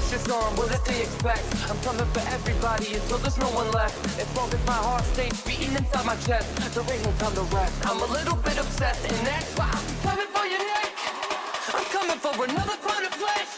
vicious arm, what did they expect? I'm coming for everybody until there's no one left. As long as my heart stays beating inside my chest, there ain't no time to rest. I'm a little bit obsessed, and that's why I'm coming for your neck. I'm coming for another pound of flesh.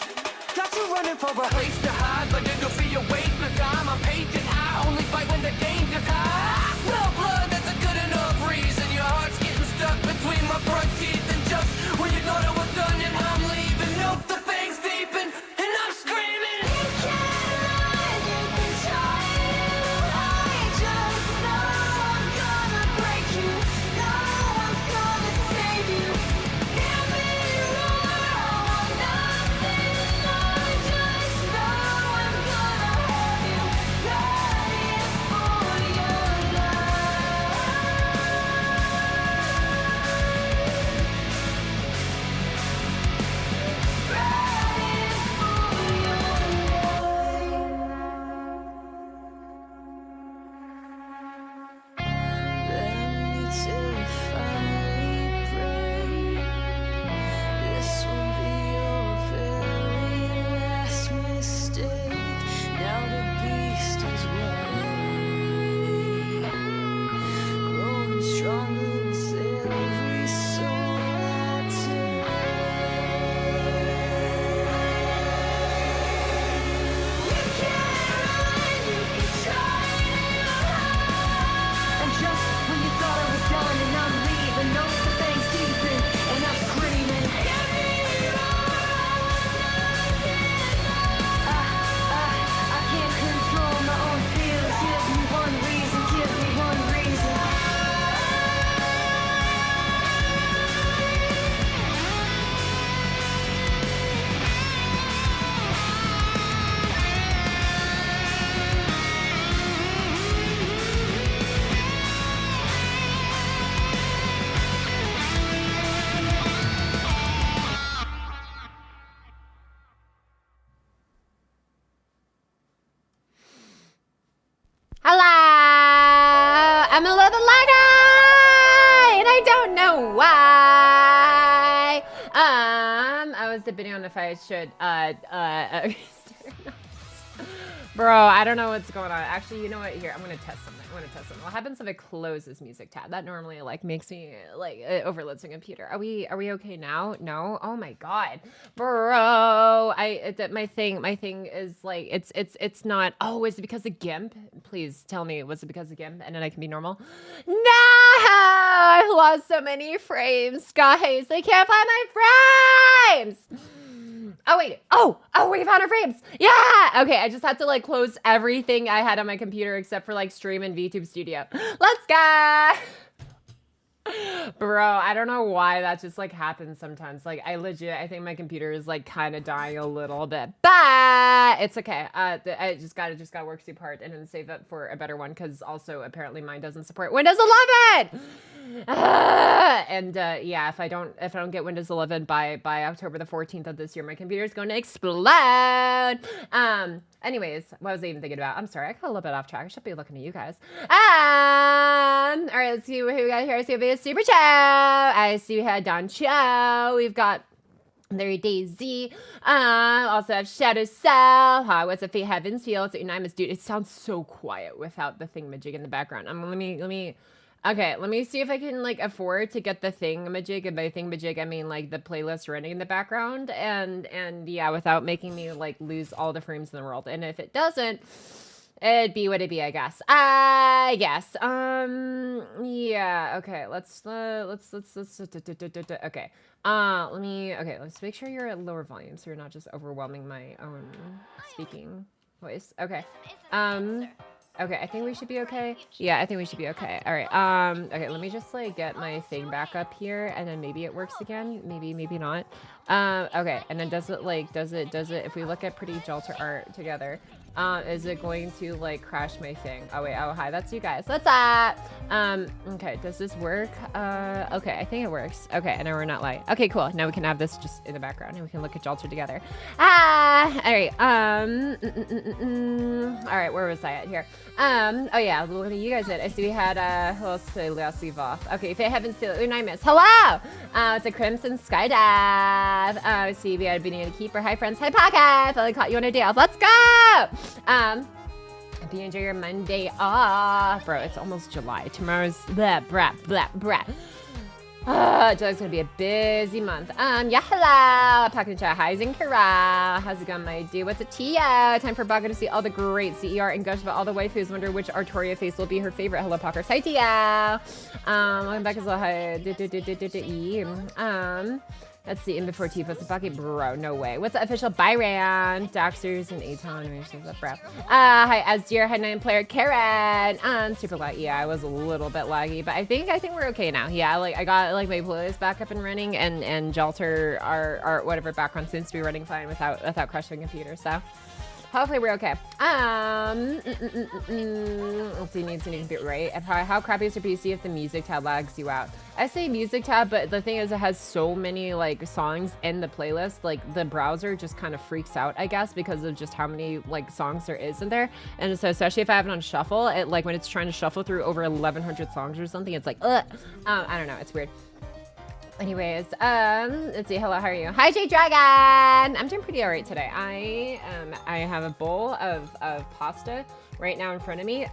Got you running for a place to hide, but it'll be a waste of time. I'm patient, I only fight when the danger's high. No blood, that's a good enough reason. Your heart's getting stuck between my front teeth, and just when you thought I was done, and I'm leaving. Nope, the thing's deep, and I'm screaming. You can't hide, you can try to hide. Just know I'm gonna break you. No one's gonna save you. Hear me roar, I want nothing more. Just know I'm gonna have you ready for your Hello! I'm a little bit lighter! And I don't know why! I was debating on if I should, Bro, I don't know what's going on. Actually, you know what? Here, I'm gonna test something. What happens if I close this music tab? That normally like makes me like overloads the computer. Are we okay now? No? Oh my god, bro! My thing is like it's not. Oh, is it because of GIMP? Please tell me, was it because of GIMP? And then I can be normal. No, I lost so many frames, guys. I can't find my frames. Oh wait, we found our frames. Yeah, okay, I just had to like close everything I had on my computer except for like stream and VTube Studio. Let's go. Bro, I don't know why that just like happens sometimes. Like I think my computer is like kind of dying a little bit, but it's okay. I just gotta work super hard and then save it for a better one, because also apparently mine doesn't support Windows 11. Yeah, if I don't get Windows 11 by October the 14th of this year, my computer is going to explode. Anyways, what was I even thinking about? I'm sorry, I got a little bit off track. I should be looking at you guys. All right, let's see who we got here. I see we have Super Chow. I see we had Don Chow. We've got Larry Daisy. Also have Shadow Cell. Hi, what's up, Fate Heavens? Fields 89 is dude. It sounds so quiet without the thingamajig in the background. Let me see if I can like afford to get the thingamajig, and by thingamajig I mean like the playlist running in the background, and yeah, without making me like lose all the frames in the world. And if it doesn't, it'd be what it be, I guess. Yeah, okay, let's let's make sure you're at lower volume so you're not just overwhelming my own speaking voice. Okay. Okay, I think we should be okay. Yeah, I think we should be okay. All right. Okay, let me just like get my thing back up here, and then maybe it works again. Maybe not. Okay, and then does it if we look at pretty Jalter art together, Is it going to like crash my thing? Oh wait, oh hi, that's you guys. What's up? Okay, does this work? Okay, I think it works. Okay, and now we're not light. Okay, cool. Now we can have this just in the background and we can look at Jalter together. All right. All right, where was I at here? Oh yeah, what do you guys did? I see we had who else did last leave off? Okay, if I haven't seen it, I missed. Hello! It's a Crimson Skydive. I see we had Beanie the Keeper. Hi friends. Hi podcast. I caught you on a day off. Let's go! Hope you enjoy your Monday off. Bro, it's almost July. Tomorrow's blah. July's gonna be a busy month. Yeah, hello. Talking to Hi Zinkara. How's it going, my dude? What's a Tio? Time for Baka to see all the great CER and gush about all the waifus. Wonder which Artoria face will be her favorite. Hello, Pockers. Hi, Tio. Welcome back as well. Hi. Let's see, in before T puts the bucket, bro, no way. What's the official Byron? Doxers and Aton, bro. Hi, Azir, Head 9 player, Karen. Super laggy, yeah, I was a little bit laggy, but I think we're okay now. Yeah, like, I got, like, my playlist back up and running, and Jalter, our whatever background seems to be running fine without crushing the computer, so. Hopefully we're okay. Let's see, needs a new computer, right? How crappy is your PC if the music tab lags you out? I say music tab, but the thing is it has so many like songs in the playlist, like the browser just kind of freaks out, I guess, because of just how many like songs there is in there. And so especially if I have it on shuffle, it like when it's trying to shuffle through over 1,100 songs or something, it's like, ugh. I don't know, it's weird. Anyways, let's see. Hello, how are you? Hi, J Dragon. I'm doing pretty alright today. I have a bowl of pasta right now in front of me.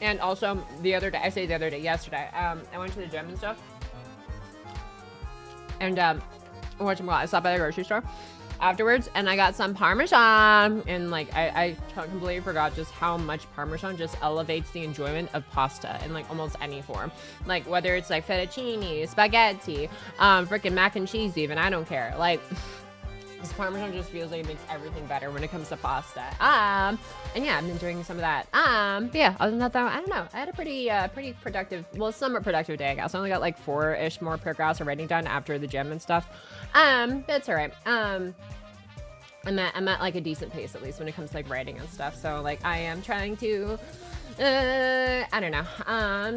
And also the other day, yesterday, I went to the gym and stuff. And I stopped by the grocery store afterwards, and I got some Parmesan, and like I completely forgot just how much Parmesan just elevates the enjoyment of pasta in like almost any form, like whether it's like fettuccine, spaghetti, freaking mac and cheese, even, I don't care. Like this Parmesan just feels like it makes everything better when it comes to pasta. And yeah, I've been doing some of that. But yeah, other than that though, I don't know, I had a pretty productive, well, somewhat productive day, I guess. I only got like 4-ish more paragraphs of writing done after the gym and stuff. But it's all right. I'm at like a decent pace, at least when it comes to like writing and stuff. So like I am trying to, I don't know,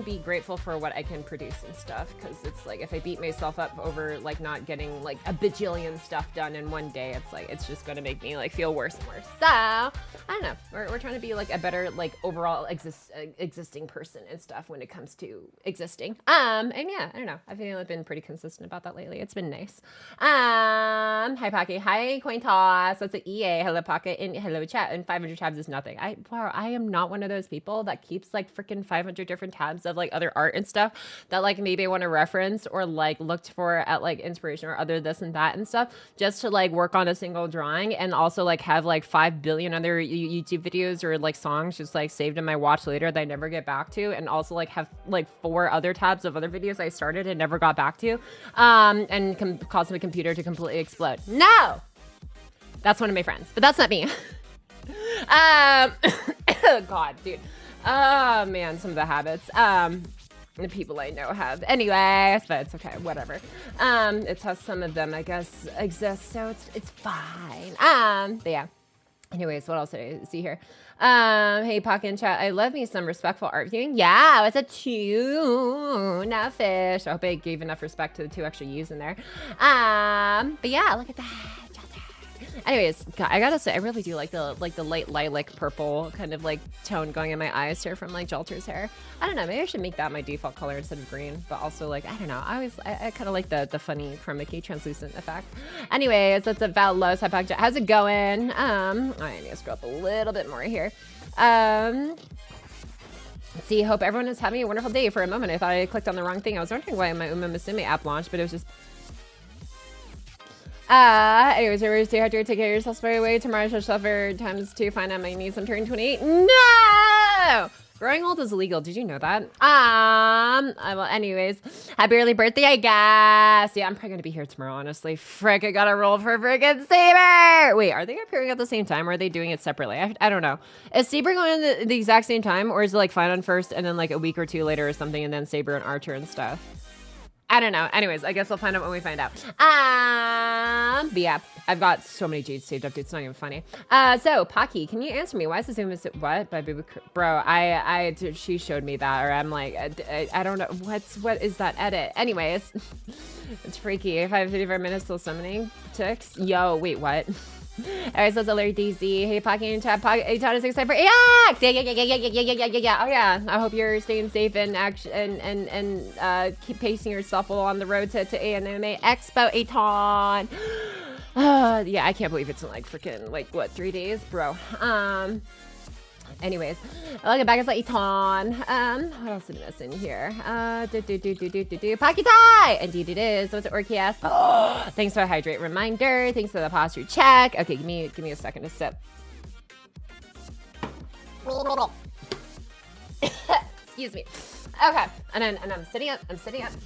be grateful for what I can produce and stuff. Cause it's like, if I beat myself up over like not getting like a bajillion stuff done in one day, it's like, it's just gonna make me like feel worse and worse. So I don't know, we're trying to be like a better, like overall existing person and stuff when it comes to existing. And yeah, I don't know, I feel I've been pretty consistent about that lately. It's been nice. Hi Pocky, hi Coin Toss, what's the EA, hello Pocket, and hello chat, and 500 tabs is nothing. I am not one of those people that keeps like freaking 500 different tabs of like other art and stuff that like maybe I want to reference or like looked for at like inspiration or other this and that and stuff, just to like work on a single drawing, and also like have like 5 billion other YouTube videos or like songs just like saved in my watch later that I never get back to, and also like have like 4 other tabs of other videos I started and never got back to, and cause my computer to completely explode. No, that's one of my friends, but that's not me. God, dude. Oh man, some of the habits the people I know have. Anyways, but it's okay, whatever. It's how some of them, I guess, exist, so it's fine. But yeah. Anyways, what else did I see here? Hey, Pocky in chat. I love me some respectful art viewing. Yeah, it's a tuna fish. I hope I gave enough respect to the 2 extra U's in there. But yeah, look at that. Anyways, God, I gotta say, I really do like the light lilac purple kind of like tone going in my eyes here from like Jalter's hair. I don't know, maybe I should make that my default color instead of green, but also like, I don't know, I kind of like the funny chroma key translucent effect. Anyways, that's about Lowe's. How's it going? I need to scroll up a little bit more here. Let's see, hope everyone is having a wonderful day. For a moment, I thought I clicked on the wrong thing. I was wondering why my Uma Musume app launched, but it was just... anyways, everybody stay hydrated, take care of yourself, spray away. Tomorrow I shall suffer times 2, find out my niece. I'm turning 28. No! Growing old is illegal. Did you know that? Well, anyways, happy early birthday, I guess. Yeah, I'm probably gonna be here tomorrow, honestly. Frick, I gotta roll for friggin' Saber. Wait, are they appearing at the same time, or are they doing it separately? I don't know. Is Saber going at the exact same time, or is it like Fine on first and then like a week or two later or something, and then Saber and Archer and stuff? I don't know. Anyways, I guess we'll find out when we find out. But yeah, I've got so many Jades saved up, dude. It's not even funny. So Pocky, can you answer me? Why is the Zoom is what? By Baby, bro, she showed me that, or I'm like, I don't know. What is that edit? Anyways, it's freaky. 55 minutes till summoning ticks. Yo, wait, what? Alright, so it's Larry DZ. Hey, Pocky and Tab. Pocky, is excited for AX! Yeah. Oh yeah. I hope you're staying safe and keep pacing yourself along the road to Anime Expo Aton. Yeah, I can't believe it's in like freaking like what 3 days, bro. Anyways, welcome back. It's like Eton. What else did I miss in here? Pocky tie! Indeed it is. What's it, Orchias? Oh, thanks for the hydrate reminder. Thanks for the posture check. Okay, give me a second to sip. Excuse me. Okay, and I'm sitting up.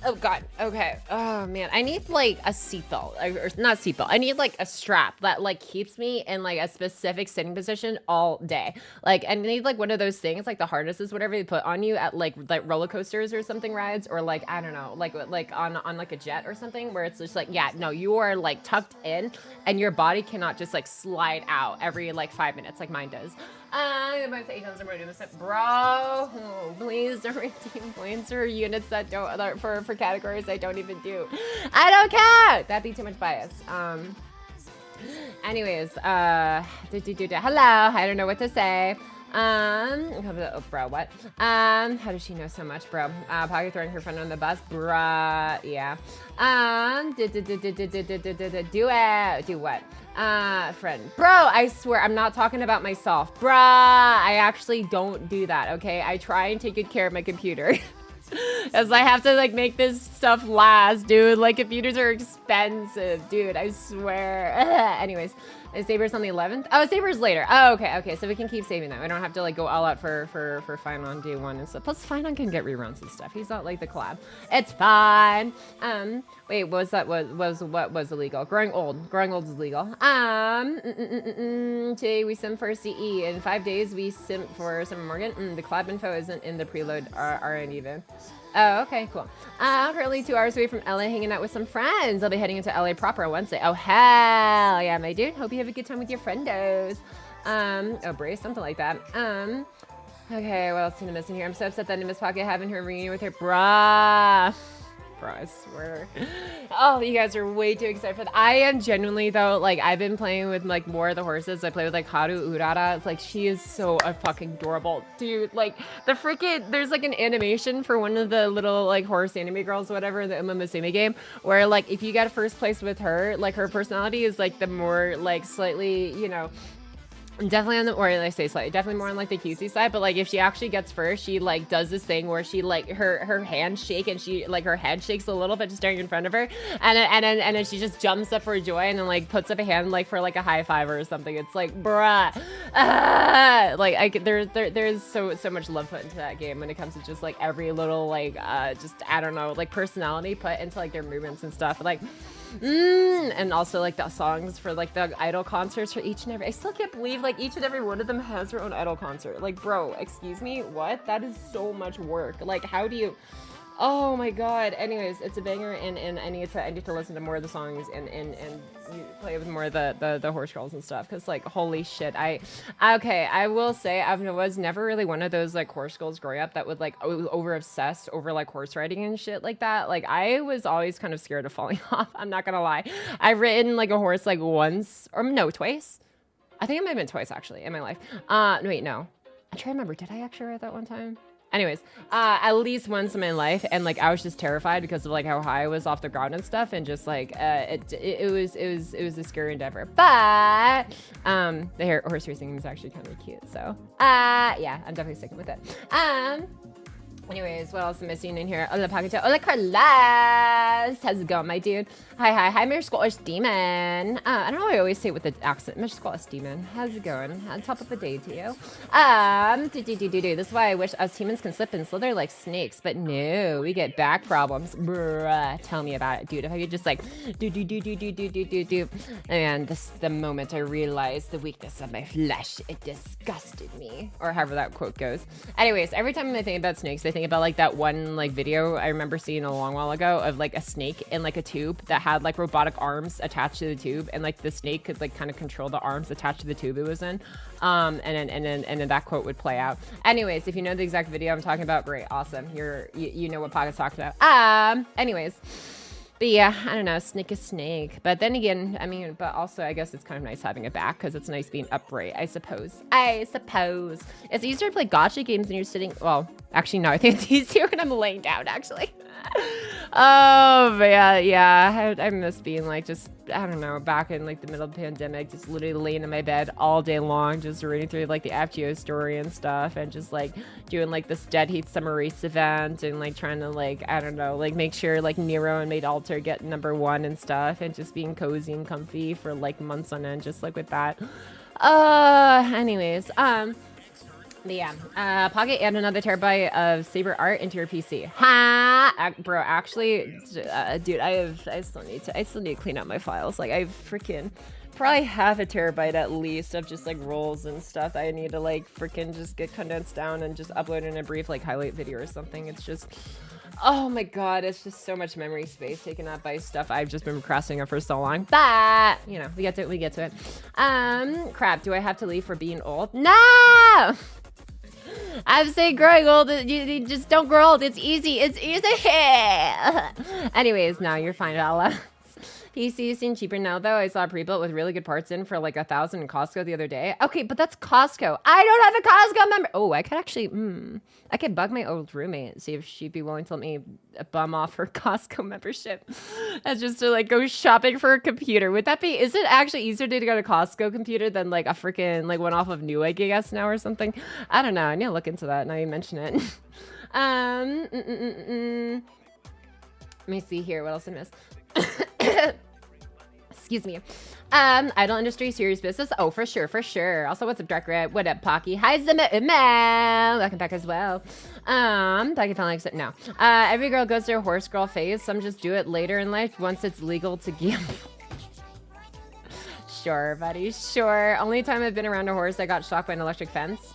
Oh god. Okay. Oh man, I need like a seatbelt, or not seatbelt. I need like a strap that like keeps me in like a specific sitting position all day. Like I need like one of those things, like the harnesses, whatever they put on you at like roller coasters or something rides, or like I don't know, like on like a jet or something, where it's just like yeah, no, you are like tucked in, and your body cannot just like slide out every like 5 minutes like mine does. I'm about to say bro, please don't redeem points for units that don't for categories I don't even do. I don't care. That'd be too much bias. Anyways, hello. I don't know what to say. Oh, bro, what? How does she know so much, bro? Pocky throwing her friend on the bus, bruh. Yeah. Do what? Friend, bro, I swear I'm not talking about myself, bruh. I actually don't do that. Okay, I try and take good care of my computer. As I have to like make this stuff last, dude. Like computers are expensive, dude. I swear. Anyways, is Saber's on the 11th? Oh, Saber's later. Oh, okay. So we can keep saving that. We don't have to like go all out for Fine on day one and stuff. Plus, Fine on can get reruns and stuff. He's not like the collab. It's fine. Wait, what was that? What was illegal? Growing old is illegal. Today we sim for CE. In 5 days we sim for Summer Morgan. The collab info isn't in the preload. Aren't even. Oh, okay, cool. I'm currently 2 hours away from LA hanging out with some friends. I'll be heading into LA proper on Wednesday. Oh, hell yeah, my dude. Hope you have a good time with your friendos. Oh, brace, something like that. Okay, what else did I miss in here? I'm so upset that I missed Pocky having her reunion with her bruh. Bro, I swear. Oh, you guys are way too excited for that. I am genuinely though, like I've been playing with like more of the horses. I play with like Haru Urara. It's like she is so fucking adorable, dude. Like the freaking there's like an animation for one of the little like horse anime girls, whatever, in the Uma Musume game, where like if you get first place with her, like her personality is like the more like slightly, you know, definitely on the, or I say slightly, definitely more on like the cutesy side, but like if she actually gets first, she like does this thing where she like her hands shake and she like her head shakes a little bit just staring in front of her, and then she just jumps up for joy and then like puts up a hand like for like a high five or something. It's like bruh, like there's so much love put into that game when it comes to just like every little like just I don't know like personality put into like their movements and stuff like. And also like the songs for like the idol concerts for each and every, I still can't believe like each and every one of them has their own idol concert. Like bro, excuse me, what? That is so much work. Like how do you, oh my god. Anyways, it's a banger, and I need to listen to more of the songs and you play with more of the horse girls and stuff, because like holy shit. I will say I was never really one of those like horse girls growing up that would like over obsessed over like horse riding and shit like that. Like I was always kind of scared of falling off. I'm not gonna lie. I've ridden like a horse like once, or no, twice. I think it might have been twice actually in my life. Wait, no. I'm trying to remember. Did I actually ride that one time? Anyways, at least once in my life, and like I was just terrified because of like how high I was off the ground and stuff, and just like it was a scary endeavor. But the horse racing is actually kind of cute, so yeah, I'm definitely sticking with it. Anyways, what else am I seeing in here? Hola, Pocky. Hola, Carlos. How's it going, my dude? Hi, Mr. Scottish Demon. I don't know why I always say it with the accent. Mr. Scottish Demon. How's it going? On top of the day to you. This is why I wish us humans can slip and slither like snakes, but no, we get back problems. Bruh, tell me about it, dude. If I could just like do. And this, the moment I realized the weakness of my flesh, it disgusted me. Or however that quote goes. Anyways, every time I think about snakes, I think about like that one like video I remember seeing a long while ago of like a snake in like a tube that had like robotic arms attached to the tube, and like the snake could like kind of control the arms attached to the tube it was in. And then that quote would play out. Anyways, if you know the exact video I'm talking about, great, awesome. You know what Pocket's talking about. Anyways. But yeah, I don't know, snake is snake. But then again, I mean, but also I guess it's kind of nice having it back because it's nice being upright, I suppose. It's easier to play gacha games when you're sitting, well, actually no, I think it's easier when I'm laying down, actually. Oh, but yeah, I miss being like just, I don't know, back in like the middle of the pandemic, just literally laying in my bed all day long, just reading through like the FGO story and stuff, and just like doing like this Dead Heat Summer Race event, and like trying to like, I don't know, like make sure like Nero and Made Alter get #1 and stuff, and just being cozy and comfy for like months on end, just like with that. Anyways, but yeah, Pocket add another terabyte of Saber art into your PC. Ha, bro. Actually, dude, I still need to clean up my files. Like I freaking probably half a terabyte at least of just like rolls and stuff. I need to like freaking just get condensed down and just upload in a brief like highlight video or something. It's just, oh my god, it's just so much memory space taken up by stuff I've just been procrastinating on for so long. But you know, we get to it. Crap. Do I have to leave for being old? No. I'm saying growing old, you just don't grow old. It's easy. Anyways, no, you're fine, Ella. PC seem cheaper now, though. I saw a pre-built with really good parts in for like 1,000 in Costco the other day. Okay, but that's Costco. I don't have a Costco member. Oh, I could actually, I could bug my old roommate and see if she'd be willing to let me bum off her Costco membership. That's just to like go shopping for a computer. Would that be, is it actually easier to go to Costco computer than like a freaking like one off of Newegg, I guess now or something? I don't know. I need to look into that now you mention it. Let me see here. What else I missed? Excuse me. Idle industry, serious business. Oh, for sure. Also, what's up, Dark Red? What up, Pocky? Hi, Zima. Welcome back as well. Pocky found like no. Every girl goes through a horse girl phase. Some just do it later in life once it's legal to gamble. Sure, buddy. Sure. Only time I've been around a horse, I got shocked by an electric fence.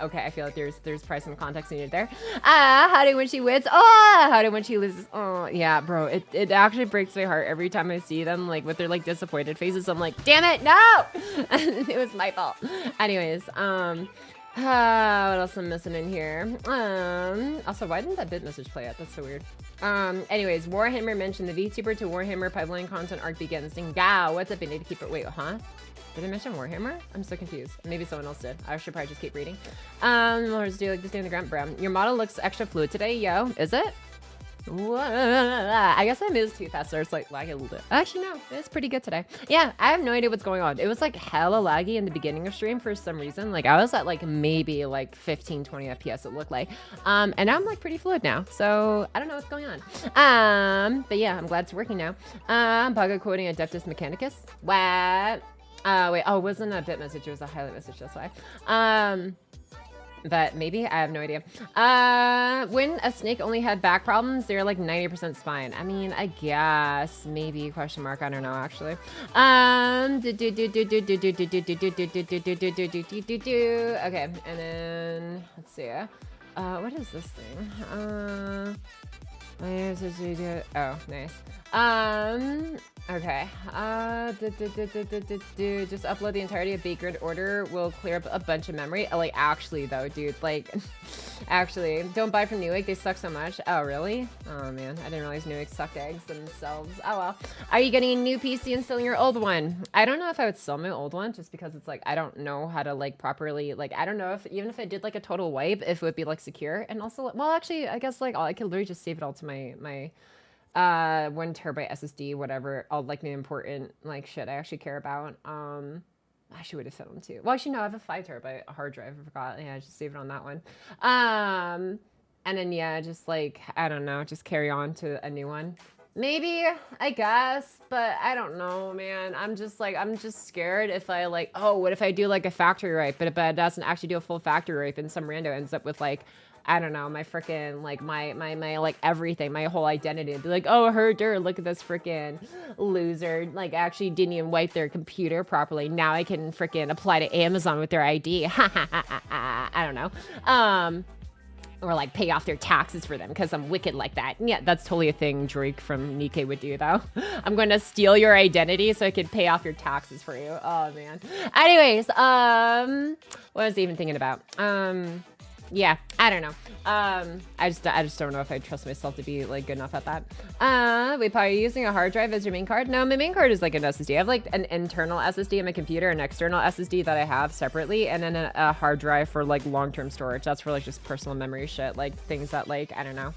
Okay, I feel like there's probably some context needed there. Howdy when she wins. Oh, howdy when she loses. Oh, yeah, bro. It actually breaks my heart every time I see them, like, with their, like, disappointed faces. I'm like, damn it, no! It was my fault. Anyways, what else am I missing in here? Also, why didn't that bit message play out? That's so weird. Anyways, Warhammer mentioned the VTuber to Warhammer pipeline content arc begins. Dingao, what's up? I need to keep it. Wait, huh? Did I mention Warhammer? I'm so confused. Maybe someone else did. I should probably just keep reading. Let's do like this day in the ground, bro. Your model looks extra fluid today, yo. Is it? I guess I moved too fast, so it's like lagging a little bit. Actually, no, it's pretty good today. Yeah, I have no idea what's going on. It was like hella laggy in the beginning of stream for some reason. Like I was at like maybe like 15, 20 FPS it looked like. And now I'm like pretty fluid now. So I don't know what's going on. But yeah, I'm glad it's working now. Bugger quoting Adeptus Mechanicus. What? Wait, oh, it wasn't a bit message, it was a highlight message, that's why. But maybe, I have no idea. When a snake only had back problems, they're like 90% spine. I mean, I guess, maybe, question mark, I don't know, actually. Okay, and then, let's see, what is this thing? Oh, nice. Okay. Just upload the entirety of Bait Grid order. Will clear up a bunch of memory. Like, actually, though, dude. Like, actually, don't buy from Newegg. They suck so much. Oh, really? Oh, man. I didn't realize Newegg sucked eggs themselves. Oh, well. Are you getting a new PC and selling your old one? I don't know if I would sell my old one just because it's like, I don't know how to, like, properly, like, I don't know if, even if I did, like, a total wipe, if it would be, like, secure. And also, well, actually, I guess, like, I could literally just save it all to my 1 terabyte SSD, whatever, all like the important like shit I actually care about. I should would have said them too. Well, actually, no, I have a 5 terabyte hard drive. I forgot. Yeah, I just saved it on that one. And then, yeah, just like, I don't know, just carry on to a new one. Maybe, I guess, but I don't know, man. I'm just scared if I like, oh, what if I do like a factory wipe, but it doesn't actually do a full factory wipe and some rando ends up with like, I don't know, my freaking, like, my like, everything, my whole identity. Be like, oh, look at this freaking loser. Like, actually didn't even wipe their computer properly. Now I can freaking apply to Amazon with their ID. I don't know. Or, like, pay off their taxes for them because I'm wicked like that. Yeah, that's totally a thing Drake from Nikkei would do, though. I'm going to steal your identity so I can pay off your taxes for you. Oh, man. Anyways, what was I even thinking about? Yeah, I don't know. I just don't know if I trust myself to be like good enough at that. Wait, Paul, are you using a hard drive as your main card? No, my main card is like an SSD. I have like an internal SSD in my computer, an external SSD that I have separately, and then a hard drive for like long-term storage. That's for like just personal memory shit, like things that like, I don't know,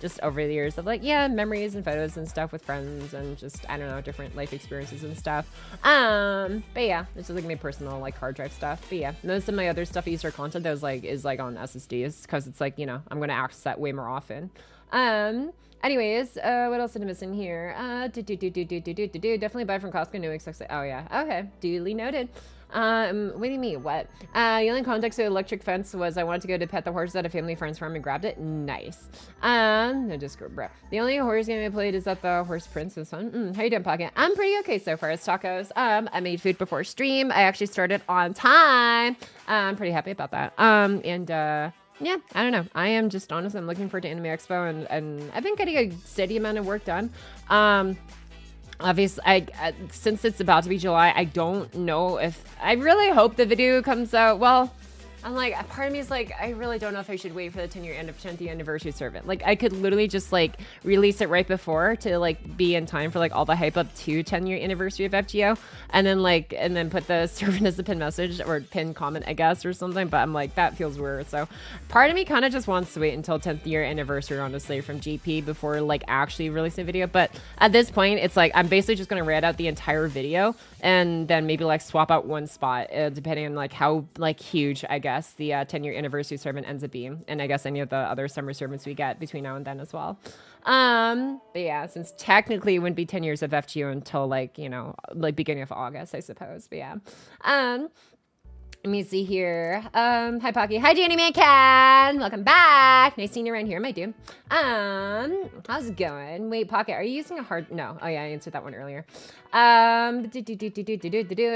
just over the years of like, yeah, memories and photos and stuff with friends and just, I don't know, different life experiences and stuff. But yeah, it's just like my personal like hard drive stuff. But yeah, most of my other stuff I use for content that is like on SSDs because it's like, you know, I'm going to access that way more often. Anyways, what else did I miss in here? Definitely buy from Costco. No excess. Oh yeah. Okay. Duly noted. What do you mean? What? The only context of the electric fence was I wanted to go to pet the horses at a family friend's farm and grabbed it. Nice. No, just bro. The only horse game I played is at the Horse Princess one. How you doing, Pocket? I'm pretty okay so far. It's tacos. I made food before stream. I actually started on time. I'm pretty happy about that. Yeah, I don't know. I am just honestly, I'm looking forward to Anime Expo and I've been getting a steady amount of work done. Obviously, since it's about to be July, I don't know if, I really hope the video comes out, well, I'm like, part of me is like, I really don't know if I should wait for the 10th anniversary servant. Like, I could literally just like release it right before to like be in time for like all the hype up to 10-year anniversary of FGO, and then put the servant as a pin message or pin comment, I guess, or something. But I'm like, that feels weird. So part of me kind of just wants to wait until 10th year anniversary, honestly, from GP before like actually releasing a video. But at this point, it's like I'm basically just gonna read out the entire video and then maybe like swap out one spot depending on like how like huge I guess the 10-year anniversary servant ends up being, and I guess any of the other summer servants we get between now and then as well. But yeah, since technically it wouldn't be 10 years of FGO until like, you know, like beginning of August, I suppose. But yeah. Let me see here. Hi Pocky. Hi Danny Mancan. Welcome back. Nice seeing you around here, my dude. How's it going? Wait, Pocket, are you using a hard? No. Oh yeah, I answered that one earlier.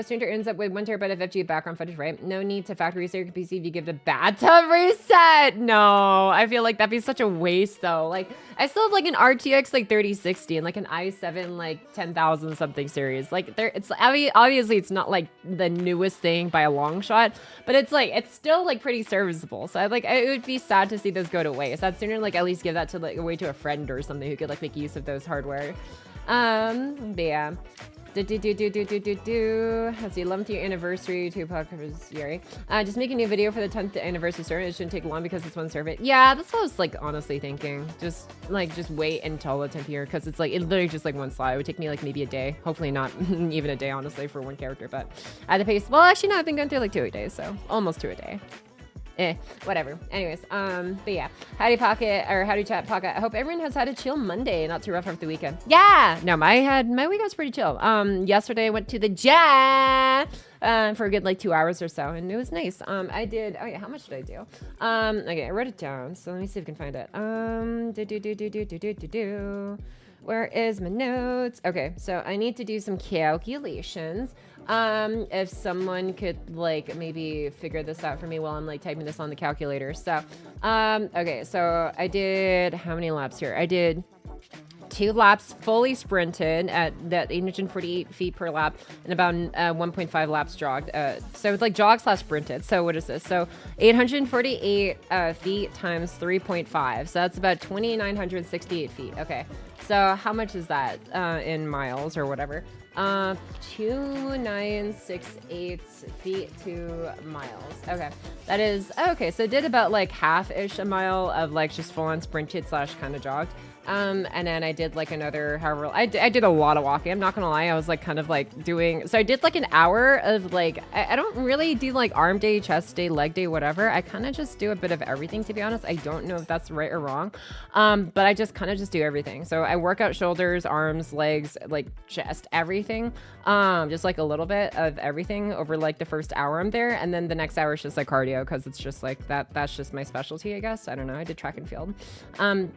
Stranger ends up with 1 terabyte of FG background footage, right? No need to factory reset your PC if you give it a bathtub reset. No, I feel like that'd be such a waste though. Like, I still have like an RTX like 3060 and like an i7 like 10,000 something series. Like, it's obviously it's not like the newest thing by a long shot, but it's like it's still like pretty serviceable. So it would be sad to see those go to waste. I'd sooner like at least give that to like away to a friend or something who could like make use of those hardware. But yeah. Has the 11th year anniversary Tupac Yuri. Just make a new video for the 10th anniversary server. It shouldn't take long because it's one servant. Yeah, that's what I was like honestly thinking. Just wait until the 10th year because it's like it literally just like one slide. It would take me like maybe a day. Hopefully not even a day, honestly, for one character. But at the pace, well, actually no, I've been going through like 2 days, so almost 2 a day. Whatever. Anyways, but yeah. Howdy Pocket, or howdy chat Pocket. I hope everyone has had a chill Monday, not too rough after the weekend. Yeah! No, my week was pretty chill. Yesterday I went to the gym for a good like 2 hours or so, and it was nice. I did, oh yeah, how much did I do? Okay, I wrote it down, so let me see if I can find it. Where is my notes? Okay, so I need to do some calculations. If someone could like maybe figure this out for me while I'm like typing this on the calculator. So, okay, so I did how many laps here? I did 2 laps fully sprinted at that 848 feet per lap and about 1.5 laps jogged. So it's like jog / sprinted. So what is this? So 848 feet times 3.5. So that's about 2,968 feet. Okay. So how much is that in miles or whatever? 2,968 feet to miles. Okay, that is okay. So did about like half-ish a mile of like just full-on sprinted / kind of jogged. And then I did like another, however, I did a lot of walking. I'm not gonna lie. I was like kind of like doing, so I did like an hour of like, I don't really do like arm day, chest day, leg day, whatever. I kind of just do a bit of everything, to be honest. I don't know if that's right or wrong. But I just kind of just do everything. So I work out shoulders, arms, legs, like chest, everything. Just like a little bit of everything over like the first hour I'm there. And then the next hour is just like cardio. Cause it's just like that's just my specialty, I guess. I don't know. I did track and field,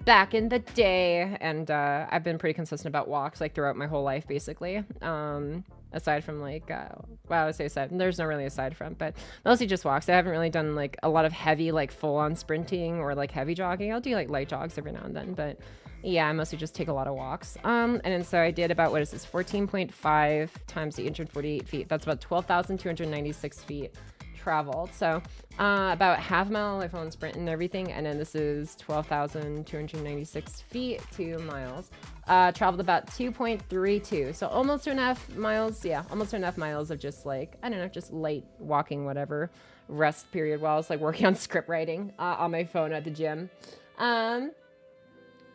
back in the day. And, I've been pretty consistent about walks like throughout my whole life, basically. Aside from like, well, I would say aside, there's not really aside from, but mostly just walks. I haven't really done like a lot of heavy, like full on sprinting or like heavy jogging. I'll do like light jogs every now and then, but yeah, I mostly just take a lot of walks. And then so I did about, what is this? 14.5 times 848 feet. That's about 12,296 feet traveled. So about half mile if on sprint and everything, and then this is 12,296 feet, 2 miles. Traveled about 2.32, so almost 2.5 miles. Yeah, almost 2.5 miles of just like, I don't know, just light walking, whatever, rest period while I was like working on script writing on my phone at the gym.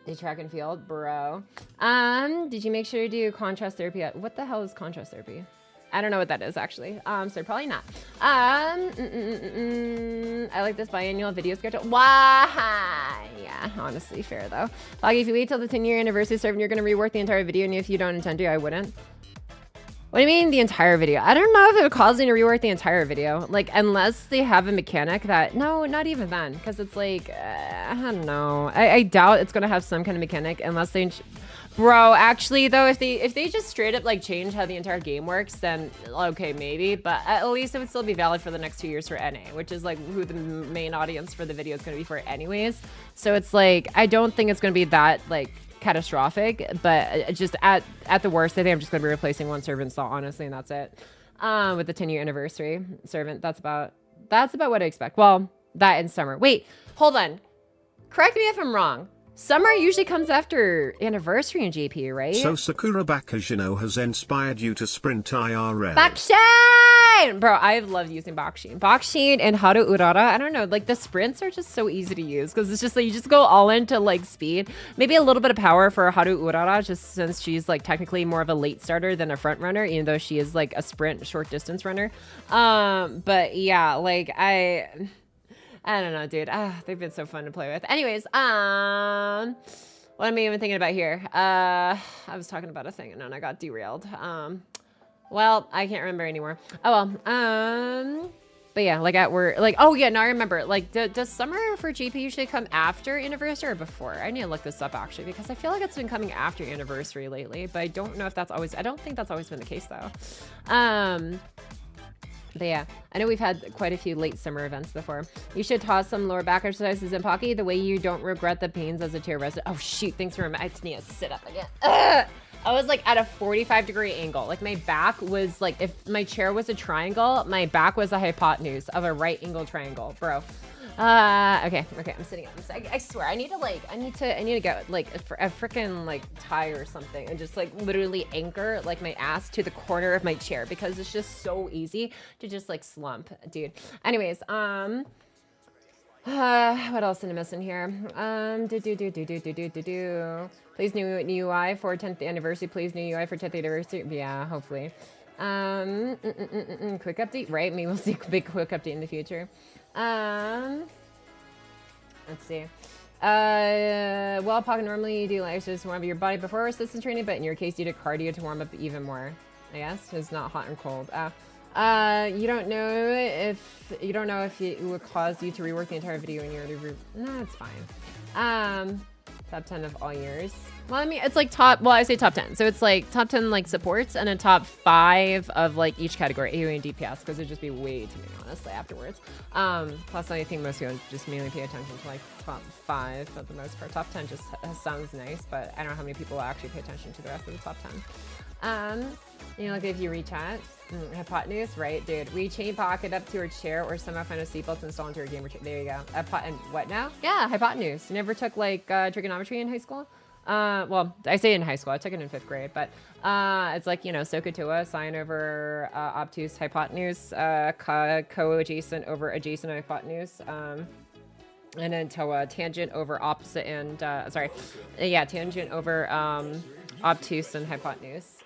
Did track and field, bro. Did you make sure to do contrast therapy? What the hell is contrast therapy? I don't know what that is, actually. So probably not. I like this biannual video schedule. Why? Yeah, honestly, fair though. Pocky, if you wait till the 10-year anniversary serve and you're gonna rework the entire video, and if you don't intend to, I wouldn't. What do you mean the entire video? I don't know if it would cause me to rework the entire video. Like, unless they have a mechanic that, no, not even then. Because it's like, I don't know. I doubt it's gonna have some kind of mechanic unless they... Bro, actually though, if they just straight up like change how the entire game works, then okay, maybe, but at least it would still be valid for the next 2 years for NA, which is like who the main audience for the video is going to be for anyways. So it's like, I don't think it's going to be that like catastrophic, but just at the worst, I think I'm just going to be replacing one servant install, honestly, and that's it. With the 10-year anniversary servant, that's about what I expect. Well, that in summer. Wait, hold on. Correct me if I'm wrong. Summer usually comes after anniversary in GP, right? So Sakura Bakashino has inspired you to sprint IRL. Bakshin! Bro, I've loved using Bakshin. Bakshin and Haru Urara, I don't know, like the sprints are just so easy to use because it's just like you just go all into like speed. Maybe a little bit of power for Haru Urara just since she's like technically more of a late starter than a front runner, even though she is like a sprint short distance runner. But yeah, like I don't know, dude. They've been so fun to play with. Anyways, what am I even thinking about here? I was talking about a thing and then I got derailed. Well, I can't remember anymore. Oh well. But yeah, like at work, like, oh yeah, now I remember. Like, does summer for GP usually come after anniversary or before? I need to look this up actually because I feel like it's been coming after anniversary lately, but I don't know if that's always. I don't think that's always been the case though. But yeah, I know we've had quite a few late summer events before. You should toss some lower back exercises in Pocky. The way you don't regret the pains as a tier resident. Oh shoot, thanks for reminding. I just need to sit up again. Ugh! I was like at a 45-degree angle. Like my back was like, if my chair was a triangle, my back was a hypotenuse of a right angle triangle, bro. Okay, I'm sitting up. I swear, I need to get like a freaking like tie or something and just like literally anchor like my ass to the corner of my chair because it's just so easy to just like slump, dude. Anyways, what else did I miss in here? Please new UI for 10th anniversary. Please new UI for 10th anniversary. Yeah, hopefully. Quick update, right? Maybe we'll see a big quick update in the future. Let's see. Well, Pocket, normally you do like exercises to warm up your body before resistance training, but in your case, you did cardio to warm up even more. I guess it's not hot and cold. You don't know if it would cause you to rework the entire video in your review. No, it's fine. Top 10 of all years. Well, I mean, it's like I say top 10. So it's like top 10 like supports and a top 5 of like each category, AoE and DPS, because it'd just be way too many, honestly, afterwards. Plus, I think most people just mainly pay attention to like top 5 for the most part. Top 10 just sounds nice, but I don't know how many people will actually pay attention to the rest of the top 10. You know, like if you rechat, hypotenuse, right, dude? We chain pocket up to her chair or somehow find a seatbelt to install into her gamer chair. There you go. And what now? Yeah, hypotenuse. You never took like trigonometry in high school? Well, I say in high school. I took it in 5th grade, but it's like, you know, SOHCAHTOA, sine over obtuse hypotenuse, co-adjacent over adjacent hypotenuse. And then to tangent over opposite and yeah, tangent over obtuse and hypotenuse.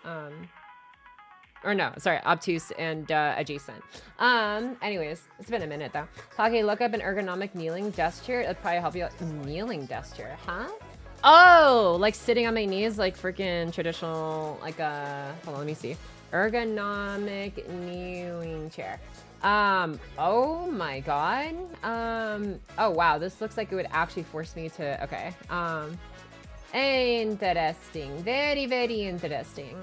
Or no, sorry, obtuse and adjacent. Anyways, it's been a minute though. Pocky, look up an ergonomic kneeling desk chair. It'll probably help you out. Kneeling desk chair, huh? Oh, like sitting on my knees, like freaking traditional, like hold on, let me see. Ergonomic kneeling chair. Oh my god. Oh wow, this looks like it would actually force me to, okay. Interesting. Very, very interesting.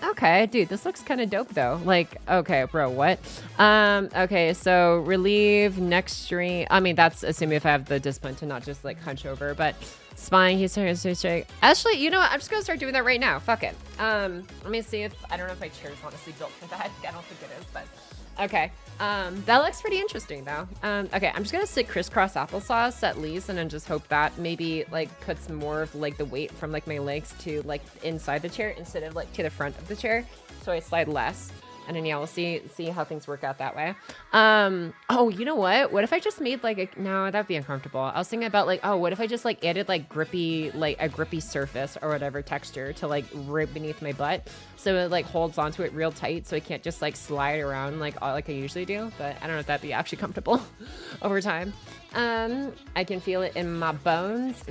Okay, dude, this looks kind of dope though. Like, okay, bro, what? Okay, so relieve neck strain. I mean, that's assuming if I have the discipline to not just like hunch over, but spine, he's straight. Actually, you know what? I'm just gonna start doing that right now. Fuck it. Let me see if, I don't know if my chair is honestly built for that. I don't think it is, but okay. That looks pretty interesting though. Okay, I'm just gonna sit crisscross applesauce at least and then just hope that maybe like puts more of like the weight from like my legs to like inside the chair instead of like to the front of the chair, so I slide less. And then yeah, we'll see how things work out that way. Oh, you know what if I just made like a, no, that'd be uncomfortable. I was thinking about like, oh, what if I just like added like a grippy surface or whatever texture to like right beneath my butt, so it like holds onto it real tight, so I can't just like slide around like I usually do. But I don't know if that'd be actually comfortable over time. I can feel it in my bones.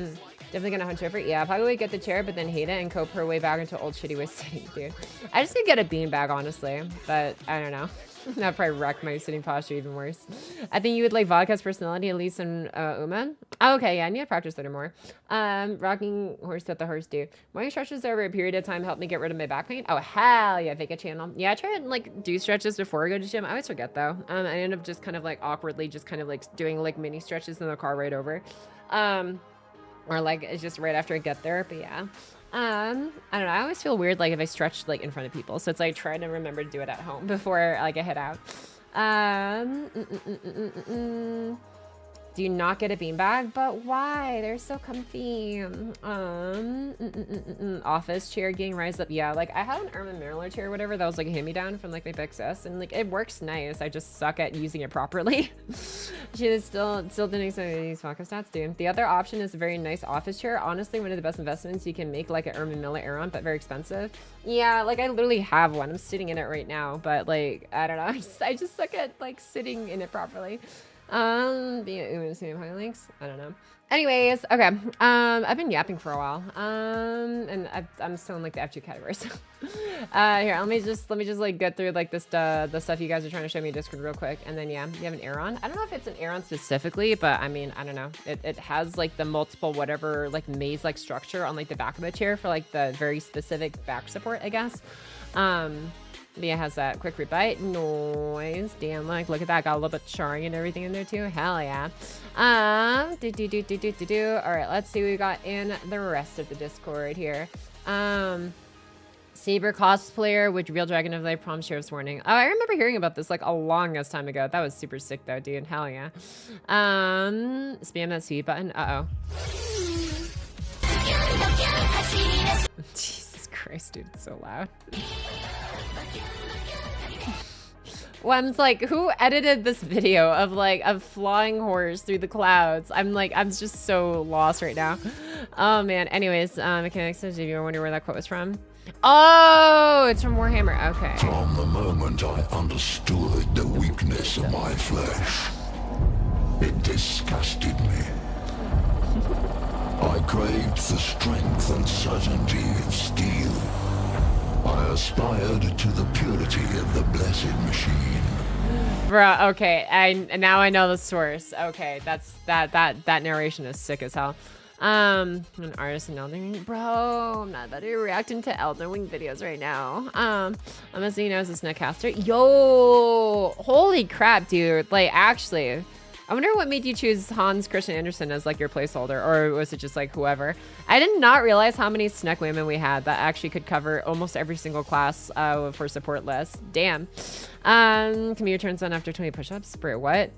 Definitely gonna hunch over. Yeah, probably would get the chair, but then hate it and cope her way back into old shitty way sitting, dude. I just could get a beanbag, honestly, but I don't know. That'd probably wreck my sitting posture even worse. I think you would like Vodka's personality, at least in Uma. Oh, okay, yeah, I need to practice that more. Rocking horse at the horse, dude. Morning stretches over a period of time help me get rid of my back pain. Oh, hell yeah, fake a channel. Yeah, I try and like do stretches before I go to gym. I always forget though. I end up just kind of like awkwardly just kind of like doing like mini stretches in the car right over. Or like it's just right after I get there, but yeah. I don't know, I always feel weird like if I stretch like in front of people, so it's like trying to remember to do it at home before like I head out. Do you not get a beanbag? But why? They're so comfy. Office chair getting rise up. Yeah, like I had an Irma Miller chair or whatever that was like a hand-me-down from like my pt6, and like it works nice. I just suck at using it properly. She is still didn't some of these fuck stats, dude. The other option is a very nice office chair. Honestly, one of the best investments you can make, like an Irma Miller Aeron, but very expensive. Yeah, like I literally have one. I'm sitting in it right now, but like I don't know. I just suck at like sitting in it properly. Being high links. I don't know. Anyways, okay. I've been yapping for a while. And I'm still in like the F2 categories. Here, let me just like get through like this the stuff you guys are trying to show me in Discord real quick, and then yeah, you have an Aeron. I don't know if it's an Aeron specifically, but I mean, I don't know. It has like the multiple whatever like maze like structure on like the back of the chair for like the very specific back support, I guess. But yeah, it has that quick rebite noise. Damn, like look at that, got a little bit of charring and everything in there too. Hell yeah. All right, let's see what we got in the rest of the Discord here. Saber cosplayer with real Dragon of Light prom sheriff's warning. Oh, I remember hearing about this like a long ass time ago. That was super sick though, dude. Hell yeah. Spam that sweet button. Jesus Christ, dude, it's so loud. One's like, who edited this video of like a flying horse through the clouds? I'm just so lost right now. Oh man. Anyways, mechanics, if you wonder where that quote was from. Oh, it's from Warhammer. Okay. From the moment I understood the weakness of my flesh, it disgusted me. I craved the strength and certainty of steel. I aspired to the purity of the blessed machine. Bruh, okay, now I know the source. Okay, that narration is sick as hell. An artist in Elden Ring. Bro, I'm not about to be reacting to Elden Ring videos right now. I'm assuming he knows this netcaster. Yo, holy crap, dude. Like, actually, I wonder what made you choose Hans Christian Andersen as like your placeholder, or was it just like whoever? I did not realize how many Sneck women we had that actually could cover almost every single class for support list. Damn. Computer turns on after 20 push-ups. For what?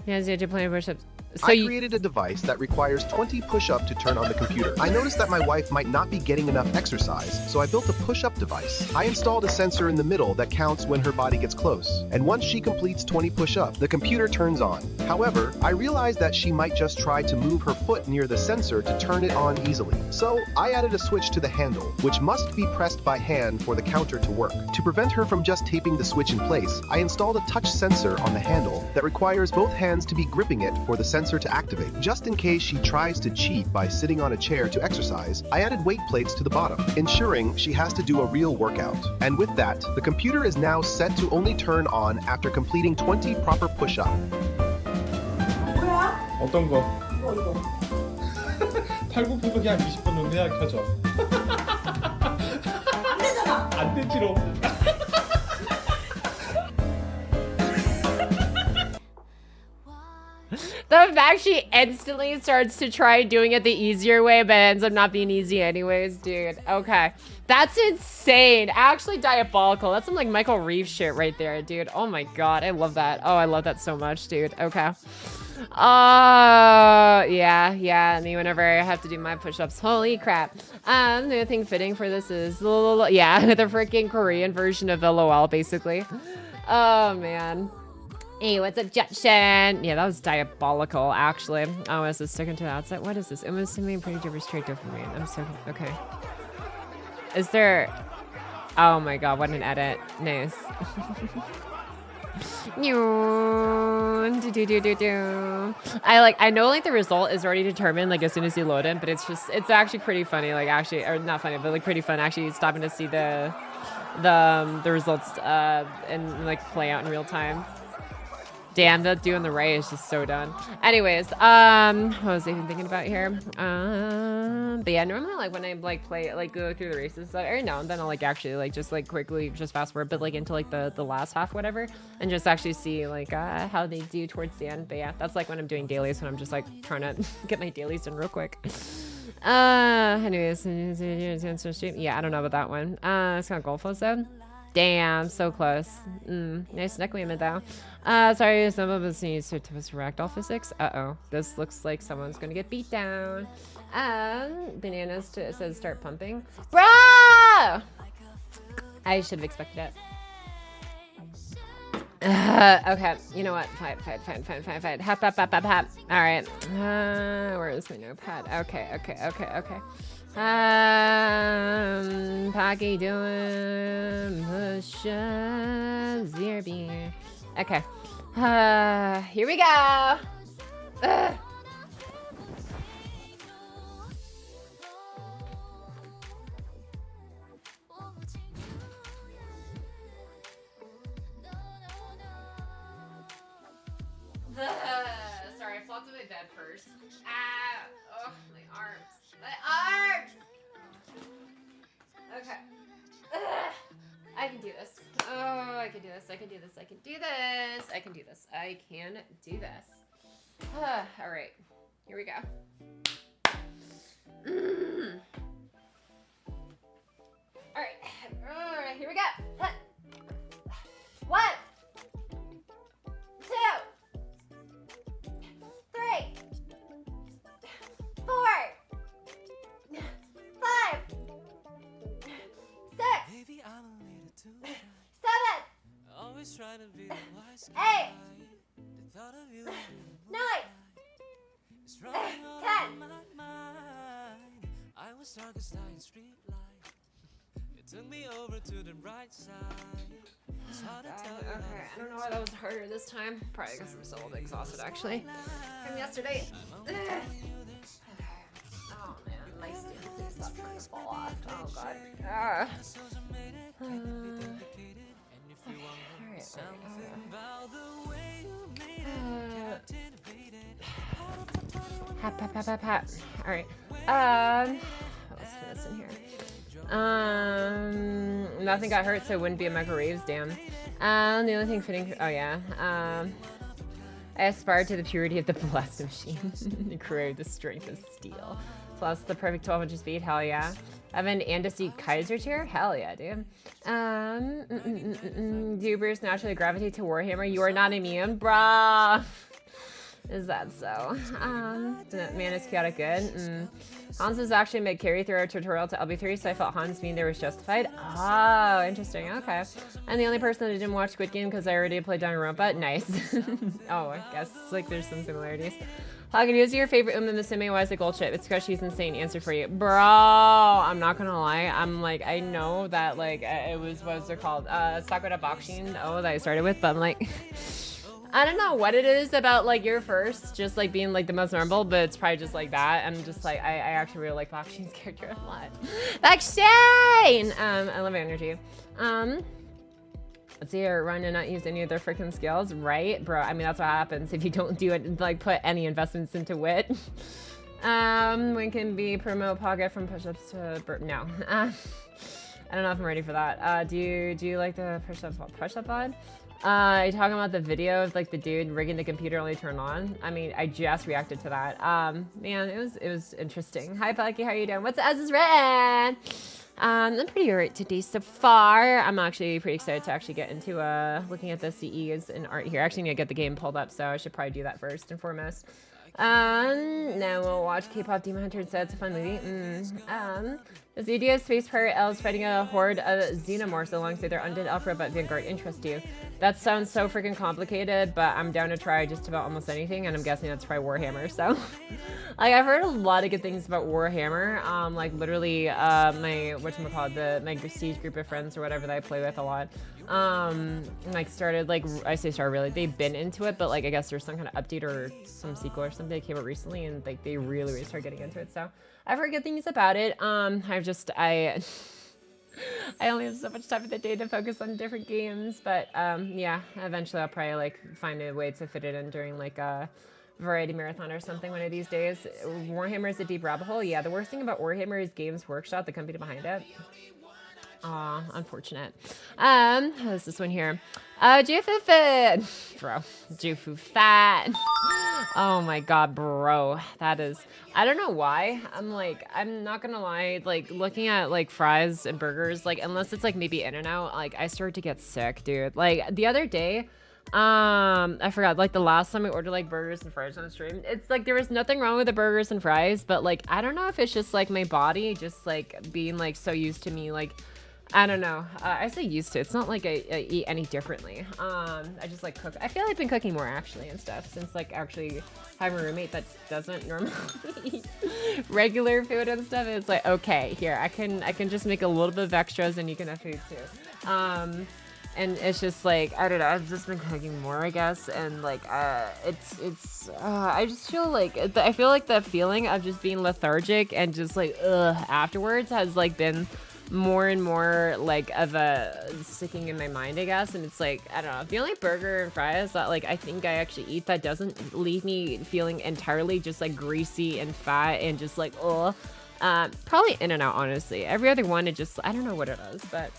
Yeah, you have to play push-ups. So I created a device that requires 20 push-up to turn on the computer. I noticed that my wife might not be getting enough exercise, so I built a push-up device. I installed a sensor in the middle that counts when her body gets close, and once she completes 20 push-ups, the computer turns on. However, I realized that she might just try to move her foot near the sensor to turn it on easily. So I added a switch to the handle, which must be pressed by hand for the counter to work. To prevent her from just taping the switch in place, I installed a touch sensor on the handle that requires both hands to be gripping it for the sensor to activate. Just in case she tries to cheat by sitting on a chair to exercise, I added weight plates to the bottom, ensuring she has to do a real workout. And with that, the computer is now set to only turn on after completing 20 proper push-ups. 뭐야? 어떤 거? 이거. 팔굽혀펴기 한 20분 정도 해야 켜져. 안 되잖아. 안 되지롱. The fact she instantly starts to try doing it the easier way, but ends up not being easy anyways, dude. Okay. That's insane. Actually diabolical. That's some like Michael Reeves shit right there, dude. Oh my god. I love that. Oh, I love that so much, dude. Okay. Yeah. And then whenever I have to do my push-ups, holy crap. The thing fitting for this is, yeah, the freaking Korean version of LOL, basically. Oh, man. Hey, what's up, Jetson? Yeah, that was diabolical, actually. Oh, is this sticking to the outside? What is this? It was something pretty different straight dopamine. I'm so, okay. Is there, oh my god, what an edit. Nice. I know like the result is already determined like as soon as you load it, but it's actually pretty funny, like actually, or not funny, but like pretty fun actually stopping to see the results and like play out in real time. Damn, that doing the right is just so done. Anyways, what was I even thinking about here? But yeah, normally like when I like play, like go through the races, every now and then I'll like actually like just like quickly just fast forward, but like into like the last half, whatever, and just actually see like how they do towards the end. But yeah, that's like when I'm doing dailies, when I'm just like trying to get my dailies done real quick. Anyways, yeah, I don't know about that one. It's got golf though. Damn, so close. Nice neck women though. Sorry, some of us need to ragdoll physics. Uh-oh, this looks like someone's gonna get beat down. Bananas says start pumping. Bro! I should have expected it. Okay, you know what? Fight. Hap. All right. Where is my notepad? Okay. Pocky doing push-ups, zero beer. Okay. Here we go. Sorry, I flopped to my bed first. Oh, my arms. Okay. I can do this. Oh, I can do this. All right. Here we go. All right, here we go. 1, 2, 3, 4, 5, 6, 7, 8, 9, 10. I was stuck as dying street light. It took me over to the right side. It's hard to tell you. Okay, I don't know why that was harder this time. Probably because I'm still a bit exhausted actually from yesterday. Okay. Oh man, my skin is not trying to fall off. Oh god. Alright. Let's put this in here. Nothing got hurt, so it wouldn't be a Michael Reeves, damn. The only thing fitting, oh yeah. I aspired to the purity of the blessed machine. The created the strength of steel. Plus the perfect 12-inch speed, hell yeah. Evan Andesy Kaiser tier? Hell yeah, dude. Dubers naturally gravitate to Warhammer. You are not immune, brah. Is that so? Man is chaotic good. Hans is actually mid carry through our tutorial to LB3, so I felt Hans being there was justified. Oh, interesting. Okay. I'm the only person that didn't watch Squid Game because I already played Danganronpa. Nice. Oh, I guess like there's some similarities. Pocky, who's your favorite Musume? Why is it gold chip? It's because she's insane. Answer for you. Bro, I'm not gonna lie. I'm like, I know that like it was, what was it called? Sakura Bakushin. Oh, that I started with, but I'm like, I don't know what it is about like your first, just like being like the most memorable, but it's probably just like that. I'm just like, I actually really like Bakushin's character a lot. Bakushin! I love energy. Let's see here, run and not use any of their freaking skills, right? Bro, I mean, that's what happens if you don't do it, like put any investments into wit. When can be promote pocket from push-ups to burp? No. I don't know if I'm ready for that. Do you like the push-up pod? You talking about the video of like the dude rigging the computer only turn on? I mean, I just reacted to that. Man, it was interesting. Hi Pocky, how are you doing? What's as is red? I'm pretty alright today so far. I'm actually pretty excited to actually get into looking at the CEs and art here. Actually, I need to get the game pulled up, so I should probably do that first and foremost. Now we'll watch K-pop Demon Hunter instead. It's a fun movie. Does the idea of Space Pirate elves fighting a horde of xenomorphs alongside their undead elf robot Vanguard interest you? That sounds so freaking complicated, but I'm down to try just about almost anything, and I'm guessing that's probably Warhammer. So, like, I've heard a lot of good things about Warhammer. Like literally, my my siege group of friends or whatever that I play with a lot. Like started like I say started really. They've been into it, but like I guess there's some kind of update or some sequel or something that came out recently, and like they really started getting into it. So I've heard good things about it. I only have so much time in the day to focus on different games, but yeah, eventually I'll probably like find a way to fit it in during like a variety marathon or something one of these days. Warhammer is a deep rabbit hole. Yeah, the worst thing about Warhammer is Games Workshop, the company behind it. Aw, unfortunate. What's this one here? Jufu Fat. Bro, Jufu Fat. Oh my god, bro. That is, I don't know why. I'm not gonna lie, like looking at like fries and burgers, like unless it's like maybe In-N-Out, like I start to get sick, dude. Like the other day, I forgot, like the last time I ordered like burgers and fries on the stream, it's like there was nothing wrong with the burgers and fries, but like I don't know if it's just like my body just like being like so used to me, like I don't know. I say used to. It's not like I eat any differently. I just like cook. I feel like I've been cooking more actually and stuff since like actually having a roommate that doesn't normally eat regular food and stuff. It's like, okay, here I can just make a little bit of extras and you can have food too. And it's just like, I don't know, I've just been cooking more, I guess, and like, I just feel like, I feel like the feeling of just being lethargic and just like, afterwards has like been more and more like of a sticking in my mind, I guess. And it's like, I don't know, the only burger and fries that like I think I actually eat that doesn't leave me feeling entirely just like greasy and fat and just like probably In-N-Out, honestly. Every other one, it just, I don't know what it is, but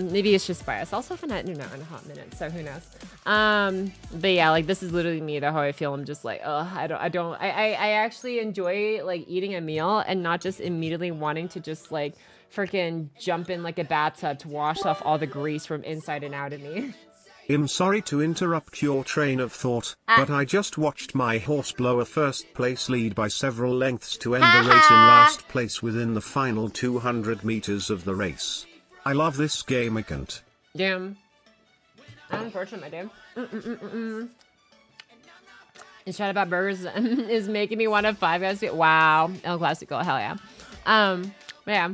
maybe it's just bias. Also haven't had In-N-Out in a hot minute, so who knows. But yeah, like this is literally me, how I feel. I'm just like, I actually enjoy like eating a meal and not just immediately wanting to just like freaking jump in like a bathtub to wash off all the grease from inside and out of me. I'm sorry to interrupt your train of thought, but I just watched my horse blow a first place lead by several lengths to end the race in last place within the final 200 meters of the race. I love this game, I can't. Damn. Unfortunate, my dude. And chat about burgers is making me want to Five Guys. Wow. El Clasico, hell yeah. Yeah.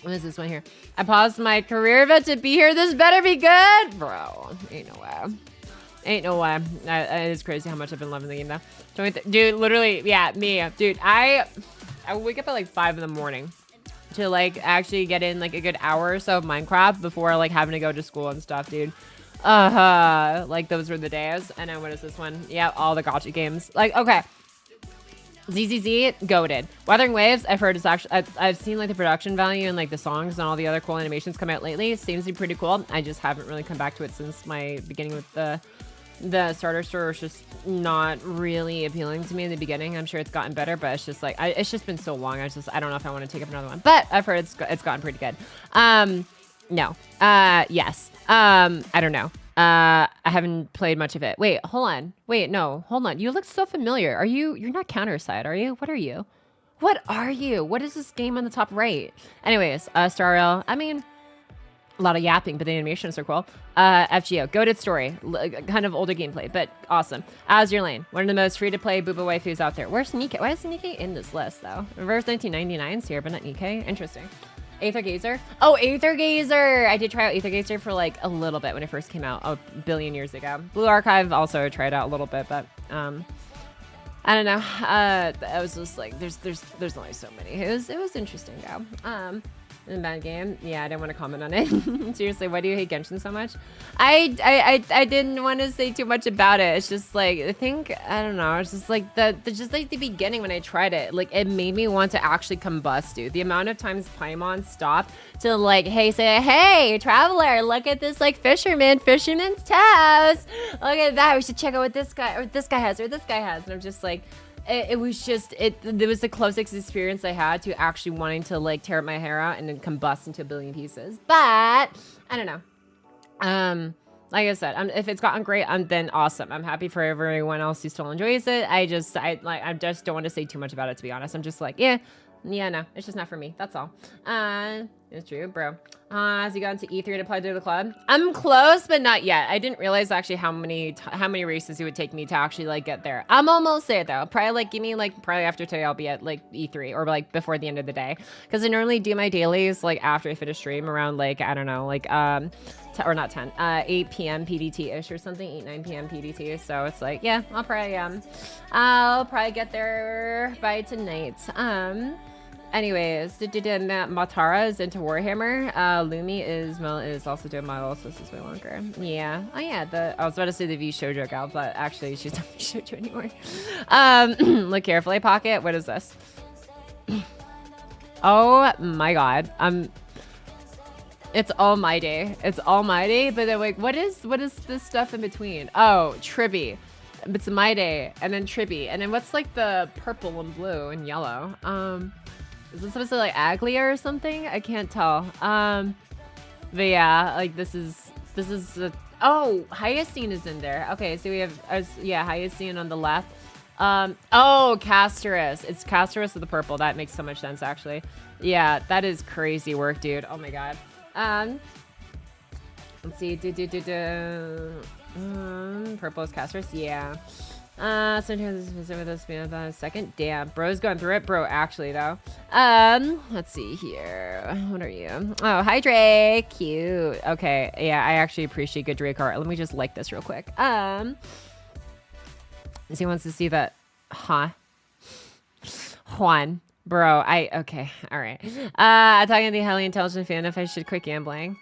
What is this one here? I paused my career event to be here. This better be good. Bro, ain't no way. Ain't no way. It is crazy how much I've been loving the game though. Dude, literally, yeah, me. Dude, I wake up at like 5 in the morning to like actually get in like a good hour or so of Minecraft before like having to go to school and stuff, dude. Like those were the days. And then what is this one? Yeah, all the gacha games. Like, okay. ZZZ, goated. Wuthering Waves, I've heard it's actually, I've seen like the production value and like the songs and all the other cool animations come out lately. It seems to be pretty cool. I just haven't really come back to it since my beginning with the starter store was just not really appealing to me in the beginning. I'm sure it's gotten better, but it's just like, it's just been so long. I don't know if I want to take up another one, but I've heard it's gotten pretty good. No. Yes. I don't know. I haven't played much of it. Wait, hold on. Wait, no, hold on. You look so familiar. You're not Counterside, are you? What are you? What are you? What is this game on the top right? Anyways, Star Rail. I mean, a lot of yapping, but the animations are cool. FGO, goated story. Kind of older gameplay, but awesome. Azure Lane, one of the most free-to-play booba waifus out there. Where's Nikkei? Why is Nikkei in this list, though? Reverse 1999's here, but not Nikkei. Interesting. Aether Gazer. Oh, Aether Gazer! I did try out Aether Gazer for like a little bit when it first came out a billion years ago. Blue Archive also tried out a little bit, but I don't know. I was just like, there's only so many. It was interesting though. In a bad game, yeah, I didn't want to comment on it. Seriously, why do you hate Genshin so much? I didn't want to say too much about it. It's just like, I don't know. It's just like the beginning when I tried it, like it made me want to actually combust, dude. The amount of times Paimon stopped to like, hey, traveler, look at this like fisherman's toes. Look at that. We should check out what this guy has. And I'm just like, it was the closest experience I had to actually wanting to like tear up my hair out and then combust into a billion pieces. But I don't know. Like I said, if it's gotten great, then awesome. I'm happy for everyone else who still enjoys it. I just don't want to say too much about it, to be honest. I'm just like, yeah, no, it's just not for me. That's all. It's true, bro. Has you gotten to E3 to apply to the club? I'm close, but not yet. I didn't realize actually how many races it would take me to actually like get there. I'm almost there though. Probably like give me like probably after today I'll be at like E3 or like before the end of the day, because I normally do my dailies like after I finish stream around like I don't know like or not 10 8 p.m. PDT ish or something, 9 p.m. PDT. So it's like yeah, I'll probably get there by tonight. Anyways, Matara is into Warhammer. Lumi is also doing models, so this is way longer. Yeah. Oh yeah, I was about to say the V Shoujo gal, but actually she's not V Shoujo anymore. Look carefully, Pocket. What is this? Oh my god. It's Almighty. It's Almighty, but then like what is this stuff in between? Oh, Tribby. It's My Day, and then Tribby, and then what's like the purple and blue and yellow? Is this supposed to be like Aglia or something? I can't tell. But yeah, like this is oh, Hyacine is in there. Okay, so we have Hyacine on the left. Oh, Castorus. It's Castorus with the purple. That makes so much sense actually. Yeah, that is crazy work, dude. Oh my god. Let's see. Purple is Castorus. Yeah. Sometimes with us being about a second. Damn, bro's going through it, bro. Actually, though. Let's see here. What are you? Oh, hi, Drake. Cute. Okay, yeah, I actually appreciate good Drake art. Let me just like this real quick. He wants to see that, huh? Juan, bro. Okay, all right. Talking to the highly intelligent fan if I should quit gambling.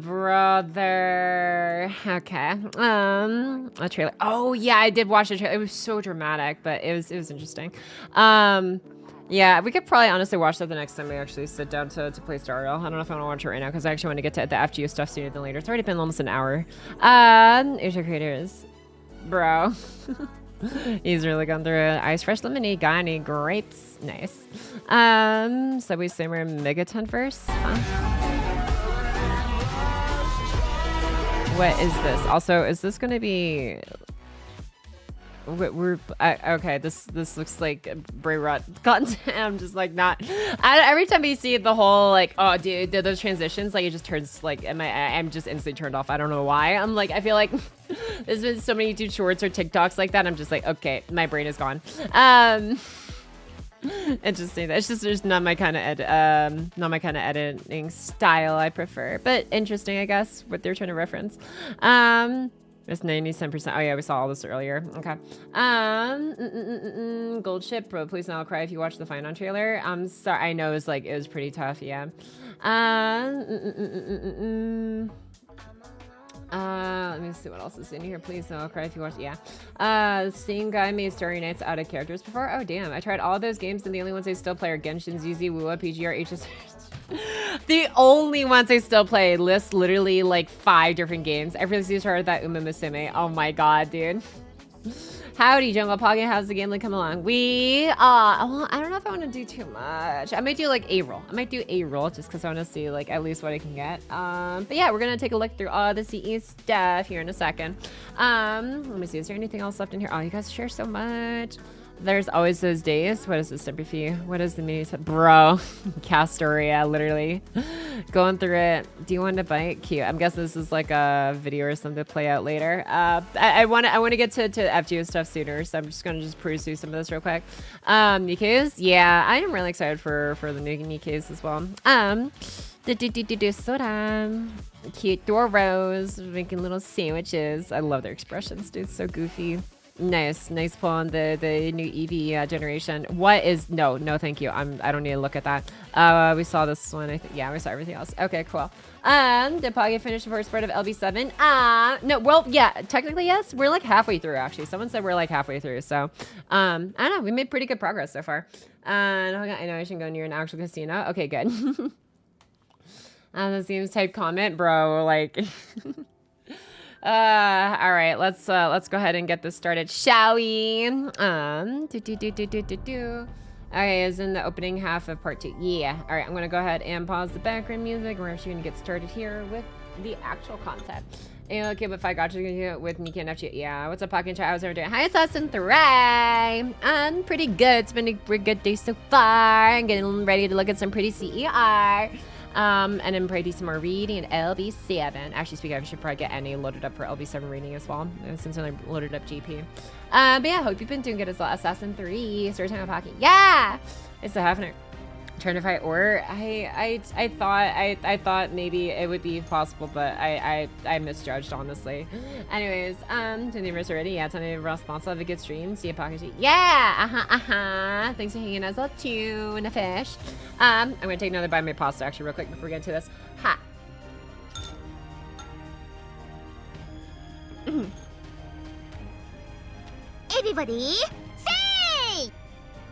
Brother. Okay. A trailer. Oh yeah, I did watch the trailer. It was so dramatic, but it was interesting. Yeah, we could probably honestly watch that the next time we actually sit down to play Star Rail. I don't know if I want to watch it right now because I actually want to get to the FGO stuff sooner than later. It's already been almost an hour. Asia creators, bro. He's really gone through it. Ice fresh lemonade. Got any grapes? Nice. Subway Simmer Megaton first. Huh? What is this? Also, is this going to be... okay, this looks like Bray Rot content. I'm just like not... every time you see the whole like, oh dude, those transitions, like it just turns like, I'm just instantly turned off. I don't know why. I'm like, I feel like there's been so many YouTube shorts or TikToks like that. I'm just like, okay, my brain is gone. Interesting. It's just there's not my kind of editing style I prefer, but interesting, I guess, what they're trying to reference. It's 97%. Oh yeah, we saw all this earlier. Okay. Gold ship, bro. Please don't cry if you watch the final trailer. I'm sorry. I know it was pretty tough. Yeah. Let me see what else is in here. Please don't cry if you watch. Yeah. Same guy made Starry Nights out of characters before. Oh damn. I tried all those games and the only ones I still play are Genshin, ZZ, Wuwa, PGR, HS. The only ones I still play list literally like 5 different games. I really started that Uma Musume. Oh my god, dude. Howdy, Jungle Pocky. How's the game come along? Well, I don't know if I want to do too much. I might do like a roll. I might do a roll just because I want to see like at least what I can get. But yeah, we're gonna take a look through all the CE stuff here in a second. Let me see. Is there anything else left in here? Oh, you guys share so much. There's always those days. What is this fee? What is the mini set? Bro, Castoria, literally. Going through it. Do you want to bite? Cute. I'm guessing this is like a video or something to play out later. I want to get to FGO stuff sooner, so I'm just gonna peruse through some of this real quick. Nikes? Yeah, I am really excited for the new Nikes as well. Soda. Cute Doros making little sandwiches. I love their expressions, dude. So goofy. Nice pull on the new EV generation. What is no thank you. I don't need to look at that. We saw this one. I think yeah, we saw everything else. Okay, cool. Did Pocky finish the first part of LB7? No, well, yeah, technically yes. We're like halfway through actually. Someone said we're like halfway through. So I don't know. We made pretty good progress so far. I know I shouldn't go near an actual casino. Okay, good. The seems type comment, bro. Like. All right, let's go ahead and get this started, shall we? Okay, is in the opening half of part 2. Yeah. All right, I'm gonna go ahead and pause the background music. We're actually gonna get started here with the actual content. And okay, but if I got you with Nikki and FG, yeah. What's up, Pocky and Chat? How's everyone doing? Hi, Assassin 3. I'm pretty good. It's been a pretty good day so far. I'm getting ready to look at some pretty CER. And then probably do some more reading at LB7. Actually, speaking of, I should probably get any loaded up for LB7 reading as well, since I loaded up GP. But yeah, hope you've been doing good as well. Assassin 3, story time with Pocky. Yeah! It's a Hefner. Trying to fight or I thought maybe it would be possible, but I misjudged, honestly. Anyways, to the universe already. Yeah, tell me response. Have a good stream. See you, Pocky. Yeah, thanks for hanging out as well too. And a fish. I'm gonna take another bite of my pasta actually real quick before we get into this. Ha. Everybody, say!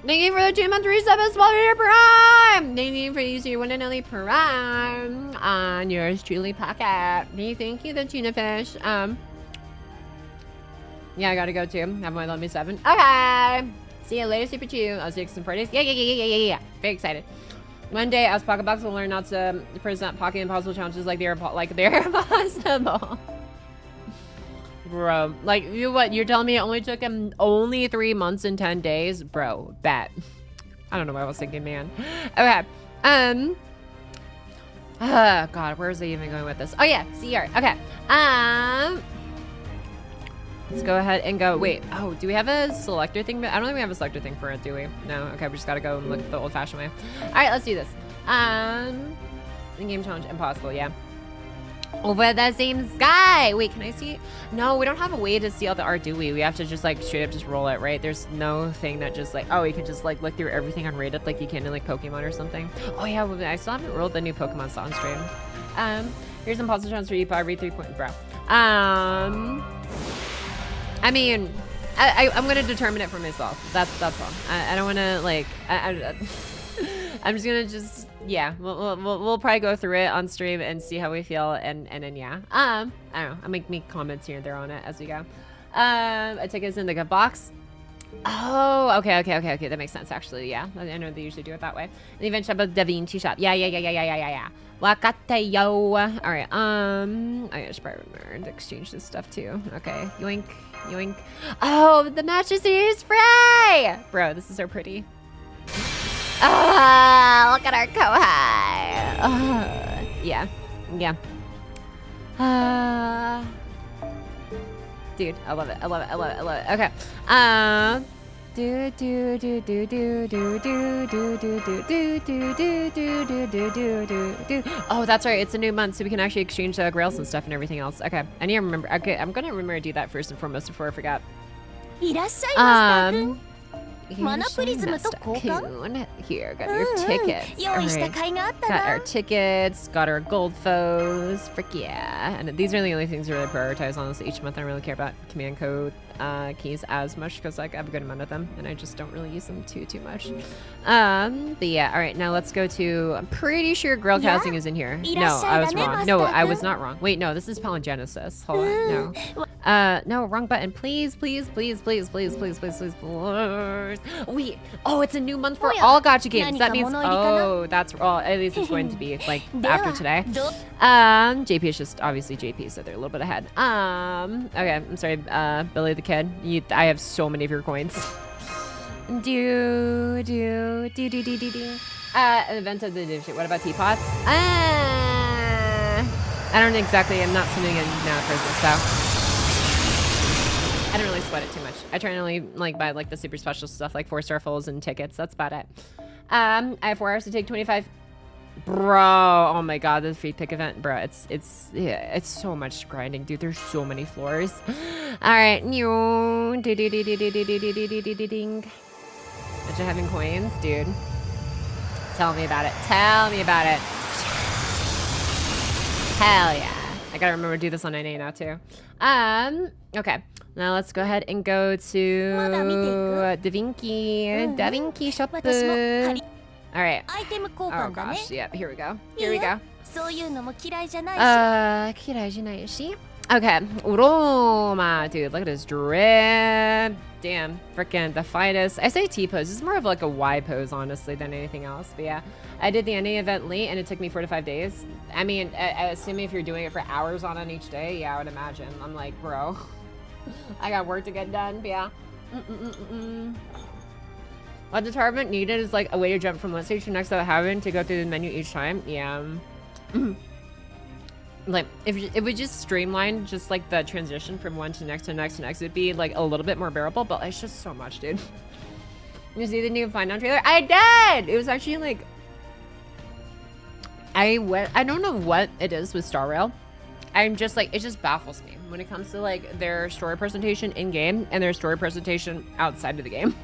Thank you for the 2-month resub as well, your Prime! Thank you for using your one and only Prime on yours truly Pocket. Thank you, the tuna fish. Yeah, I gotta go too. Have my Love Me 7. Okay! See you later, Super Chew. I'll see you some Fridays. Yeah. Very excited. One day, as Pocketbox will learn not to present Pocket Impossible challenges like they're impossible. Bro, like, you're telling me it only took him only 3 months and 10 days? Bro, bet. I don't know what I was thinking, man. Okay. God, where's he even going with this? Oh, yeah, CR. Okay. Let's go ahead and go. Wait, oh, do we have a selector thing? I don't think we have a selector thing for it, do we? No? Okay, we just gotta go and look the old-fashioned way. All right, let's do this. In-game challenge, impossible, yeah. Over the same sky. Wait, can I see? No, we don't have a way to see all the art, do we? We have to just like straight up just roll it, right? There's no thing that just like, oh, you can just like look through everything unrated like you can in like Pokemon or something. Oh yeah, I still haven't rolled the new Pokemon song stream. Here's some puzzle challenge for you, read 3 point, bro. I mean, I'm gonna determine it for myself. That's all. I don't want to like. I'm just gonna yeah. We'll probably go through it on stream and see how we feel, and then yeah. I don't know. I'll make comments here and there on it as we go. A ticket's in the gift box. Oh, okay. That makes sense actually. Yeah, I know they usually do it that way. The event shop of Da Vinci shop. Yeah. Wakata yo. All right. I should probably remember to exchange this stuff too. Okay. Yoink. Oh, the matches here is free. Bro, this is so pretty. Look at our Kohai. Yeah. Dude, I love it. Okay. Oh, that's right. It's a new month, so we can actually exchange grails and stuff and everything else. Okay. I need to remember. Okay, I'm gonna remember to do that first and foremost before I forget. Here, got your tickets. Right. Got our tickets, got our gold foes. Frick yeah. And these are the only things I really prioritize, honestly. Each month I really care about command code keys as much because like I have a good amount of them and I just don't really use them too much. But yeah, all right, now let's go to, I'm pretty sure Grail casting is in here. No, I was wrong. No, I was not wrong. Wait, no, this is Palingenesis. Hold on, no. No, wrong button. Please, please, please, please, please, please, please, please, please. Wait, oh, it's a new month for all gacha games. That means, oh, that's, well, at least it's going to be like after today. JP is just obviously JP, so they're a little bit ahead. Okay, I'm sorry, Billy the Kid. I have so many of your coins. Do. Event of the dipshit. What about teapots? I don't exactly, I'm not sending in now for this, so. I don't really sweat it too much. I try to only like buy like the super special stuff like 4-star fulls and tickets. That's about it. I have 4 hours to take 25. Bro, oh my god, the free pick event, bro. It's so much grinding, dude. There's so many floors. All right, Imagine having coins, dude. Tell me about it. Tell me about it. Hell yeah. I gotta remember to do this on NA now too. Okay. Now let's go ahead and go to Da Vinci shop. All right. Oh gosh, yep, here we go. Here we go. そういうのも嫌いじゃないし。嫌いじゃないし. Okay, Uroma, dude, look at his drip. Damn, freaking the finest. I say T pose. It's more of like a Y pose, honestly, than anything else. But yeah, I did the NA event late, and it took me 4 to 5 days. I mean, assuming if you're doing it for hours on each day, yeah, I would imagine. I'm like, bro, I got work to get done. But yeah. What the tournament needed is like a way to jump from one stage to the next without having to go through the menu each time. Yeah. Like if it would just streamline just like the transition from one to next to next to next, it'd be like a little bit more bearable, but it's just so much, dude. You see the new Find Out trailer? I did! It was actually like, I don't know what it is with Star Rail. I'm just like, it just baffles me when it comes to like their story presentation in game and their story presentation outside of the game.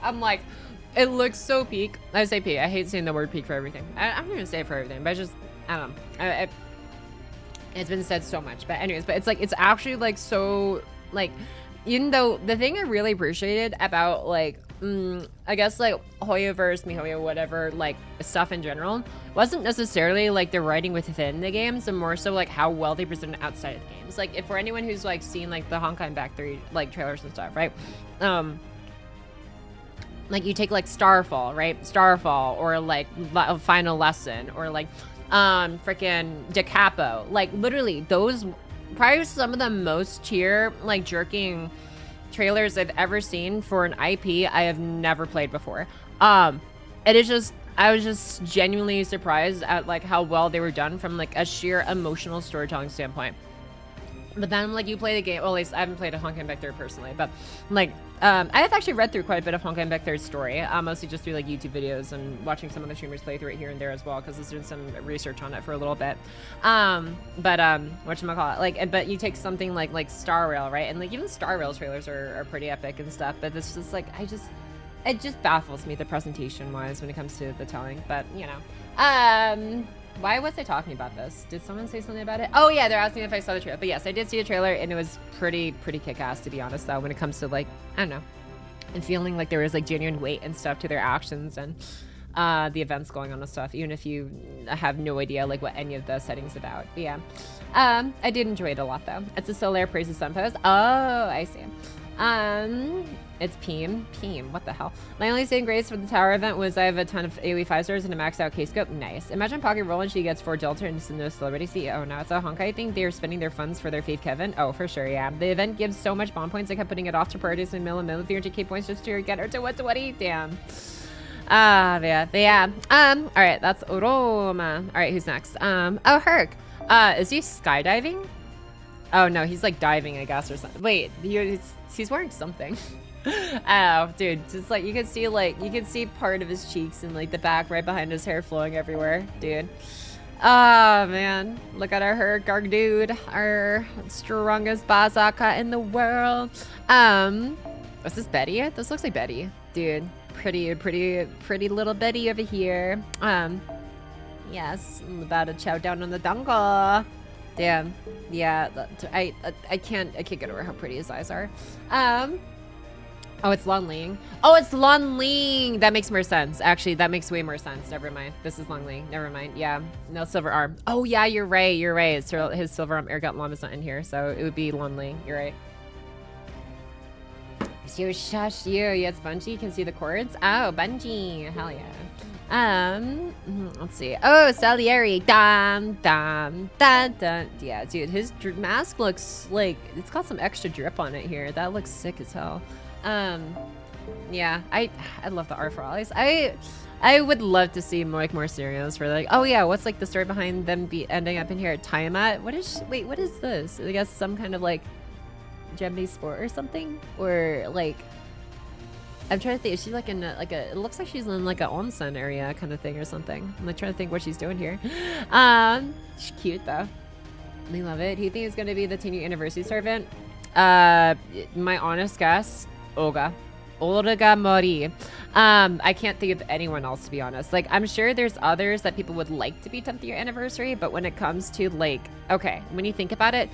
I'm like, it looks so peak. I say peak. I hate saying the word peak for everything. I'm not gonna say it for everything, but I just, I don't know. It's been said so much, but anyways, but it's like, it's actually like so, like, even though the thing I really appreciated about like, I guess like Hoyoverse, MiHoYo, whatever, like stuff in general, wasn't necessarily like the writing within the games, and more so like how well they presented outside of the games. Like if for anyone who's like seen like the Honkai Impact 3 like trailers and stuff, right? Like you take like Starfall, right? Starfall, or like Final Lesson, or like freaking DeCapo, like literally those probably some of the most cheer like jerking trailers I've ever seen for an IP I have never played before. It is just, I was just genuinely surprised at like how well they were done from like a sheer emotional storytelling standpoint. But then like you play the game, well at least I haven't played a Honkai Impact 3 personally, but like I have actually read through quite a bit of Honkai Impact 3's story, mostly just through like YouTube videos and watching some of the streamers play through it here and there as well, because I was doing some research on it for a little bit. Whatchamacallit, like, but you take something like Star Rail, right? And like even Star Rail trailers are pretty epic and stuff, but it's just like, it just baffles me the presentation wise when it comes to the telling, but you know. Why was I talking about this? Did someone say something about it? Oh yeah, they're asking if I saw the trailer. But yes, I did see a trailer, and it was pretty kick-ass, to be honest, though, when it comes to like, I don't know, and feeling like there was like genuine weight and stuff to their actions and the events going on and stuff, even if you have no idea like what any of the setting's about. But yeah, I did enjoy it a lot though. It's a Solaire Praises Sun post. Oh, I see. It's Peem, what the hell? My only saving grace for the tower event was I have a ton of AoE 5-stars and a maxed out K-scope. Nice. Imagine Pocky rolling, she gets 4 Delta and no celebrity CEO. Now it's a Honkai thing. They're spending their funds for their fave Kevin. Oh, for sure, yeah. The event gives so much bond points, I kept putting it off to priorities and mill 300k points just to get her to what 20. Damn. Yeah. Alright, that's Oroma. Alright, who's next? Oh, Herc. Is he skydiving? Oh no, he's like diving, I guess, or something. Wait, he's wearing something. Oh, dude, just like you can see part of his cheeks and like the back right behind his hair flowing everywhere, dude. Oh man, look at our dude, our strongest Bazaka in the world. Is this Betty? This looks like Betty, dude. Pretty little Betty over here. Yes, I'm about to chow down on the dongle. Damn. Yeah, I can't get over how pretty his eyes are. Oh, it's Lon Ling. Oh, it's Lon Ling. That makes more sense. Actually, that makes way more sense. Never mind. This is Lon Ling. Never mind. Yeah. No silver arm. Oh, yeah, you're right. You're right. His silver arm Airgut Llama is not in here, so it would be Lon Ling. You're right. You shush you. Yeah, it's Bungie. You can see the chords. Oh, Bungie. Hell yeah. Let's see. Oh, Salieri. Dum, dum, dun, dun. Yeah, dude, his mask looks like it's got some extra drip on it here. That looks sick as hell. Yeah, I love the art for Ollies. I would love to see more scenarios for like, oh yeah, what's like the story behind them ending up in here at Tiamat? What is this? I guess some kind of like Japanese sport or something, or like I'm trying to think. Is she like in it looks like she's in like an onsen area kind of thing or something. I'm like trying to think what she's doing here. She's cute though. I love it. Do you think it's gonna be the 10-year anniversary servant? My honest guess, Olga Mori. I can't think of anyone else, to be honest. Like, I'm sure there's others that people would like to be 10th year anniversary, but when it comes to like, okay, when you think about it,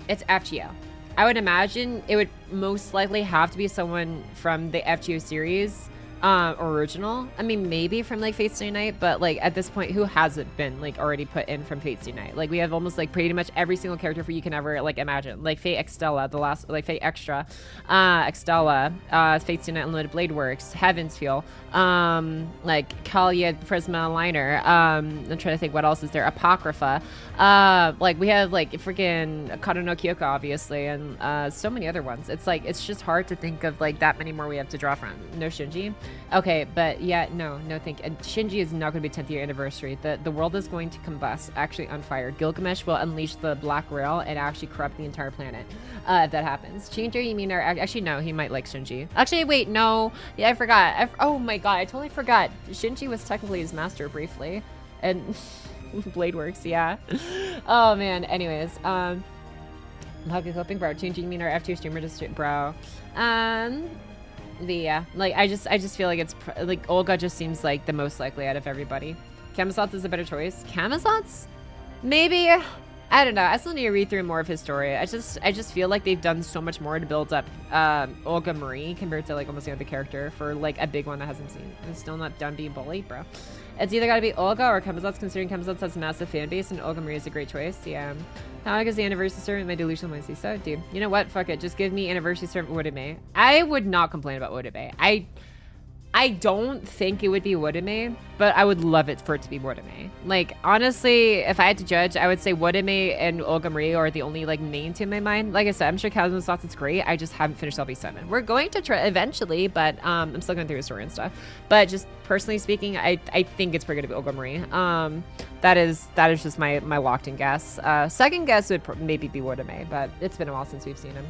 it's FGO. I would imagine it would most likely have to be someone from the FGO series original. I mean, maybe from like Fates Unite, but like at this point, who hasn't been like already put in from Fates Unite? Like we have almost like pretty much every single character you can ever like imagine. Like Fate Extella, the last like Fate Extra, Extella, Fates Unite Unlimited Blade Works, Heaven's Feel, like Kalia Prisma Liner. I'm trying to think what else is there. Apocrypha. Like we have like freaking Kado no Kyoko, obviously, and so many other ones. It's like it's just hard to think of like that many more we have to draw from. No Shinji. Okay, but yeah, no, thank you. And Shinji is not going to be 10th year anniversary. The world is going to combust, actually on fire. Gilgamesh will unleash the Black Rail and actually corrupt the entire planet. If that happens. Shinji, you mean, actually, no, he might like Shinji. Actually, wait, no. Yeah, I forgot. Oh my god, I totally forgot. Shinji was technically his master briefly. And Blade Works, yeah. Oh man, anyways. Pocky coping, bro. Changing mean our F2 streamer to bro. But yeah, like I just feel like it's like Olga just seems like the most likely out of everybody. Camazotz is a better choice. Camazotz? Maybe. I don't know. I still need to read through more of his story. I just feel like they've done so much more to build up Olga Marie compared to like almost the other character for like a big one that hasn't seen. It's still not done being bullied, bro. It's either got to be Olga or Camazotz, considering Camazotz has a massive fan base and Olga Marie is a great choice. Yeah. How long is the anniversary servant? My delusional mind see so, dude. You know what? Fuck it. Just give me anniversary servant Wodame. I would not complain about Wodame. I don't think it would be Wodame, but I would love it for it to be Wodame. Like, honestly, if I had to judge, I would say Wodame and Olga Marie are the only, like, main two in my mind. Like I said, I'm sure Camazotz is great. I just haven't finished LB7. We're going to try eventually, but I'm still going through the story and stuff. But just personally speaking, I think it's pretty good to be Olga Marie. That is just my locked-in guess. Second guess would maybe be Wodame, but it's been a while since we've seen him.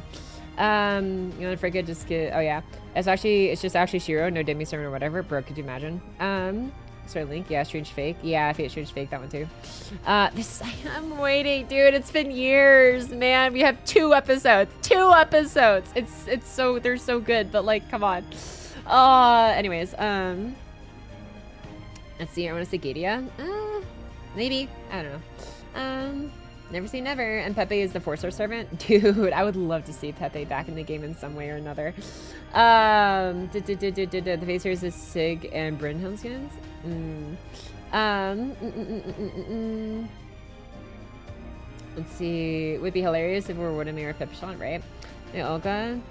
You want to forget just get, oh yeah, it's just actually Shiro, no demi sermon or whatever. Bro, could you imagine? Sorry, Link, yeah, Strange Fake, yeah, Fate Strange Fake, that one too. I'm waiting, dude, it's been years, man. We have 2 episodes, it's so, they're so good, but like, come on. Anyways, let's see, I want to say Gadia, maybe, I don't know. Never say never. And Pepe is the 4-star servant. Dude, I would love to see Pepe back in the game in some way or another. The Facers is Sig and Brynhild skins. Let's see. It would be hilarious if we were Wodame or Pepshon, right? Yeah, Olga.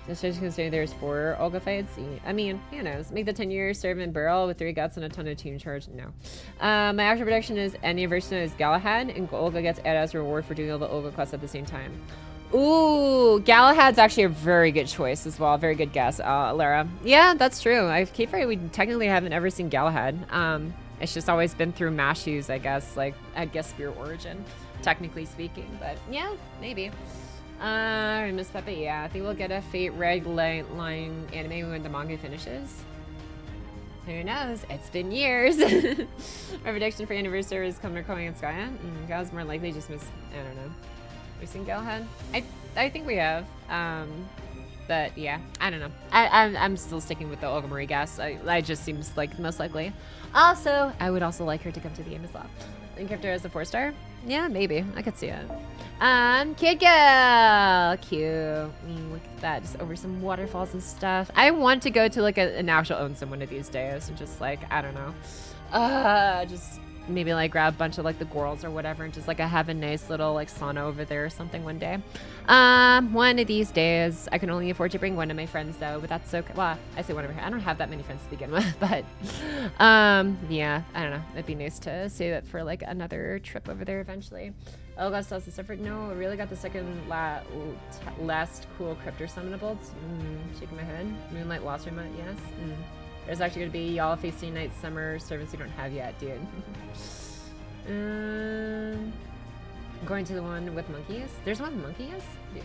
Especially considering there's 4 Olga fights. I mean, who knows? Make the 10-year servant Burl with 3 guts and a ton of team charge. No. My actual prediction is anniversary is Galahad, and Olga gets added as a reward for doing all the Olga quests at the same time. Ooh, Galahad's actually a very good choice as well. Very good guess, Lara. Yeah, that's true. I keep forgetting we technically haven't ever seen Galahad. It's just always been through Mashu's, I guess. Like, I guess Spear Origin, technically speaking. But yeah, maybe. Miss Pepe, yeah. I think we'll get a Fate Red Line anime when the manga finishes. Who knows? It's been years. My prediction for anniversary is Commander Koei and Skya. Gal's more likely just miss. I don't know. We've seen Galahad? I think we have. But yeah, I don't know. I'm still sticking with the Olga Marie guess. I just seems like most likely. Also, I would also like her to come to the game as well. And kept her as a 4-star? Yeah, maybe. I could see it. Cute girl. Cute. Look at that. Just over some waterfalls and stuff. I want to go to like an actual onsen one of these days and just like, I don't know. Just maybe like grab a bunch of like the girls or whatever and just like have a nice little like sauna over there or something one day. One of these days. I can only afford to bring one of my friends though, but that's okay. Well, I say one of my friends. I don't have that many friends to begin with, but yeah, I don't know. It'd be nice to save it for like another trip over there eventually. Olga still has the suffered. No, I really got the second last cool cryptor summanables. Shaking my head. Moonlight Lost Remote, yes. There's actually going to be Y'all Facing Night Summer service you don't have yet, dude. Going to the one with monkeys? There's one with monkeys? Dude.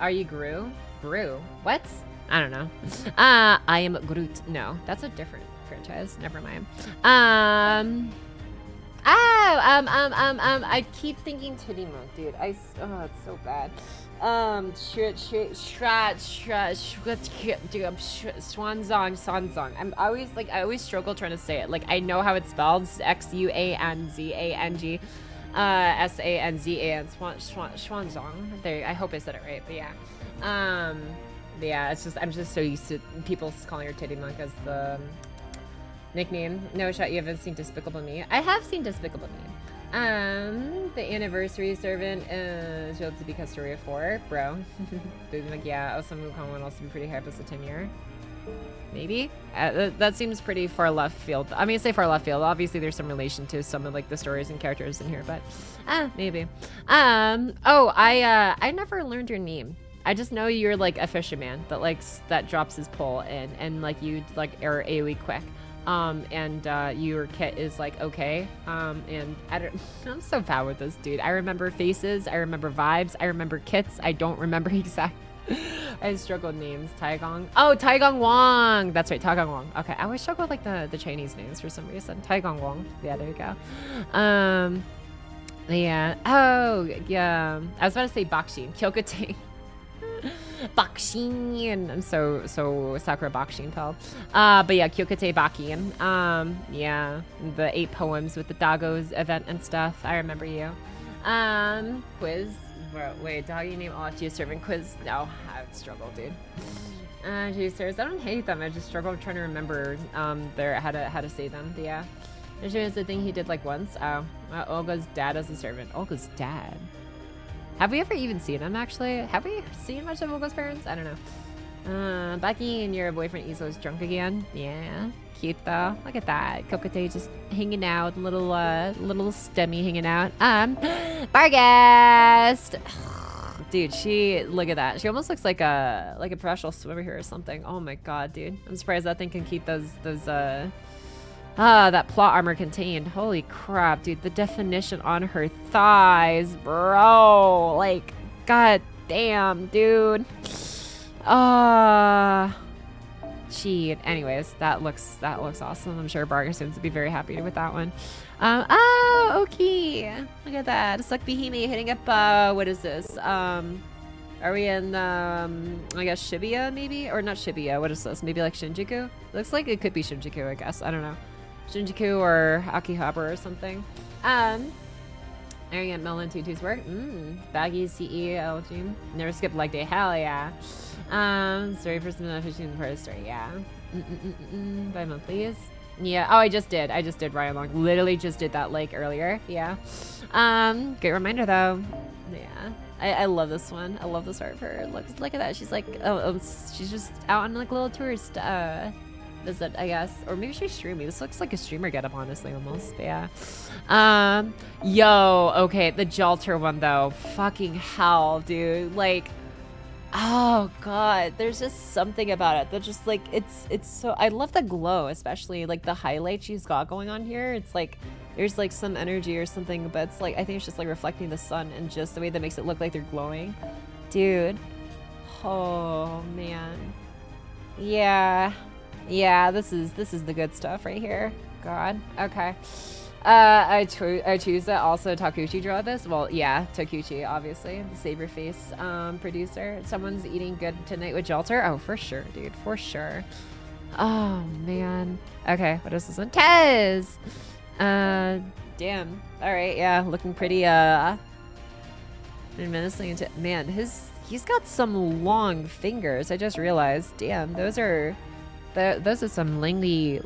Are you Gru? Gru? What? I don't know. I am Groot. No, that's a different franchise. Never mind. I keep thinking Titty Monk, dude. Oh, it's so bad. Swanzong. I'm always like, I always struggle trying to say it. Like, I know how it's spelled. Xuanzang. Sanzan. Swanzong. There, I hope I said it right, but yeah. Yeah, it's just, I'm just so used to people calling her Titty Monk as the nickname. No shot, you haven't seen Despicable Me. I have seen Despicable Me. The anniversary servant is showed to be Castoria 4, bro. Baby like, yeah, Osamu Wukong would also be pretty hype as a 10-year. Maybe? That seems pretty far left field. I mean, say far left field. Obviously, there's some relation to some of like the stories and characters in here, but maybe. I never learned your name. I just know you're like a fisherman that likes that drops his pole and like you like are AoE quick. Your kit is like okay. And I don't. I'm so bad with this, dude. I remember faces. I remember vibes. I remember kits. I don't remember exact. I struggle with names. Taigong. Oh, Taigong Wong. That's right, Taigong Wong. Okay, I always struggle with like the Chinese names for some reason. Taigong Wong. Yeah, there you go. Yeah. Oh, yeah. I was about to say Bakshin. Kyokute. Bakshin. I'm so Sakura Bakshin pal. But yeah, Kyokute Bakin. Yeah, the 8 poems with the Dagos event and stuff. I remember you. Quiz. Bro, wait, doggy name Alachi servant quiz. No, I would struggle, dude. Jesus, I don't hate them. I just struggle trying to remember how to say them. But yeah, there's the thing he did like once. Olga's dad as a servant. Olga's dad. Have we ever even seen him, actually? Have we seen much of Olga's parents? I don't know. Becky and your boyfriend Iso's drunk again. Yeah, cute though. Look at that. Kokote just hanging out. Little stemmy hanging out. Barghest! Dude, look at that. She almost looks like a professional swimmer here or something. Oh my god, dude. I'm surprised that thing can keep those that plot armor contained. Holy crap, dude. The definition on her thighs, bro. Like, god damn, dude. Cheat. Anyways, that looks awesome. I'm sure Bargasoons would be very happy with that one. Okay. Look at that. Suck Behemoth hitting up, what is this? Are we in, I guess Shibuya, maybe? Or not Shibuya, what is this? Maybe like Shinjuku? Looks like it could be Shinjuku, I guess. I don't know. Shinjuku or Akihabara or something. Are you getting Melon 2-2's work? Baggy CE LG. Never skip leg day. Hell yeah. Story for some fishing for a story. Yeah. By month, please. Yeah. Oh, I just did Ryan Long. Literally just did that like earlier. Yeah. Great reminder though. Yeah. I love this one. I love this art for her. Look at that. She's like, she's just out on like a little tourist visit, I guess. Or maybe she's streaming. This looks like a streamer getup, honestly, almost. But yeah. Yo, okay, the Jalter one though. Fucking hell, dude. Like, oh god, there's just something about it that just like it's so. I love the glow, especially like the highlight she's got going on here. It's like there's like some energy or something, but it's like I think it's just like reflecting the sun and just the way that makes it look like they're glowing, dude. Oh man, yeah. Yeah, this is the good stuff right here. God. Okay. I choose that also Takuchi draw this. Well, yeah, Takuchi, obviously, the Saber Face producer. Someone's eating good tonight with Jelter. Oh, for sure, dude, for sure. Oh man. Okay, what is this one? Tez. Damn. All right, yeah, looking pretty menacing. Man, he's got some long fingers. I just realized. Damn, those are some lingly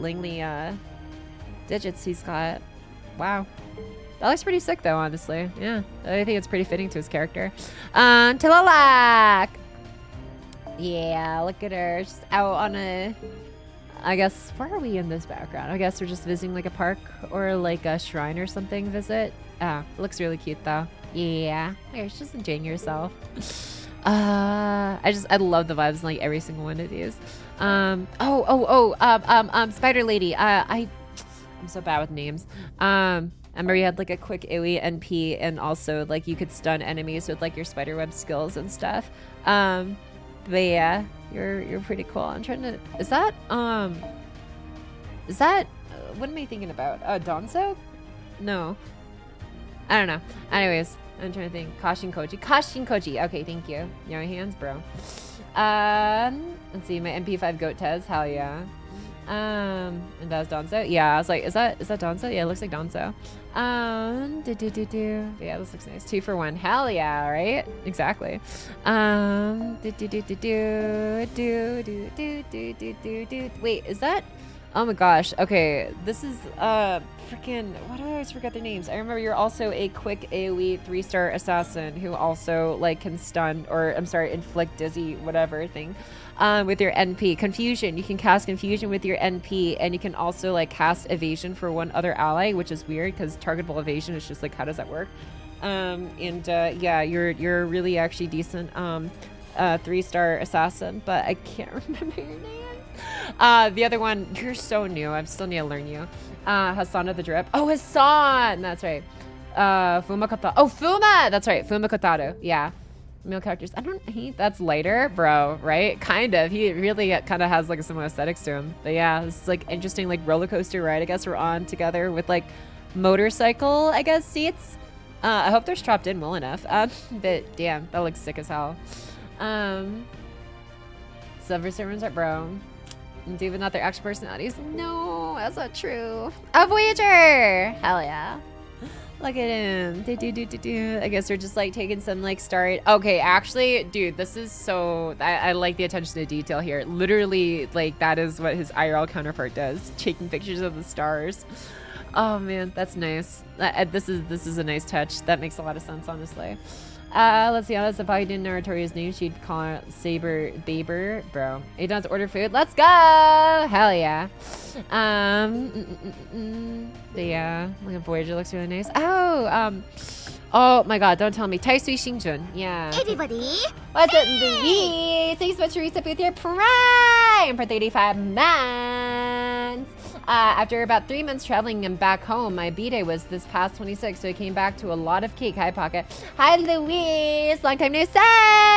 digits he's got. Wow. That looks pretty sick though, honestly. Yeah. I think it's pretty fitting to his character. Tilalak! Yeah, look at her. She's out on a... I guess, where are we in this background? I guess we're just visiting like a park or like a shrine or something visit. Ah, it looks really cute though. Yeah. Here, she's just enjoying herself. I love the vibes in like every single one of these. Spider Lady. I'm so bad with names. I remember you had like a quick AoE NP and also like you could stun enemies with like your spiderweb skills and stuff. But yeah, you're pretty cool. I'm trying to, is that what am I thinking about? Donzo? No. I don't know. Anyways, I'm trying to think. Kashin Koji. Okay, thank you. Your hands, bro. Let's see, my MP5 goat Tez, hell yeah. And that's Donzo. Yeah, I was like, is that Donzo? Yeah, it looks like Donzo. Yeah, this looks nice. 2 for 1. Hell yeah, right? Exactly. Wait, is that? Oh my gosh. Okay, this is freaking. Why do I always forget their names? I remember you're also a quick AoE 3-star assassin who also like can stun or I'm sorry, inflict dizzy whatever thing. With your NP. Confusion. You can cast Confusion with your NP, and you can also like cast Evasion for one other ally, which is weird because targetable evasion is just like, how does that work? Yeah, you're really actually decent 3-star assassin, but I can't remember your name. The other one, you're so new. I still need to learn you. Hassan of the Drip. Oh, Hassan! That's right. Fuma Kota. Oh, Fuma! That's right. Fuma Kotaro. Yeah. Male characters. I don't hate that's lighter, bro, right? Kind of. He really kind of has like some aesthetics to him. But yeah, it's like interesting like roller coaster ride I guess we're on together with like motorcycle, I guess, seats. I hope they're strapped in well enough. But damn, that looks sick as hell. Silver servants are bro. And even not their actual personalities. No, that's not true. A Voyager! Hell yeah. Look at him. I guess they're just like taking some like start. Okay, actually, dude, this is so. I like the attention to detail here. Literally, like that is what his IRL counterpart does, taking pictures of the stars. Oh man, that's nice. This is a nice touch. That makes a lot of sense, honestly. Let's see. Honest, if I didn't know Artoria's name, she'd call her Saber Baber, bro. Are done to order food? Let's go! Hell yeah. Yeah, look at Voyager, looks really nice. Oh my god, don't tell me. Taisui Shinjun, yeah. Everybody, What's up, baby? Thanks so much for reset with your Prime for 35 months. After about 3 months traveling and back home, my B-day was this past 26, so I came back to a lot of cake. Hi, Pocket. Hi, Louise. Long time no see.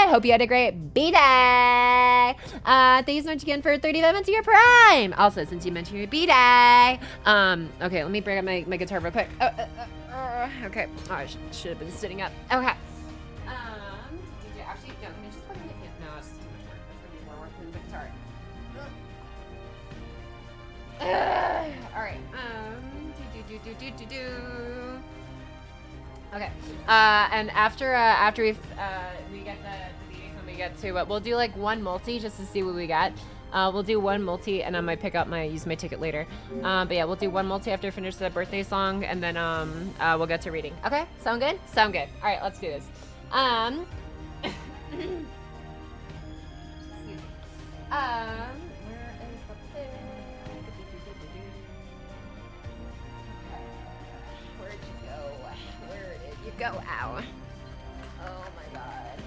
Hope you had a great B-day. Thank you so much again for 35 months of your Prime. Also, since you mentioned your B-day. Okay, let me bring up my guitar real quick. Okay. Oh, I should have been sitting up. Okay. Did you actually? No, can I just put it in? No, it's too much work. It's gonna be more work than the guitar. All right. Okay. And after we get the meeting, when we get to it, we'll do like one multi just to see what we got. We'll do one multi, and I might use my ticket later. But yeah, we'll do one multi after I finish the birthday song, and then we'll get to reading. Okay, sound good? Sound good. All right, let's do this. Excuse me. Where is the thing? Where'd you go? Where did you go? Ow. Oh my god.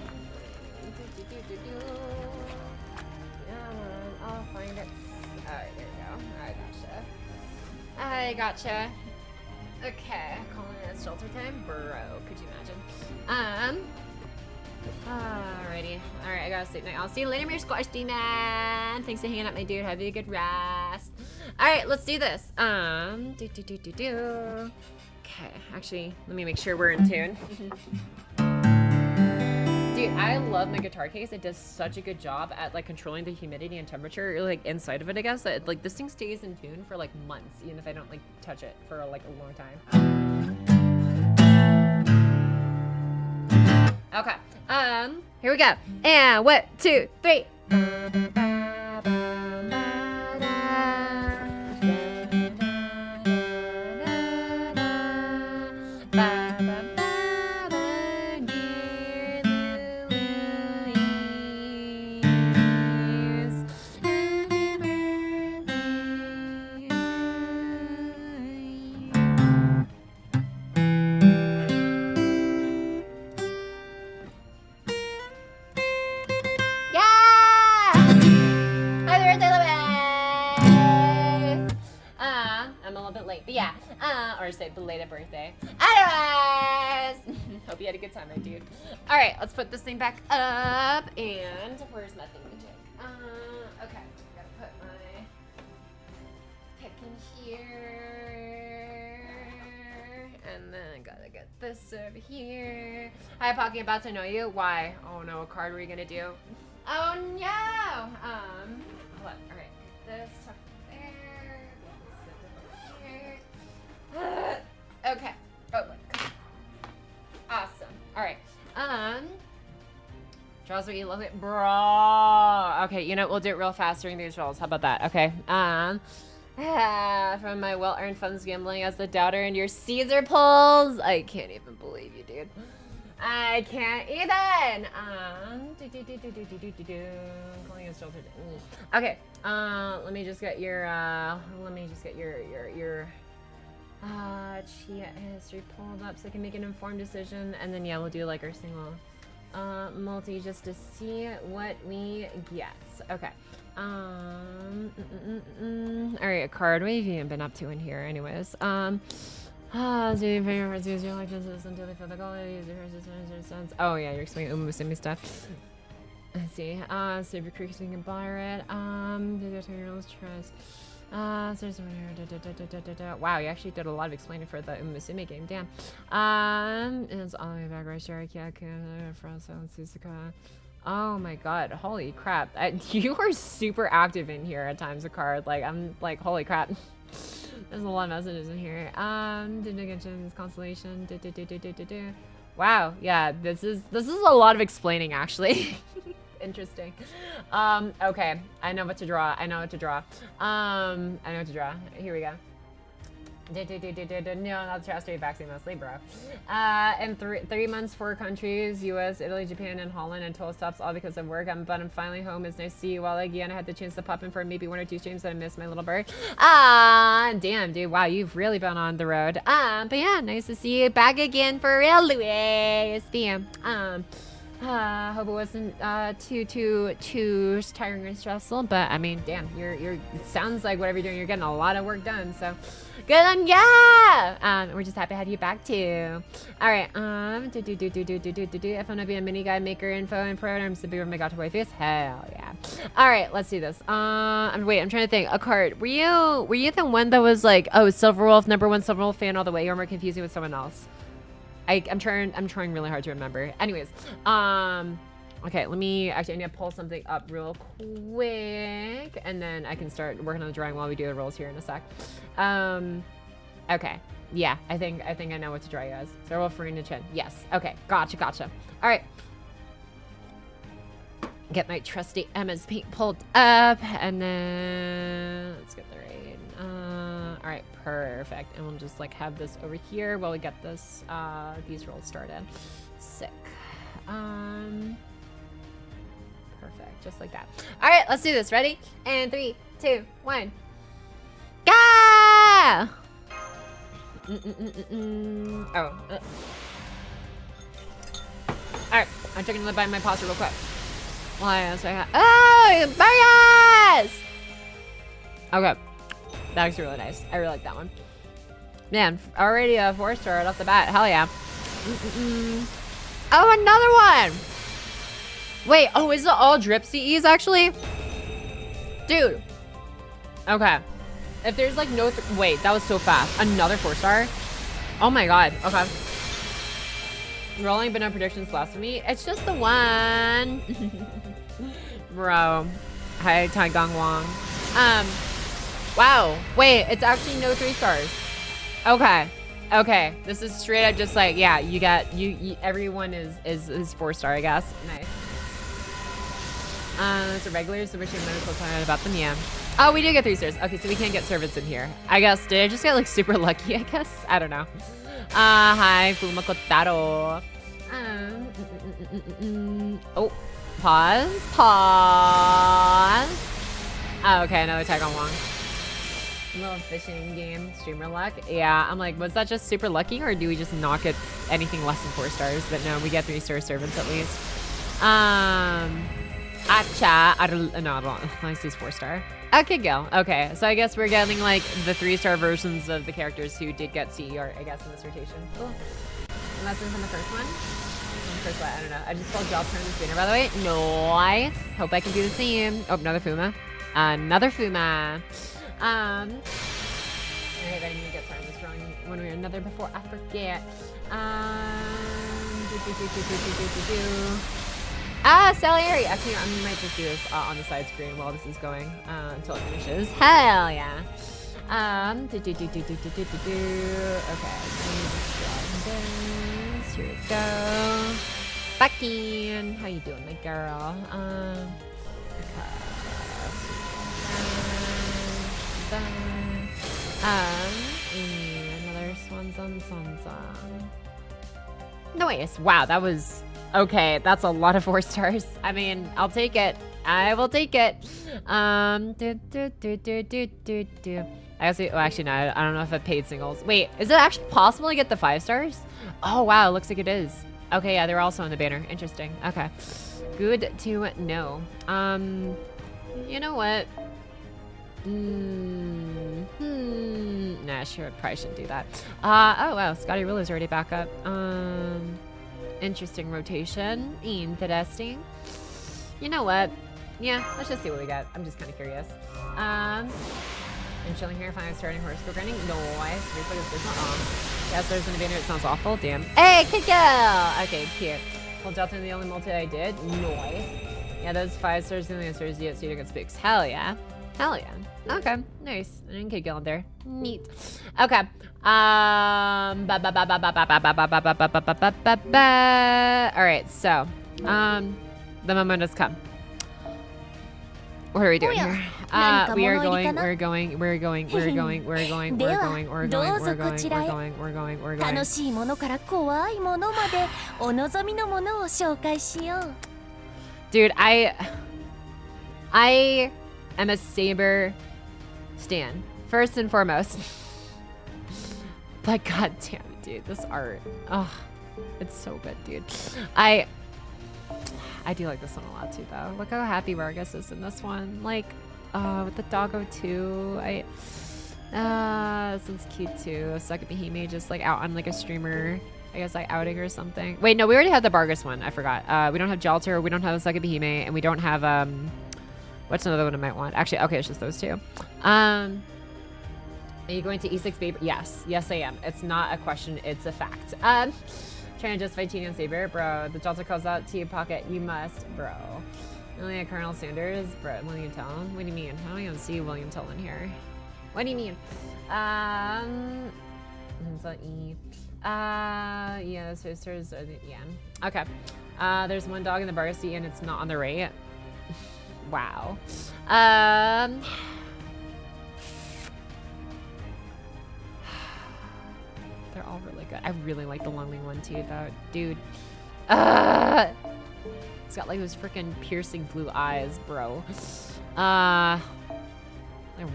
I'll find it. Alright, there we go. I gotcha. Okay, calling it shelter time? Bro, could you imagine? Alrighty. Alright, I gotta sleep now. I'll see you later, my squash demon. Thanks for hanging out, my dude. Have a good rest. All right, let's do this. Okay, actually, let me make sure we're in tune. Dude, I love my guitar case. It does such a good job at like controlling the humidity and temperature like inside of it, I guess. That like this thing stays in tune for like months, even if I don't like touch it for like a long time. Okay. Here we go. And 1, 2, 3. But yeah, or say belated birthday. Anyways, hope you had a good time, my dude. All right, let's put this thing back up. And where's my thingamajig? Okay, I gotta put my pick in here, and then gotta get this over here. Hi, Pocky, about to know you. Why? Oh no, what card were you gonna do? Oh no. Hold on. All right, this tuck there. Okay. Oh, look. Awesome. All right. Draws what you love it, bro. Okay, you know, we'll do it real fast during these rolls. How about that? Okay. From my well-earned funds gambling as the doubter in your Caesar pulls. I can't even believe you, dude. I can't even. Okay. Let me just get your. Chia history pulled up so I can make an informed decision, and then yeah, we'll do like our single multi just to see what we get. Okay. All right, a card. What have you been up to in here, anyways? Do you pay your use your life until they feel the goal? Use your sense. Oh yeah, you're explaining Umusumi stuff. I see. Save your creeks so you can bar it. Trust. Wow, you actually did a lot of explaining for the Umusumi game. Damn. It's all the way back right here. Oh my god, holy crap. You are super active in here at times, a card. Like, I'm like, holy crap. There's a lot of messages in here. Constellation. Wow, yeah, this is a lot of explaining actually. Interesting. Okay, I know what to draw. I know what to draw. Here we go. No, not chastity vaccine mostly, bro. In 3 months, 4 countries: U.S., Italy, Japan, and Holland, and 12 stops, all because of work. But I'm finally home. It's nice to see you. While again, I had the chance to pop in for maybe 1 or 2 streams that I missed my little bird. Damn, dude. Wow, you've really been on the road. But yeah, nice to see you back again for real, Louis. Bam. Hope it wasn't too tiring or stressful, but I mean, damn, it sounds like whatever you're doing, you're getting a lot of work done, so good on ya! We're just happy to have you back too. All right, if I'm gonna be a mini guide maker info and programs to be where my got to boy face, hell yeah. All right, let's do this. I'm trying to think. A card. Were you the one that was like, oh, Silver Wolf, #1 Silver Wolf fan all the way, or am I confusing with someone else? I'm trying really hard to remember. Anyways, okay, I need to pull something up real quick, and then I can start working on the drawing while we do the rolls here in a sec. Okay, yeah, I think I know what to draw you as. Zero Farina Chin. Yes. Okay, gotcha. All right. Get my trusty Emma's paint pulled up, and then let's get the right. All right, perfect. And we'll just like have this over here while we get this these rolls started. Sick. Perfect, just like that. All right, let's do this. Ready? And 3, 2, 1. Go! All right, I'm checking the by my posture real quick. Oh, Barriers! Okay, that looks really nice. I really like that one. Man, already a 4-star right off the bat. Hell yeah. Oh, another one! Wait, oh, is it all drip CEs actually? Dude. Okay. If there's like no, wait, that was so fast. Another 4-star? Oh my god. Okay. Rolling but no predictions blasphemy. It's just the one. Bro. Hi, Tai Gong Wong. Wow. Wait, it's actually no 3 stars. Okay. Okay. This is straight up just like, yeah, you got, you everyone is 4-star, I guess. Nice. So regulars, so we're talking about them, yeah. Oh, we do get 3 stars. Okay, so we can't get servants in here. I guess, did I just get like super lucky, I guess? I don't know. Hi, Fumakotaro. Oh, pause. Oh, okay, another tag on Wong. Little fishing game, streamer luck. Yeah, I'm like, was that just super lucky or do we just not get anything less than 4 stars? But no, we get 3-star servants at least. Acha, no, I don't. Nice, 4-star. Okay, go. Okay, so I guess we're getting like the 3-star versions of the characters who did get CE art, I guess, in this rotation. Cool. And that's in from the first one. First one, I don't know. I just spelled job turn this banner, by the way. Nice. Hope I can do the same. Oh, another Fuma. Another Fuma. Okay, I need to get started this wrong one way or another before I forget. Salieri. Actually, I might just do this on the side screen while this is going until it finishes. Hell yeah. Okay, so let me just drop this. Here we go. Pocky, how you doing, my girl? Another Swanson. Nice. Wow, that was okay. That's a lot of 4 stars. I mean, I'll take it. I will take it. I also, oh, actually, no. I don't know if I paid singles. Wait, is it actually possible to get the 5 stars? Oh wow, looks like it is. Okay, yeah, they're also on the banner. Interesting. Okay, good to know. You know what? Nah, sure, probably shouldn't do that. Oh wow, Scotty Ruler's already back up. Interesting rotation. Interesting. You know what? Yeah, let's just see what we got. I'm just kind of curious. And chilling here, finally starting horoscope grinding. Nice. Yes, there's in the banner. It sounds awful. Damn. Hey, good girl. Okay, cute. Well, Delta, the only multi I did. Nice. Yeah, those 5 stars and the stars yet, so you don't get spooks. Hell yeah. Hell yeah. Okay, nice. I didn't get Gil there. Neat. Okay. All right, so the moment has come. What are we doing here? We're going. 楽しいものから怖いものまでお望みのものを紹介しよう。 Dude, I am a Saber stan, first and foremost. But god damn it, dude, this art. Oh, it's so good, dude. I do like this one a lot too, though. Look how happy Vargas is in this one. Like, with the doggo too. This one's cute too. Sakabihime just like out on like a streamer, I guess like outing or something. Wait, no, we already had the Vargas one. I forgot. We don't have Jalter, we don't have Sakabihime, and we don't have what's another one I might want? Actually, okay, it's just those two. Are you going to E6 Babe? Yes, I am. It's not a question, it's a fact. Trying to justify cheating on Saber, bro. The Jalter calls out to you, Pocket. You must, bro. Only a Colonel Sanders, bro. William Tell. What do you mean? I don't even see William Tell in here. What do you mean? Yeah, the sisters are the, yeah. Okay. There's one dog in the bar seat and it's not on the right. Wow. They're all really good. I really like the Longling one too, though. Dude. It's got like those freaking piercing blue eyes, bro. Like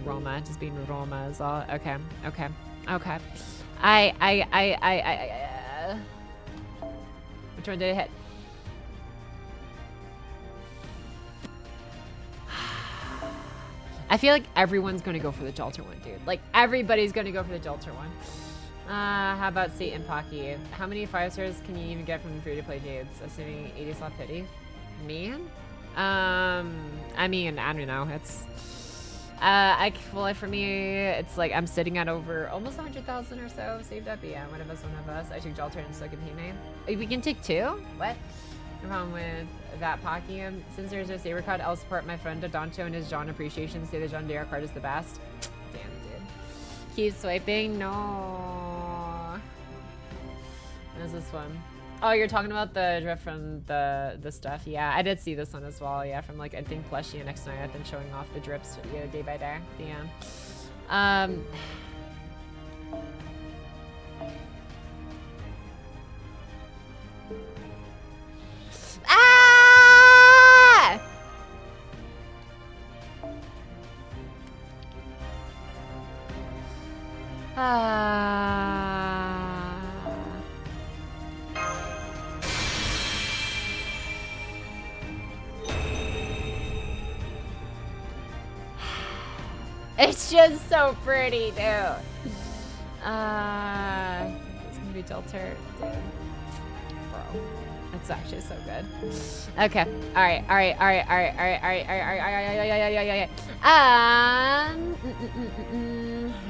Roma, just being Roma is all. Okay. Which one did it hit? I feel like everyone's gonna go for the Jalter one, dude. Like everybody's gonna go for the Jalter one. How about Satan Pocky? How many 5 stars can you even get from free-to-play Jades? Assuming 80 slot pity? Man? I mean, I don't know. Well, for me, it's like I'm sitting at over almost 100,000 or so saved up. Yeah, one of us. I took Jalter and Silken Hime. We can take 2? What? No problem with that, Pocky. Since there's no saber card, I'll support my friend Adoncho and his John appreciation. Say the John Deere card is the best. Damn, dude. Keep swiping. No. What is this one? Oh, you're talking about the drip from the stuff. Yeah, I did see this one as well. Yeah, from like I think Plushie and Next Night I've been showing off the drips, you know, day by day. Yeah. Ah! It's just so pretty, dude. It's gonna be Delta, dude. Bro, it's actually so good. Okay, all right. All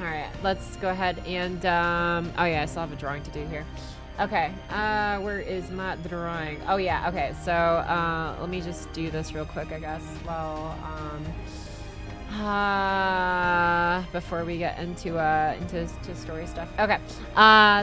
right, let's go ahead and oh yeah, I still have a drawing to do here. Okay, where is my drawing? Oh yeah, okay. So let me just do this real quick, I guess. Well, before we get into story stuff. Okay.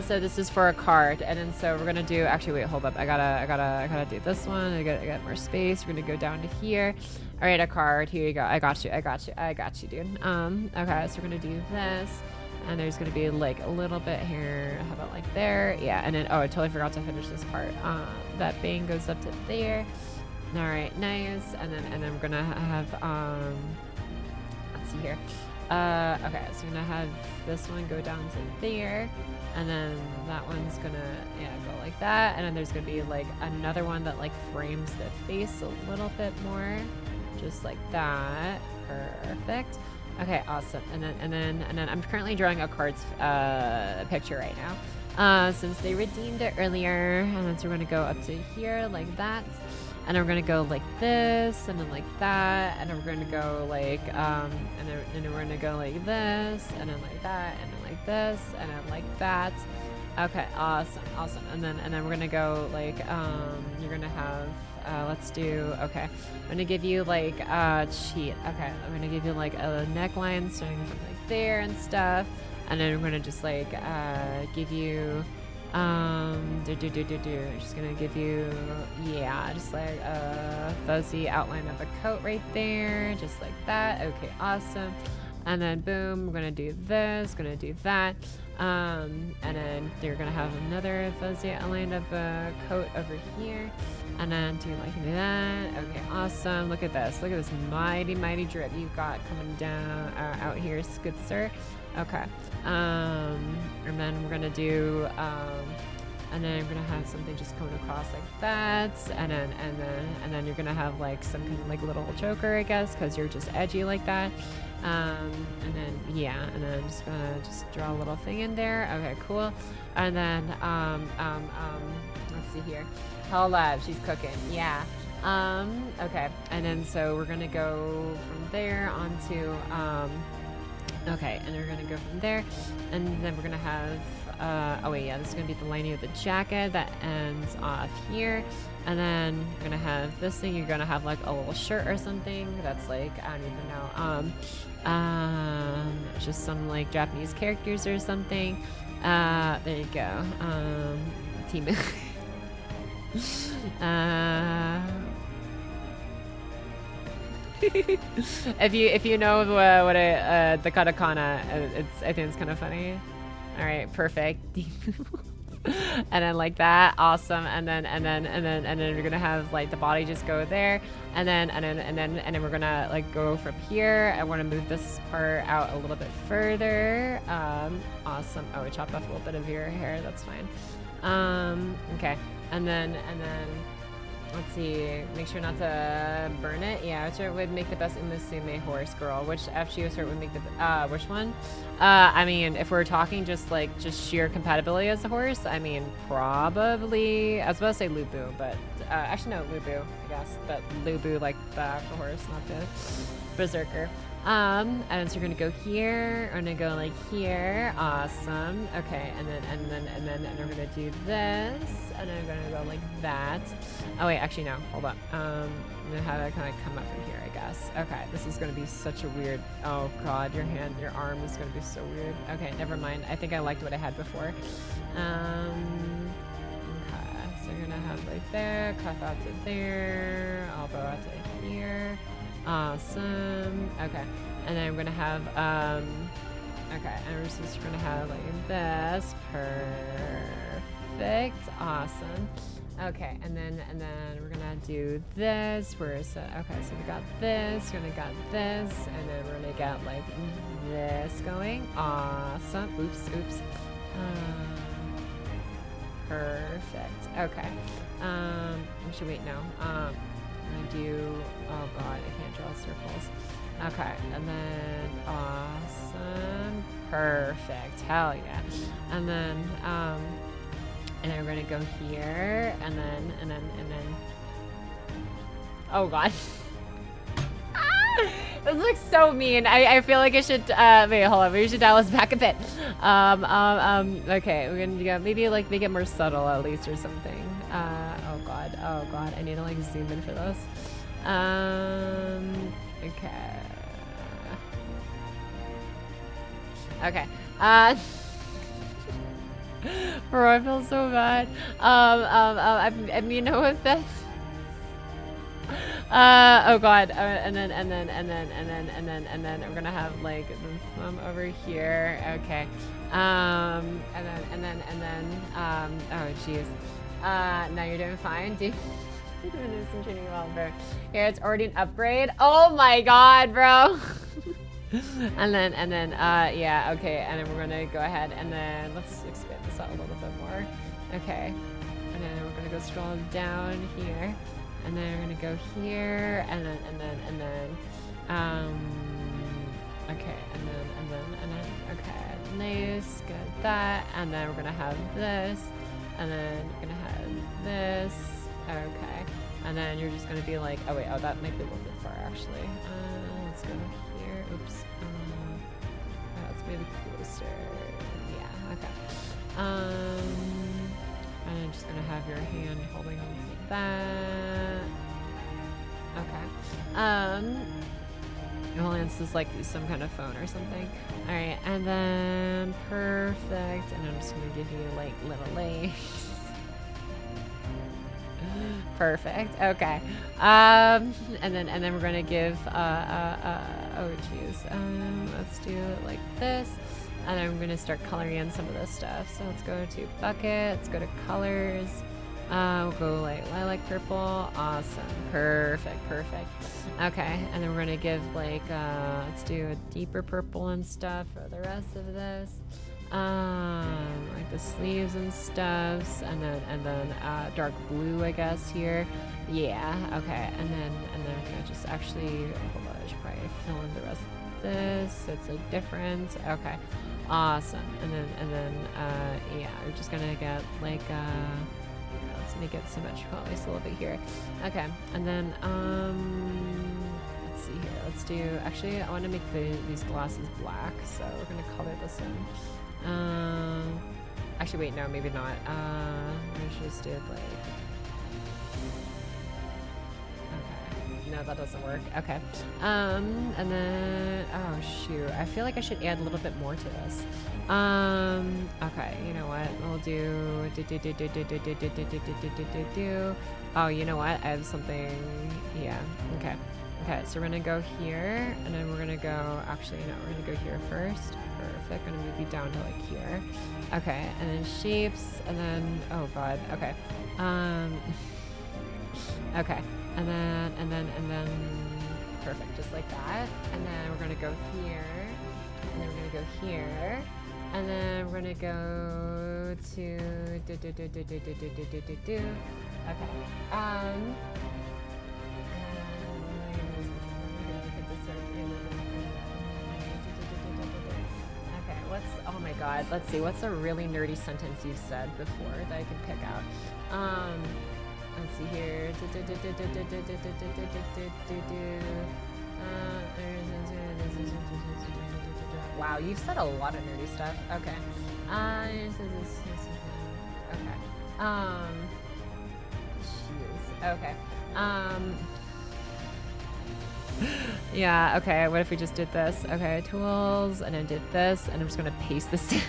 So this is for a card, and then so we're gonna do. Actually, wait, hold up. I gotta do this one. I got more space. We're gonna go down to here. All right, a card. Here you go. I got you, dude. Okay. So we're gonna do this, and there's gonna be like a little bit here. How about like there? Yeah. And then I totally forgot to finish this part. That bang goes up to there. All right, nice. And then we're gonna have here. Okay, so I'm gonna have this one go down to there, and then that one's gonna go like that, and then there's gonna be like another one that like frames the face a little bit more, just like that. Perfect. Okay, awesome. And then I'm currently drawing a card's picture right now, since they redeemed it earlier, and then so we're gonna go up to here like that. And then we're gonna go like this, and then like that, and then we're gonna go like, and then we're gonna go like this, and then like that, and then like this, and then like that. Okay, awesome. And then we're gonna go like, you're gonna have, let's do, okay. I'm gonna give you like, cheat. Okay, I'm gonna give you like a neckline starting from like there and stuff, and then we're gonna just like, give you. Just gonna give you, yeah, just like a fuzzy outline of a coat right there, just like that. Okay, awesome. And then boom, we're gonna do this, gonna do that. And then you're gonna have another fuzzy outline of a coat over here, and then do like that. Okay, awesome. Look at this mighty drip you've got coming down out here, good sir. Okay, and then we're gonna do, and then we're gonna have something just coming across like that, and then you're gonna have like some kind of like little choker, I guess, because you're just edgy like that. And then yeah, and then I'm just gonna draw a little thing in there. Okay, cool. And then let's see here. Hell Lab, she's cooking. Yeah. Okay, and then so we're gonna go from there onto okay, and then we're gonna go from there, and then we're gonna have, oh wait, yeah, this is gonna be the lining of the jacket that ends off here, and then you're gonna have this thing, you're gonna have like a little shirt or something that's like, I don't even know, just some like Japanese characters or something. There you go. Team. if you know what the katakana, I think it's kind of funny. All right, perfect. And then like that, awesome. And then we're gonna have like the body just go there, and then we're gonna like go from here. I want to move this part out a little bit further. Awesome. Oh, we chopped off a little bit of your hair. That's fine. Okay. And then let's see, make sure not to burn it. Yeah, which would make the best Umusume horse girl. Which FGO sort would make the which one? I mean, if we're talking just sheer compatibility as a horse, I mean, probably, I was about to say Lubu, but actually no, Lubu, I guess, but Lubu like the actual horse, not the berserker. And so you're gonna go here. I'm gonna go like here. Awesome. Okay, and we're gonna do this, and I'm gonna go like that. Oh wait, actually no. Hold up. I'm gonna have it kind of come up from here, I guess. Okay, this is gonna be such a weird. Oh god, your arm is gonna be so weird. Okay, never mind. I think I liked what I had before. Okay, so you're gonna have like there, cuff out to there, elbow out to here. Awesome. Okay, and then I'm gonna have okay, and we're just gonna have like this. Perfect. Awesome. Okay, and then we're gonna do this. Where is it? Okay, so we got this. We're gonna got this, and then we're gonna get like this going. Awesome. Oops. Perfect. Okay. Actually, wait, no. I'm gonna do. Oh god, I can't draw circles. Okay, and then awesome. Perfect. Hell yeah. And then we're gonna go here, and then. Oh god. This looks so mean. I feel like I should wait, hold on, we should dial this back a bit. Okay, we're gonna go maybe like make it more subtle at least or something. Oh god, I need to like zoom in for this. Okay. Bro, I feel so bad. I mean, no offense. Oh god, and then we're gonna have like the thumb over here. Okay. Oh jeez. Now you're doing fine, dude. Here, it's already an upgrade. Oh my god, bro. and then yeah, okay, and then we're gonna go ahead and then let's expand this out a little bit more. Okay, and then we're gonna go scroll down here, and then we're gonna go here, and then okay, and then okay, nice, good, that, and then we're gonna have this, and then we're gonna have this. Okay, and then you're just gonna be like, oh wait, that might be a little bit far actually. Let's go here. Oops. Let's maybe closer. Yeah. Okay. And I'm just gonna have your hand holding on like that. Okay. Well, this is like some kind of phone or something. All right, and then perfect. And I'm just gonna give you like little legs. Perfect. Okay. And then we're gonna give oh geez. Let's do it like this. And then we're gonna start coloring in some of this stuff. So let's go to bucket, let's go to colors. We'll go like lilac purple. Awesome. Perfect. Okay, and then we're gonna give like let's do a deeper purple and stuff for the rest of this. Like the sleeves and stuffs, and then dark blue, I guess here. Yeah. Okay. And then we're gonna just actually hold on. I should probably fill in the rest of this. So it's like different. Okay. Awesome. And then yeah, we're just gonna get like let's make it symmetrical at least a little bit here. Okay. And then let's see here. Let's do. Actually, I want to make these glasses black, so we're gonna color this in. Actually, wait, no, maybe not. Let's just do it like. Okay. No, that doesn't work. Okay. And then, oh shoot, I feel like I should add a little bit more to this. Okay, you know what? We'll do. Oh, you know what? I have something. Yeah. Okay. Okay, so we're gonna go here, and then we're gonna go. Actually, no, we're gonna go here first. Perfect. Gonna move you down to like here. Okay, and then shapes, and then oh god. Okay. Okay, and then perfect, just like that. And then we're gonna go here, and then we're gonna go here, and then we're gonna go to Okay. Oh my god, let's see, what's a really nerdy sentence you've said before that I can pick out? Let's see here. Wow, you've said a lot of nerdy stuff. Okay. Okay. Jeez. Okay. Yeah, okay, what if we just did this? Okay, tools, and I did this, and I'm just gonna paste this in.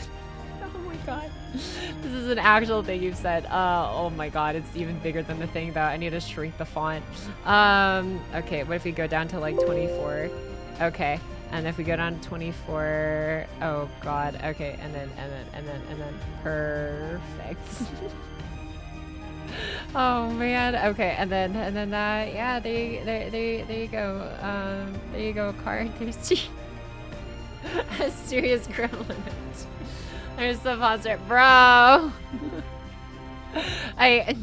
Oh my god. This is an actual thing you've said. Oh my god, it's even bigger than the thing though. I need to shrink the font. Okay, what if we go down to like 24? Okay, and if we go down to 24, oh god, okay, and then, perfect. Oh man, okay, and then that, yeah, there you go. There you go, card. There's a serious gremlin. There's the monster, bro. Okay,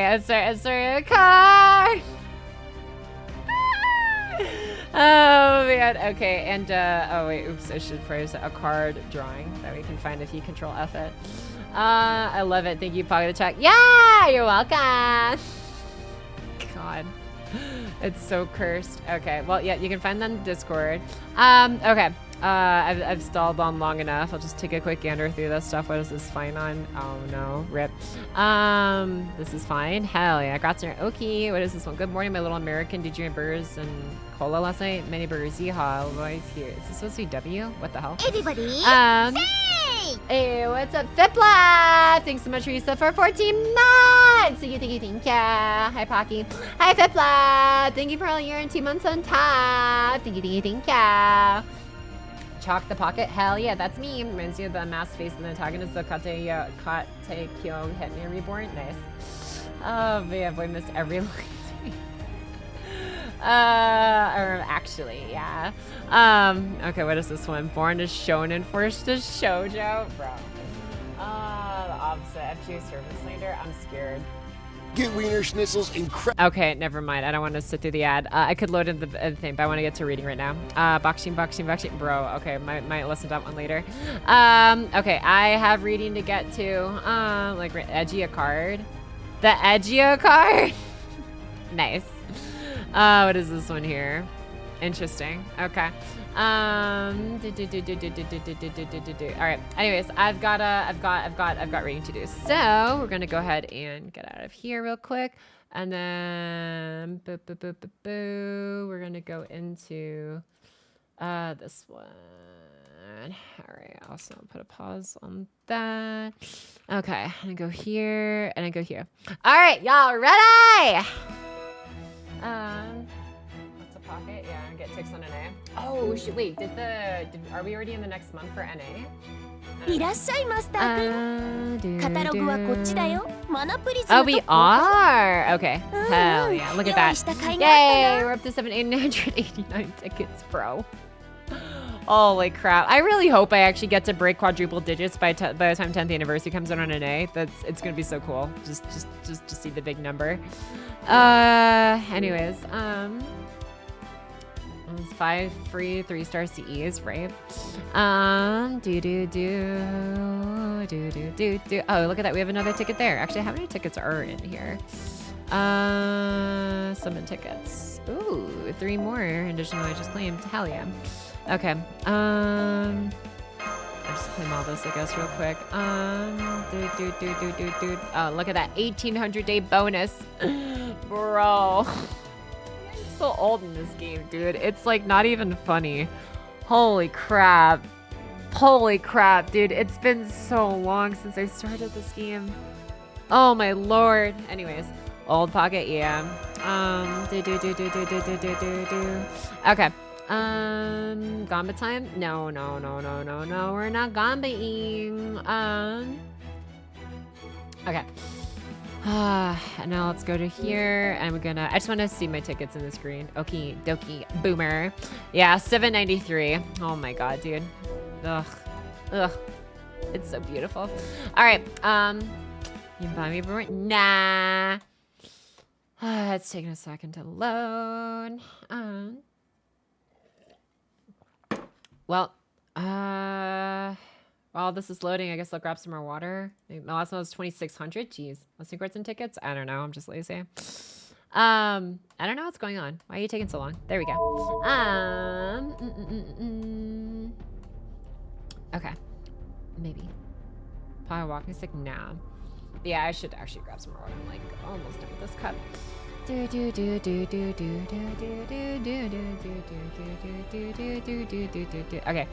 I'm sorry, a card. Oh man, okay, and oh wait, oops, I should phrase a card drawing that we can find if you control F it. I love it. Thank you, Pocky the Chuck. Yeah, you're welcome. God, it's so cursed. Okay, well, yeah, you can find them in Discord. Okay, I've stalled on long enough. I'll just take a quick gander through this stuff. What is this fine on? Oh no, rip. This is fine. Hell yeah, Gratzner. Okay, what is this one? Good morning, my little American. Did you eat burgers and cola last night? Many burgers. Yeehaw. Right here. Is this supposed to be W? What the hell? Everybody, Hey, what's up, Fipla? Thanks so much, Risa, for 14 months. Thank you. Hi, Pocky. Hi, Fipla. Thank you for a year and 2 months on top. Thank you. Chalk the pocket. Hell yeah, that's me. Reminds you of the masked face and the antagonist, the Kate Kyo Hit Me Reborn. Nice. Oh man, boy, missed every line. Or actually, yeah. Okay, what is this one? Born to shonen, forced to shoujo, bro. The opposite. FGO service leader. I'm scared. Get Wiener Schnitzels incredible. Okay, never mind. I don't want to sit through the ad. I could load in the thing, but I want to get to reading right now. Boxing. Bro, okay, might listen to that one later. Okay, I have reading to get to. Like, Edgia card. The Edgia card? Nice. What is this one here? Interesting. Okay. All right. Anyways, I've got reading to do. So we're gonna go ahead and get out of here real quick, and then we're gonna go into this one. All right. Also put a pause on that. Okay. And I go here and I go here. All right, y'all ready? What's a pocket? Yeah, and get ticks on NA. Oh, wait, are we already in the next month for NA? いらっしゃいマスター君。カタログはこっちだよ。マナプリズ Oh, の we とこ。 are! Okay. Hell yeah. Look at 用意 that. した甲斐があったな。 Yay! We're up to 789 tickets, bro. Holy crap. I really hope I actually get to break quadruple digits by the time 10th anniversary comes out on NA. It's gonna be so cool. Just to see the big number. Anyways, it's 5 free 3-star CEs, right? Oh, look at that. We have another ticket there. Actually, how many tickets are in here? Summon tickets. Ooh, 3 more additional I just claimed. Hell yeah. Okay. I'll just claim all this, I guess, real quick. Oh, look at that 1800 day bonus. Bro. I'm so old in this game, dude. It's like not even funny. Holy crap. Holy crap, dude. It's been so long since I started this game. Oh my lord. Anyways, old pocket, yeah. Okay. Gamba time? No, we're not gambaing. Okay. And now let's go to here, and I just want to see my tickets in the screen. Okie dokie, boomer. Yeah, 793. Oh my god, dude. Ugh. It's so beautiful. All right. You buy me boomer? Nah. It's taking a second to load. Well, while this is loading, I guess I'll grab some more water. My last one was 2,600. Jeez. Let's see what's in tickets. I don't know. I'm just lazy. I don't know what's going on. Why are you taking so long? There we go. Okay. Maybe. Probably walking stick now. Yeah, I should actually grab some more water. I'm like almost done with this cup. Okay.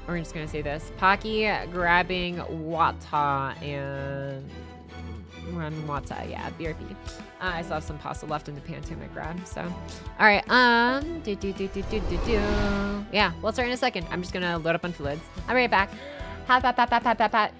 We're just gonna say this. Pocky grabbing Wata and Wata, yeah, BRB. I still have some pasta left in the pan too, I grab. So, all right. Yeah, we'll start in a second. I'm just gonna load up on fluids. I'm right back. Hat.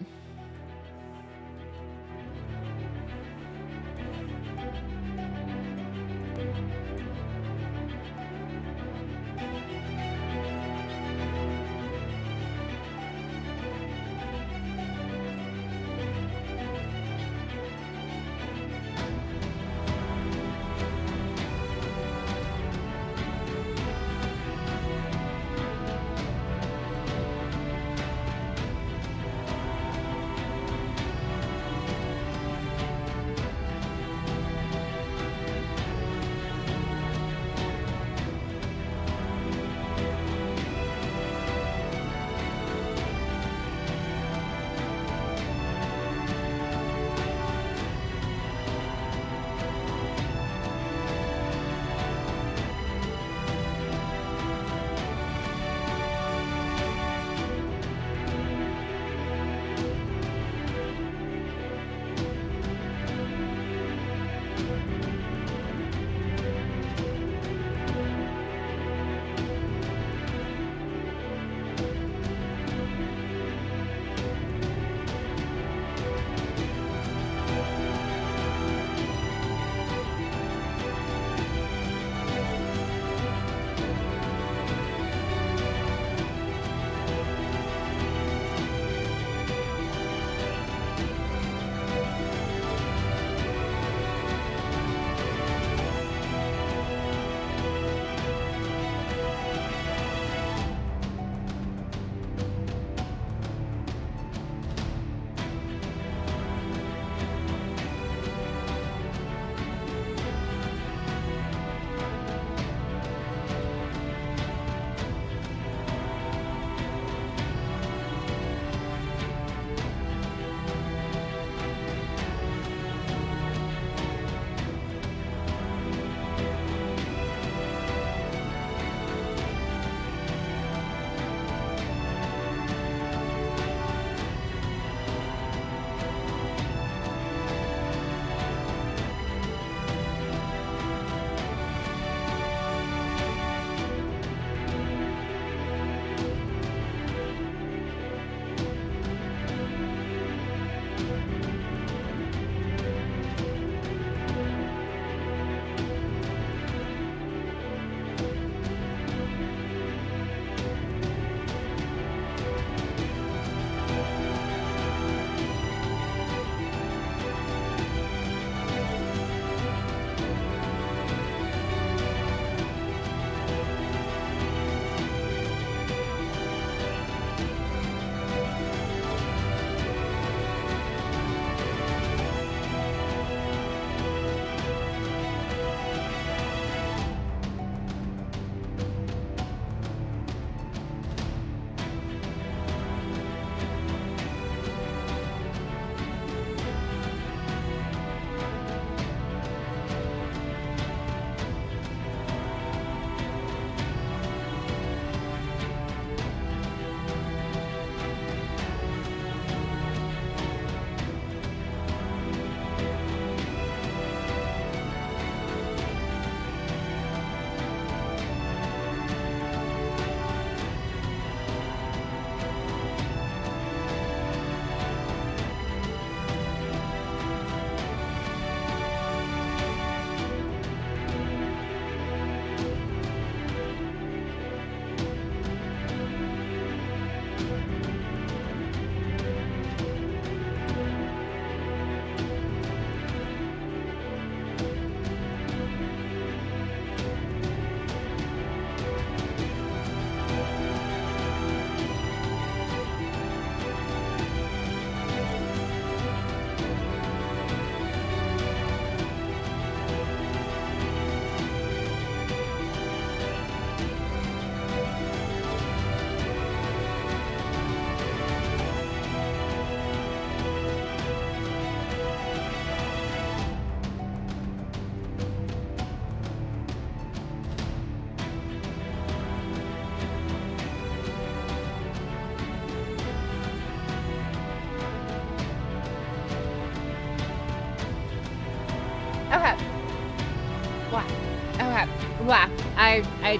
I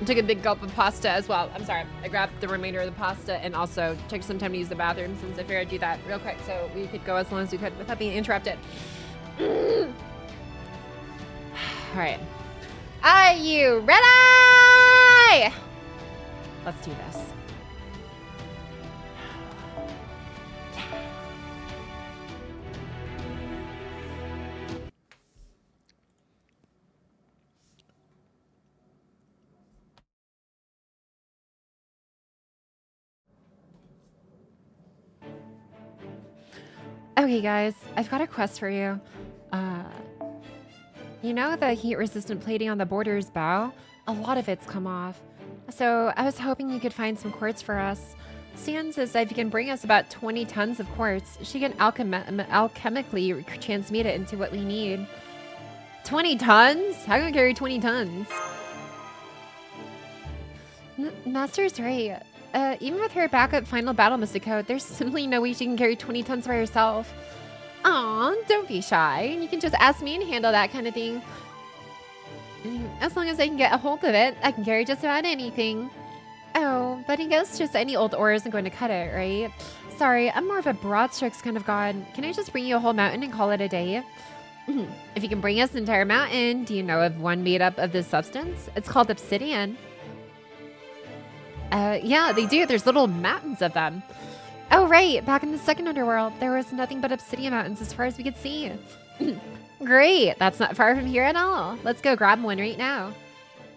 took a big gulp of pasta as well. I'm sorry. I grabbed the remainder of the pasta and also took some time to use the bathroom since I figured I'd do that real quick so we could go as long as we could without being interrupted. All right. Are you ready? Let's do this. Okay, guys, I've got a quest for you. You know the heat-resistant plating on the border's bow? A lot of it's come off. So I was hoping you could find some quartz for us. Sian says that if you can bring us about 20 tons of quartz, she can alchemically transmute it into what we need. 20 tons? How can I carry 20 tons? Master's right. Even with her backup final battle mystic code, there's simply no way she can carry 20 tons by herself. Aw, don't be shy. You can just ask me and handle that kind of thing. As long as I can get a hold of it, I can carry just about anything. Oh, but I guess just any old ore isn't going to cut it, right? Sorry, I'm more of a broad strokes kind of god. Can I just bring you a whole mountain and call it a day? If you can bring us an entire mountain, do you know of one made up of this substance? It's called obsidian. Yeah, they do. There's little mountains of them. Oh, right. Back in the second underworld, there was nothing but obsidian mountains as far as we could see. Great. That's not far from here at all. Let's go grab one right now.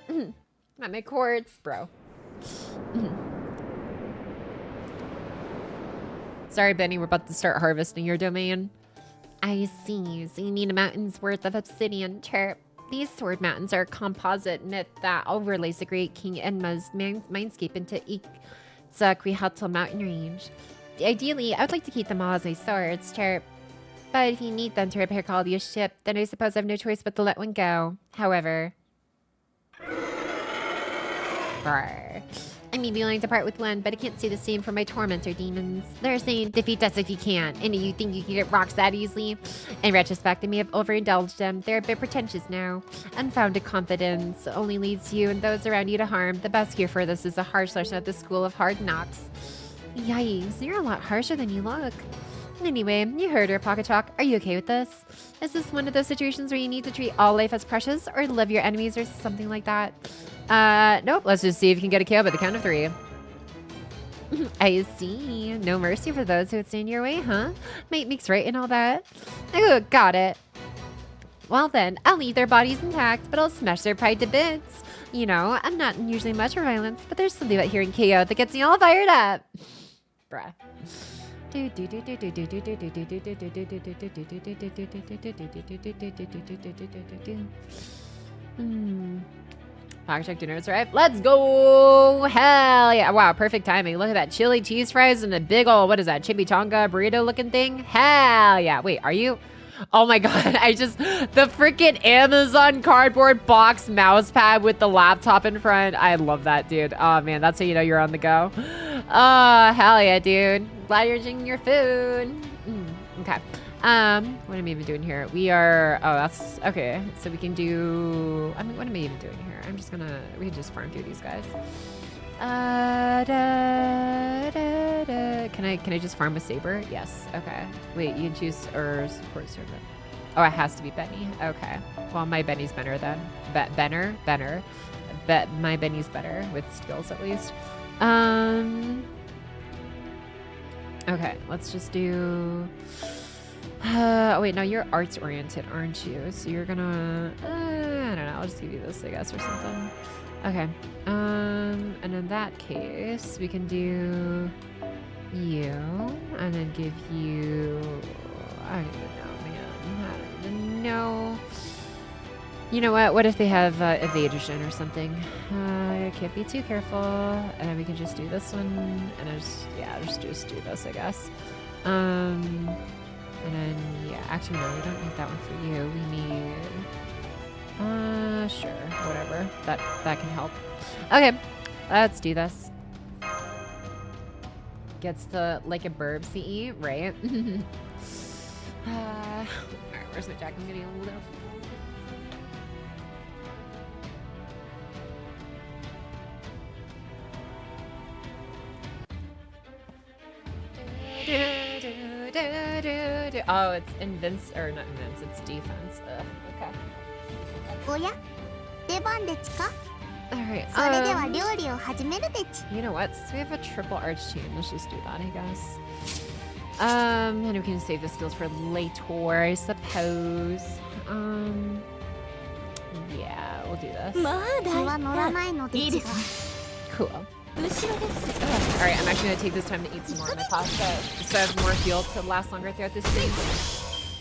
Not my quartz, bro. Sorry, Benny. We're about to start harvesting your domain. I see. So you need a mountain's worth of obsidian. Chirp. These sword mountains are a composite myth that overlays the great King Enma's mindscape into Itzakrihatal mountain range. Ideally, I would like to keep them all as my swords, Chirp. But if you need them to repair Caldia's ship, then I suppose I have no choice but to let one go. However... Brr. I may be willing to part with one, but I can't say the same for my tormentor demons. They're saying, defeat us if you can, and you think you can get rocks that easily? In retrospect, I may have overindulged them. They're a bit pretentious now. Unfounded confidence only leads you and those around you to harm. The best cure for this is a harsh lesson at the School of Hard Knocks. Yikes, you're a lot harsher than you look. Anyway, you heard her, Pocket Chalk. Are you okay with this? Is this one of those situations where you need to treat all life as precious or love your enemies or something like that? Nope. Let's just see if you can get a KO by the count of 3. I see. No mercy for those who would stand in your way, huh? Might makes right and all that. Oh, got it. Well then, I'll leave their bodies intact, but I'll smash their pride to bits. You know, I'm not usually much for violence, but there's something about hearing KO that gets me all fired up. Bruh. Pocket Check dinner's arrived. Let's go! Hell yeah! Wow, perfect timing. Look at that chili cheese fries and a big ol' what is that? Chimichanga burrito looking thing? Hell yeah! Wait, are you? Oh my god! The freaking Amazon cardboard box mouse pad with the laptop in front. I love that, dude. Oh man, that's how you know you're on the go. Oh hell yeah, dude. Glad you're enjoying your food. Okay. What am I even doing here? We are, oh, that's, okay. So we can do, I mean, what am I even doing here? I'm just gonna, we can just farm through these guys. Can I just farm with Saber? Yes. Okay. Wait, you can choose or support servant. Oh, it has to be Benny. Okay. Well, my Benny's better then. Benner? My Benny's better with skills at least. Okay, let's just do... oh wait, no, you're arts oriented, aren't you? So you're gonna... I don't know, I'll just give you this, I guess, or something. Okay, and in that case, we can do you, and then give you... I don't even know, man. I don't even know. You know what? What if they have evasion or something? I can't be too careful. And then we can just do this one. And just do this, I guess. And then, yeah. Actually, no, we don't need that one for you. We need... sure. Whatever. That can help. Okay. Let's do this. Gets to, like, a burb CE, right? Alright, where's my jack? I'm getting a little... Oh, it's invince or not invince, it's defense. Ugh, okay. おや出番でちか Alright, それでは料理を始めるでち you know what? Since we have a triple arch team, let's just do that, I guess. And we can save the skills for later, I suppose. Yeah, we'll do this. まあ気は乗らないのでちが Cool. 後ろです Alright, I'm actually gonna take this time to eat some more of my pasta, just so I have more fuel to last longer throughout this game.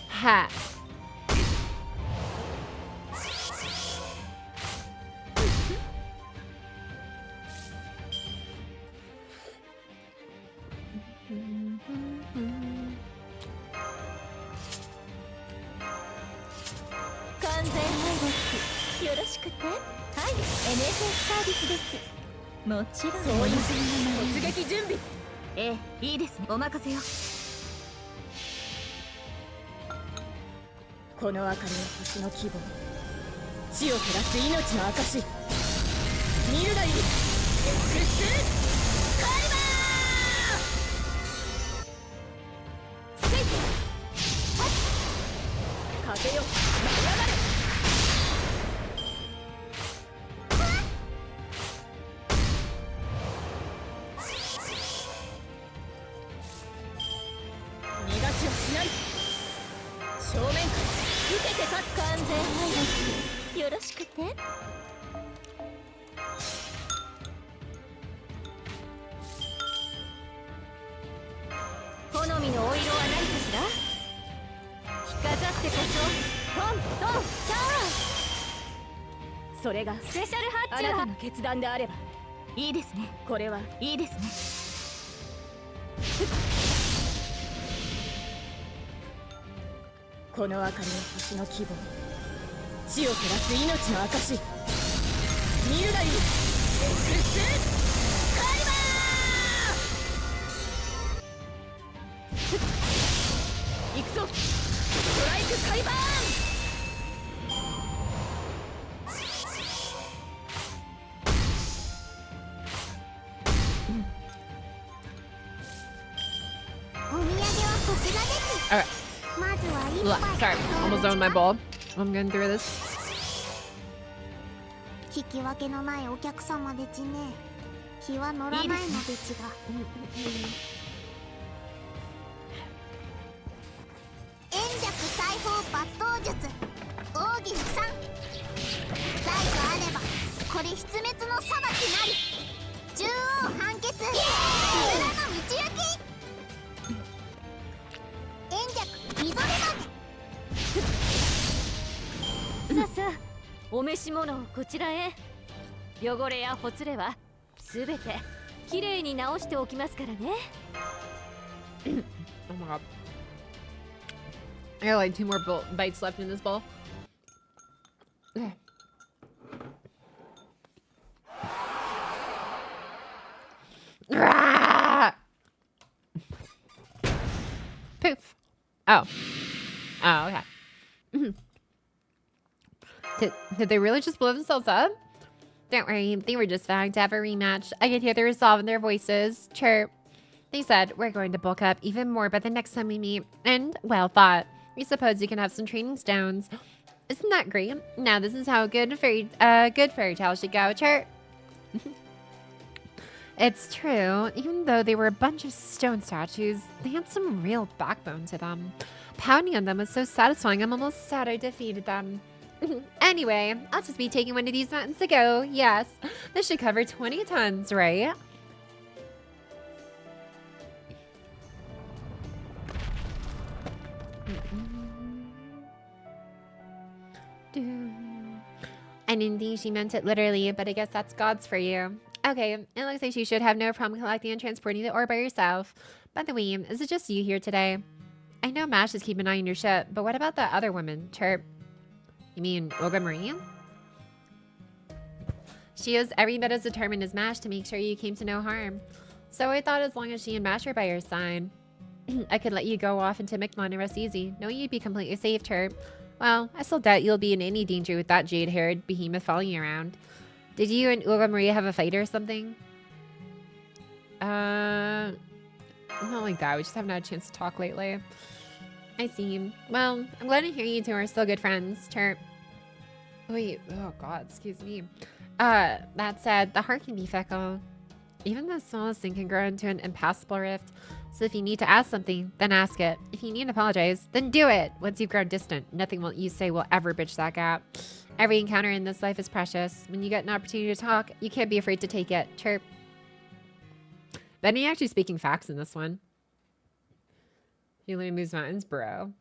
Ha! NFS もちろんそういう突撃準備ええいいですねお任せよこの明かりは星の希望地を照らす命の証見るがいい X カイバーセイ風よ舞い上がれ正面から受けて立つ完全配慮よろしくて好みのお色は何かしら着飾ってこそトントンチャーそれがスペシャルハッチあなたの決断であればいいですねこれはいいですねこの明かりは星の希望地を照らす命の証見るがいい X カイバー行くぞストライクカイバーンお土産はこちらです Alright. まずは一 Sorry, 杯 almost zoned my bowl. I'm going through this. 聞き分けのないお客様でちね気は乗らないのでちが円弱裁縫抜刀術奥義の3財とあればこれ筆滅の裁きなり中央判決つづらの道行き円弱溝目さあさあお召し物をこちらへ汚れやほつれはすべてきれいに直しておきますからね Oh my god. I got like 2 more bites left in this bowl. Poof. Oh. Oh, okay. Did they really just blow themselves up? Don't worry, they were just vowing to have a rematch. I could hear the resolve in their voices. Chirp. They said, we're going to bulk up even more by the next time we meet. And, well thought. We suppose you can have some training stones. Isn't that great? Now this is how a good fairy tale should go. Chirp. It's true. Even though they were a bunch of stone statues, they had some real backbone to them. Pounding on them was so satisfying, I'm almost sad I defeated them. Anyway, I'll just be taking one of these mountains to go. Yes, this should cover 20 tons, right? I didn't think she meant it literally, but I guess that's God's for you. Okay, it looks like you should have no problem collecting and transporting the ore by yourself. By the way, is it just you here today? I know Mash is keeping an eye on your ship, but what about the other woman, Chirp? You mean Olga Marie? She is every bit as determined as Mash to make sure you came to no harm. So I thought as long as she and Mash were by your side, I could let you go off into Mictlan and rest easy, knowing you'd be completely safe, Chirp. Well, I still doubt you'll be in any danger with that jade-haired behemoth following you around. Did you and Olga Marie have a fight or something? Not like that. We just haven't had a chance to talk lately. I see. Well, I'm glad to hear you two are still good friends. Chirp. Wait. Oh, God. Excuse me. That said, the heart can be fickle. Even the smallest thing can grow into an impassable rift. So if you need to ask something, then ask it. If you need to apologize, then do it. Once you've grown distant, nothing what you say will ever bridge that gap. Every encounter in this life is precious. When you get an opportunity to talk, you can't be afraid to take it. Chirp. Benny actually speaking facts in this one. Healing moves mountains, bro.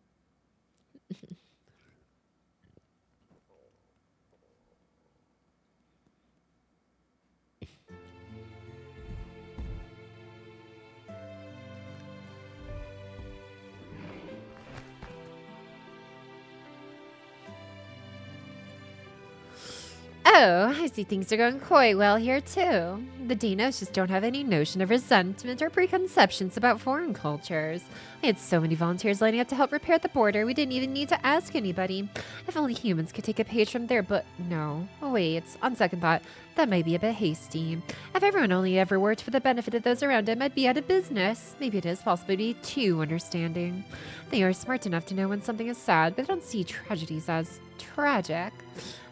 Oh, I see things are going quite well here too. The Dinos just don't have any notion of resentment or preconceptions about foreign cultures. I had so many volunteers lining up to help repair the border, we didn't even need to ask anybody. If only humans could take a page from their book. No. Oh wait, on second thought, that might be a bit hasty. If everyone only ever worked for the benefit of those around him, I'd be out of business. Maybe it is possible to be too understanding. They are smart enough to know when something is sad, but they don't see tragedies as tragic.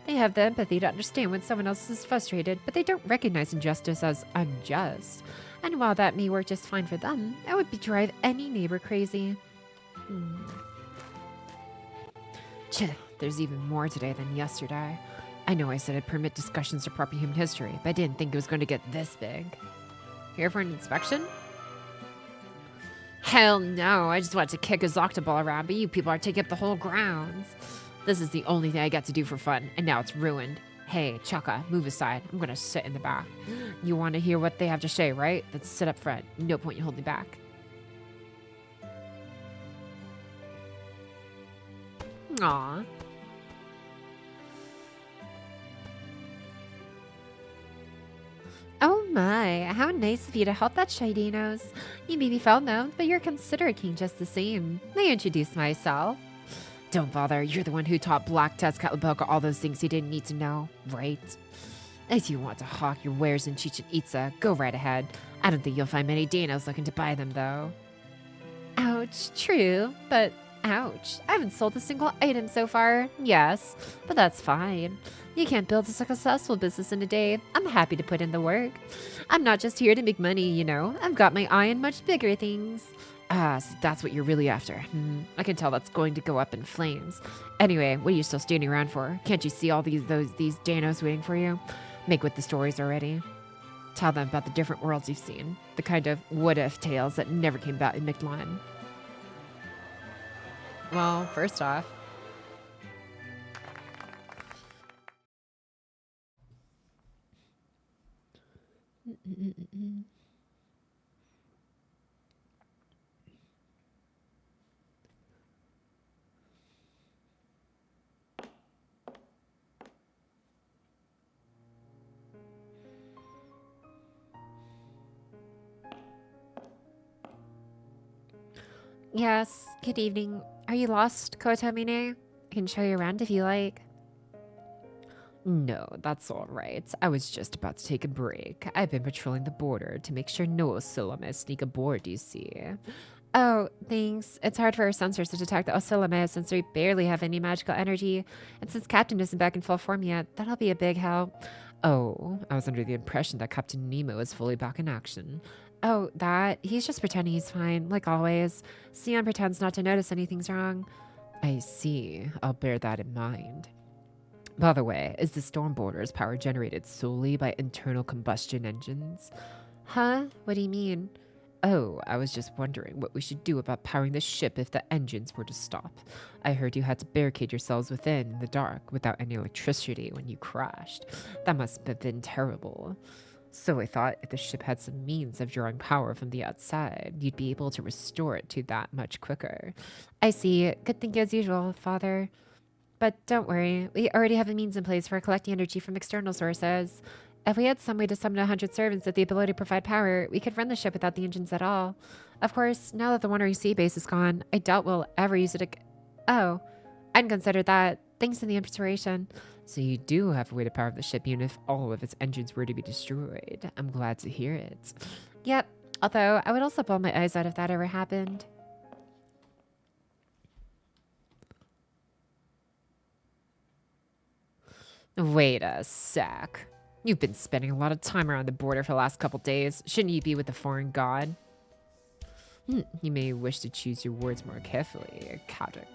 They have the empathy to understand when someone else is frustrated, but they don't recognize injustice as unjust. And while that may work just fine for them, it would drive any neighbor crazy. There's even more today than yesterday. I know I said I'd permit discussions of proper human history, but I didn't think it was going to get this big. Here for an inspection? Hell no, I just wanted to kick his octoball around, but you people are taking up the whole grounds. This is the only thing I get to do for fun, and now it's ruined. Hey, Chaka, move aside. I'm gonna sit in the back. You want to hear what they have to say, right? Let's sit up front. No point in holding back. Aww. Oh my, how nice of you to help that shy Dinos. You may be foul known, but you're considered king just the same. May I introduce myself? Don't bother, you're the one who taught Black Tezcatlipoca all those things he didn't need to know, right? If you want to hawk your wares in Chichen Itza, go right ahead. I don't think you'll find many Dinos looking to buy them, though. Ouch, true, but ouch. I haven't sold a single item so far. Yes, but that's fine. You can't build a successful business in a day. I'm happy to put in the work. I'm not just here to make money, you know. I've got my eye on much bigger things. Ah, so that's what you're really after. I can tell that's going to go up in flames. Anyway, what are you still standing around for? Can't you see all these Danos waiting for you? Make with the stories already. Tell them about the different worlds you've seen. The kind of what-if tales that never came about in Mictlan. Well, first off, yes, good evening. Are you lost, Kotomine? I can show you around if you like. No, that's all right. I was just about to take a break. I've been patrolling the border to make sure no Osilame sneak aboard, you see. Oh, thanks. It's hard for our sensors to detect the Osilame since we barely have any magical energy. And since Captain isn't back in full form yet, that'll be a big help. Oh, I was under the impression that Captain Nemo is fully back in action. Oh, that? He's just pretending he's fine, like always. Sion pretends not to notice anything's wrong. I see. I'll bear that in mind. By the way, is the storm border's power generated solely by internal combustion engines? Huh? What do you mean? Oh, I was just wondering what we should do about powering the ship if the engines were to stop. I heard you had to barricade yourselves within in the dark without any electricity when you crashed. That must have been terrible. So I thought if the ship had some means of drawing power from the outside, you'd be able to restore it to that much quicker. I see. Good thinking as usual, Father. But don't worry, we already have a means in place for collecting energy from external sources. If we had some way to summon 100 servants with the ability to provide power, we could run the ship without the engines at all. Of course, now that the Wandering Sea base is gone, I doubt we'll ever use it again. Oh, I hadn't considered that. Thanks for the inspiration. So you do have a way to power the ship even if all of its engines were to be destroyed. I'm glad to hear it. Yep, Although, I would also bawl my eyes out if that ever happened. Wait a sec. You've been spending a lot of time around the border for the last couple days. Shouldn't you be with the foreign god? You may wish to choose your words more carefully, Kaduk.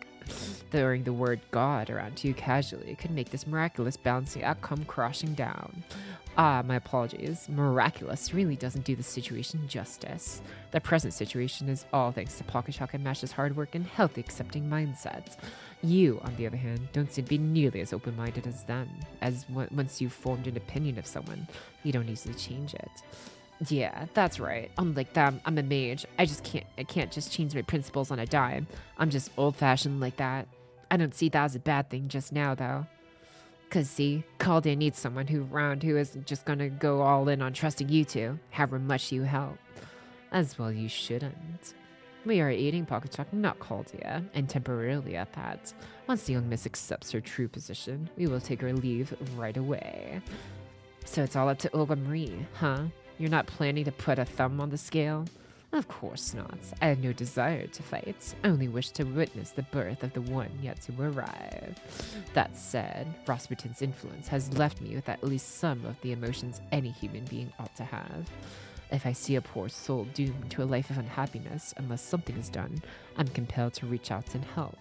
Throwing the word God around too casually could make this miraculous balancing act come crashing down. Ah, my apologies. Miraculous really doesn't do the situation justice. The present situation is all thanks to Pocky and Mash's hard work and healthy accepting mindset. You, on the other hand, don't seem to be nearly as open-minded as them, as once you've formed an opinion of someone, you don't easily change it. Yeah, that's right. Unlike them, I'm a mage. I can't just change my principles on a dime. I'm just old-fashioned like that. I don't see that as a bad thing just now, though. Cause see, Caldia needs someone who isn't just gonna go all in on trusting you two, however much you help. As well you shouldn't. We are aiding Pocketchuck, not Caldia, and temporarily at that. Once the young miss accepts her true position, we will take her leave right away. So it's all up to Olga Marie, huh? You're not planning to put a thumb on the scale? Of course not. I have no desire to fight. I only wish to witness the birth of the one yet to arrive. That said, Rasputin's influence has left me with at least some of the emotions any human being ought to have. If I see a poor soul doomed to a life of unhappiness unless something is done, I'm compelled to reach out and help.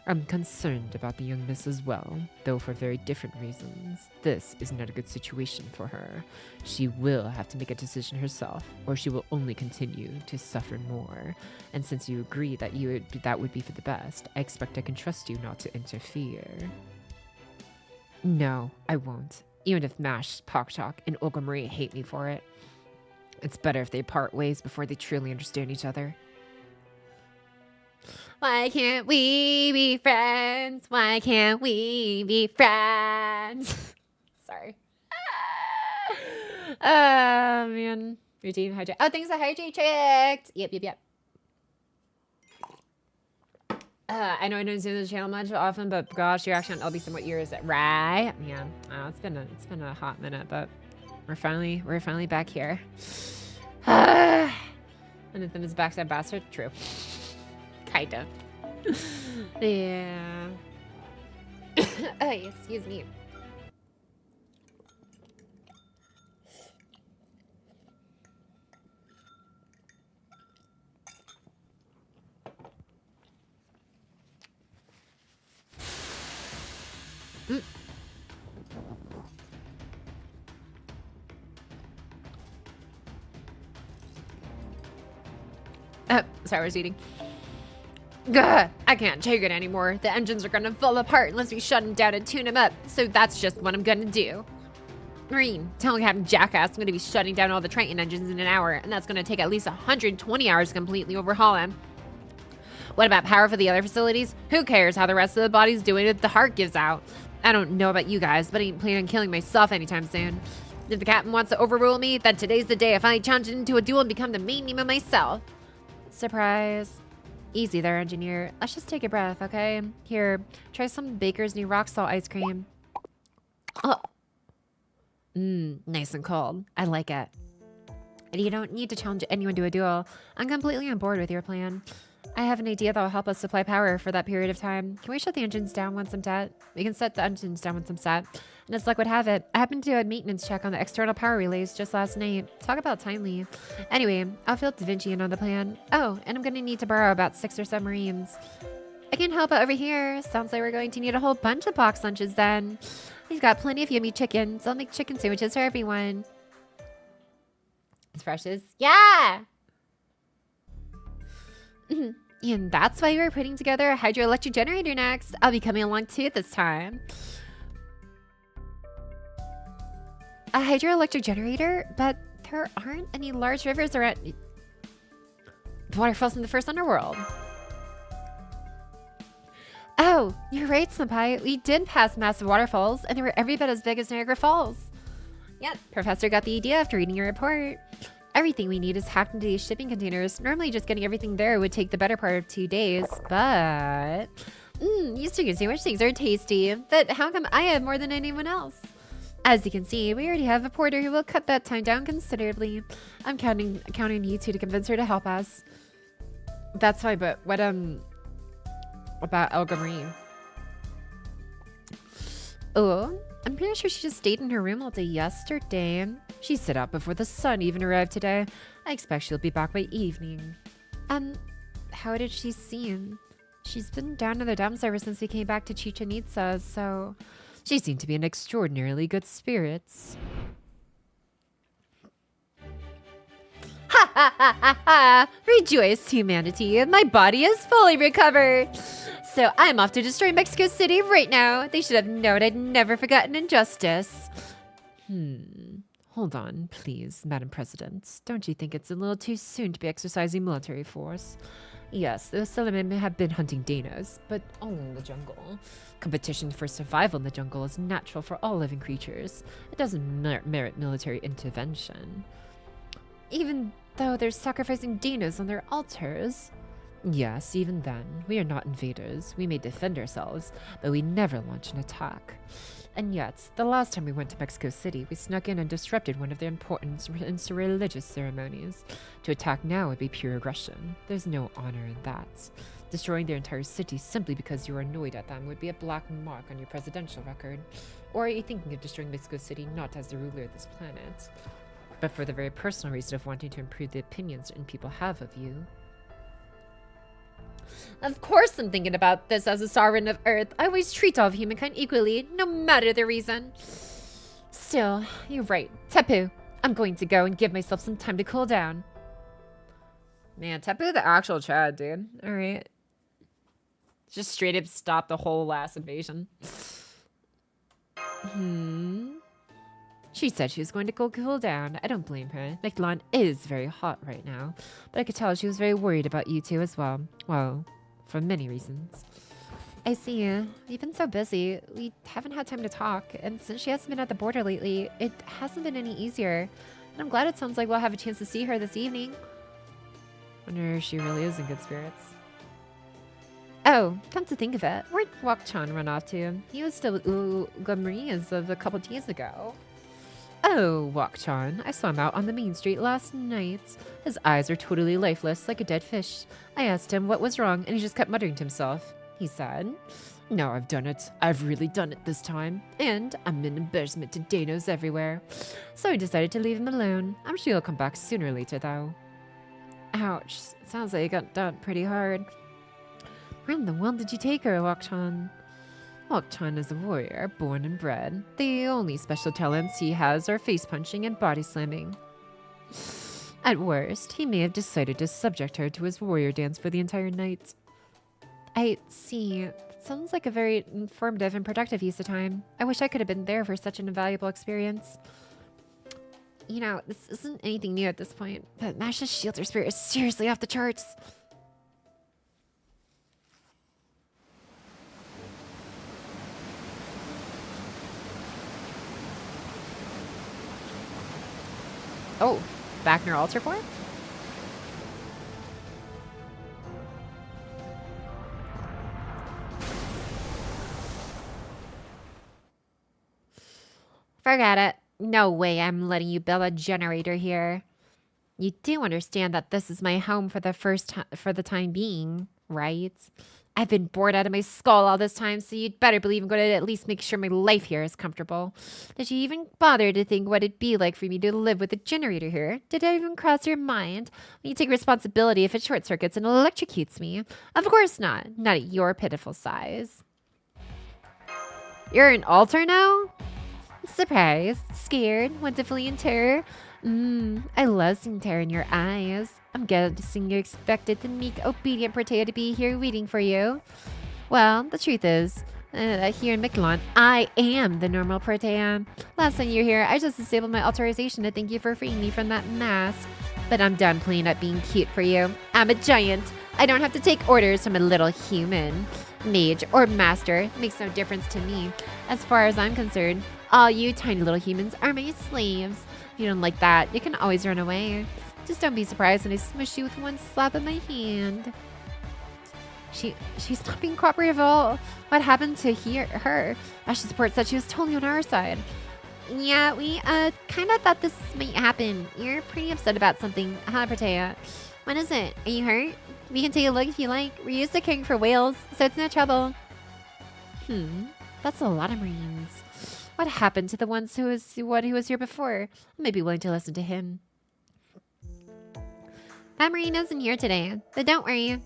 I'm concerned about the young miss as well, though for very different reasons. This is not a good situation for her. She will have to make a decision herself, or she will only continue to suffer more. And since you agree that that would be for the best, I expect I can trust you not to interfere. No, I won't. Even if Mash, Pocktalk, and Olga Marie hate me for it. It's better if they part ways before they truly understand each other. Why can't we be friends? Why can't we be friends? Sorry. Oh, man. Routine hydrate. Oh, thanks for hydrate tricked. Yep. I know I don't do the channel much often, but gosh, your action on LB somewhat years, right? Yeah. It's been a hot minute, but we're finally back here. And then is backside bastard. True. Kind of. Yeah. Oh, excuse me. Sorry, I was eating. Gah, I can't take it anymore. The engines are gonna fall apart unless we shut them down and tune them up. So that's just what I'm gonna do. Marine, tell Captain Jackass I'm gonna be shutting down all the Triton engines in an hour, and that's gonna take at least 120 hours to completely overhaul them. What about power for the other facilities? Who cares how the rest of the body's doing if the heart gives out? I don't know about you guys, but I ain't planning on killing myself anytime soon. If the captain wants to overrule me, then today's the day I finally challenge it into a duel and become the main name of myself. Surprise. Easy there, engineer. Let's just take a breath, okay? Here, try some Baker's new rock salt ice cream. Oh. Nice and cold. I like it. And you don't need to challenge anyone to a duel. I'm completely on board with your plan. I have an idea that will help us supply power for that period of time. Can we shut the engines down once I'm set? We can set the engines down once I'm set. And as luck would have it, I happened to do a maintenance check on the external power relays just last night. Talk about timely. Anyway, I'll fill Da Vinci in on the plan. Oh, and I'm gonna need to borrow about 6 or so Marines. I can help out over here. Sounds like we're going to need a whole bunch of box lunches then. We've got plenty of yummy chickens. I'll make chicken sandwiches for everyone. As fresh as... Yeah! And that's why we're putting together a hydroelectric generator next. I'll be coming along too this time. A hydroelectric generator? But there aren't any large rivers around... Waterfalls in the first underworld. Oh, you're right, Senpai. We did pass massive waterfalls, and they were every bit as big as Niagara Falls. Yep, Professor got the idea after reading your report. Everything we need is hacked into these shipping containers. Normally, just getting everything there would take the better part of 2 days, but... these chicken sandwich things are tasty. But how come I have more than anyone else? As you can see, we already have a porter who will cut that time down considerably. I'm counting on you two to convince her to help us. That's fine, but what about Elga Marie? Oh, I'm pretty sure she just stayed in her room all day yesterday. She set out before the sun even arrived today. I expect she'll be back by evening. How did she seem? She's been down in the dumps ever since we came back to Chichen Itza, so she seemed to be in extraordinarily good spirits. Ha ha ha ha ha! Rejoice, humanity! My body is fully recovered! So I'm off to destroy Mexico City right now. They should have known I'd never forgotten injustice. Hold on, please, Madam President. Don't you think it's a little too soon to be exercising military force? Yes, the Salaman have been hunting Danos, but only in the jungle. Competition for survival in the jungle is natural for all living creatures. It doesn't merit military intervention. Even though they're sacrificing Danos on their altars. Yes, even then, we are not invaders. We may defend ourselves, but we never launch an attack. And yet, the last time we went to Mexico City, we snuck in and disrupted one of their important religious ceremonies. To attack now would be pure aggression. There's no honor in that. Destroying their entire city simply because you're annoyed at them would be a black mark on your presidential record. Or are you thinking of destroying Mexico City not as the ruler of this planet, but for the very personal reason of wanting to improve the opinions certain people have of you? Of course I'm thinking about this as a sovereign of Earth. I always treat all of humankind equally, no matter the reason. Still, you're right. Tepu, I'm going to go and give myself some time to cool down. Man, Tepu the actual Chad, dude. Alright. Just straight up stop the whole last invasion. She said she was going to go cool down. I don't blame her. Mechlon is very hot right now. But I could tell she was very worried about you two as well. Well, for many reasons. I see. You've been so busy. We haven't had time to talk. And since she hasn't been at the border lately, it hasn't been any easier. And I'm glad it sounds like we'll have a chance to see her this evening. Wonder if she really is in good spirits. Oh, come to think of it, where'd Wok-chan run off to? He was still with Ugamri as of a couple days ago. Oh, Wok-chan, I saw him out on the main street last night. His eyes are totally lifeless, like a dead fish. I asked him what was wrong, and he just kept muttering to himself. He said, "Now I've done it. I've really done it this time. And I'm an embarrassment to Danos everywhere." So I decided to leave him alone. I'm sure he'll come back sooner or later, though. Ouch. Sounds like he got dumped pretty hard. Where in the world did you take her, Wok-chan? Wok-chan is a warrior, born and bred. The only special talents he has are face-punching and body-slamming. At worst, he may have decided to subject her to his warrior dance for the entire night. I see. Sounds like a very informative and productive use of time. I wish I could have been there for such an invaluable experience. You know, this isn't anything new at this point, but Masha's Shielder spirit is seriously off the charts. Oh, back in her altar form? Forget it. No way I'm letting you build a generator here. You do understand that this is my home for the time being, right? I've been bored out of my skull all this time, so you'd better believe I'm going to at least make sure my life here is comfortable. Did you even bother to think what it'd be like for me to live with a generator here? Did it even cross your mind? Will you take responsibility if it short circuits and electrocutes me? Of course not. Not at your pitiful size. You're an altar now? Surprised, scared, want to flee in terror? I love seeing terror in your eyes. I'm guessing you expected the meek, obedient Protea to be here waiting for you. Well, the truth is, here in Mechlon, I am the normal Protea. Last time you were here, I just disabled my authorization to thank you for freeing me from that mask. But I'm done playing up being cute for you. I'm a giant. I don't have to take orders from a little human. Mage or master makes no difference to me. As far as I'm concerned, all you tiny little humans are my slaves. If you don't like that, you can always run away. Just don't be surprised when I smush you with one slap of my hand. She's not being cooperative at all. What happened to her? Ash's report said she was totally on our side. Yeah, we kind of thought this might happen. You're pretty upset about something, huh, Protea? What is it? Are you hurt? We can take a look if you like. We're used to caring for whales, so it's no trouble. That's a lot of Marines. What happened to the ones who was here before? I might be willing to listen to him. That Marine isn't here today, but don't worry.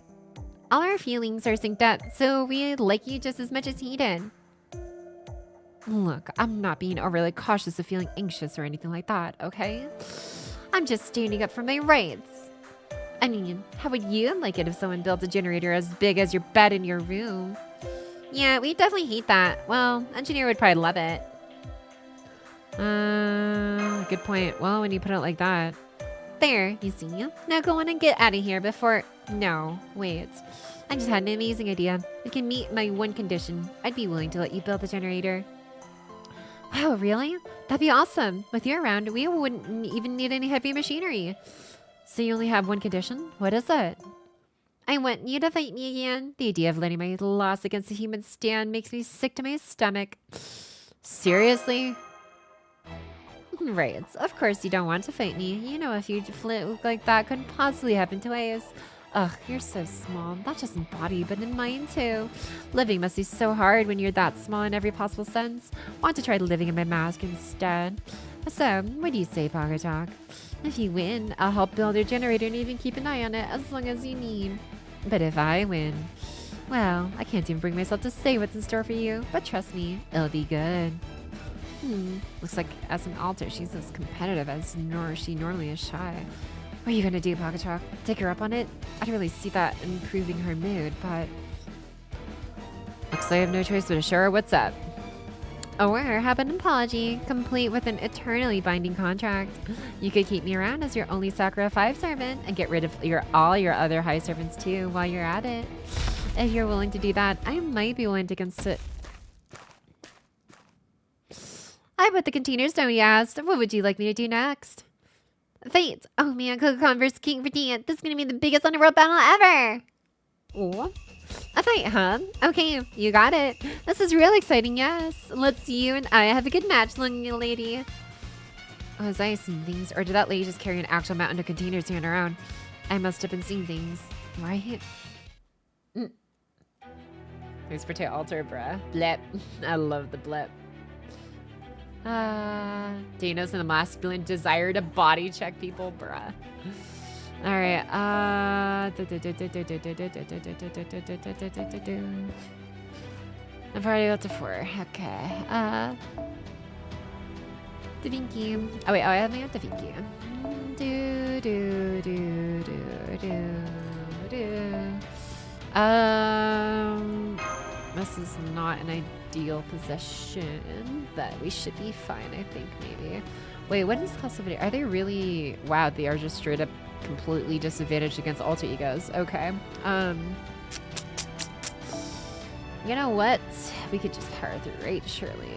All our feelings are synced up, so we like you just as much as he did. Look, I'm not being overly cautious of feeling anxious or anything like that, okay? I'm just standing up for my rights. I mean, how would you like it if someone built a generator as big as your bed in your room? Yeah, we definitely hate that. Well, engineer would probably love it. Good point. Well, when you put it like that. There, you see? Now go on and get out of here before... No, wait. I just had an amazing idea. We can meet my one condition. I'd be willing to let you build the generator. Wow, really? That'd be awesome. With you around, we wouldn't even need any heavy machinery. So you only have one condition? What is it? I want you to fight me again. The idea of letting my loss against a human stand makes me sick to my stomach. Seriously? Right, of course you don't want to fight me. You know a huge fluke like that couldn't possibly happen twice. Ugh, you're so small. Not just in body, but in mind too. Living must be so hard when you're that small in every possible sense. Want to try living in my mask instead. So, what do you say, Pocky? If you win, I'll help build your generator and even keep an eye on it as long as you need. But if I win, well, I can't even bring myself to say what's in store for you, but trust me, it'll be good. Looks like as an alter, she's as competitive as she normally is shy. What are you gonna do, Pocky? Take her up on it? I don't really see that improving her mood, but... Looks like I have no choice but to show her what's up. Or have an apology, complete with an eternally binding contract. You could keep me around as your only Sakura 5 servant and get rid of all your other high servants too while you're at it. If you're willing to do that, I might be willing to consider... I put the containers down, you asked. What would you like me to do next? Fate! Oh man, Kokon vs. King Ferdinand. This is gonna be the biggest underworld battle ever! Oh. A fight, huh? Okay, you got it. This is real exciting, yes. Let's see you and I have a good match, young lady. Oh, was I seeing things? Or did that lady just carry an actual mountain of containers here around? I must have been seeing things. Right? Thanks for tail altar, bruh. Blep. I love the blep. Danos and the masculine desire to body check people, bruh. Alright, I've already got to 4. Okay. Da Vinci. Oh wait, I haven't got Da Vinci. This is not an ideal position, but we should be fine, I think, maybe. Wait, what is classification? Are they really... Wow, they are just straight up completely disadvantaged against alter egos. Okay. You know what? We could just power through, right? Surely.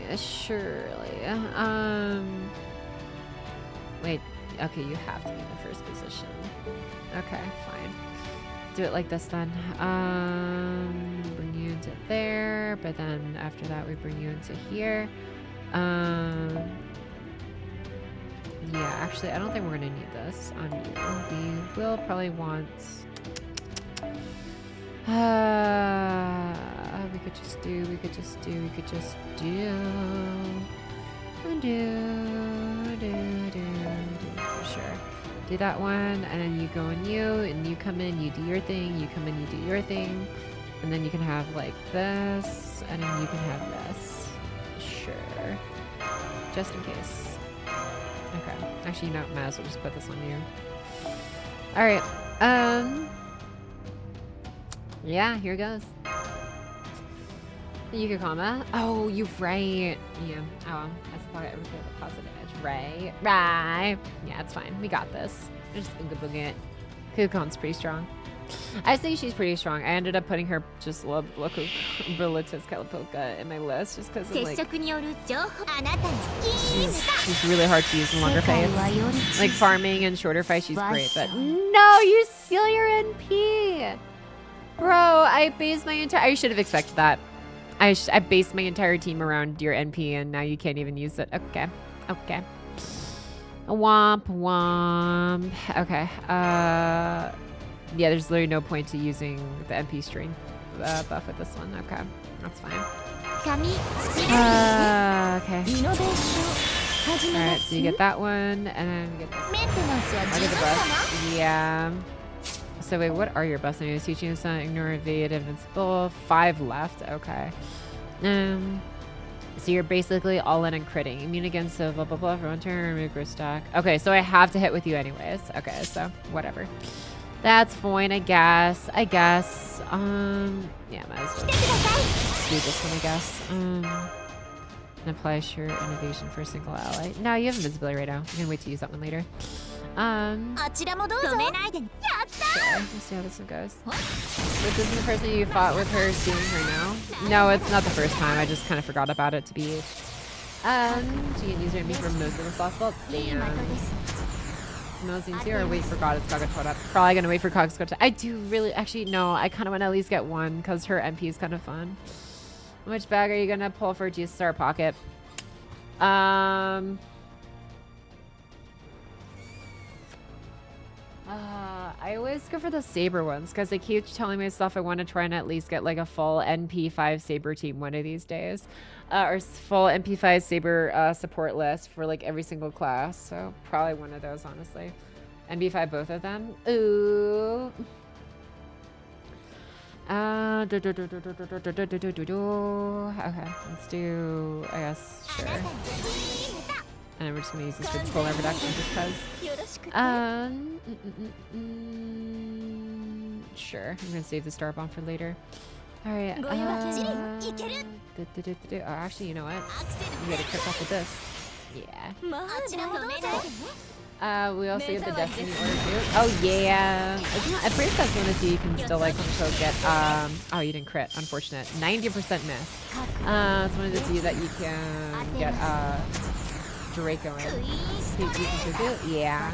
Wait. Okay, you have to be in the first position. Okay, fine. Do it like this then. Bring you into there, but then after that we bring you into here. Yeah, actually, I don't think we're gonna need this on you. We will probably want... we could just do... For sure. Do that one, and then you go on you, and you come in, you do your thing, you come in, you do your thing. And then you can have like this, and then you can have this. Sure. Just in case. Okay. Actually, you know, might as well just put this on you. Alright. Yeah, here goes. Yukikama. Oh, you're right. Yeah. Oh, that's probably everything with a positive edge. Right. Right. Yeah, it's fine. We got this. Just ooga booga it. Kukon's pretty strong. I think she's pretty strong. I ended up putting her just Berlitz's Kalapoka in my list just because of, like, she's really hard to use in longer fights. Like farming and shorter fights, she's great, but no, you steal your NP! Bro, I based my entire... I should have expected that. I based my entire team around your NP and now you can't even use it. Okay. Okay. Womp womp. Okay. Yeah, there's literally no point to using the MP string buff with this one. Okay, that's fine. Okay. Alright, so you get that one, and then you get this. I get the bus. Yeah. So wait, what are your bus names? Teaching son, ignore, evade, invincible. 5 left. Okay. So you're basically all in and critting. Immune against blah blah blah for 1 turn, remove gross stack. Okay, so I have to hit with you anyways. Okay, so whatever. That's fine, I guess. Yeah, might as well do this one, I guess. And apply sure innovation for a single ally. No, you have invisibility right now. I'm gonna wait to use that one later. Sure. Let's see how this one goes. This isn't the person you fought with her seeing her now? No, it's not the first time. I just kind of forgot about it to be. You can use her MP for most of the Lostbelt. Damn. Or wait for Goddess Kagatora. Probably gonna wait for Kagatora. I do really, actually, no, I kind of want to at least get one because her MP is kind of fun. Which bag are you gonna pull for G-Star Pocket? I always go for the Saber ones because I keep telling myself I want to try and at least get like a full NP5 Saber team one of these days. Or full NP5 Saber support list for like every single class. So probably one of those, honestly. NP5 both of them. Ooh. Okay, let's do, I guess, sure. And then we're just gonna use this for controller reduction just cause. Sure, I'm gonna save the star bomb for later. Alright, oh, actually, you know what? We gotta kick off with this. Yeah. We also get the Destiny order too. Oh yeah. At first that's one of you can still like get oh, you didn't crit, unfortunate. 90% miss. It's one of the few that you can get Draco in. Yeah.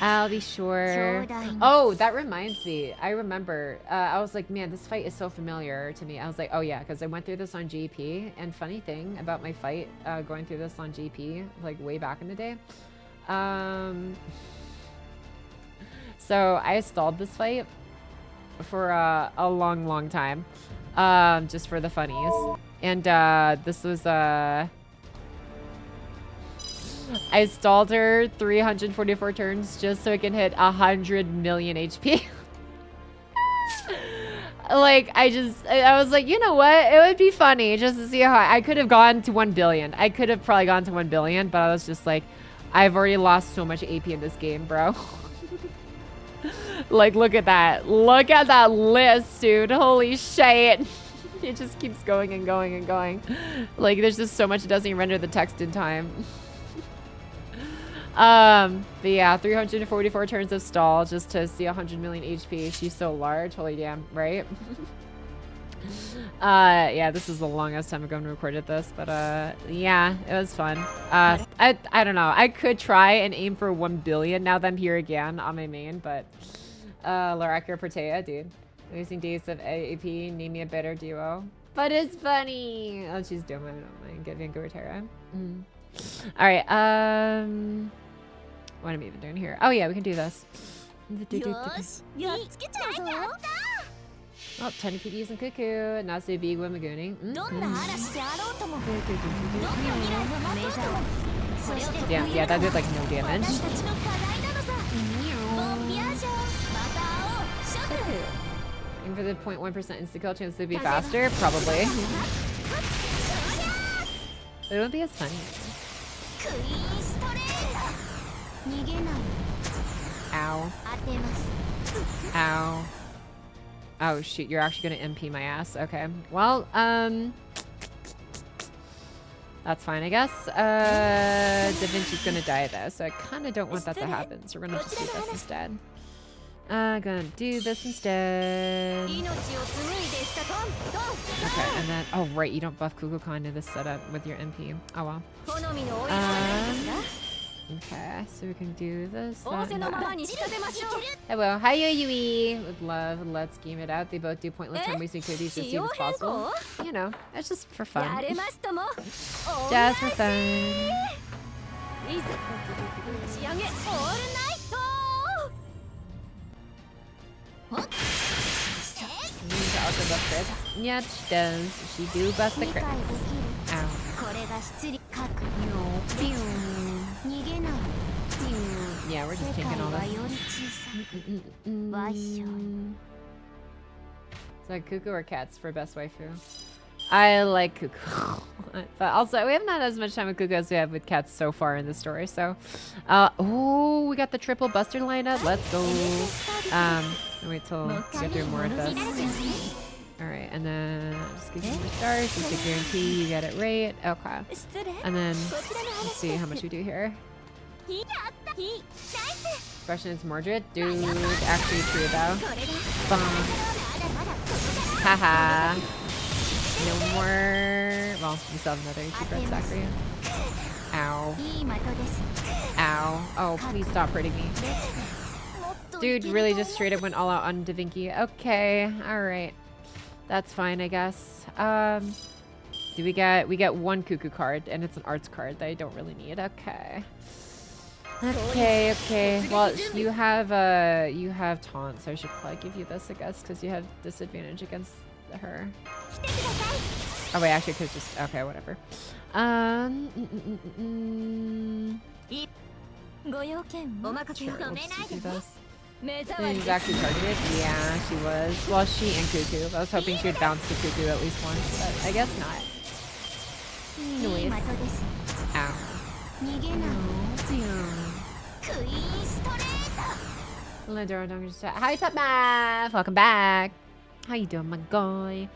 I'll be sure. Oh, that reminds me. I remember. I was like, man, this fight is so familiar to me. I was like, oh yeah, because I went through this on GP. And funny thing about my fight going through this on GP, like way back in the day. So I stalled this fight for a long time, just for the funnies. And this was I stalled her 344 turns just so I can hit 100 million HP. Like, I was like, you know what? It would be funny just to see how I could have gone to 1 billion. I could have probably gone to 1 billion, but I was just like, I've already lost so much AP in this game, bro. Like, look at that. Look at that list, dude. Holy shit. It just keeps going and going and going. Like, there's just so much it doesn't even render the text in time. But yeah, 344 turns of stall just to see 100 million HP. She's so large. Holy damn, right? Yeah, this is the longest time ago I recorded this, but yeah, it was fun. I don't know. I could try and aim for 1 billion now that I'm here again on my main, but Laraka Protea, dude. Losing days of AP, name me a better duo. But it's funny. Oh, she's dumb. I don't mind. Get Vancouver Terra. Alright, what am I even doing here? Oh yeah, we can do this. Oh, tiny PDs and Cuckoo. Nasu Big Wimaguni. Damn, yeah, that did like no damage. And for the 0.1% insta-kill chance to be faster? Probably. But it won't be as funny. Ow. Ow. Oh shoot, you're actually gonna MP my ass. Okay. Well, that's fine, I guess. Da Vinci's gonna die though, so I kinda don't want that to happen. So we're gonna just do this instead. Gonna do this instead. Okay, and then, oh right, you don't buff Kukulkan to this setup with your MP. Oh well. Okay, so we can do this. Hello, hiya Yui. With love, let's game it out. They both do pointless time wasting activities to see if it's possible. You know, it's just for fun. Just for fun. いざ打ち上げオールナイト。 You need to also buff crits. Yeah, she does. She do buff the crits. Ow. これが出力核 Pew. 逃げない Yeah, we're just 世 taking 界 all は this. より小さくわっしょ So Cuckoo or cats for best waifu? I like Cuckoo. But also, we haven't had as much time with Cuckoo as we have with cats so far in the story, so... oh, we got the triple buster lineup. Let's go. Wait till we get through more of this. Alright, and then just give you more stars just to guarantee you get it right. Okay. And then, let's see how much we do here. Question is Mordred. Dude, actually true though. Bonk. Haha. No more. Well, we still have another secret sack for you. Ow. いい的です Ow. Oh, please stop hurting me. Dude really just straight up went all out on Da Vinci. Okay, alright. That's fine, I guess. Do we get one Cuckoo card, and it's an arts card that I don't really need. Okay. Okay. Well, you have taunt, so I should probably give you this, I guess, because you have disadvantage against her. Oh wait, actually, could just okay, whatever. ご用件お任せ Sure, を we'll just do this. 目障り She's actually targeted. Yeah, she was. Well, she and Cuckoo. I was hoping she would bounce to Cuckoo at least once, but I guess not. いい Noise. 的です Ow. 逃げない クイーンストレート Lindor, don't just hi, Top Math. Welcome back. How you doing, my guy?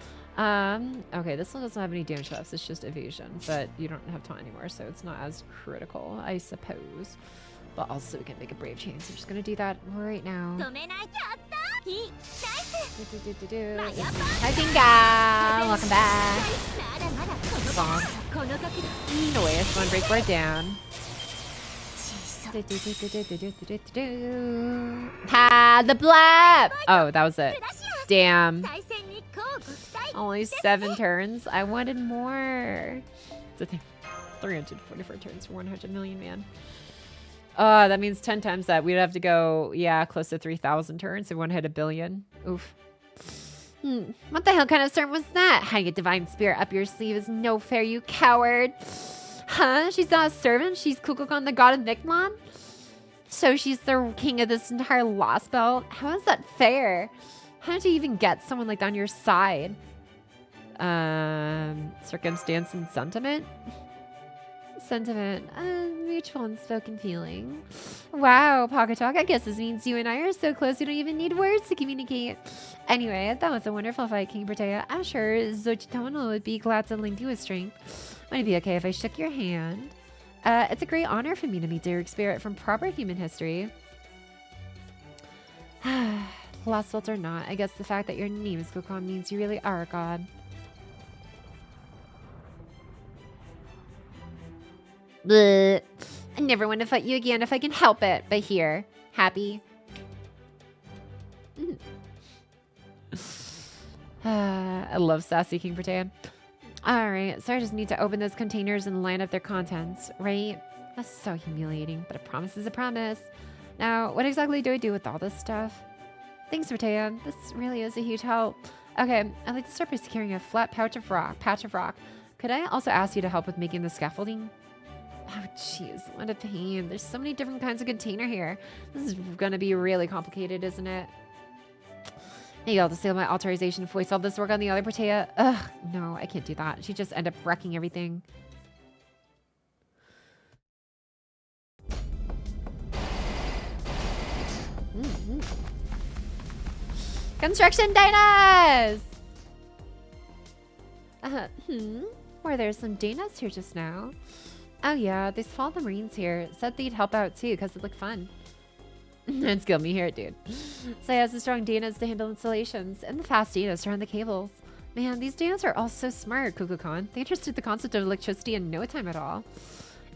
Okay, this one doesn't have any damage buffs. It's just evasion, but you don't have taunt anymore, so it's not as critical, I suppose. But also, we can make a brave change. So I'm just gonna do that right now. 止めないやったいいナイス Hi, Binga. Welcome back. まだまだ Bonk. この時だ Noise. One breakboard down. 小さ Ha! The blab! Oh, that was it. Damn. 再戦に乞うご期待 Only 7 turns. I wanted more. It's a thing. 344 turns for 100 million, man. That means 10 times that. We'd have to go, yeah, close to 3,000 turns if one hit 1 billion. Oof. What the hell kind of sermon was that? Hiding a divine spirit up your sleeve is no fair, you coward. Huh? She's not a servant? She's Kukulkan, the god of Mictlan? So she's the king of this entire Lostbelt? How is that fair? How did you even get someone like that on your side? Circumstance and sentiment? Sentiment. Mutual unspoken feeling. Wow, Pocket Talk. I guess this means you and I are so close we don't even need words to communicate. Anyway, that was a wonderful fight, King Bertea. I'm sure Zochitono would be glad to lend you a strength. Might it be okay if I shook your hand? It's a great honor for me to meet Derek Spirit from proper human history. Lostbelt or not, I guess the fact that your name is Kokon means you really are a god. Bleh. I never want to fight you again if I can help it, but here, happy. I love sassy King Bertea. Alright, so I just need to open those containers and line up their contents, right? That's so humiliating, but a promise is a promise. Now, what exactly do I do with all this stuff? Thanks, Bertea. This really is a huge help. Okay, I'd like to start by securing a flat patch of rock. Could I also ask you to help with making the scaffolding? Oh, jeez, what a pain. There's so many different kinds of container here. This is gonna be really complicated, isn't it? Maybe I'll just steal my authorization to voice all this work on the other Bertea. Ugh, no, I can't do that. She'd just end up wrecking everything. Construction Dynas! Were there some Dynas here just now? Oh yeah, they saw the Marines here. Said they'd help out too, because it looked fun. And skill me here, dude. So has the strong Dynas to handle installations, and the fast Dynas to run the cables. Man, these Dynas are all so smart, Kukulkan. They understood the concept of electricity in no time at all.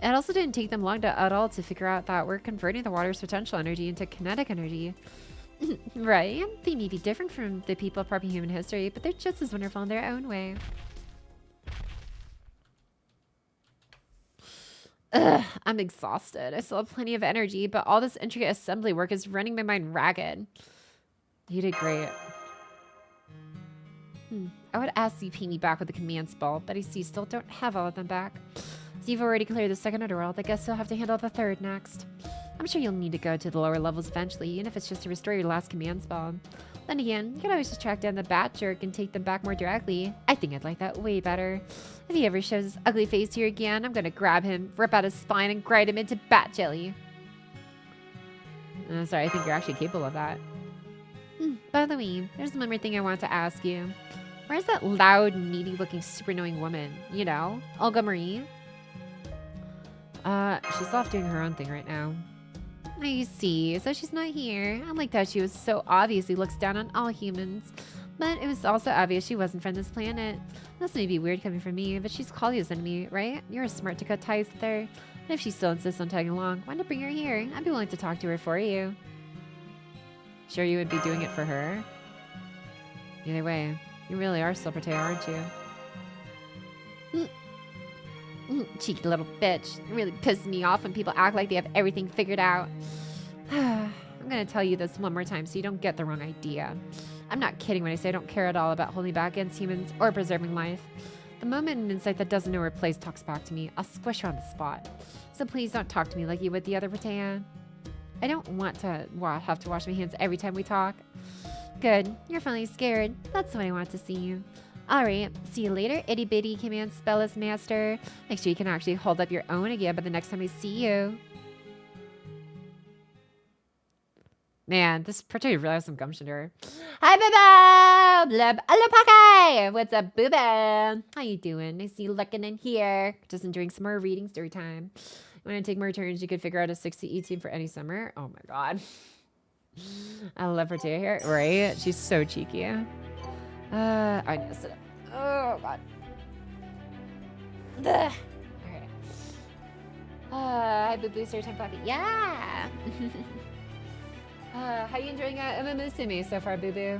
It also didn't take them long at all to figure out that we're converting the water's potential energy into kinetic energy. Right? They may be different from the people of proper human history, but they're just as wonderful in their own way. Ugh, I'm exhausted. I still have plenty of energy, but all this intricate assembly work is running my mind ragged. You did great. I would ask you pay me back with the command spell, but I see you still don't have all of them back. So you've already cleared the second underworld. I guess you'll have to handle the third next. I'm sure you'll need to go to the lower levels eventually, even if it's just to restore your last command spell. Then again, you can always just track down the bat jerk and take them back more directly. I think I'd like that way better. If he ever shows his ugly face here again, I'm gonna grab him, rip out his spine, and grind him into bat jelly. Sorry, I think you're actually capable of that. By the way, there's one more thing I want to ask you. Where's that loud, needy-looking, super annoying woman? You know, Olga Marie? She's off doing her own thing right now. I see. So she's not here. I like that she was so obviously looks down on all humans. But it was also obvious she wasn't from this planet. This may be weird coming from me, but she's Kalia's enemy, right? You're smart to cut ties with her. And if she still insists on tagging along, why not bring her here? I'd be willing to talk to her for you. Sure you would be doing it for her? Either way, you really are still Protea, aren't you? Cheeky little bitch. It really pisses me off when people act like they have everything figured out. I'm gonna tell you this one more time so you don't get the wrong idea. I'm not kidding when I say I don't care at all about holding back against humans or preserving life. The moment an insight that doesn't know her place talks back to me, I'll squish her on the spot. So please don't talk to me like you would the other Protea. I don't want to have to wash my hands every time we talk. Good. You're finally scared. That's what I want to see. Alright, see you later, itty bitty command spellist master. Make sure you can actually hold up your own again by the next time I see you. Man, this Protea really has some gumption to her. Hi, Boo-Boo! Hello, Pocky! What's up, Boo-Boo? How you doing? I see you looking in here. Just enjoying some more reading story time. When I take more turns, you could figure out a 6 CE team for any summer. Oh my god. I love Protea here. Right? She's so cheeky. I need to sit up. Oh god. Ugh. Alright. Hi, Boo-Boo, story time, Poppy. Yeah! How you enjoying Musume so far, Boo-Boo?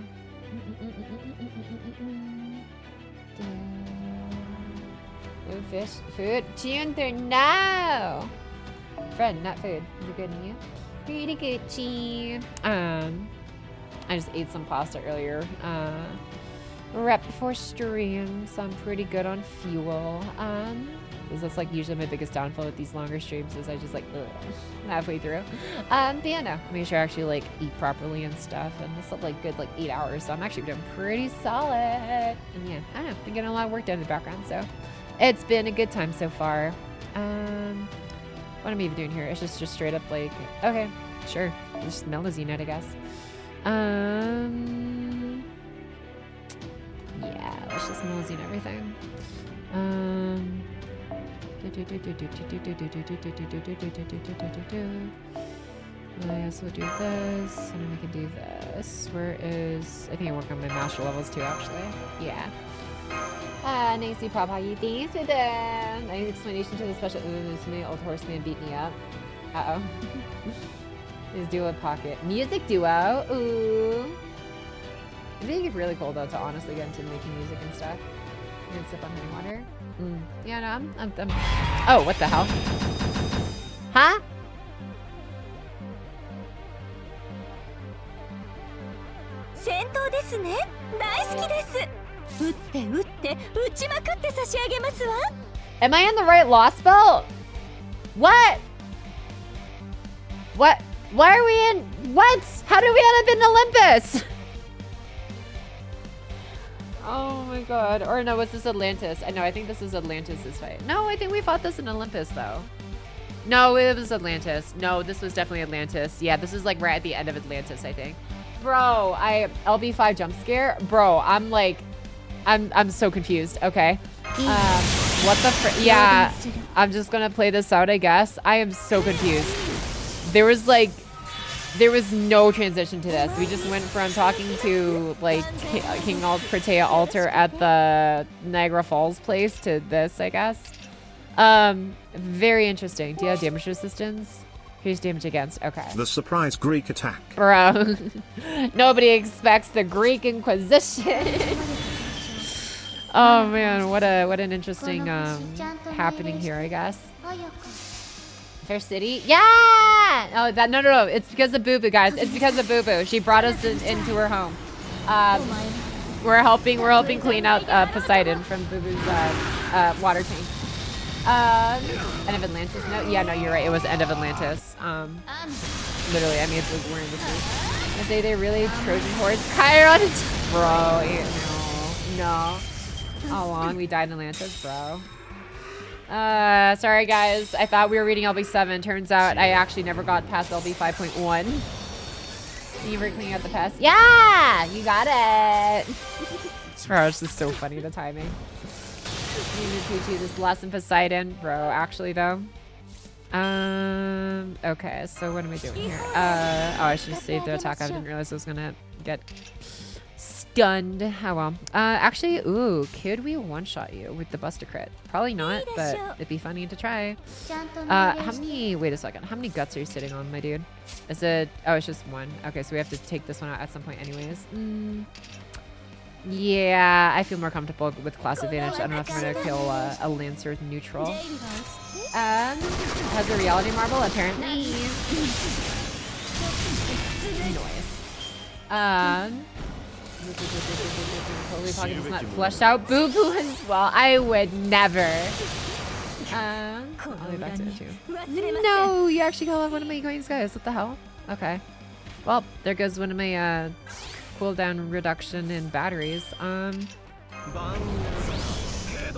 No fish. Food. Gunther, no! Friend, not food. Is it good in you? Pretty good, Chi. I just ate some pasta earlier. Right before stream, so I'm pretty good on fuel. Because that's like usually my biggest downfall with these longer streams is I just like halfway through. But yeah, no, I make sure I actually like eat properly and stuff, and this is like good like 8 hours, so I'm actually doing pretty solid. And yeah, I don't know, been getting a lot of work done in the background, so it's been a good time so far. What am I even doing here? It's just straight up like, okay, sure, just Melazine it, I guess. Yeah, let's just Melazine everything. Yes, we'll do this, and then we can do this. Where is... I think I work on my master levels too, actually. Yeah. Nice to pop, how you think with them? Nice explanation to the special... Ooh, my old horseman beat me up. Uh-oh. His duo pocket. Music duo. Ooh. I think it's really cool, though, to honestly get into making music and stuff. You can sip on honey water. Yeah, no, I'm... Oh, what the hell? Huh? Am I in the right Lostbelt? What? What? Why are we in... What? How did we end up in Olympus? Oh my god. Or no, was this Atlantis? I know, I think this is Atlantis, this fight. No, I think we fought this in Olympus, though. No, it was Atlantis. No, this was definitely Atlantis. Yeah, this is like right at the end of Atlantis, I think. Bro, LB5 jump scare? Bro, I'm like... I'm so confused. Okay. What the fr... Yeah, I'm just gonna play this out, I guess. I am so confused. There was no transition to this. We just went from talking to like King Protea altar at the Niagara Falls place to this, I guess. Very interesting. Do you have damage resistance? Here's damage against. Okay. The surprise Greek attack. Bro, nobody expects the Greek Inquisition. Oh man, what an interesting happening here, I guess. Fair City? Yeah! Oh, that no. It's because of Boo Boo, guys. It's because of Boo Boo. She brought us into her home. We're helping clean out Poseidon from Boo Boo's water tank. End of Atlantis? No, yeah, no, you're right. It was End of Atlantis. Literally, I mean, it's like we're in the sea. I say they really Trojan horse. Chiron, bro. No. How long we died in Atlantis, bro? Sorry guys. I thought we were reading LB7. Turns out I actually never got past LB 5.1. You were cleaning out the past. Yeah, you got it. Bro, it's just so funny, the timing. You need to teach you this lesson, Poseidon, bro. Actually, though. Okay. So what am I doing here? Oh, I should have saved the attack. I didn't realize I was gonna get stunned. Oh well. Actually, ooh, could we one-shot you with the Buster Crit? Probably not, but it'd be funny to try. How many? Wait a second. How many guts are you sitting on, my dude? Is it? Oh, it's just one. Okay, so we have to take this one out at some point, anyways. Yeah, I feel more comfortable with class advantage. I don't know if I'm gonna kill a Lancer neutral. Has a reality marble apparently. Noise. Totally Pocky does not flush out Boo Boo as well. I would never. I'll be back to it too. No, you actually call off one of my coins, guys. What the hell? Okay. Well, there goes one of my cooldown reduction in batteries.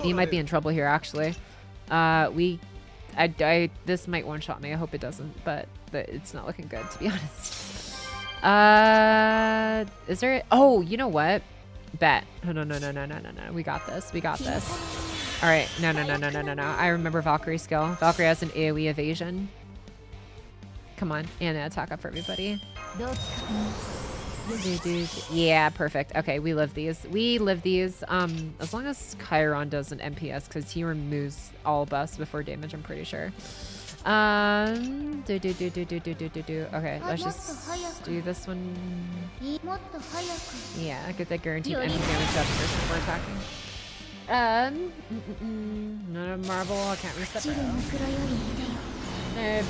You might be in trouble here, actually. This might one-shot me. I hope it doesn't, but it's not looking good, to be honest. Is there? Oh, you know what? Bet. No. We got this. All right. No. I remember Valkyrie's skill. Valkyrie has an AoE evasion. Come on, and attack up for everybody. Yeah, perfect. Okay, we live these. As long as Chiron does an MPS, because he removes all buffs before damage, I'm pretty sure. Okay, let's just do this one. Yeah, get that guaranteed enemy damage up first before attacking. Not a marble. I can't reset that.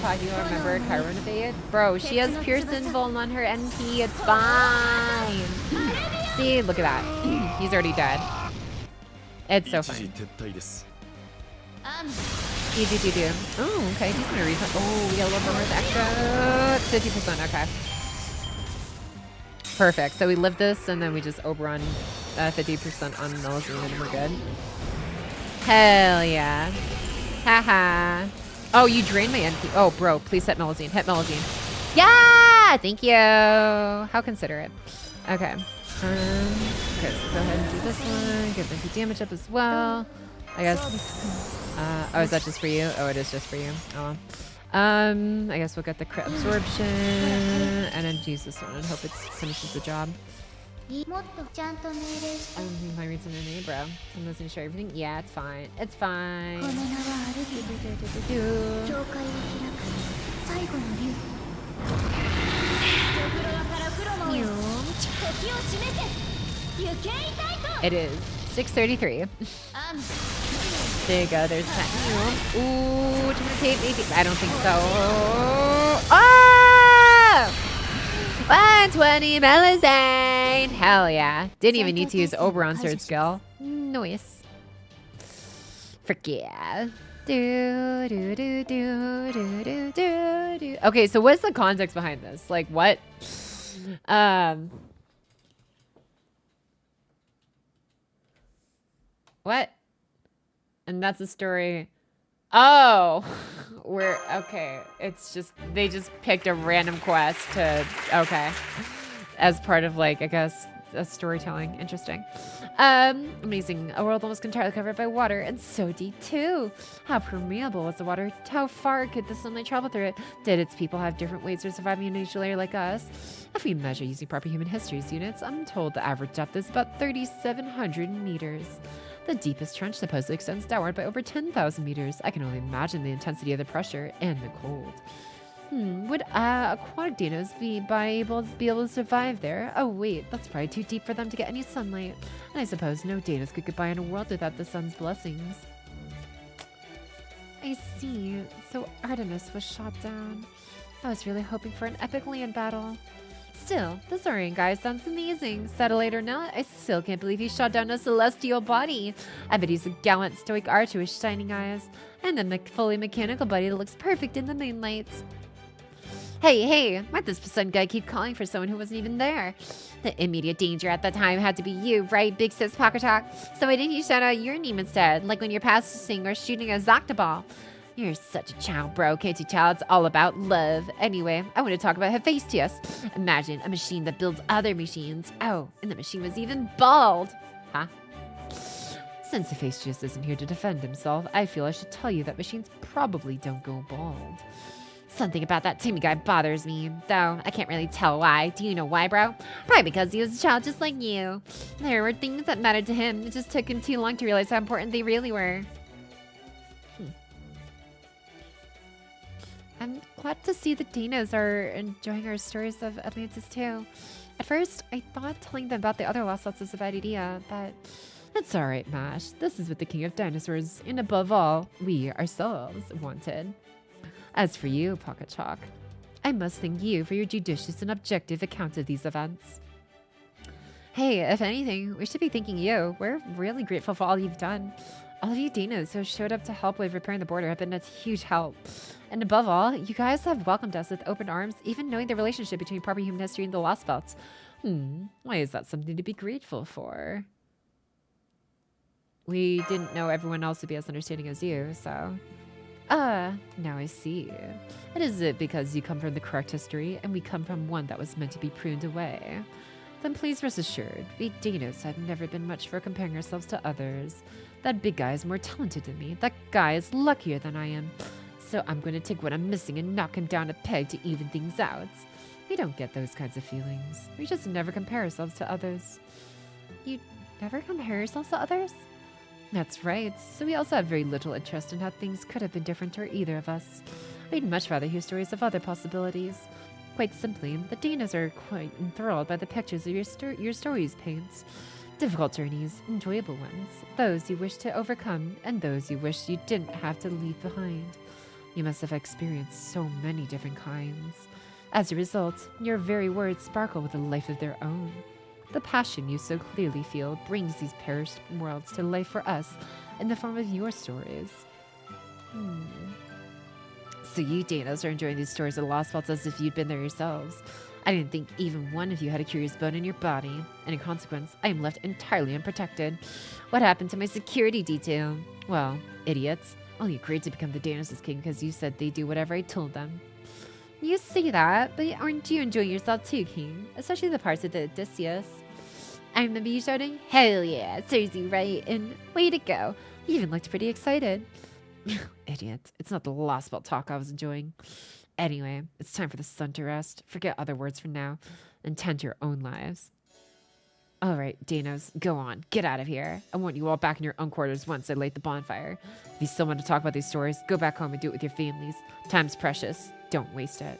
Pocky, you remember Chiron evade? Bro, she has Pierce Invuln on her NP. It's fine. See, look at that. He's already dead. It's so fun. Do. Oh, okay. He's gonna refund. Oh, we got a little bit more extra. 50%. Okay. Perfect. So we live this, and then we just overrun 50% on Melusine, and we're good. Hell yeah. Haha. Oh, you drained my NP. Oh, bro, please hit Melusine. Hit Melusine. Yeah! Thank you. How considerate. Okay. Okay, so go ahead and do this one. Get NP damage up as well. I guess. Oh, is that just for you? Oh, it is just for you. Oh. I guess we'll get the crit absorption and then use this one and hope it finishes the job. I don't think my reads in an A, bro. I'm not gonna share everything. Yeah, it's fine. It's fine. It is 6:33. There you go. There's that. Ooh, do you want to take maybe? I don't think so. Oh! 120 Melusine. Hell yeah. Didn't even need to use Oberon's third skill. Nice. Frick yeah. Okay, so what's the context behind this? Like what? What? And that's the story. Oh, okay. It's just, they just picked a random quest to, okay. As part of like, I guess, a storytelling. Interesting. Amazing. A world almost entirely covered by water and so deep too. How permeable was the water? How far could the sunlight travel through it? Did its people have different ways of surviving in a neutral layer like us? If we measure using proper human histories units, I'm told the average depth is about 3,700 meters. The deepest trench supposedly extends downward by over 10,000 meters. I can only imagine the intensity of the pressure and the cold. Would aquatic dinos be able to survive there? Oh wait, that's probably too deep for them to get any sunlight. And I suppose no dinos could get by in a world without the sun's blessings. I see. So Artemis was shot down. I was really hoping for an epic land battle. Still, the Saurian guy sounds amazing. Satellite or not, I still can't believe he shot down a celestial body. I bet he's a gallant, stoic archer with shining eyes. And a fully mechanical body that looks perfect in the moonlight. Hey, why'd this sun guy keep calling for someone who wasn't even there? The immediate danger at the time had to be you, right, big sis Pocky? So why didn't you shout out your name instead, like when you're passing or shooting a Zactaball? You're such a child, bro. Can't you tell? It's all about love. Anyway, I want to talk about Hephaestus. Imagine a machine that builds other machines. Oh, and the machine was even bald. Huh? Since Hephaestus isn't here to defend himself, I feel I should tell you that machines probably don't go bald. Something about that Timmy guy bothers me, though I can't really tell why. Do you know why, bro? Probably because he was a child just like you. There were things that mattered to him. It just took him too long to realize how important they really were. I'm glad to see the Dinos are enjoying our stories of Atlantis too. At first, I thought telling them about the other Lostbelts was a bad idea, but it's alright, Mash. This is what the King of Dinosaurs, and above all, we ourselves wanted. As for you, Pocket Chalk, I must thank you for your judicious and objective account of these events. Hey, if anything, we should be thanking you. We're really grateful for all you've done. All of you Dinos who showed up to help with repairing the border have been a huge help. And above all, you guys have welcomed us with open arms, even knowing the relationship between proper human history and the Lostbelt. Why is that something to be grateful for? We didn't know everyone else would be as understanding as you, so... now I see. It is it because you come from the correct history, and we come from one that was meant to be pruned away. Then please rest assured, we Dinos have never been much for comparing ourselves to others. That big guy is more talented than me. That guy is luckier than I am. So I'm going to take what I'm missing and knock him down a peg to even things out. We don't get those kinds of feelings. We just never compare ourselves to others. You never compare yourselves to others? That's right. So we also have very little interest in how things could have been different for either of us. We'd much rather hear stories of other possibilities. Quite simply, the Dinos are quite enthralled by the pictures of your stories paints. Difficult journeys, enjoyable ones, those you wish to overcome, and those you wish you didn't have to leave behind. You must have experienced so many different kinds. As a result, your very words sparkle with a life of their own. The passion you so clearly feel brings these perished worlds to life for us in the form of your stories. So you Dinos are enjoying these stories of the Lostbelts as if you'd been there yourselves. I didn't think even one of you had a curious bone in your body, and in consequence, I am left entirely unprotected. What happened to my security detail? Well, idiots. Only agreed to become the Dinos' king because you said they'd do whatever I told them. You say that, but aren't you enjoying yourself too, King? Especially the parts of the Odysseus. I remember you shouting, "Hell yeah, Cersei, right?" And way to go. You even looked pretty excited. Idiot. It's not the Lostbelt talk I was enjoying. Anyway, it's time for the sun to rest. Forget other words for now and tend to your own lives. All right, Dinos, go on. Get out of here. I want you all back in your own quarters once I light the bonfire. If you still want to talk about these stories, go back home and do it with your families. Time's precious. Don't waste it.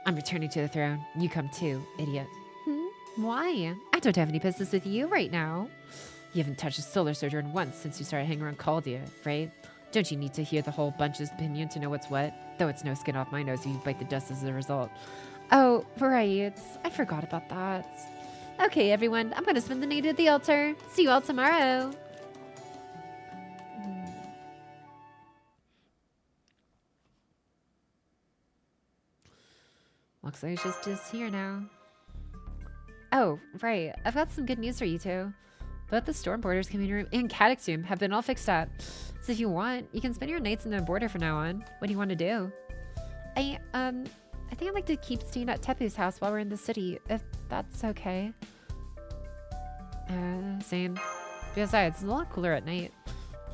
I'm returning to the throne. You come too, idiot. Why? I don't have any business with you right now. You haven't touched a solar sojourn once since you started hanging around Caldia, right? Don't you need to hear the whole bunch's opinion to know what's what? Though it's no skin off my nose if you bite the dust as a result. Oh, right. I forgot about that. Okay, everyone. I'm going to spend the night at the altar. See you all tomorrow. Looks like it's just here now. Oh, right. I've got some good news for you two. Both the storm borders community room and Cadix room have been all fixed up. So if you want, you can spend your nights in the border from now on. What do you want to do? I think I'd like to keep staying at Tepu's house while we're in the city, if that's okay. Same. Besides, it's a lot cooler at night.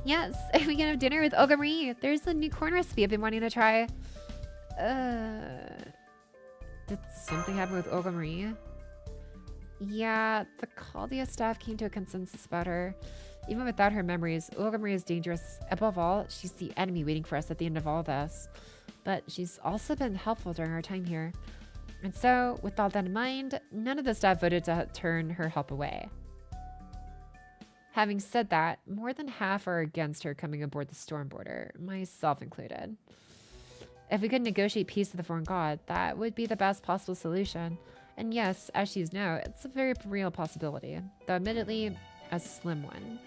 Yes, we can have dinner with Olga Marie. There's a new corn recipe I've been wanting to try. Did something happen with Olga Marie? Yeah, the Caldia staff came to a consensus about her. Even without her memories, Olga Marie is dangerous. Above all, she's the enemy waiting for us at the end of all this. But she's also been helpful during our time here. And so, with all that in mind, none of the staff voted to turn her help away. Having said that, more than half are against her coming aboard the Stormboarder, myself included. If we could negotiate peace with the foreign god, that would be the best possible solution. And yes, as she is now, it's a very real possibility, though admittedly, a slim one.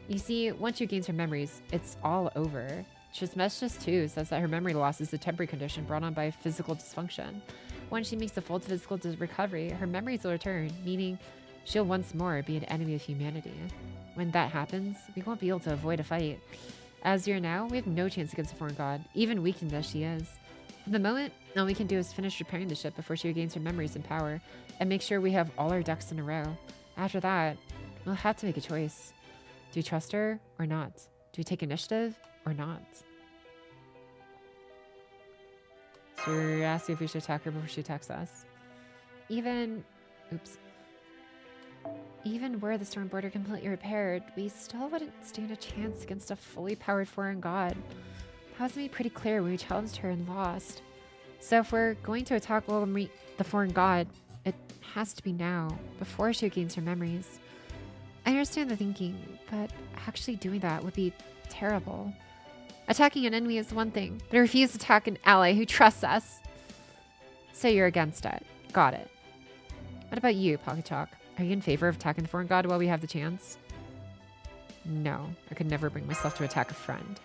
You see, once she gains her memories, it's all over. Trismegistus too says that her memory loss is a temporary condition brought on by physical dysfunction. When she makes a full physical recovery, her memories will return, meaning she'll once more be an enemy of humanity. When that happens, we won't be able to avoid a fight. As you're now, we have no chance against the foreign god, even weakened as she is. For the moment, all we can do is finish repairing the ship before she regains her memories and power, and make sure we have all our ducks in a row. After that, we'll have to make a choice. Do we trust her or not? Do we take initiative or not? So we're asking if we should attack her before she attacks us. Even were the Stormboarder completely repaired, we still wouldn't stand a chance against a fully powered foreign god. That was made pretty clear when we challenged her and lost. So if we're going to attack the foreign god, it has to be now, before she regains her memories. I understand the thinking, but actually doing that would be terrible. Attacking an enemy is one thing, but refuse to attack an ally who trusts us. So you're against it. Got it. What about you, Pocky Chalk? Are you in favor of attacking the foreign god while we have the chance? No, I could never bring myself to attack a friend.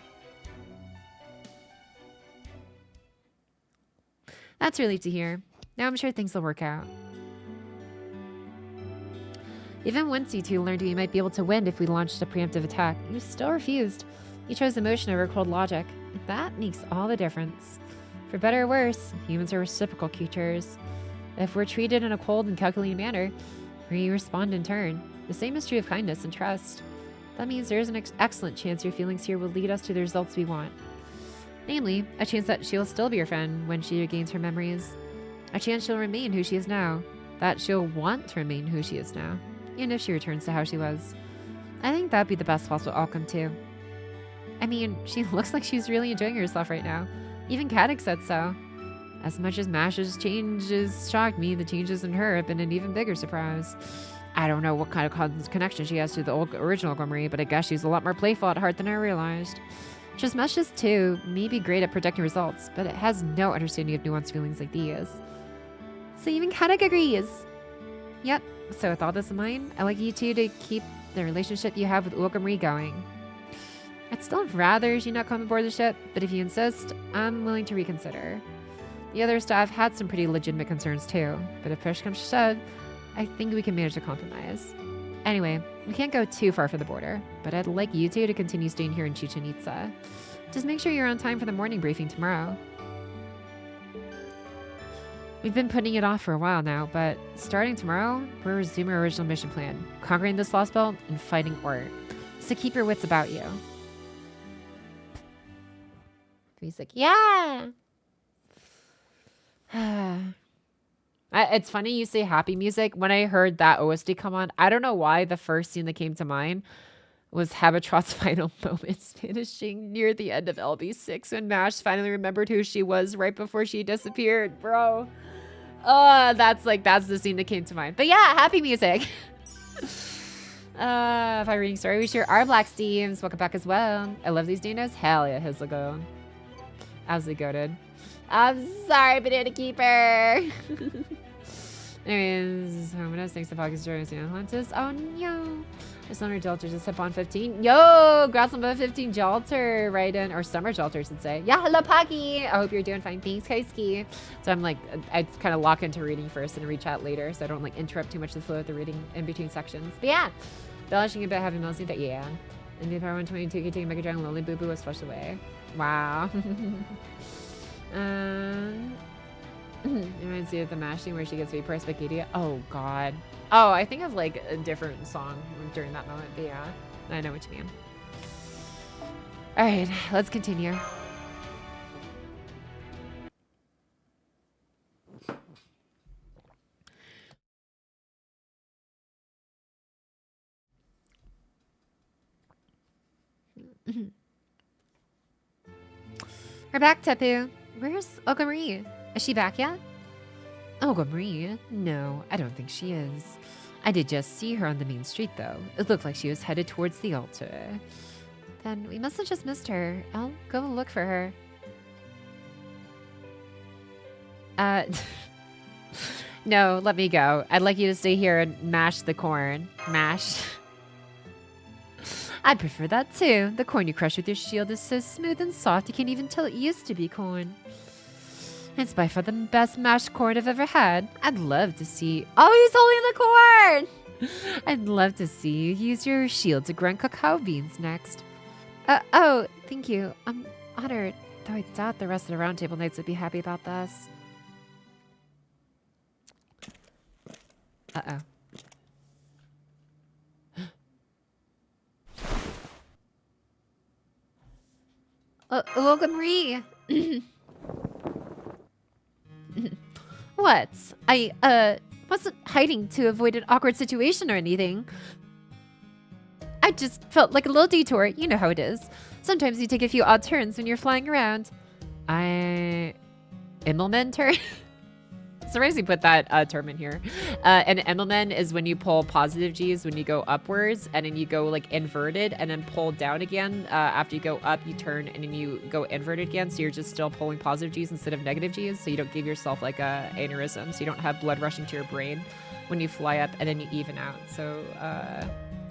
That's relief to hear. Now I'm sure things will work out. Even once you two learned we might be able to win if we launched a preemptive attack, you still refused. You chose emotion over cold logic. That makes all the difference. For better or worse, humans are reciprocal creatures. If we're treated in a cold and calculating manner, we respond in turn. The same is true of kindness and trust. That means there is an excellent chance your feelings here will lead us to the results we want. Namely, a chance that she'll still be your friend when she regains her memories. A chance she'll remain who she is now. That she'll want to remain who she is now, even if she returns to how she was. I think that'd be the best possible outcome too. I mean, she looks like she's really enjoying herself right now. Even Caddick said so. As much as Mash's changes shocked me, the changes in her have been an even bigger surprise. I don't know what kind of connection she has to the original Gomery, but I guess she's a lot more playful at heart than I realized. Trismegistus too may be great at predicting results, but it has no understanding of nuanced feelings like these. So even Caddick agrees. Yep, so with all this in mind, I'd like you two to keep the relationship you have with Gomery going. I'd still rather she not come aboard the ship, but if you insist, I'm willing to reconsider. The other staff had some pretty legitimate concerns too, but if push comes to shove, I think we can manage to compromise. Anyway, we can't go too far from the border, but I'd like you two to continue staying here in Chichen Itza. Just make sure you're on time for the morning briefing tomorrow. We've been putting it off for a while now, but starting tomorrow, we'll resume our original mission plan, conquering this Lostbelt and fighting Ort. So keep your wits about you. He's like, yeah! It's funny you say happy music. When I heard that OST come on, I don't know why the first scene that came to mind was Habitrot's final moments finishing near the end of LB6 when Mash finally remembered who she was right before she disappeared, bro. That's the scene that came to mind. But yeah, happy music. If I'm reading story, we sure are Black Steams. Welcome back as well. I love these dinos. Hell yeah, his logo. Absolutely goated. I'm sorry, Banana Keeper. Anyways, thanks to Pocky's joining us in Atlantis. Oh no. Just on her Jalter just hit on 15. Yo, congrats on 15 Jalter, right in, or Summer Jalter, I should say. Yeah, hello Pocky. I hope you're doing fine. Thanks, Kaiski. So I'm like, I kind of lock into reading first and reach out later, so I don't like interrupt too much the flow of the reading in between sections. But yeah, belishing a bit, having mostly that, yeah. And the Power 122 taking Mega Dragon Lily Boo Boo was flushed away. Wow. It reminds me of the Mash scene where she gets Vapor Spaghetti. Oh god. Oh, I think of like a different song during that moment, but yeah, I know what you mean. Alright, let's continue. We're back, Tepu. Where's Okamari? Is she back yet? Olga Marie? No, I don't think she is. I did just see her on the main street, though. It looked like she was headed towards the altar. Then we must have just missed her. I'll go look for her. No, let me go. I'd like you to stay here and mash the corn. Mash. I prefer that too. The corn you crush with your shield is so smooth and soft you can't even tell it used to be corn. It's by far the best mashed corn I've ever had. I'd love to see... Oh, he's holding the corn! I'd love to see you use your shield to grind cacao beans next. Oh, thank you. I'm honored, though I doubt the rest of the roundtable knights would be happy about this. Uh-oh. Olga Marie. What? I wasn't hiding to avoid an awkward situation or anything. I just felt like a little detour. You know how it is. Sometimes you take a few odd turns when you're flying around. Immelman turn? Surprised you put that term in here. An Immelman is when you pull positive G's when you go upwards, and then you go like inverted and then pull down again. After you go up, you turn and then you go inverted again. So you're just still pulling positive G's instead of negative G's. So you don't give yourself like a aneurysm. So you don't have blood rushing to your brain when you fly up, and then you even out. So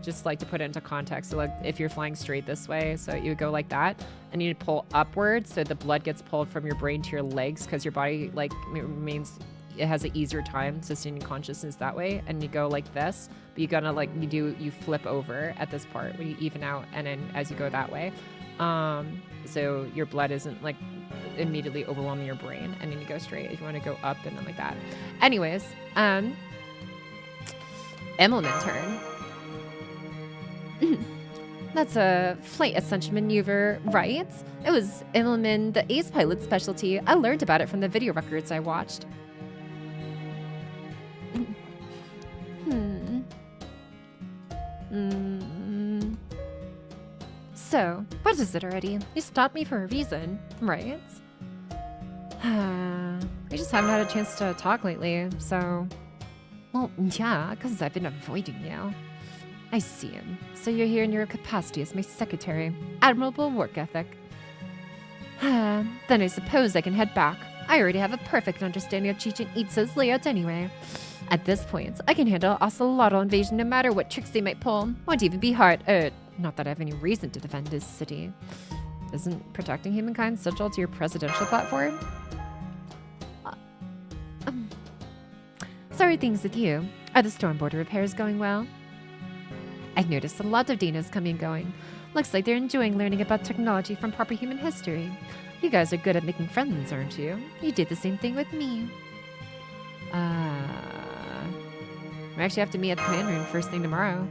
just like to put it into context. So like if you're flying straight this way, so you would go like that, and you pull upwards so the blood gets pulled from your brain to your legs because your body like remains... It has an easier time sustaining consciousness that way, and you go like this, but you gotta like you flip over at this part when you even out, and then as you go that way, so your blood isn't like immediately overwhelming your brain, and then you go straight if you want to go up and then like that. Anyways, Immelman turn. That's a flight ascension maneuver, right? It was Immelman, the ace pilot's specialty. I learned about it from the video records I watched. So, what is it already? You stopped me for a reason, right? We just haven't had a chance to talk lately, so... Well, yeah, because I've been avoiding you. I see him. So you're here in your capacity as my secretary. Admirable work ethic. Then I suppose I can head back. I already have a perfect understanding of Chichen Itza's layout anyway. At this point, I can handle Ocelotl invasion no matter what tricks they might pull. Won't even be hard. Not that I have any reason to defend this city. Isn't protecting humankind central to your presidential platform? Sorry things with you. Are the storm border repairs going well? I've noticed a lot of Dinos coming and going. Looks like they're enjoying learning about technology from proper human history. You guys are good at making friends, aren't you? You did the same thing with me. We actually have to meet at the command room first thing tomorrow.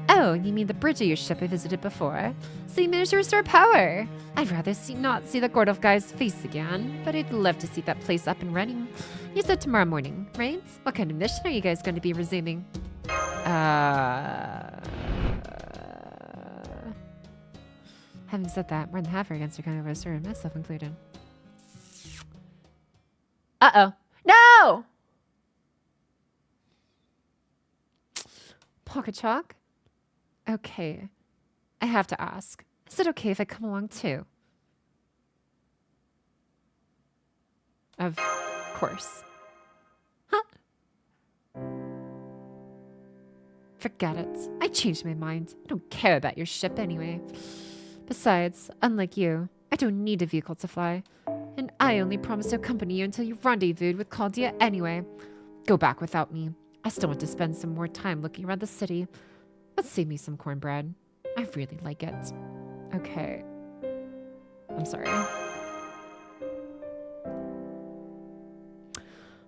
Oh, you mean the bridge of your ship I visited before? So you managed to restore power. I'd rather not see the Gordolf guy's face again, but I'd love to see that place up and running. You said tomorrow morning, right? What kind of mission are you guys going to be resuming? Having said that, more than half are against your kind of restored, myself included. Uh-oh. No! Pocket chalk? Okay. I have to ask. Is it okay if I come along too? Of course. Huh? Forget it. I changed my mind. I don't care about your ship anyway. Besides, unlike you, I don't need a vehicle to fly. And I only promised to accompany you until you rendezvoused with Claudia anyway. Go back without me. I still want to spend some more time looking around the city. But save me some cornbread. I really like it. Okay. I'm sorry.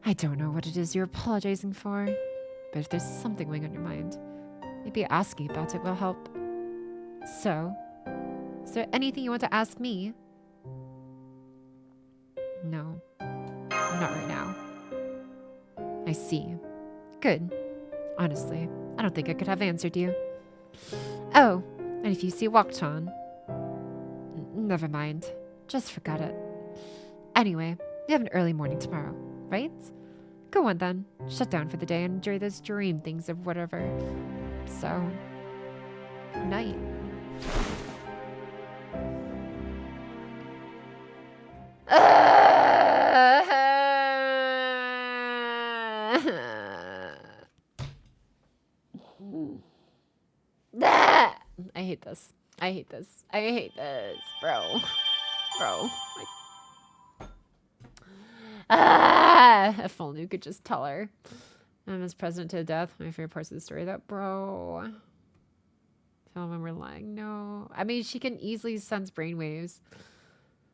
I don't know what it is you're apologizing for. But if there's something weighing on your mind, maybe asking about it will help. So, is there anything you want to ask me? No. Not right now. I see. Good. Honestly, I don't think I could have answered you. Oh, and if you see Wakchan... Never mind. Just forget it. Anyway, we have an early morning tomorrow, right? Go on then. Shut down for the day and enjoy those dream things of whatever. So, good night. I hate this. I hate this. I hate this, bro. Bro. If only you could just tell her. I'm as president to death. My favorite parts of the story. That, bro. Tell them we're lying. No. I mean, she can easily sense brainwaves.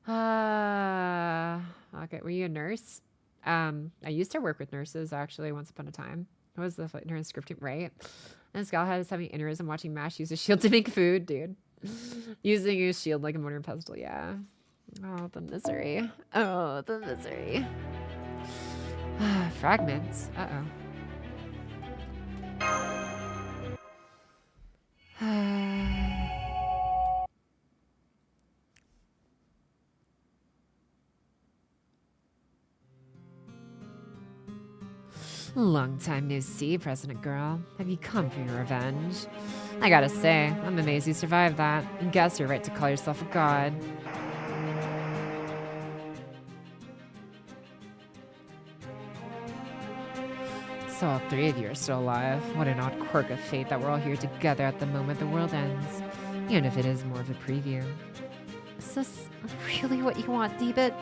Okay. Were you a nurse? I used to work with nurses, actually, once upon a time. I was the nurse scripting, right? And this gal had us having aneurysm watching MASH use a shield to make food, dude. Using a shield like a mortar and pestle, yeah. Oh, the misery. Oh, the misery. Fragments. Uh-oh. Long time no see, President Girl. Have you come for your revenge? I gotta say, I'm amazed you survived that. And guess you're right to call yourself a god. So all three of you are still alive. What an odd quirk of fate that we're all here together at the moment the world ends. Even if it is more of a preview. Is this really what you want, D-Bit?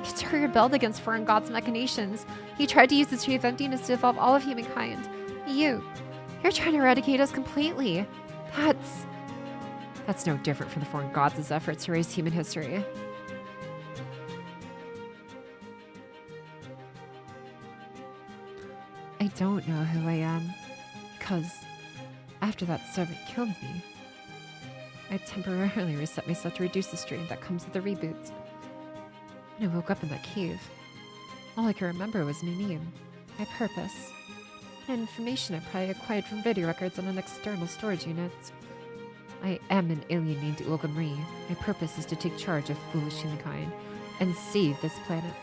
He rebelled against foreign gods' machinations. He tried to use the Tree of Emptiness to evolve all of humankind. You're trying to eradicate us completely. That's no different from the foreign gods' efforts to erase human history. I don't know who I am, because after that servant killed me, I temporarily reset myself to reduce the strain that comes with the reboots. When I woke up in that cave, all I could remember was my name, my purpose, and information I probably acquired from video records on an external storage unit. I am an alien named Ulga Marie. My purpose is to take charge of foolish humankind and save this planet.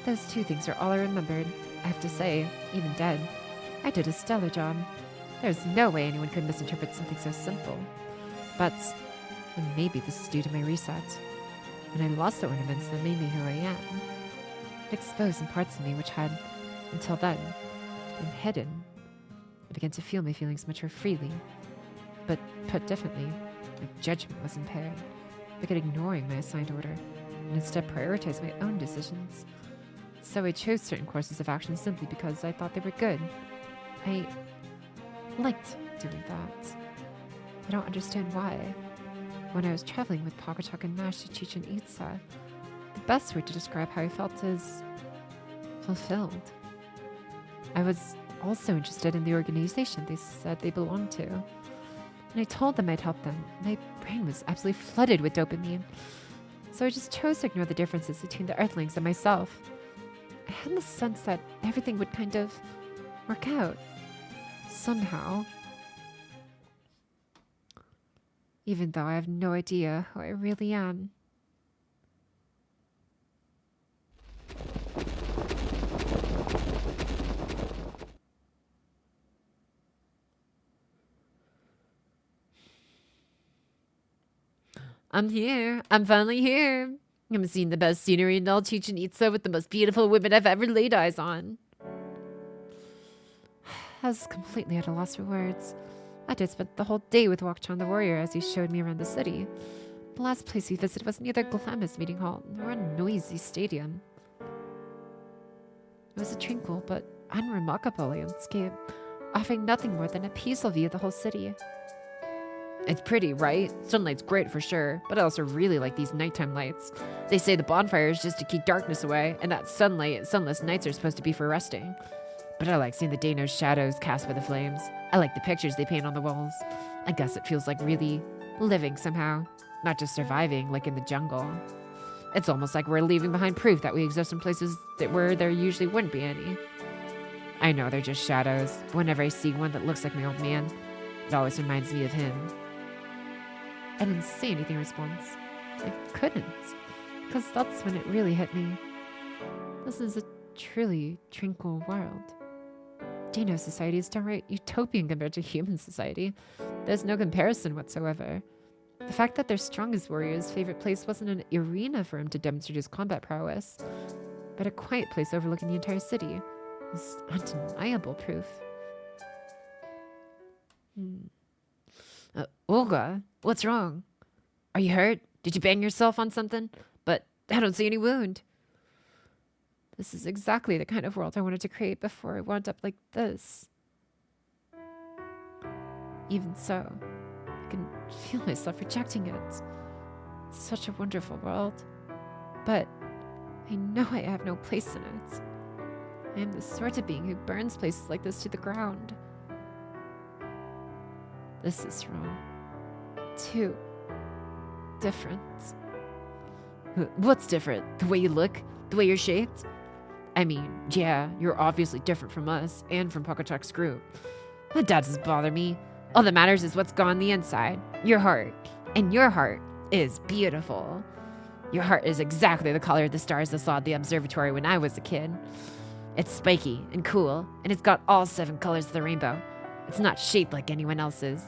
Those two things are all I remembered. I have to say, even dead, I did a stellar job. There's no way anyone could misinterpret something so simple. But maybe this is due to my reset. When I lost the ornaments that made me who I am, it exposed some parts of me which had, until then, been hidden. I began to feel my feelings much more freely. But put differently, my judgment was impaired. I began ignoring my assigned order, and instead prioritized my own decisions. So I chose certain courses of action simply because I thought they were good. I liked doing that. I don't understand why. When I was traveling with Pagatak and Mash to Chichen Itza, the best word to describe how I felt is fulfilled. I was also interested in the organization they said they belonged to. And I told them I'd help them. My brain was absolutely flooded with dopamine. So I just chose to ignore the differences between the Earthlings and myself. I had the sense that everything would kind of work out. Somehow. Even though I have no idea who I really am. I'm here. I'm finally here. I'm seeing the best scenery in all Chichen Itza with the most beautiful women I've ever laid eyes on. I was completely at a loss for words. I did spend the whole day with Wakchan the warrior as he showed me around the city. The last place we visited was neither glamorous meeting hall nor a noisy stadium. It was a tranquil but unremarkable landscape, offering nothing more than a peaceful view of the whole city. It's pretty, right? Sunlight's great for sure, but I also really like these nighttime lights. They say the bonfire is just to keep darkness away, and that sunless nights are supposed to be for resting. But I like seeing the Dano's shadows cast by the flames. I like the pictures they paint on the walls. I guess it feels like really living somehow, not just surviving like in the jungle. It's almost like we're leaving behind proof that we exist in places where there usually wouldn't be any. I know they're just shadows, but whenever I see one that looks like my old man, it always reminds me of him. I didn't say anything in response. I couldn't, because that's when it really hit me. This is a truly tranquil world. Dino society is downright utopian compared to human society. There's no comparison whatsoever. The fact that their strongest warrior's favorite place wasn't an arena for him to demonstrate his combat prowess, but a quiet place overlooking the entire city is undeniable proof. Olga, what's wrong? Are you hurt? Did you bang yourself on something? But I don't see any wound. This is exactly the kind of world I wanted to create before I wound up like this. Even so, I can feel myself rejecting it. It's such a wonderful world. But I know I have no place in it. I am the sort of being who burns places like this to the ground. This is wrong. Too different. What's different? The way you look? The way you're shaped? I mean, yeah, you're obviously different from us and from Pocketchuck's group. That doesn't bother me. All that matters is what's gone on the inside. Your heart. And your heart is beautiful. Your heart is exactly the color of the stars I saw at the observatory when I was a kid. It's spiky and cool, and it's got all 7 colors of the rainbow. It's not shaped like anyone else's.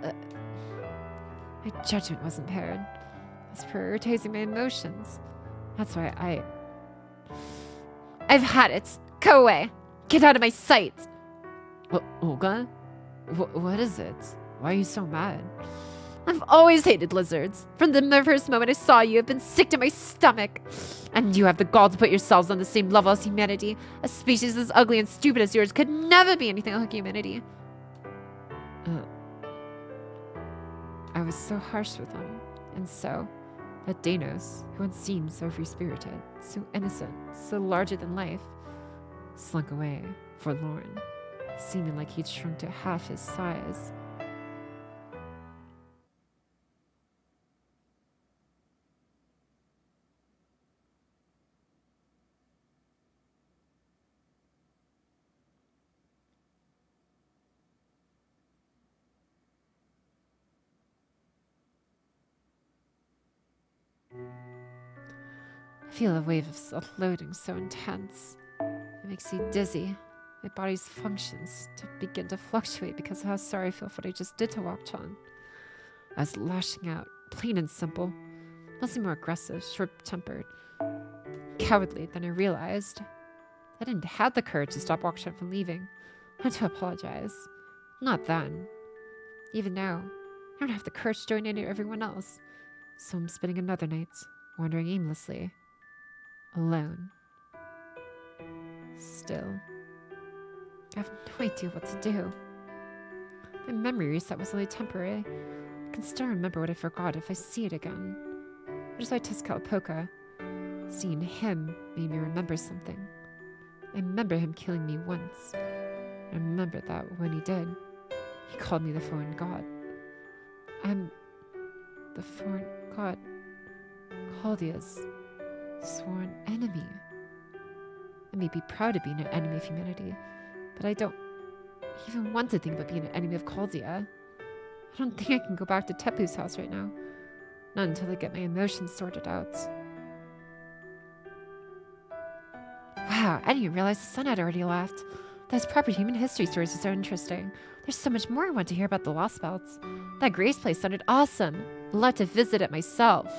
My judgment was impaired. I was prioritizing my emotions. That's why I've had it. Go away. Get out of my sight. Olga? What is it? Why are you so mad? I've always hated lizards. From the first moment I saw you, I've been sick to my stomach. And you have the gall to put yourselves on the same level as humanity. A species as ugly and stupid as yours could never be anything like humanity. I was so harsh with them. And so, that Danos, who once seemed so free-spirited, so innocent, so larger than life, slunk away, forlorn, seeming like he'd shrunk to half his size. I feel a wave of self-loathing so intense. It makes me dizzy. My body's functions to begin to fluctuate because of how sorry I feel for what I just did to Wakchan. I was lashing out, plain and simple. Mostly more aggressive, short-tempered, cowardly than I realized. I didn't have the courage to stop Wakchan from leaving. I had to apologize. Not then. Even now, I don't have the courage to join everyone else. So I'm spending another night, wandering aimlessly. Alone. Still. I have no idea what to do. My memory reset was only temporary. I can still remember what I forgot if I see it again. Just like Tezcatlipoca. Seeing him made me remember something. I remember him killing me once. I remember that when he did, he called me the foreign god. I'm the foreign god. Caldia's sworn enemy. I may be proud of being an enemy of humanity, but I don't even want to think about being an enemy of Caldia. I don't think I can go back to Tepu's house right now. Not until I get my emotions sorted out. Wow, I didn't realize the sun had already left. Those proper human history stories are so interesting. There's so much more I want to hear about the Lostbelts. That Grace place sounded awesome. I'd love to visit it myself.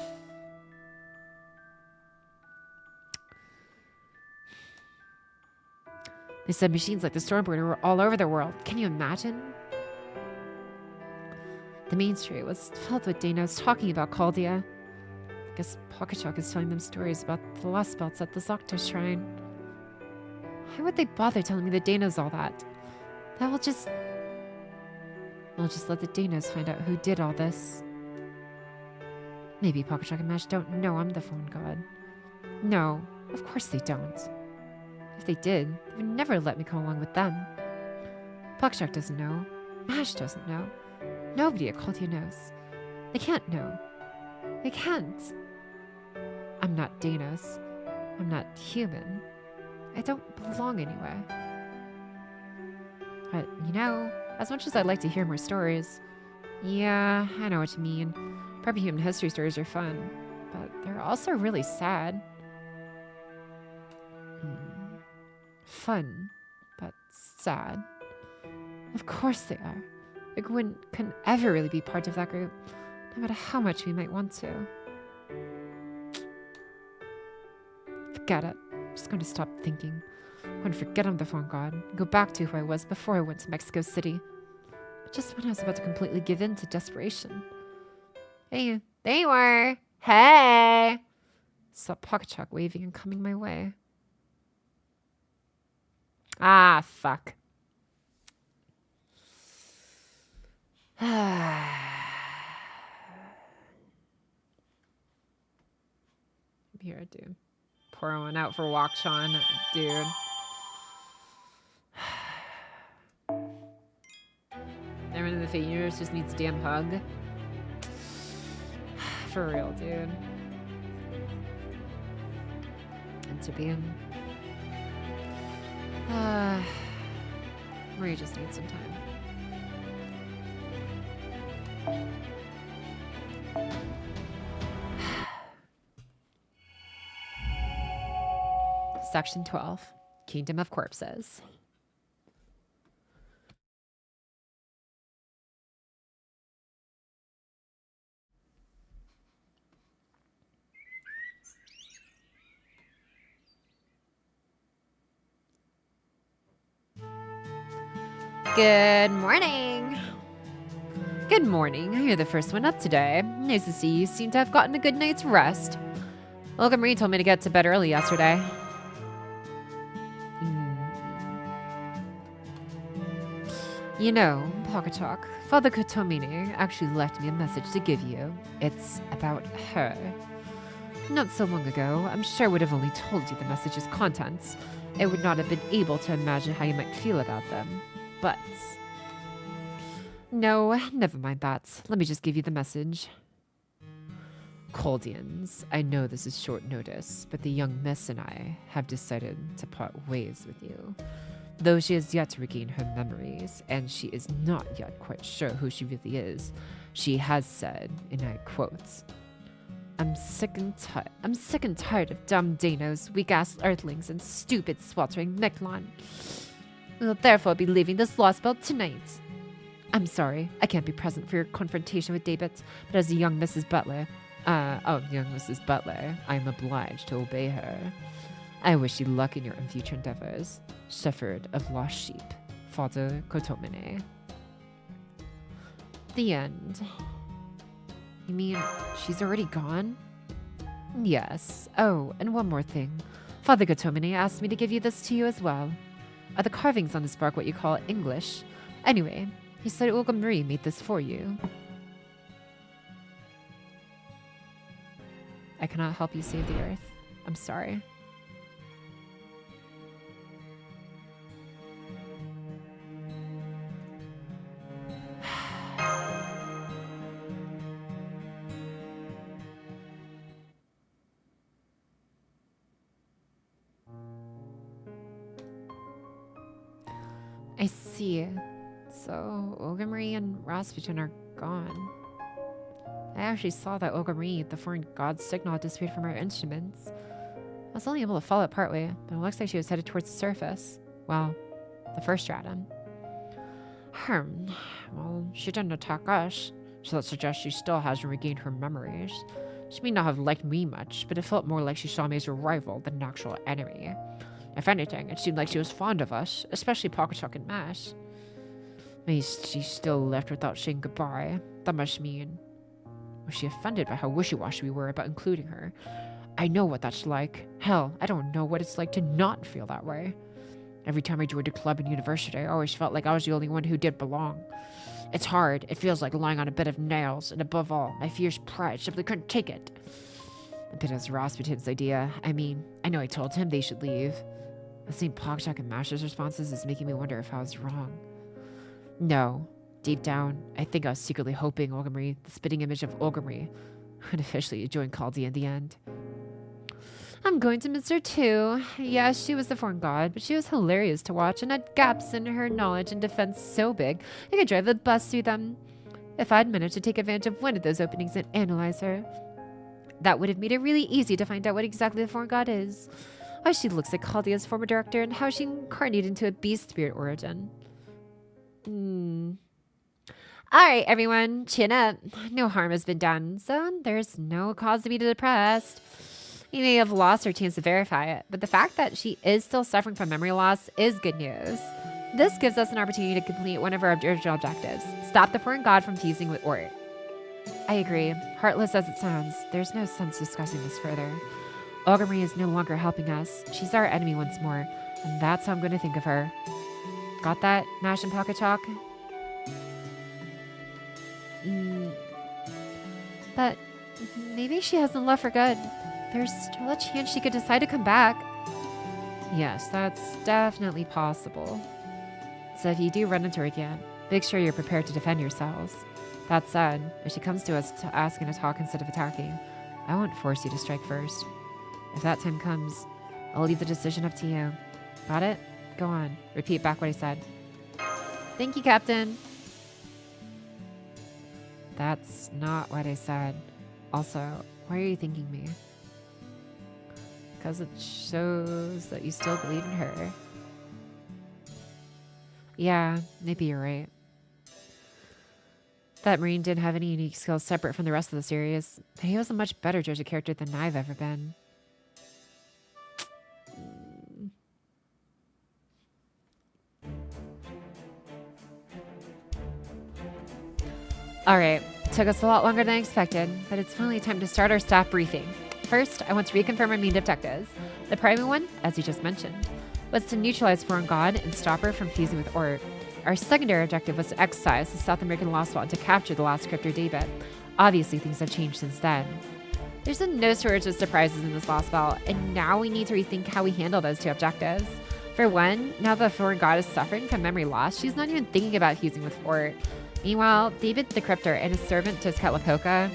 They said machines like the Stormbringer were all over the world. Can you imagine? The main street was filled with Danos talking about Caldia. I guess Pocketchuck is telling them stories about the Lostbelts at the Zocto Shrine. Why would they bother telling me the Danos all that? I'll just let the Danos find out who did all this. Maybe Pocketchuck and Mash don't know I'm the phone god. No, of course they don't. If they did, they would never let me come along with them. Pocketchuck doesn't know. Mash doesn't know. Nobody at Caldia knows. They can't know. They can't. I'm not Danos. I'm not human. I don't belong anywhere. But, you know, as much as I'd like to hear more stories, yeah, I know what you mean. Proper human history stories are fun, but they're also really sad. fun, but sad. Of course they are. A Gwyn can ever really be part of that group, no matter how much we might want to. Forget it. I'm just going to stop thinking. I'm going to forget I'm the phone god and go back to who I was before I went to Mexico City. Just when I was about to completely give in to desperation. Hey, there you are. Hey! Saw Pocketchalk waving and coming my way. Ah, fuck. Here, dude. Pour one out for Wakchan, dude. Everyone in the Fate universe just needs a damn hug. For real, dude. And to be in. Maria just needs some time. Section 12, Kingdom of Corpses. Good morning. Good morning. You're the first one up today. Nice to see you seem to have gotten a good night's rest. Olga Marie told me to get to bed early yesterday. You know, Pocketchalk, Father Kotomine actually left me a message to give you. It's about her. Not so long ago, I'm sure I would have only told you the message's contents. I would not have been able to imagine how you might feel about them. But... no, never mind that. Let me just give you the message. Coldians, I know this is short notice, but the young miss and I have decided to part ways with you. Though she has yet to regain her memories, and she is not yet quite sure who she really is, she has said, and I quote, I'm sick and tired of dumb Danos, weak-ass earthlings, and stupid sweltering Mictlon. We'll therefore be leaving this Lostbelt tonight. I'm sorry, I can't be present for your confrontation with David, but as a young Mrs. Butler, young Mrs. Butler, I am obliged to obey her. I wish you luck in your future endeavors. Shepherd of Lost Sheep, Father Kotomine. The end. You mean she's already gone? Yes. Oh, and one more thing. Father Kotomine asked me to give you this to you as well. Are the carvings on this bark what you call English? Anyway, he said Olga Marie made this for you. I cannot help you save the earth. I'm sorry. I see. So, Olga Marie and Rasputin are gone. I actually saw that Olga Marie, the foreign god signal, disappeared from her instruments. I was only able to follow it partway, but it looks like she was headed towards the surface. Well, the first stratum. Well, she didn't attack us, so that suggests she still hasn't regained her memories. She may not have liked me much, but it felt more like she saw me as a rival than an actual enemy. If anything, it seemed like she was fond of us, especially Pocketchalk and Mash. Maybe she still left without saying goodbye. That must mean... was she offended by how wishy-washy we were about including her? I know what that's like. Hell, I don't know what it's like to not feel that way. Every time I joined a club in university, I always felt like I was the only one who did belong. It's hard. It feels like lying on a bed of nails, and above all, my fierce pride simply couldn't take it. A bit as Rasputin's idea. I mean, I know I told him they should leave. But seeing Pocketchalk and Mash's responses is making me wonder if I was wrong. No. Deep down, I think I was secretly hoping Olga Marie, the spitting image of Olga Marie, would officially join Caldi in the end. I'm going to miss her too. Yes, she was the foreign god, but she was hilarious to watch and had gaps in her knowledge and defense so big I could drive a bus through them. If I'd managed to take advantage of one of those openings and analyze her, that would have made it really easy to find out what exactly the foreign god is. why she looks like Caldea's former director, and how she incarnated into a beast spirit origin. Alright, everyone, chin up. No harm has been done, so there's no cause to be depressed. You may have lost her chance to verify it, but the fact that she is still suffering from memory loss is good news. This gives us an opportunity to complete one of our original objectives. Stop the foreign god from fusing with Ort. I agree. Heartless as it sounds, there's no sense discussing this further. Ogre is no longer helping us. She's our enemy once more, and that's how I'm going to think of her. Got that, Nash and Pocket Chalk? But maybe she hasn't left for good. There's still a chance she could decide to come back. Yes, that's definitely possible. So if you do run into her again, make sure you're prepared to defend yourselves. That said, if she comes to us to asking to talk instead of attacking, I won't force you to strike first. If that time comes, I'll leave the decision up to you. Got it? Go on. Repeat back what I said. Thank you, Captain. That's not what I said. Also, why are you thanking me? Because it shows that you still believe in her. Yeah, maybe you're right. That Marine didn't have any unique skills separate from the rest of the series, but he was a much better judge of character than I've ever been. Alright, took us a lot longer than I expected, but it's finally time to start our staff briefing. First, I want to reconfirm our main objectives. The primary one, as you just mentioned, was to neutralize Foreign God and stop her from fusing with Ort. Our secondary objective was to exercise the South American Lostbelt and to capture the last crypto David. Obviously, things have changed since then. There's been no shortage of surprises in this Lostbelt, and now we need to rethink how we handle those two objectives. For one, now that Foreign God is suffering from memory loss, she's not even thinking about fusing with Ort. Meanwhile, David the Cryptor and his servant Tezcatlipoca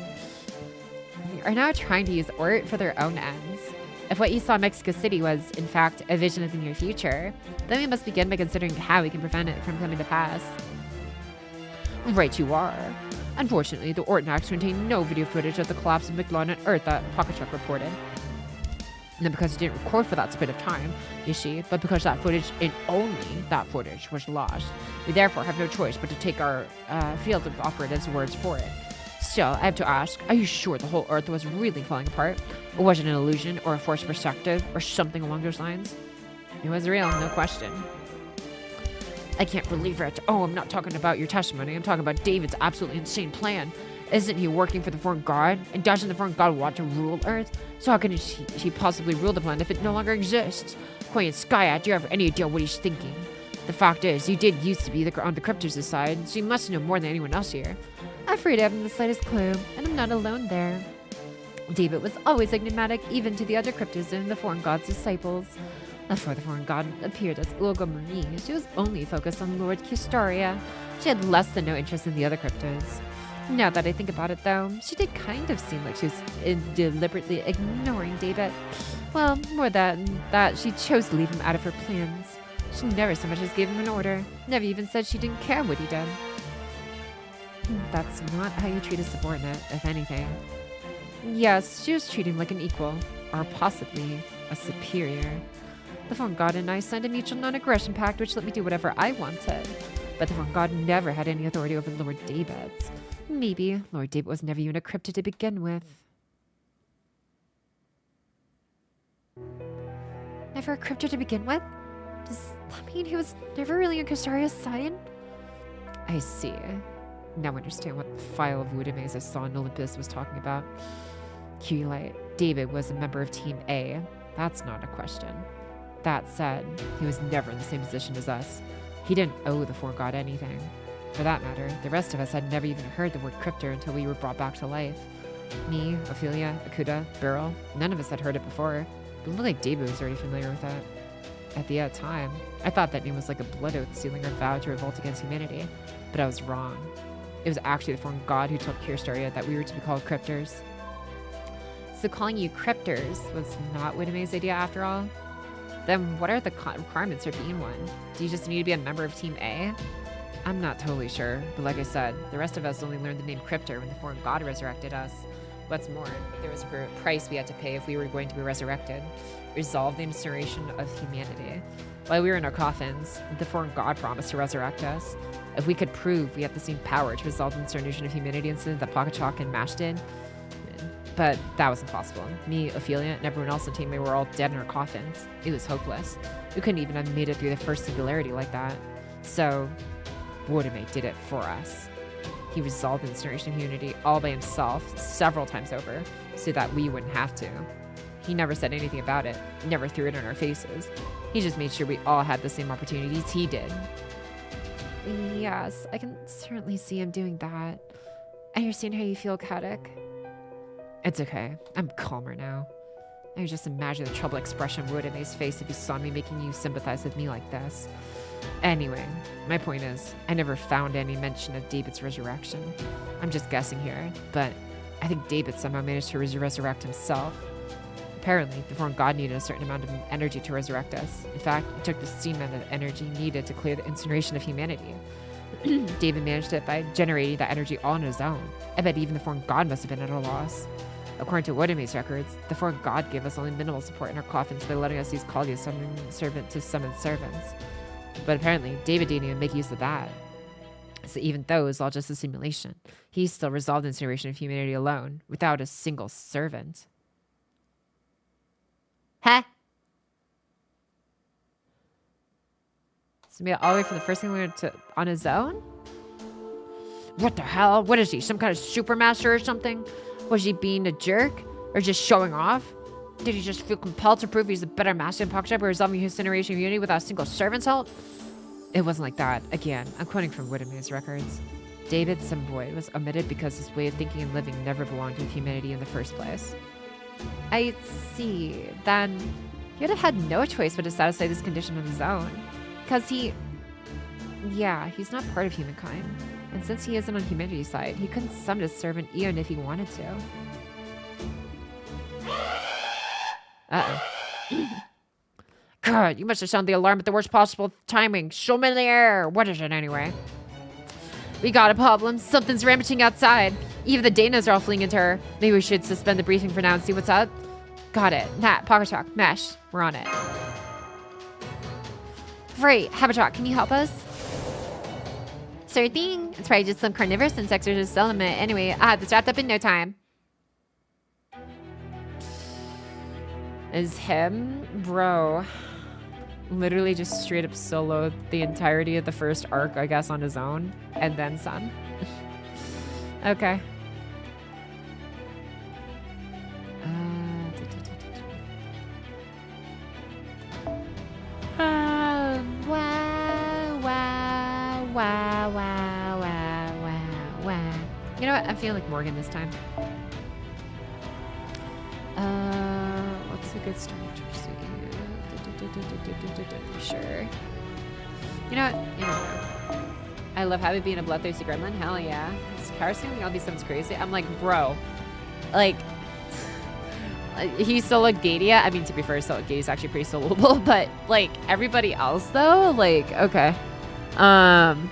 are now trying to use Ort for their own ends. If what you saw in Mexico City was, in fact, a vision of the near future, then we must begin by considering how we can prevent it from coming to pass. Right you are. Unfortunately, the Ort Acts contain no video footage of the collapse of McLawn and Earth that Pocketchuck reported. Not because it didn't record for that bit of time, you see, but because that footage, and only that footage, was lost. We therefore have no choice but to take our field of operatives' words for it. Still, I have to ask, are you sure the whole Earth was really falling apart? Or was it an illusion, or a forced perspective, or something along those lines? It was real, no question. I can't believe it. Oh, I'm not talking about your testimony. I'm talking about David's absolutely insane plan. Isn't he working for the Foreign God? And doesn't the Foreign God want to rule Earth? So how can she possibly rule the planet if it no longer exists? Queen Skyat, do you have any idea what he's thinking? The fact is, you did used to be on the Cryptors' side, so you must know more than anyone else here. I'm afraid I haven't the slightest clue, and I'm not alone there. David was always enigmatic, even to the other Cryptors and the Foreign God's disciples. Before the Foreign God appeared as Ulga Marie, she was only focused on Lord Custoria. She had less than no interest in the other Cryptors. Now that I think about it, though, she did kind of seem like she was deliberately ignoring David. Well, more than that, she chose to leave him out of her plans. She never so much as gave him an order, never even said she didn't care what he did. That's not how you treat a subordinate, if anything. Yes, she was treating him like an equal, or possibly a superior. The Foreign God and I signed a mutual non-aggression pact which let me do whatever I wanted. But the Foreign God never had any authority over Lord David's. Maybe Lord David was never even a cryptid to begin with. Never a cryptid to begin with? Does that mean he was never really on Custaria's side? I see. Now I understand what the file of Woodamaze I saw in Olympus was talking about. Q-Light, David was a member of Team A. That's not a question. That said, he was never in the same position as us. He didn't owe the Foreign God anything. For that matter, the rest of us had never even heard the word cryptor until we were brought back to life. Me, Ophelia, Akuda, Beryl, none of us had heard it before. But it looked like David was already familiar with it. At the time, I thought that name was like a blood oath sealing our vow to revolt against humanity. But I was wrong. It was actually the Foreign God who told Kirstaria that we were to be called cryptors. So calling you cryptors was not Widama's idea after all? Then what are the requirements for being one? Do you just need to be a member of Team A? I'm not totally sure, but like I said, the rest of us only learned the name Cryptor when the Foreign God resurrected us. What's more, there was a price we had to pay if we were going to be resurrected. Resolve the incineration of humanity. While we were in our coffins, the foreign god promised to resurrect us. If we could prove we had the same power to resolve the incineration of humanity incident that Pocky and Mash did. But that was impossible. Me, Ophelia, and everyone else in the team, we were all dead in our coffins. It was hopeless. We couldn't even have made it through the first singularity like that. So, Wodame did it for us. He resolved the incineration of humanity all by himself several times over so that we wouldn't have to. He never said anything about it, never threw it in our faces. He just made sure we all had the same opportunities he did. Yes, I can certainly see him doing that. I understand how you feel, Kadik. It's okay. I'm calmer now. I just imagine the troubled expression on Wodame's face if he saw me making you sympathize with me like this. Anyway, my point is, I never found any mention of David's resurrection. I'm just guessing here, but I think David somehow managed to resurrect himself. Apparently, the foreign god needed a certain amount of energy to resurrect us. In fact, it took the same amount of energy needed to clear the incineration of humanity. David managed it by generating that energy all on his own. I bet even the foreign god must have been at a loss. According to Wodame's records, the foreign god gave us only minimal support in our coffins by letting us use Kali as summon servant to summon servants. But apparently, David didn't even make use of that. So even though it was all just a simulation, he still resolved the incineration of humanity alone, without a single servant. Huh? So made it all the way from the first thing we went to on his own? What the hell? What is he? Some kind of super master or something? Was he being a jerk? Or just showing off? Did he just feel compelled to prove he's a better master than Pocky by resolving his incineration of humanity without a single servant's help? It wasn't like that. Again, I'm quoting from Wodame's records. David, some boy, was omitted because his way of thinking and living never belonged to humanity in the first place. I see. Then he would have had no choice but to satisfy this condition on his own. Because he's not part of humankind. And since he isn't on humanity's side, he couldn't summon a servant even if he wanted to. Uh-oh. God, you must have sounded the alarm at the worst possible timing. Show me the air. What is it anyway? We got a problem. Something's rampaging outside. Even the Danas are all fleeing into her. Maybe we should suspend the briefing for now and see what's up. Got it. Nat, Pocky, Mesh, we're on it. Right, Habitat, can you help us? Sure thing. It's probably just some carnivorous insects or just element. Anyway, I had this wrapped up in no time. Is him? Bro. Literally just straight up soloed the entirety of the first arc, I guess, on his own. And then some. Okay. Wow. You know what? I'm feeling like Morgan this time. What's a good story to see? Sure. You know what? I love having being a bloodthirsty gremlin. Hell yeah. Is Kara saying all these something's crazy? I'm like, bro. Like, he soloed Gadia. I mean, to be fair, Gadia's actually pretty soloable, but like everybody else though, like, okay. I'm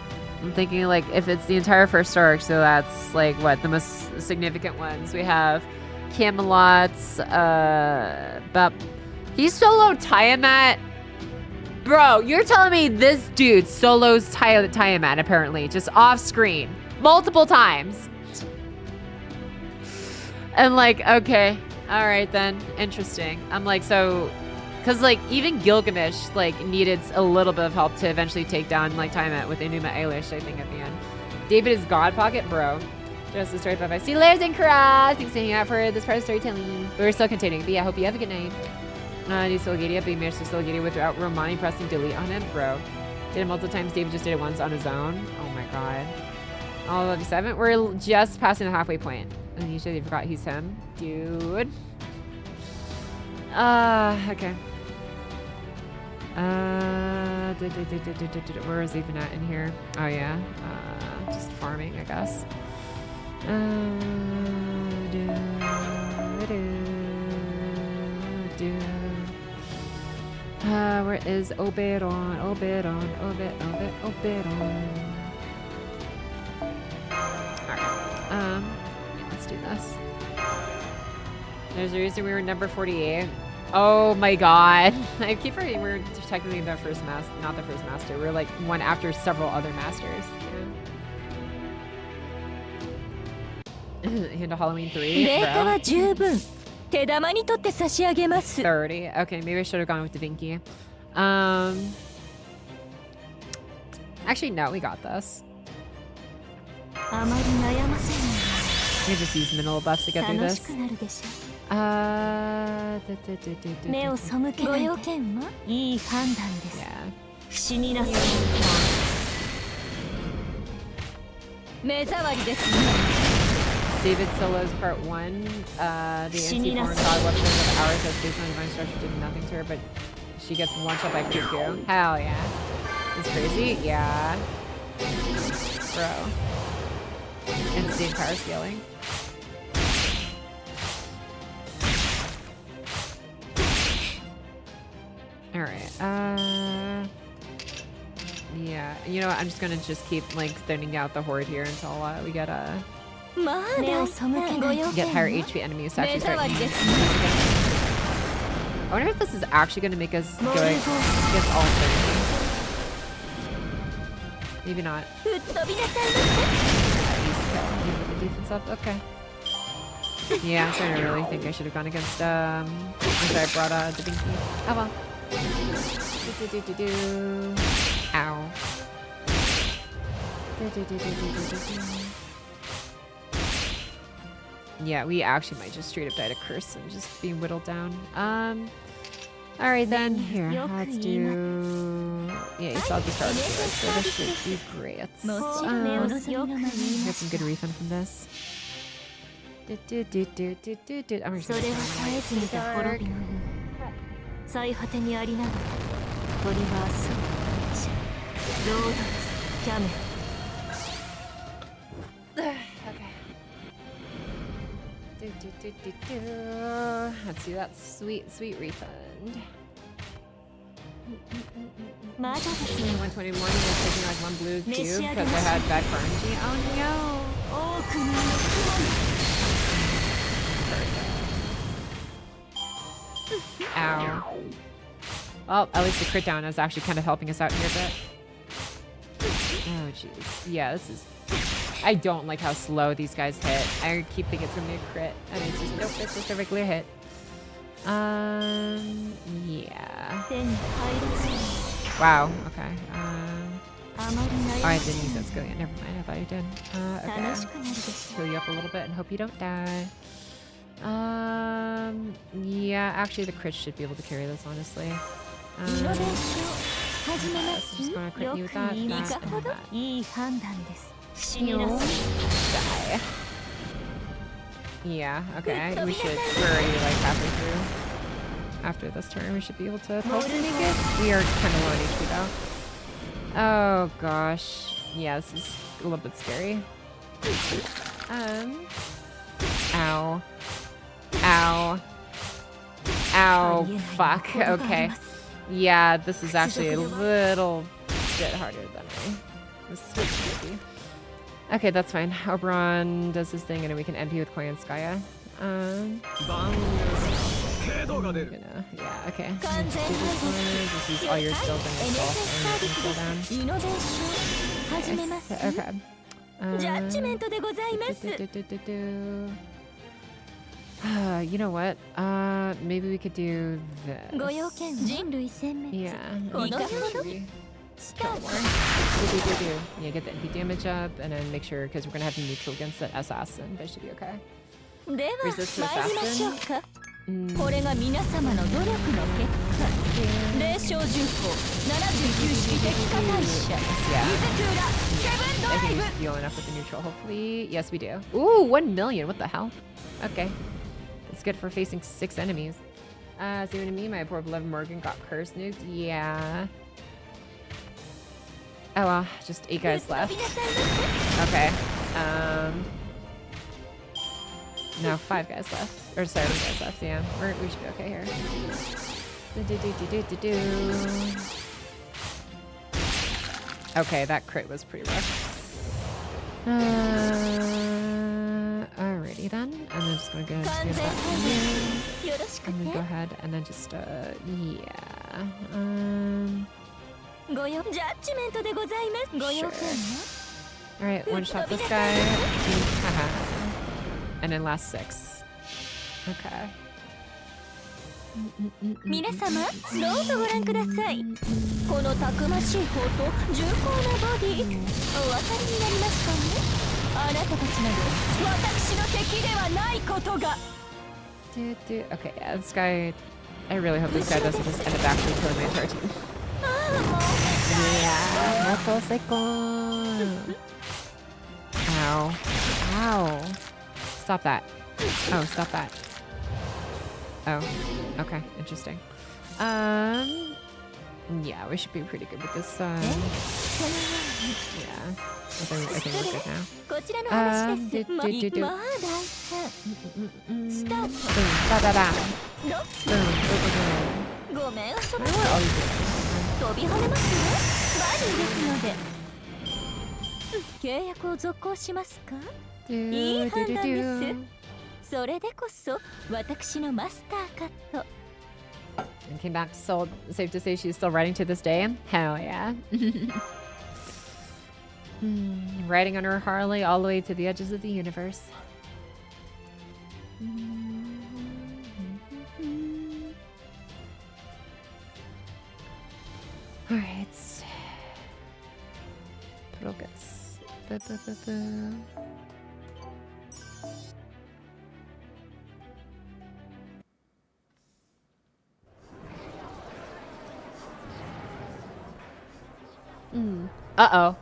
thinking like if it's the entire first arc, so that's like what the most significant ones we have. Camelot's, but he soloed Tiamat. Bro, you're telling me this dude solos Tiamat apparently, just off screen, multiple times. And like, okay, all right then, interesting. I'm like, so, cause like even Gilgamesh like needed a little bit of help to eventually take down like Tiamat with Enuma Elish, I think at the end. David is God Pocket, bro. Just the story by see you later, Zinkara. Thanks for hanging out for this part of storytelling. But we're still continuing. But yeah, I hope you have a good night. I do Solgadia, but he managed to Solgadia without Romani pressing delete on him, bro. Did it multiple times. David just did it once on his own. Oh my god. All of 7. We're just passing the halfway point. And you should have forgot he's him. Dude. Okay. Where is even at in here? Oh yeah. Just farming, I guess. Where is Oberon? Oberon. Alright. Yeah, let's do this. There's a reason we were number 48. Oh my god. I keep forgetting we're technically the first master, not the first master. We're like one after several other masters. Yeah. Into Halloween 3. Bro. 手玉に取って差し上げます。 30. Okay, maybe I should have gone with Da Vinci. Actually, no, we got this. あまり悩ませ We just use mineral buffs to get ない through 楽し this. くなるでしょ Yeah. 目を背けないでご用件はいい判断です死になさい目障りですね David Solo's part 1. The NC foreign god weapon of ours that's based on divine structure did nothing to her, but she gets one shot by Cuckoo. Hell yeah. It's crazy? Yeah. Bro. Insane power scaling. Alright, yeah, you know what, I'm just gonna keep like thinning out the horde here until we get get higher HP enemies to actually start using again. I wonder if this is actually gonna make us go against all 30. Maybe not. Easy kill, even with the defense up, okay. Yeah, I'm starting to really think I should have gone against once I brought Da Vinci. Oh well. Ow. Yeah, we actually might just straight up die to curse and just be whittled down. Alright then, here, let's do... Yeah, you saw the card here, so this should be great. Get some good refund from this. I'm just gonna最果てにありながらトリバースロードキャメ Let's do that sweet refund. まだですね 121 was taking like one blue cube because I had bad currency. Oh no! 多くの Ow. Well, at least the crit down is actually kind of helping us out here a bit. Oh jeez. Yeah, this is... I don't like how slow these guys hit. I keep thinking it's gonna be a crit, and it's just nope, it's just a regular hit. Yeah. Wow. Okay. Oh, I didn't use that skill yet. Never mind. I thought you did. Okay. Heal you up a little bit and hope you don't die. Yeah. Actually, the crit should be able to carry this. Honestly. So just gonna crit you with that. And that. Die. Yeah, okay. We should. We're already like halfway through. After this turn, we should be able to hopefully make it. We are kind of low on HP though. Oh gosh. Yeah, this is a little bit scary. Ow. Ow. Ow. Fuck. Okay. Yeah, this is actually a little bit harder than I was supposed to be. Okay, that's fine. Oberon does his thing, and then we can MP with Koi and Skya. Yeah, okay. Let's do this one. Just use all your skills and yourself and cool down. Okay. You know what? Maybe we could do this. Yeah. Yeah, get the MP damage up, and then make sure, because we're gonna have to neutral against that assassin, but it should be okay. Resist to assassin. Yeah. Okay, I think we should deal enough with the neutral, hopefully. Yes, we do. Ooh, 1 million. What the hell? Okay. It's good for facing 6 enemies. So to me, my poor beloved Morgan got curse nuked. Yeah. Oh well, just 8 guys left. Okay. No, 5 guys left. Or sorry, 1 guys left, yeah. We should be okay here. Okay, that crit was pretty rough. Alrighty. already then. And then just gonna go to that here. And then go ahead and then just, yeah. Sure. Alright, one shot this guy. Haha. And then last 6. Okay. 皆様どうぞご覧ください。このたくましい方と重厚なボディ、お分かりになりますかね。あなたたちなど私の敵ではないことが。Okay, yeah, this guy. I really hope this guy doesn't just end up actually killing my entire team. Yeah, Ow. Ow. Stop that. Oh, stop that. Oh, okay, interesting. Yeah, we should be pretty good with this. Yeah, I think we're good now. And came back, so safe to say she's still writing to this day. Hell yeah. Riding on her Harley all the way to the edges of the universe. Alright. Progress. Uh-oh.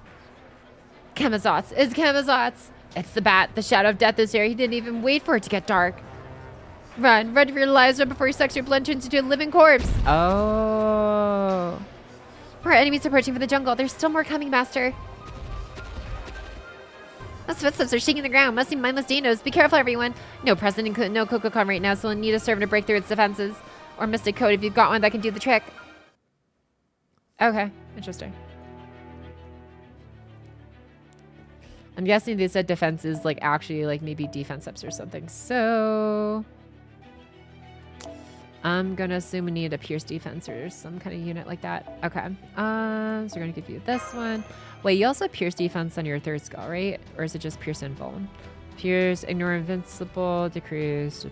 Kamazotz. It's Kamazotz. It's the bat. The shadow of death is here. He didn't even wait for it to get dark. Run. Run for your lives right before your sexual blood turns into a living corpse. Oh. Our enemies are approaching from the jungle. There's still more coming, Master. Those footsteps are shaking the ground. Must be mindless dinos. Be careful, everyone. No President, no Kokocon right now, so we'll need a servant to break through its defenses. Or Mystic Code if you've got one that can do the trick. Okay. Interesting. I'm guessing they said defense is like actually like maybe defense ups or something. So I'm gonna assume we need a pierce defense or some kind of unit like that. Okay. So we're gonna give you this one. Wait, you also have pierce defense on your 3rd skill, right? Or is it just pierce invuln? Pierce, ignore invincible, decrease,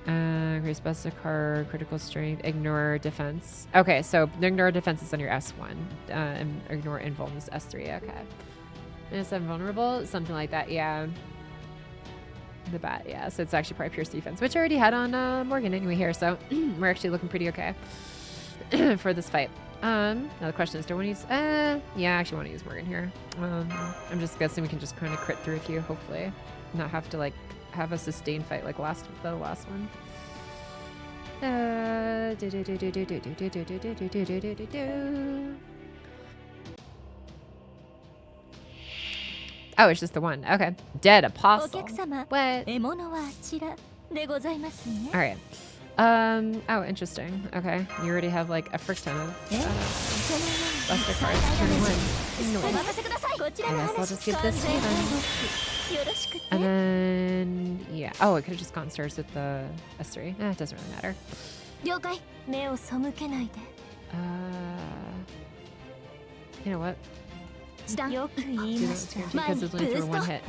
increase basic card, critical strength, ignore defense. Okay, so ignore defense is on your S1. And ignore invuln is S3. Okay. It's invulnerable, something like that, yeah. The bat, yeah. So it's actually probably pierce defense, which I already had on Morgan anyway here, so we're actually looking pretty okay for this fight. Now the question is, do I want to use? Yeah, I actually want to use Morgan here. I'm just guessing we can just kind of crit through a few, hopefully, not have to like have a sustained fight like the last one. Oh, it's just the one. Okay. Dead apostle. What? Alright. Oh, interesting. Okay. You already have like a frick ton of Buster cards. Turn 1. I guess I'll just give this to you then. And then, yeah. Oh, it could have just gone stars with the S3. It doesn't really matter. You know what? Do that because it's only through 1 hit.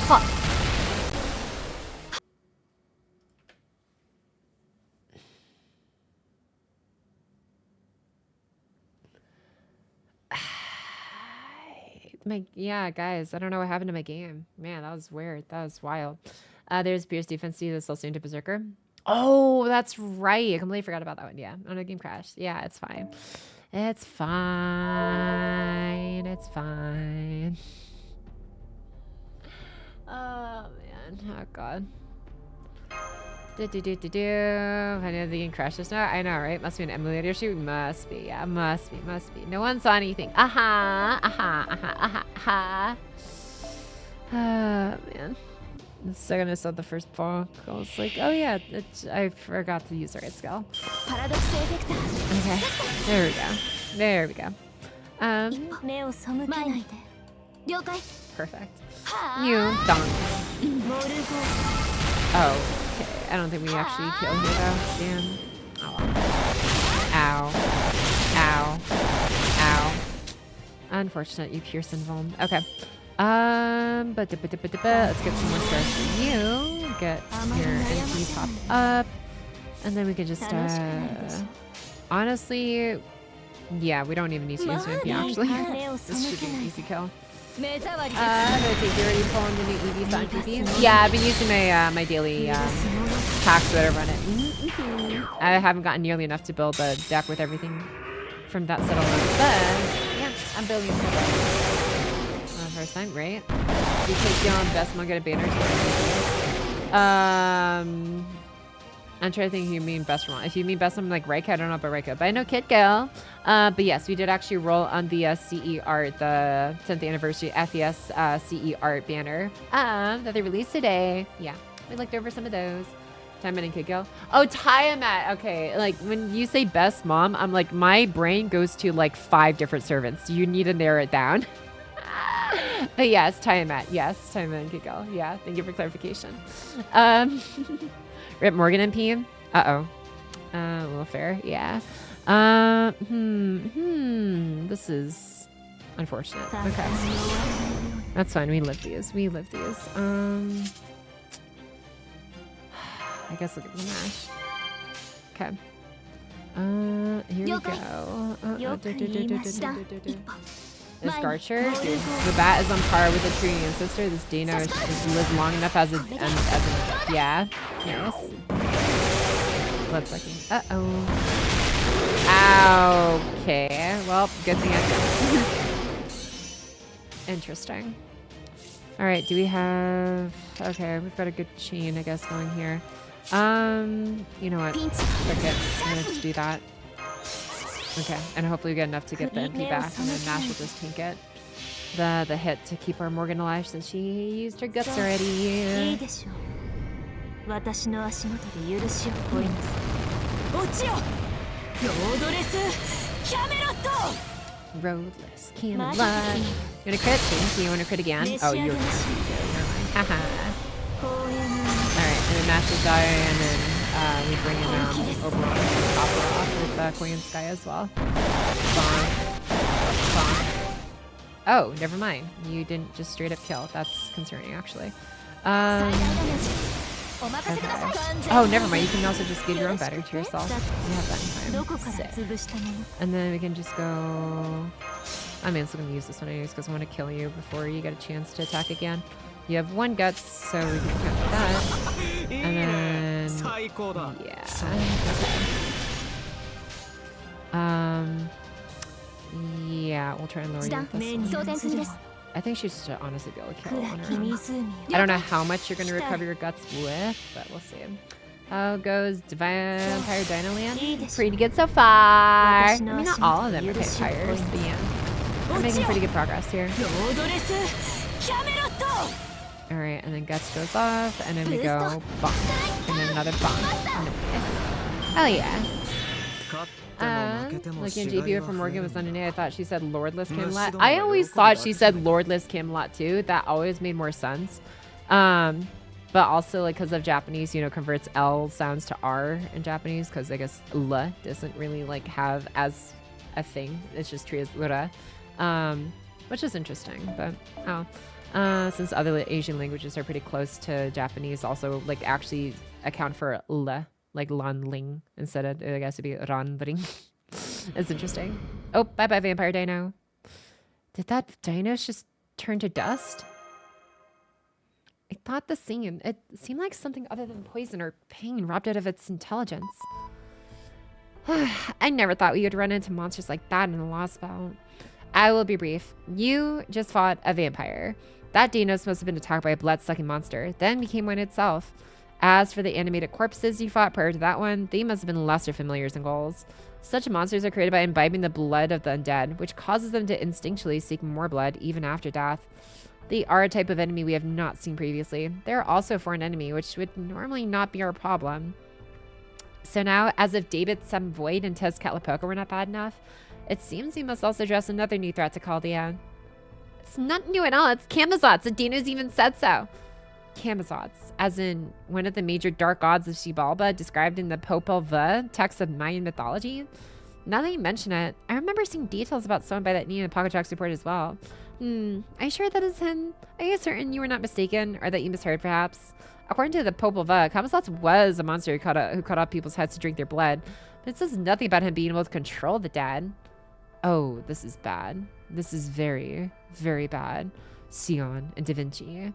Fuck. Yeah, guys, I don't know what happened to my game. Man, that was weird. That was wild. There's Pierce Defense C that's also into Berserker. Oh, that's right. I completely forgot about that one. Yeah, on a game crash. Yeah, it's fine. It's fine. It's fine. Oh, man. Oh, God. I know the game crashes now. I know, right? Must be an emulator shoot. Must be. Yeah, must be. No one saw anything. Aha. Oh, man. The second I saw the first block, I was like, oh yeah, I forgot to use the right skill. Okay, there we go. 了解 Perfect. You don't. Oh, okay. I don't think we actually kill here though. Damn. Oh. Ow. Ow. Ow. Unfortunate, you Pearson Vuln. Okay. But let's get some more stars for you. Get your MP topped up. And then we can just, honestly, yeah, we don't even need to use MP actually. This should be an easy kill. I'm gonna take you already pulling the new EV on PP. Yeah, I've been using my my daily packs that I run it. I haven't gotten nearly enough to build a deck with everything from that settlement, but yeah, I'm building it. First time, right? You take you on best one, get a banner. I'm trying to think if you mean best one. If you mean best one, like Reiko, I don't know about Reiko, but I know Kid Girl. But yes, we did actually roll on the CE art, the 10th anniversary FES CE art banner that they released today. Yeah, we looked over some of those. Tiamat and Kid Girl. Oh, Tiamat. Okay, like when you say best mom, I'm like, my brain goes to like 5 different servants. You need to narrow it down. But yes, Tiamat. Yes, Tiamat and Kid Girl. Yeah, thank you for clarification. Rip Morgan MP. Uh-oh. A little fair. Yeah. This is unfortunate. Okay. That's fine. We live these. We live these. I guess look at the mash. Okay. Here we go. This Garcher, dude. The bat is on par with the tree ancestor. This Dano has lived long enough as a yeah. Nice. Let's fucking okay. Well, good thing I did. Interesting. Alright, do we have okay, we've got a good chain, I guess, going here. You know what? Frick it. I'm gonna just do that. Okay, and hopefully we get enough to get the MP back, and then Nash will just tank it. The hit to keep our Morgan alive since she used her guts already. Roadless Camelot. You wanna crit? Thank you. You wanna crit again? Oh, you were gonna too. Never mind. Haha. Alright, and then Nash will die, and then we bring in Oberon and Copper off with Korean Sky as well. Bonk. Bonk. Oh, never mind. You didn't just straight up kill. That's concerning, actually. Okay. Oh, never mind. You can also just give your own battery to yourself. You have that in time. Sick. And then we can just go... I mean, I'm still going to use this one anyways because I want to kill you before you get a chance to attack again. You have 1 guts, so we can count that. And then... yeah. Okay. Yeah, we'll try and lower you with this one. I think she should honestly be able to kill on her own. I don't know how much you're going to recover your guts with, but we'll see. How goes Vampire Dino Land? Pretty good so far. I mean, not all of them are vampires, but yeah. We're making pretty good progress here. Alright, and then guts goes off, and then we go bonk. And then another bonk. And then oh yeah. Looking at JP from Morgan was on an A. I thought she said Lordless Camelot. I always thought she said Lordless Camelot too. That always made more sense. But also like because of Japanese, you know, converts L sounds to R in Japanese because I guess L doesn't really like have as a thing. It's just treated as Lura. Which is interesting, but since other Asian languages are pretty close to Japanese, also like actually account for L. Like Lanling instead of, I guess it'd be Ranling. It's interesting. Oh, bye-bye, Vampire Dino. Did that dino just turn to dust? I thought it seemed like something other than poison or pain robbed it of its intelligence. I never thought we would run into monsters like that in the Lostbelt. I will be brief. You just fought a vampire. That dino must have been attacked by a blood-sucking monster, then became one itself. As for the animated corpses you fought prior to that one, they must have been lesser familiars than ghouls. Such monsters are created by imbibing the blood of the undead, which causes them to instinctually seek more blood even after death. They are a type of enemy we have not seen previously. They are also a foreign enemy, which would normally not be our problem. So now, as if David Sem Void and Tez Catlapoca were not bad enough, it seems we must also address another new threat to Chaldea. It's not new at all. It's Camazots. The Dinos even said so. Camazots, as in one of the major dark gods of Xibalba, described in the Popol Vuh text of Mayan mythology. Now that you mention it, I remember seeing details about someone by that name in the Pocket report as well. Are you sure that is him? Are you certain you were not mistaken, or that you misheard perhaps? According to the Popol Vuh, Camazots was a monster who cut off people's heads to drink their blood, but it says nothing about him being able to control the dead. Oh, this is bad. This is very, very bad. Sion and Da Vinci.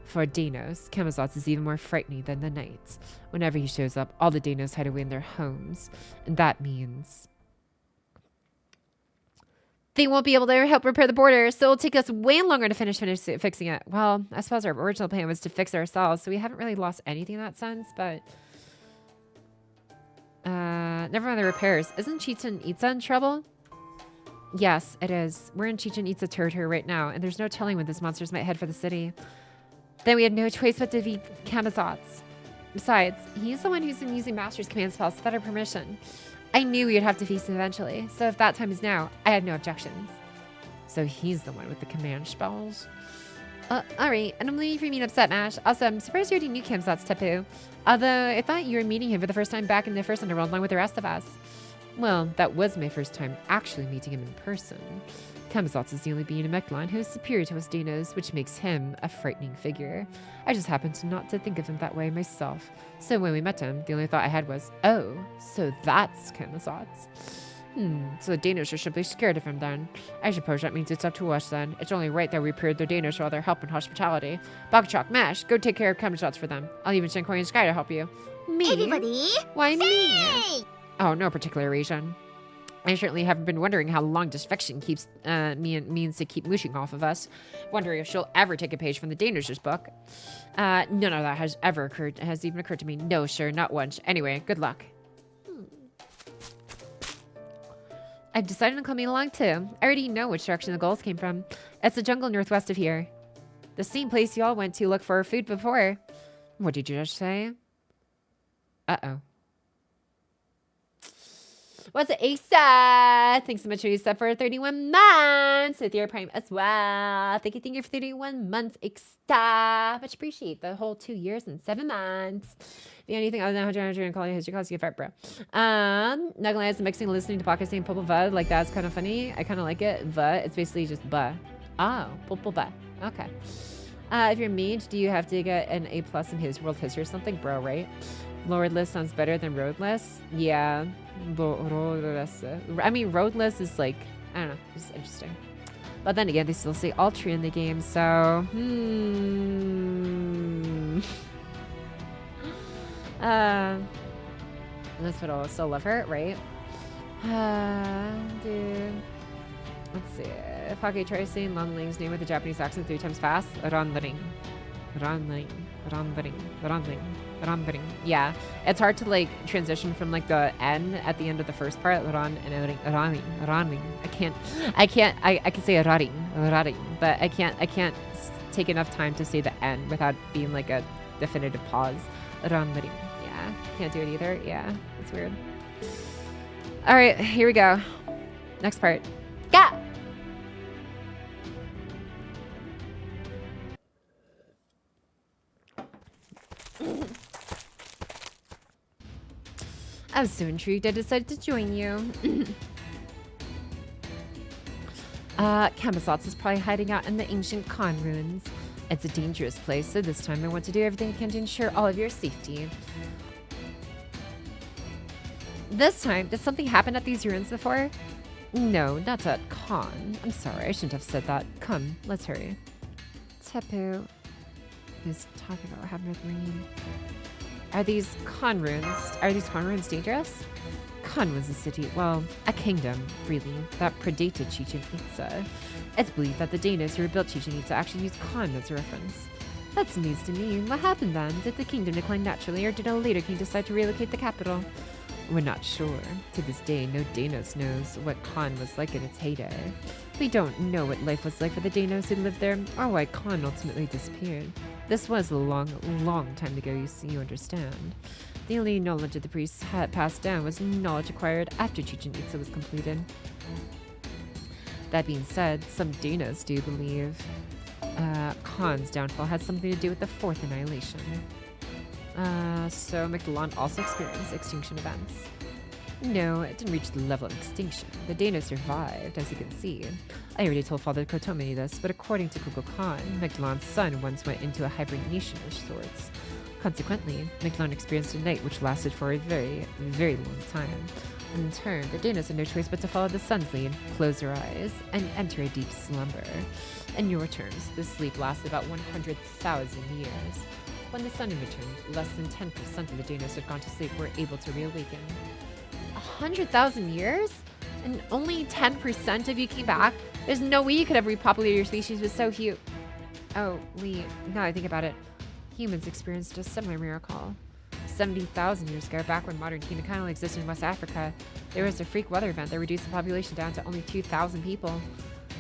For Danos, Camazots is even more frightening than the Knights. Whenever he shows up, all the Danos hide away in their homes. And that means they won't be able to help repair the border, so it'll take us way longer to finish fixing it. Well, I suppose our original plan was to fix it ourselves, so we haven't really lost anything in that sense, but never mind the repairs. Isn't Chichen Itza in trouble? Yes, it is. We're in Chichen Itza territory right now, and there's no telling when these monsters might head for the city. Then we had no choice but to defeat Camazots. Besides, he's the one who's been using Master's command spells without our permission. I knew we would have to face him eventually, so if that time is now, I had no objections. So he's the one with the command spells? Alright, and I'm leaving for being upset, Mash. Also, I'm surprised you already knew Camazots, Tapu. Although, I thought you were meeting him for the first time back in the first underworld along with the rest of us. Well, that was my first time actually meeting him in person. Camazots is the only being in Mechlon who is superior to us Danos, which makes him a frightening figure. I just happened to not to think of him that way myself. So when we met him, the only thought I had was, oh, so that's Camazots. So the Danos are simply scared of him then. I suppose that means it's up to us then. It's only right that we repaired the Danos for all their help and hospitality. Bakachok, Mash, go take care of Camazots for them. I'll even send Koi and Sky to help you. Me? Everybody, Why me? say! Oh, no particular reason. I certainly haven't been wondering how long this fiction keeps means to keep mooshing off of us. Wondering if she'll ever take a page from the Danos' book. None of that has even occurred to me. No, sir, not once. Anyway, good luck. I've decided on coming along too. I already know which direction the gulls came from. It's the jungle northwest of here. The same place you all went to look for food before. What did you just say? Uh-oh. What's it, Asa? Thanks so much, Asa, for 31 months with your Prime as well. Thank you for 31 months, Asa. Much appreciate the whole 2 years and 7 months. If you have anything other than 100 and call you history calls, you get bro. Nuggling is mixing and listening to podcasts saying Popol Vuh. Like, that's kind of funny. I kind of like it. Vuh, it's basically just buh. Oh, Popol Vuh. Okay. If you're mage, do you have to get an A+ in his world history or something? Bro, right? Lordless sounds better than roadless. Yeah. Roadless. I mean, roadless is like, I don't know, it's interesting. But then again, they still say Altria in the game, so this would all still love her, right? Dude. Let's see. Pocky, try saying Lonling's name with a Japanese accent 3 times fast. Ronling. Yeah, it's hard to like transition from like the N at the end of the first part. I can say raring, but I can't take enough time to say the N without being like a definitive pause. Yeah, can't do it either. Yeah, it's weird. All right, here we go. Next part. Go. I was so intrigued I decided to join you. Camazots is probably hiding out in the ancient Khan ruins. It's a dangerous place, so this time I want to do everything I can to ensure all of your safety. This time, did something happen at these ruins before? No, not at Khan. I'm sorry, I shouldn't have said that. Come, let's hurry. Tapu is talking about what happened with Marine. Are these Khan ruins dangerous? Khan was a city, well, a kingdom, really, that predated Chichen Itza. It's believed that the Danos who rebuilt Chichen Itza actually used Khan as a reference. That's news to me. What happened then? Did the kingdom decline naturally, or did a later king decide to relocate the capital? We're not sure. To this day, no Danos knows what Khan was like in its heyday. We don't know what life was like for the Danos who lived there, or why Khan ultimately disappeared. This was a long, long time ago, you understand. The only knowledge that the priests had passed down was knowledge acquired after Chichen Itza was completed. That being said, some dinos do believe Khan's downfall had something to do with the fourth annihilation. So Mictlan also experienced extinction events. No, it didn't reach the level of extinction. The Dana survived, as you can see. I already told Father Kotomi this, but according to Kuko Khan, Mictlan's son once went into a hibernation of sorts. Consequently, Mictlan experienced a night which lasted for a very, very long time. In turn, the Danas had no choice but to follow the sun's lead, close their eyes, and enter a deep slumber. In your terms, this sleep lasted about 100,000 years. When the sun had returned, less than 10% of the Danas who had gone to sleep were able to reawaken. 100,000 years? And only 10% of you came back? There's no way you could have repopulated your species with so few. Oh, wait, now I think about it. Humans experienced a similar miracle. 70,000 years ago, back when modern humankind existed in West Africa, there was a freak weather event that reduced the population down to only 2,000 people.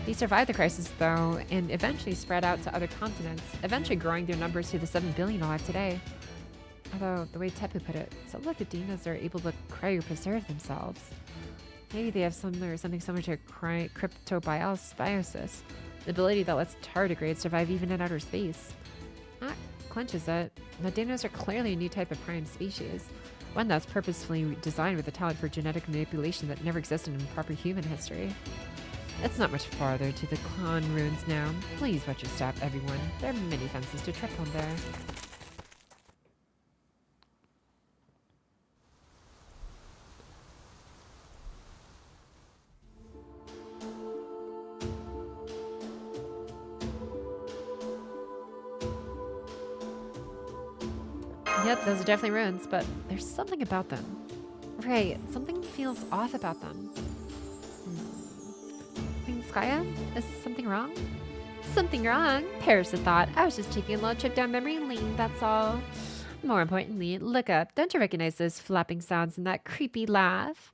They survived the crisis, though, and eventually spread out to other continents, eventually growing their numbers to the 7 billion alive today. Although, the way Tepu put it, it's not like the Dinas are able to cryopreserve themselves. Maybe they have something similar to cryptobiosis, the ability that lets tardigrades survive even in outer space. That clinches it. The Dinos are clearly a new type of prime species, one that's purposefully designed with a talent for genetic manipulation that never existed in proper human history. It's not much farther to the Khan ruins now. Please watch your step, everyone. There are many fences to trip on there. Yep, those are definitely ruins, but there's something about them. Right, something feels off about them. Skaya, is something wrong? Something wrong? Perish the thought. I was just taking a little trip down memory lane, that's all. More importantly, look up. Don't you recognize those flapping sounds and that creepy laugh?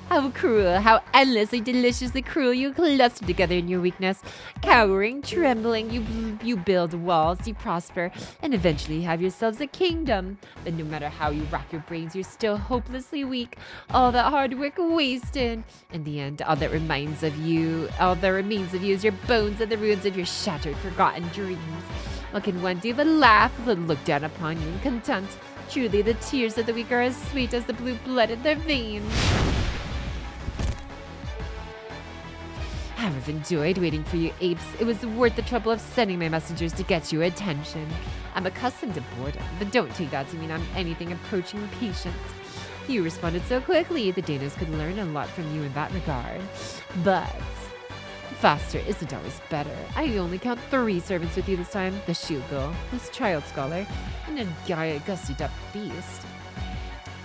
How cruel, how endlessly deliciously cruel you cluster together in your weakness. Cowering, trembling, you build walls, you prosper, and eventually have yourselves a kingdom. But no matter how you rack your brains, you're still hopelessly weak. All that hard work wasted. In the end, all that remains of you is your bones and the ruins of your shattered, forgotten dreams. What can one do but laugh, but look down upon you in contempt? Truly, the tears of the weak are as sweet as the blue blood in their veins. I've enjoyed waiting for you, apes. It was worth the trouble of sending my messengers to get your attention. I'm accustomed to boredom, but don't take that to mean I'm anything approaching patient. You responded so quickly, the Danas could learn a lot from you in that regard. But faster isn't always better. I only count 3 servants with you this time. The shield girl, this child scholar, and a gussied up beast.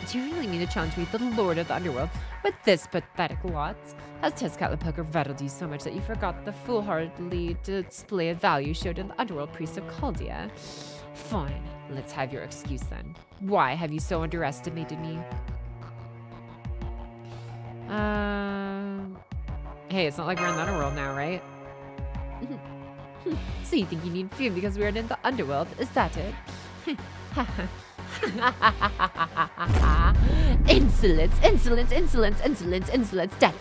Do you really mean to challenge me, the lord of the underworld, with this pathetic lot? Has Tezcatlipoca rattled you so much that you forgot the foolhardily display of value showed in the underworld priest of Chaldea? Fine, let's have your excuse then. Why have you so underestimated me? Hey, it's not like we're in the underworld now, right? So you think you need food because we're in the underworld? Is that it? Insolence, insolence, insolence, insolence, insolence, that.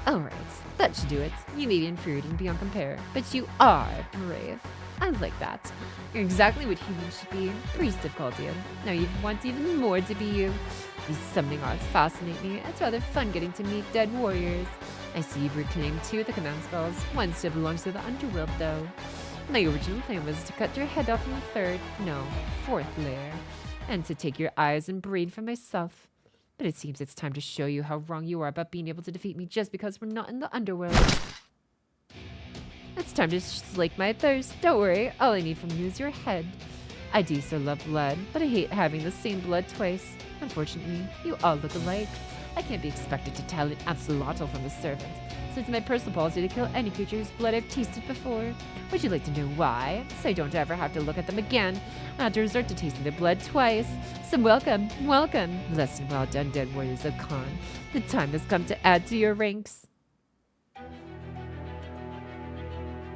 Alright, that should do it. You may be infuriating beyond compare, but you are brave. I like that. You're exactly what humans should be. Priest of Chaldea. Now you want even more to be you. These summoning arts fascinate me. It's rather fun getting to meet dead warriors. I see you've reclaimed 2 of the command spells. One still belongs to the underworld, though. My original plan was to cut your head off in the 4th layer, and to take your eyes and brain for myself. But it seems it's time to show you how wrong you are about being able to defeat me just because we're not in the underworld. It's time to slake my thirst. Don't worry, all I need from you is your head. I do so love blood, but I hate having the same blood twice. Unfortunately, you all look alike. I can't be expected to tell an axolotl from a servant, so it's my personal policy to kill any creature whose blood I've tasted before. Would you like to know why? So I don't ever have to look at them again. I have to resort to tasting their blood twice. So welcome, welcome, blessed and well done, dead warriors of Khan. The time has come to add to your ranks.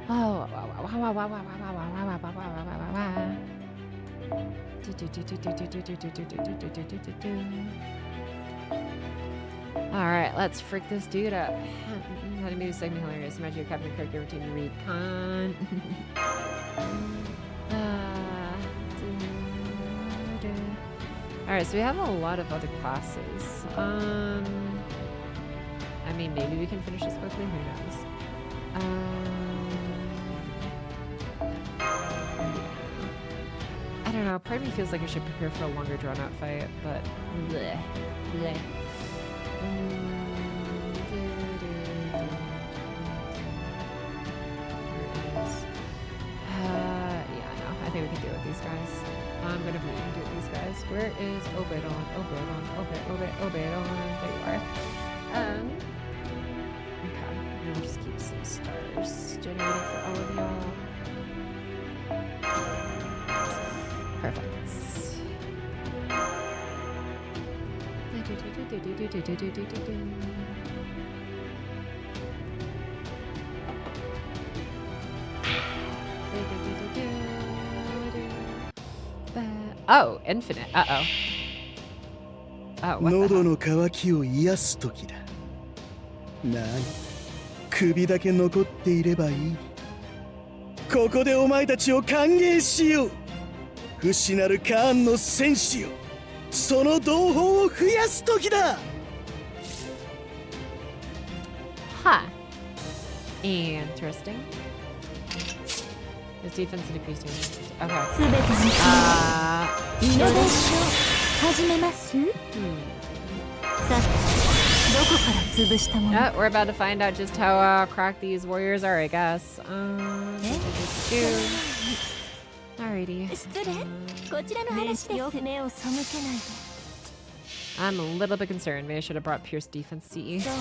Oh, all right, let's freak this dude up. How to make this segment hilarious. Imagine your Captain Kirk routine to read con. All right, so we have a lot of other classes. I mean, maybe we can finish this quickly. Who knows? I don't know. Part of me feels like I should prepare for a longer, drawn-out fight, but bleh, bleh. Yeah, no. I think we can deal with these guys. I'm gonna believe we can deal with these guys. Where is Obedon? Obedon. There you are. Okay. We'll just keep some stars generated for all of y'all. Perfect. Oh, infinite. Uh-oh. Oh, what the hell? 喉の渇きを癒す時だ。なに、首だけ残っていればいい。ここでお前たちを歓迎しよう。不死なるカーンの戦士よ。その同胞を増やす時だ。Huh. Interesting. His defense and decreased damage. Okay. すべてのイノベーション始めます。さて、どこから潰したもの？ We're about to find out just how cracked these warriors are, I guess. Alrighty. 失礼。こちらの話です。目を背けないで。I'm a little bit concerned. Maybe I should have brought Pierce Defense CE. そう、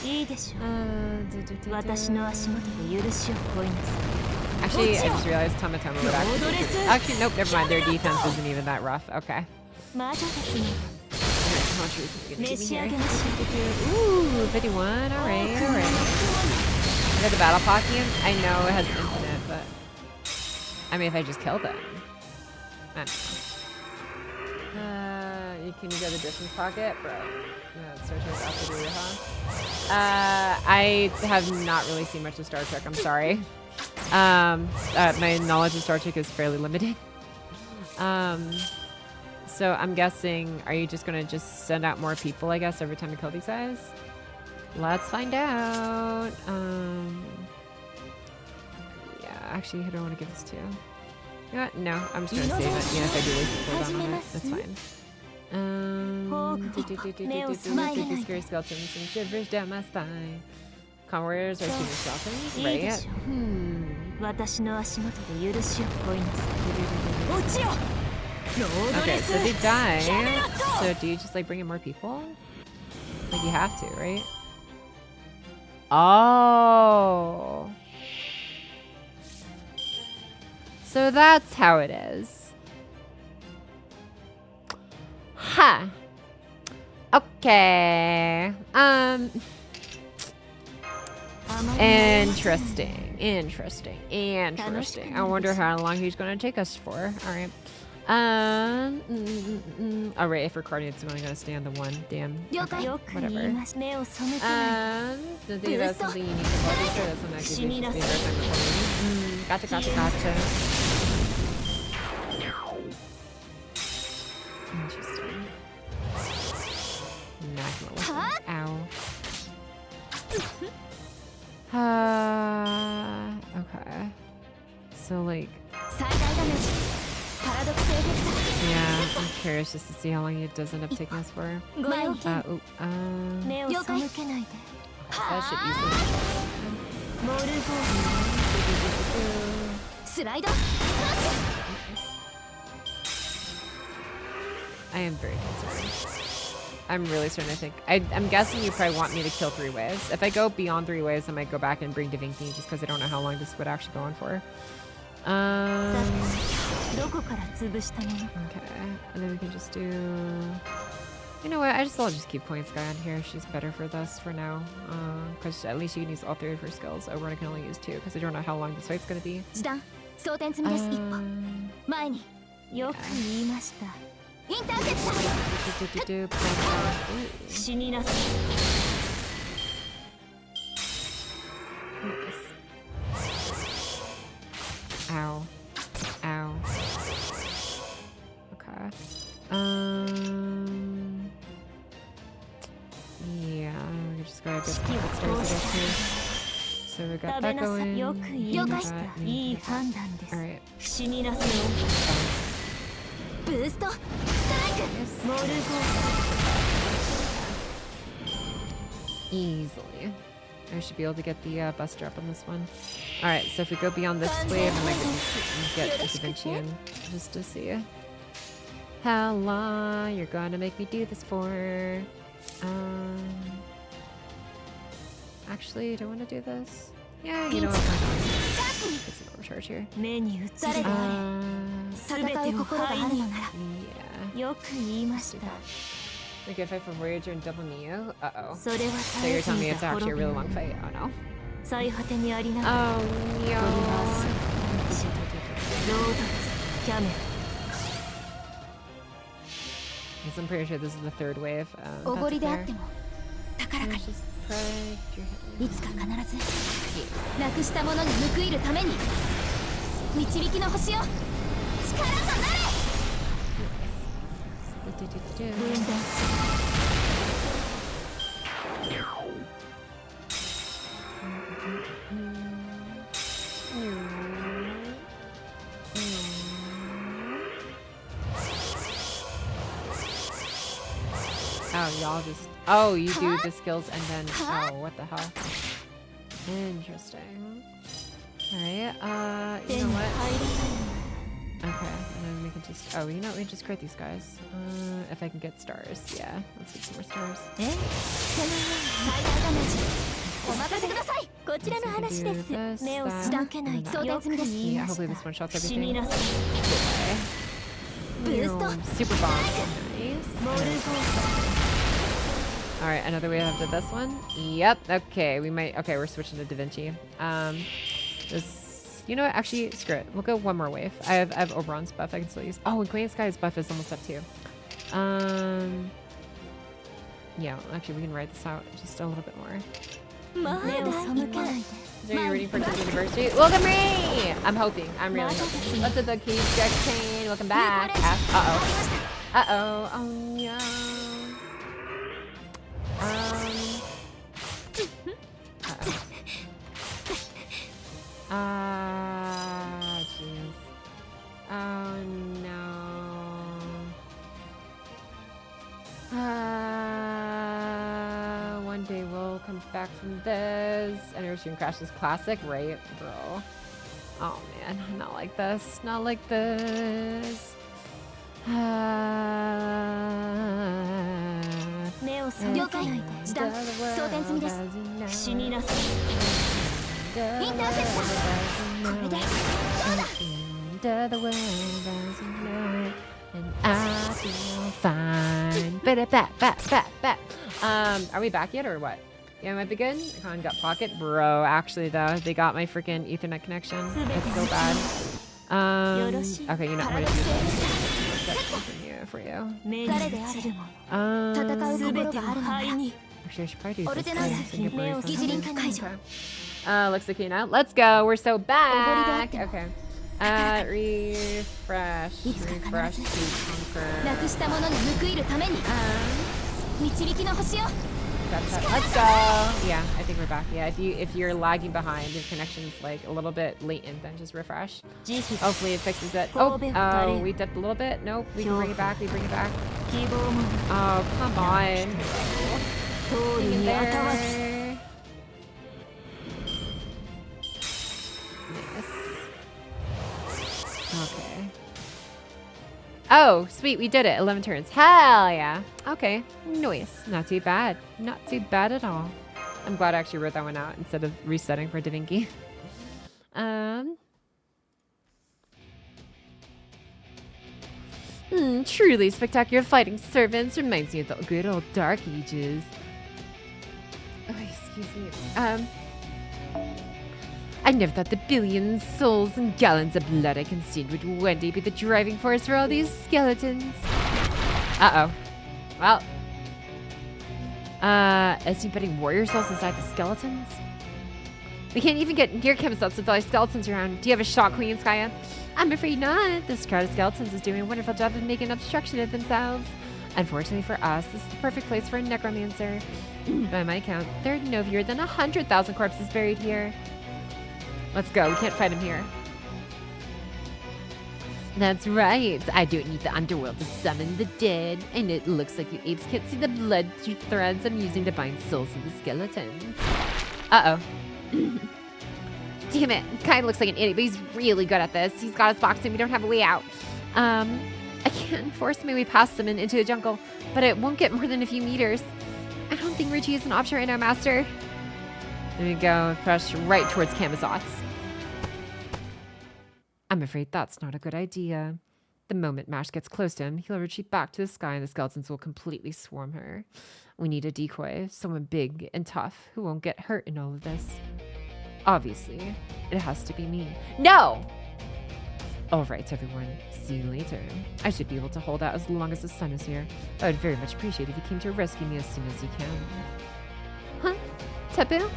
いいでしょう。私の足元で許しを請いなさい。 Actually, I just realized Tomatoma would actually nope, never mind. Their defense isn't even that rough. Okay. Alright, how much are we gonna give me here? Ooh, 51. Alright. We got the battle Pocky. I know it has infinite, but I mean, if I just kill them, I don't know. Can you go the distance pocket, bro? No, Star Trek after the I have not really seen much of Star Trek. I'm sorry. My knowledge of Star Trek is fairly limited. So I'm guessing, are you just gonna just send out more people, I guess, every time you kill these guys? Let's find out. Yeah, actually, who do I want to give this to? You know what? No, I'm just gonna save it. Yeah, if I do waste the cooldown on it, that's fine. Scary skeletons and shivers down my spine. Con warriors are human skeletons, right? Okay, so they die. So do you just like bring in more people? Like you have to, right? Oh. So that's how it is. Huh. Okay. Interesting. I wonder how long he's gonna take us for. All right. All right. If recording, it's only gonna stay on the one. Damn. Okay, whatever. Don't think that's something you need to focus on. That's something I could do. Gotcha. Interesting. Not gonna listen. Ow. Okay. So like. Yeah, I'm curious just to see how long it does end up taking us for. That should easily. I am very concerned. I'm really starting to think. I'm guessing you probably want me to kill 3 waves. If I go beyond 3 waves, I might go back and bring Divinity just because I don't know how long this would actually go on for. Okay, and then we can just do You know what? I'll just keep Coin Sky on here. She's better for this for now. Because at least she can use all 3 of her skills. Oberon can only use 2 because I don't know how long this fight's gonna be. 時短装填済みです一歩前によく言いましたインターセプター死になさい Ow. Ow. Okay. Yeah, we're just gonna get some stairs to get to. So we got that going. よく言いましたいい判断です Alright. 死になさいブーストストライクモルゴ Easily. I should be able to get the buster up on this one. Alright, so if we go beyond this wave, I might get the Da Vinci in just to see how long you're gonna make me do this for. Actually, do I want to do this? Yeah, you know what? Get some overcharge here. 目に映る誰であれ全てを範囲に Yeah. よく言いました Like if I for Voyager and double Neo? Uh-oh. それは So 耐 you're えす telling me ぎ it's た actually a 滅び really long fight? Oh no. 最果てにありながら Oh トリバー no. スロードですキャメ Because I'm pretty sure this is the 3rd wave. おごりであっ that's て there. も高らか Let's just try your にいつか必ずなくしたものに報いるために導きの星よ力となれ 分断する Oh, y'all just... Oh, you do the skills and then... Oh, what the hell? Interesting. Alright, you know what? Okay, and then we can just... Oh, you know what? We can just create these guys. If I can get stars. Yeah, let's get some more stars. 最大ダメージお任せくださいこちらの話です目をすだけない装填済みです Yeah, hopefully this one shots 死に everything. なさい Boom. Super bomb. Nice. モルゴ Alright, another way to have this one. Yep, okay, we might... Okay, we're switching to Da Vinci. This... You know what? Actually, screw it. We'll go one more wave. I have Oberon's buff I can still use. Oh, and Queen Sky's buff is almost up too. Yeah, actually, we can write this out just a little bit more. 目を背けないで So you're rooting for the university? Look at me! I'm hoping. I'm really hoping. What's with the key check chain? Welcome back. Uh-oh. Uh-oh. Oh, no. Uh-oh. Jeez. Oh, no. One day we'll come back from this. Anniversary Crash is classic, right, bro? Oh man, not like this. Not like this. 目を背けないで時短装填済みです死になさいインターセプターこれでどうだ The world as you know it, and I feel fine. Back. Are we back yet or what? Yeah, might be good. Con got pocket, bro. Actually, though, they got my freaking Ethernet connection. It's so bad. Okay, you know I'm gonna do this for you. 誰であれ戦う心があるのなら Actually, I should probably do オル this. テナンス Send your 目を brief 疑似 on 臨化解除 looks like you now. Let's go. We're so back. Okay. Refresh. いつか必 Refresh ず to な conquer. くしたものに報いるために導きの星よ Let's go. Yeah, I think we're back. Yeah, if you're lagging behind, your connection's like a little bit latent, then just refresh. Hopefully it fixes it. Oh, we dipped a little bit. Nope, we can bring it back. We bring it back. 希望も Oh, come on. 通る Hang in にあたわず there. Nice. Okay. Oh, sweet, we did it. 11 turns. Hell yeah. Okay, nice. Not too bad. Not too bad at all. I'm glad I actually wrote that one out instead of resetting for Da Vinci. Truly spectacular fighting servants. Reminds me of the good old Dark Ages. Oh, excuse me. I never thought the billions, souls, and gallons of blood I consumed would one day be the driving force for all these skeletons. Uh-oh. Well. Is he putting warrior souls inside the skeletons? We can't even get near chemicals with all these skeletons around. Do you have a shot, Queen Skya? I'm afraid not. This crowd of skeletons is doing a wonderful job of making obstruction of themselves. Unfortunately for us, this is the perfect place for a necromancer. By my count, there are no fewer than 100,000 corpses buried here. Let's go. We can't fight him here. That's right. I don't need the underworld to summon the dead. And it looks like you apes can't see the blood threads I'm using to bind souls to the skeletons. Uh-oh. Damn it. Kind of looks like an idiot, but he's really good at this. He's got us boxed and we don't have a way out. I can't force my way past him and into the jungle, but it won't get more than a few meters. I don't think Richie is an option right now, Master. There we go. Push right towards Camazotz. I'm afraid that's not a good idea. The moment Mash gets close to him, he'll retreat back to the sky and the skeletons will completely swarm her. We need a decoy, someone big and tough who won't get hurt in all of this. Obviously, it has to be me. No! All right, everyone. See you later. I should be able to hold out as long as the sun is here. I would very much appreciate if you came to rescue me as soon as you can. Huh? Tepu?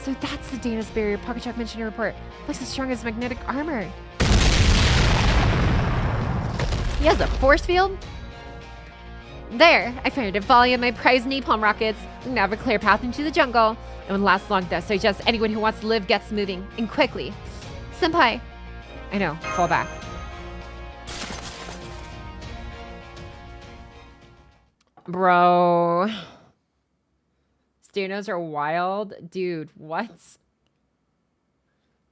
So that's the Dana's barrier Pocky mentioned in her report. Looks as strong as magnetic armor. He has a force field? There, I fired a volley of my prized napalm rockets. Now have a clear path into the jungle. It won't last long though, so I suggest anyone who wants to live gets moving, and quickly. Senpai. I know, fall back. Bro. Stanos are wild. Dude, what?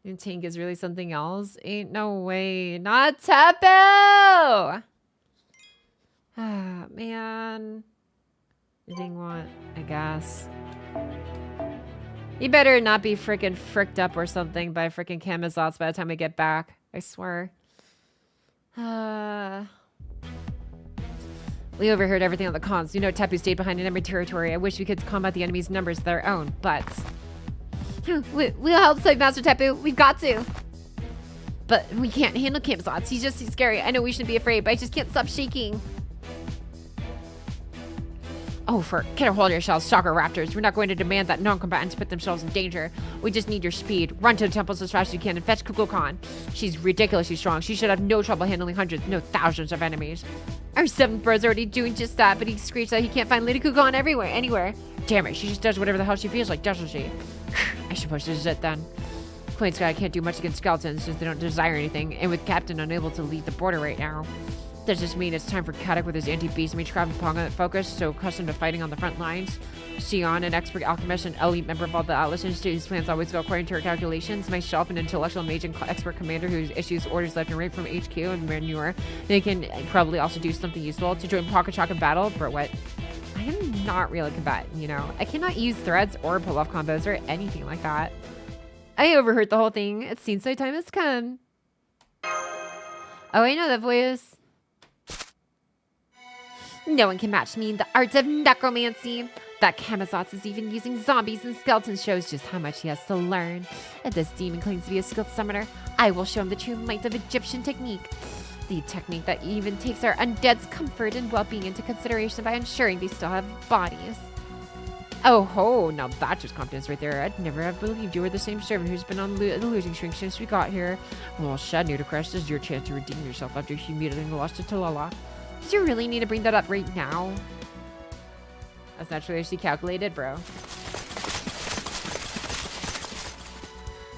And Tank is really something else? Ain't no way. Not Tepu! Ah, man. You think what? I guess. You better not be freaking fricked up or something by freaking Camazotz by the time we get back. I swear. We overheard everything on the comms. You know Tepu stayed behind in enemy territory. I wish we could combat the enemy's numbers of their own, but... We'll help save Master Tepu. We've got to. But we can't handle Camazotz. He's just too scary. I know we shouldn't be afraid, but I just can't stop shaking. Oh, get a hold of yourselves, Shocker Raptors. We're not going to demand that non-combatants put themselves in danger. We just need your speed. Run to the temples as fast as you can and fetch Kukulkan. She's ridiculously strong. She should have no trouble handling hundreds, no thousands of enemies. Our 7th bro's already doing just that, but he screeched that he can't find Lady Kukulkan anywhere. Damn it, she just does whatever the hell she feels like, doesn't she? I suppose this is it then. Queen Sky can't do much against skeletons since they don't desire anything, and with Captain unable to lead the border right now. Does this mean it's time for Kadak with his anti-beast mage craft and Ponga focus, so accustomed to fighting on the front lines? Xion, an expert alchemist and elite member of all the Atlas Institute whose plans always go according to her calculations. Myself, an intellectual mage and expert commander who issues orders left and right from HQ and Manure. They can probably also do something useful to join Pocket Shock in battle, but what? I am not really combatant, you know? I cannot use threads or pull-off combos or anything like that. I overheard the whole thing. It seems my time has come. Oh, I know that voice. No one can match me in the arts of necromancy. That Camazotz is even using zombies and skeletons shows just how much he has to learn. If this demon claims to be a skilled summoner, I will show him the true might of Egyptian technique. The technique that even takes our undead's comfort and well-being into consideration by ensuring they still have bodies. Oh ho, now that's just confidence right there. I'd never have believed you were the same servant who's been on the losing streak since we got here. Well, Shad Nudicrest, this is your chance to redeem yourself after humiliating the loss to Talala. Do you really need to bring that up right now? That's naturally actually calculated, bro.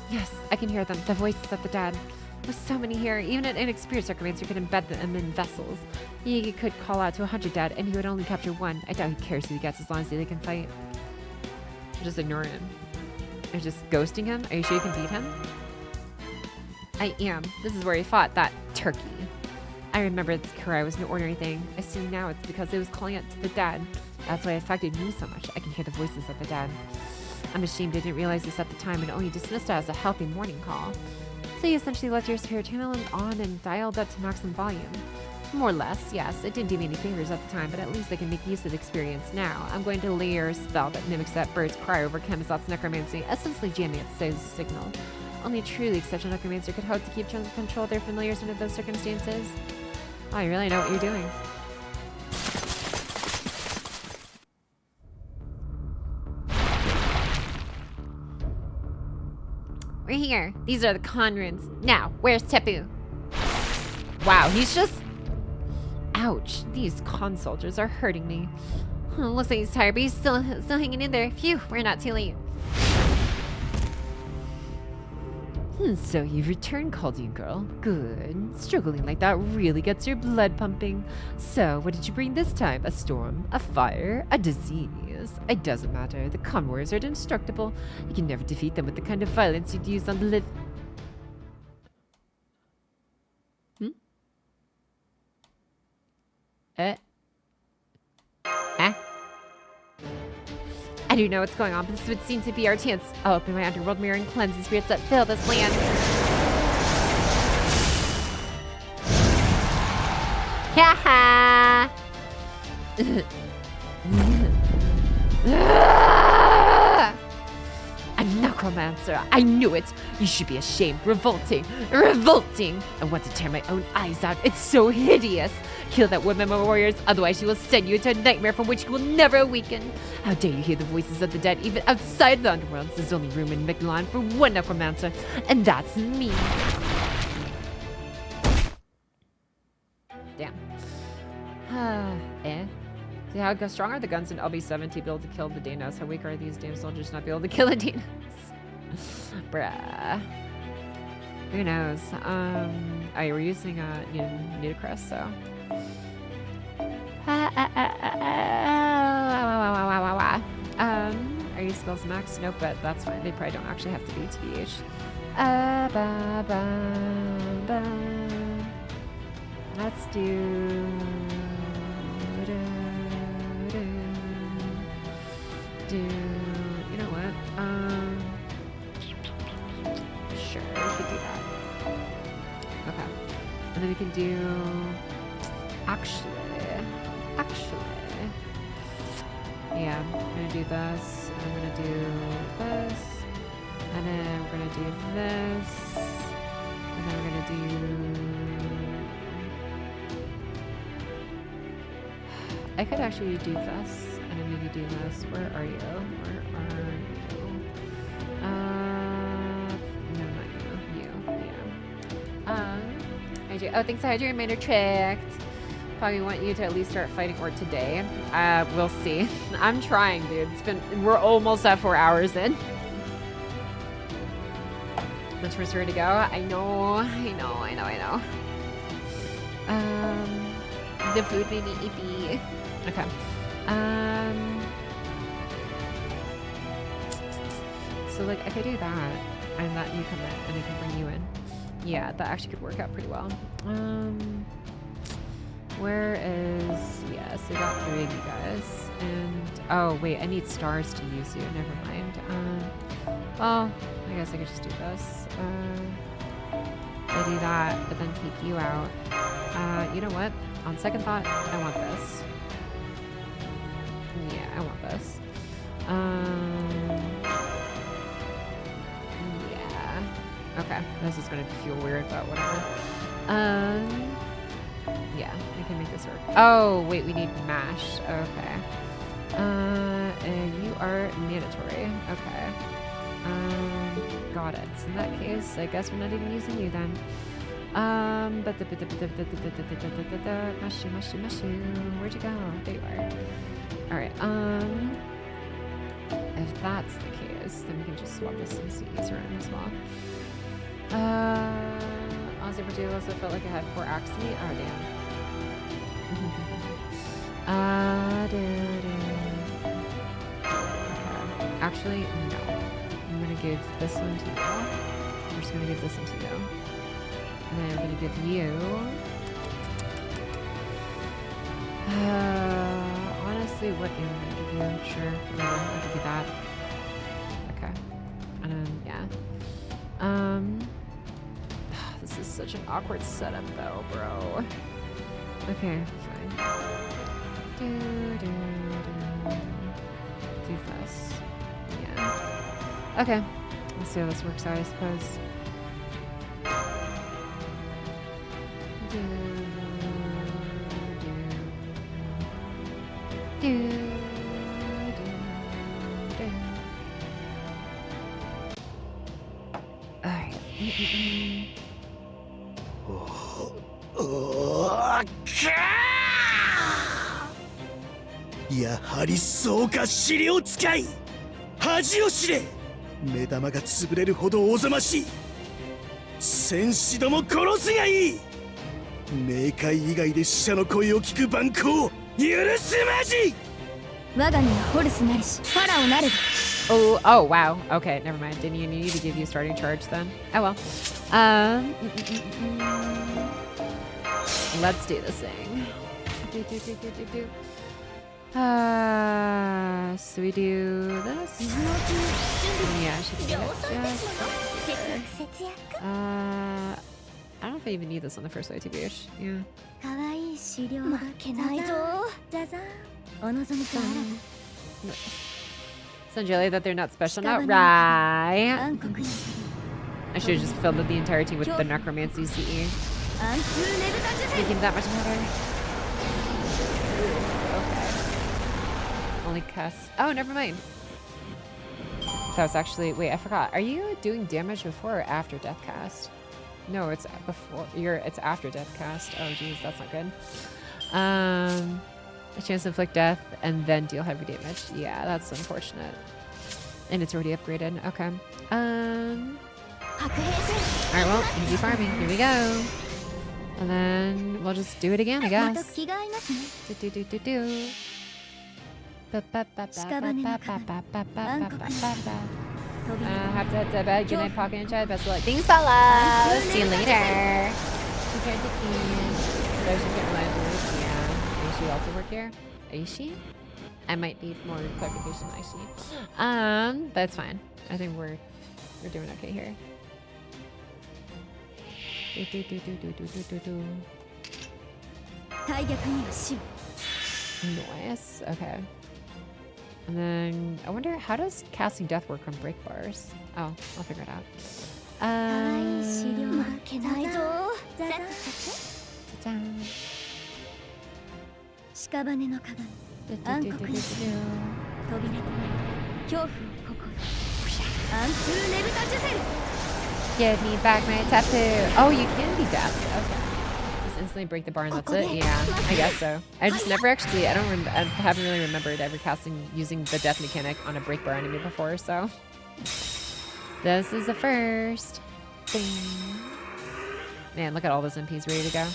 Yes, I can hear them. The voices of the dead. With so many here, even an inexperienced necromancer could embed them in vessels. He could call out to 100 dead, and he would only capture one. I doubt he cares who he gets as long as they can fight. Just ignore him. Or just ghosting him? Are you sure you can beat him? I am. This is where he fought that turkey. I remember this cry was no ordinary thing. I see now it's because it was calling out to the dead. That's why it affected me so much. I can hear the voices of the dead. I'm ashamed I didn't realize this at the time and only dismissed it as a healthy morning call. So you essentially left your spare channel on and dialed up to maximum volume. More or less, yes. It didn't do me any favors at the time, but at least I can make use of the experience now. I'm going to layer a spell that mimics that bird's cry over Kemazot's necromancy, essentially jamming its signal. Only a truly exceptional necromancer could hope to keep control of their familiars under those circumstances. Oh, you really know what you're doing. We're here. These are the con runes. Now, where's Tepu? Wow, he's just... Ouch. These con soldiers are hurting me. Looks like he's tired, but he's still hanging in there. Phew, we're not too late. So you've returned, Caldine girl. Good. Struggling like that really gets your blood pumping. So, what did you bring this time? A storm? A fire? A disease? It doesn't matter. The con warriors are indestructible. You can never defeat them with the kind of violence you'd use on the live. I do know what's going on, but this would seem to be our chance. I'll open my underworld mirror and cleanse the spirits that fill this land. Ha A necromancer. I knew it. You should be ashamed. Revolting. Revolting. I want to tear my own eyes out. It's so hideous. Kill that woman, my warriors. Otherwise, she will send you into a nightmare from which you will never awaken. How dare you hear the voices of the dead even outside the underworld? There's only room in Miquelon for one necromancer, and that's me. Damn. See how strong are the guns in LB7 to be able to kill the Danos? How weak are these damn soldiers not be able to kill the Danos? Bruh. Who knows? Oh, yeah, we're using Nudicrest, so. Are your skills max? Nope, but that's fine. They probably don't actually have to be TBH. Let's do. You know what? Sure, we could do that. Okay. And then we can do... Actually... Yeah, I'm gonna do this, and I'm gonna do this, and then we're gonna do this, and then we're gonna do... I could actually do this, and then maybe do this. Where are you? Where are you? No, not you. Yeah. Oh, thanks, I had your reminder tricked. Probably want you to at least start fighting or today. We'll see. I'm trying, dude. We're almost at 4 hours in. Much more to go. I know. The food made me ippy. Okay. So like I could do that, and that you come in, and I can bring you in. Yeah, that actually could work out pretty well. Where is... Yes, I got 3 of you guys. And... Oh, wait, I need stars to use you. Never mind. Well, I guess I could just do this. I do that, but then take you out. You know what? On second thought, I want this. Yeah, I want this. Yeah. Okay, this is gonna feel weird, but whatever. Yeah, we can make this work. Oh, wait, we need mash. Okay. And you are mandatory. Okay. Got it. So in that case, I guess we're not even using you then. Mushy. Where'd you go? There you are. Alright, if that's the case, then we can just swap this some CEs around as well. Honestly, particularly also felt like I had 4 acts to meet. Oh, damn. Actually, no. I'm gonna give this one to you. I'm just gonna give this one to you. And then I'm gonna give you... honestly, what am I gonna give you? Sure, whatever, I'll give you that. This is such an awkward setup though, bro. Okay, fine. Too fast. Yeah. Okay. Let's see how this works out, I suppose. Alright. やはりそうか、資料使い。恥を知れ。目玉が潰れるほどおぞましい。戦士ども殺すがいい。冥界以外で死者の声を聞く蛮行許すまじ。我が身はホルスなりしファラオなれば。 Oh, wow. Okay, never mind. Didn't even need to give you a starting charge then. Oh well. Let's do this thing. So we do this. Yeah, I should do it just I don't know if I even need this on the first way, to be honest. Yeah. 可愛い資料負けないぞ。ザザン。お望みとあらば。 So jelly that they're not special now, right? I should have just filled up the entire team with the necromancy CE. Making that much better. Okay. Only cast. Oh, never mind. That was actually. Wait, I forgot. Are you doing damage before or after death cast? No, it's before. It's after death cast. Oh, geez, that's not good. A chance to inflict death and then deal heavy damage. Yeah, that's unfortunate. And it's already upgraded. Okay. Alright, well, easy farming. Here we go. And then we'll just do it again, I guess. Do. Have to head to bed. Good night, Pocky and Chad. Best of luck. Thanks, fellas. See you later. Compared to Keen. There's a bit reliability. Yeah. Aishi also work here? Aishi? I might need more clarification on Aishi. That's fine. I think we're doing okay here. Nice. Okay. And then I wonder, how does casting death work on break bars? Oh, I'll figure it out. Give me back my tattoo. Oh, you can be deaf. Okay. Just instantly break the bar and that's it? Yeah, I guess so. I just never actually, I haven't really remembered ever using the death mechanic on a break bar enemy before, so. This is the first thing. Man, look at all those MPs ready to go.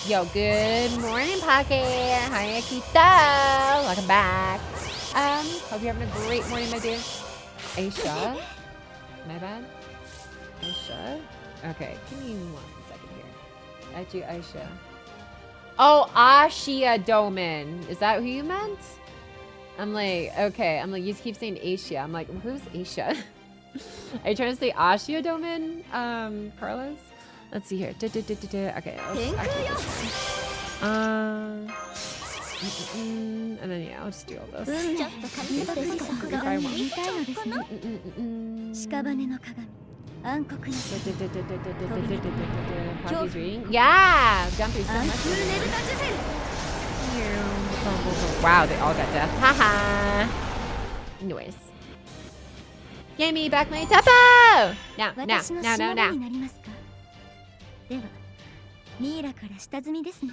Yo, good morning, Pocky. Hi, Akita. Welcome back. Hope you're having a great morning, my dear. Aisha? My bad? Aisha? Okay, give me 1 second here. At you, Aisha. Oh, Ashia Doman. Is that who you meant? I'm like, okay. I'm like, you keep saying Asia. I'm like, who's Aisha? Are you trying to say Ashia Doman, Carlos? Let's see here. Okay, let's activate this one. And then yeah, I'll just do all this. Pocky's reading. Yeah! Gone through so much. Wow, they all got death. Haha. Anyways. Give me back my tapo! Now. では、ミイラから下積みですね。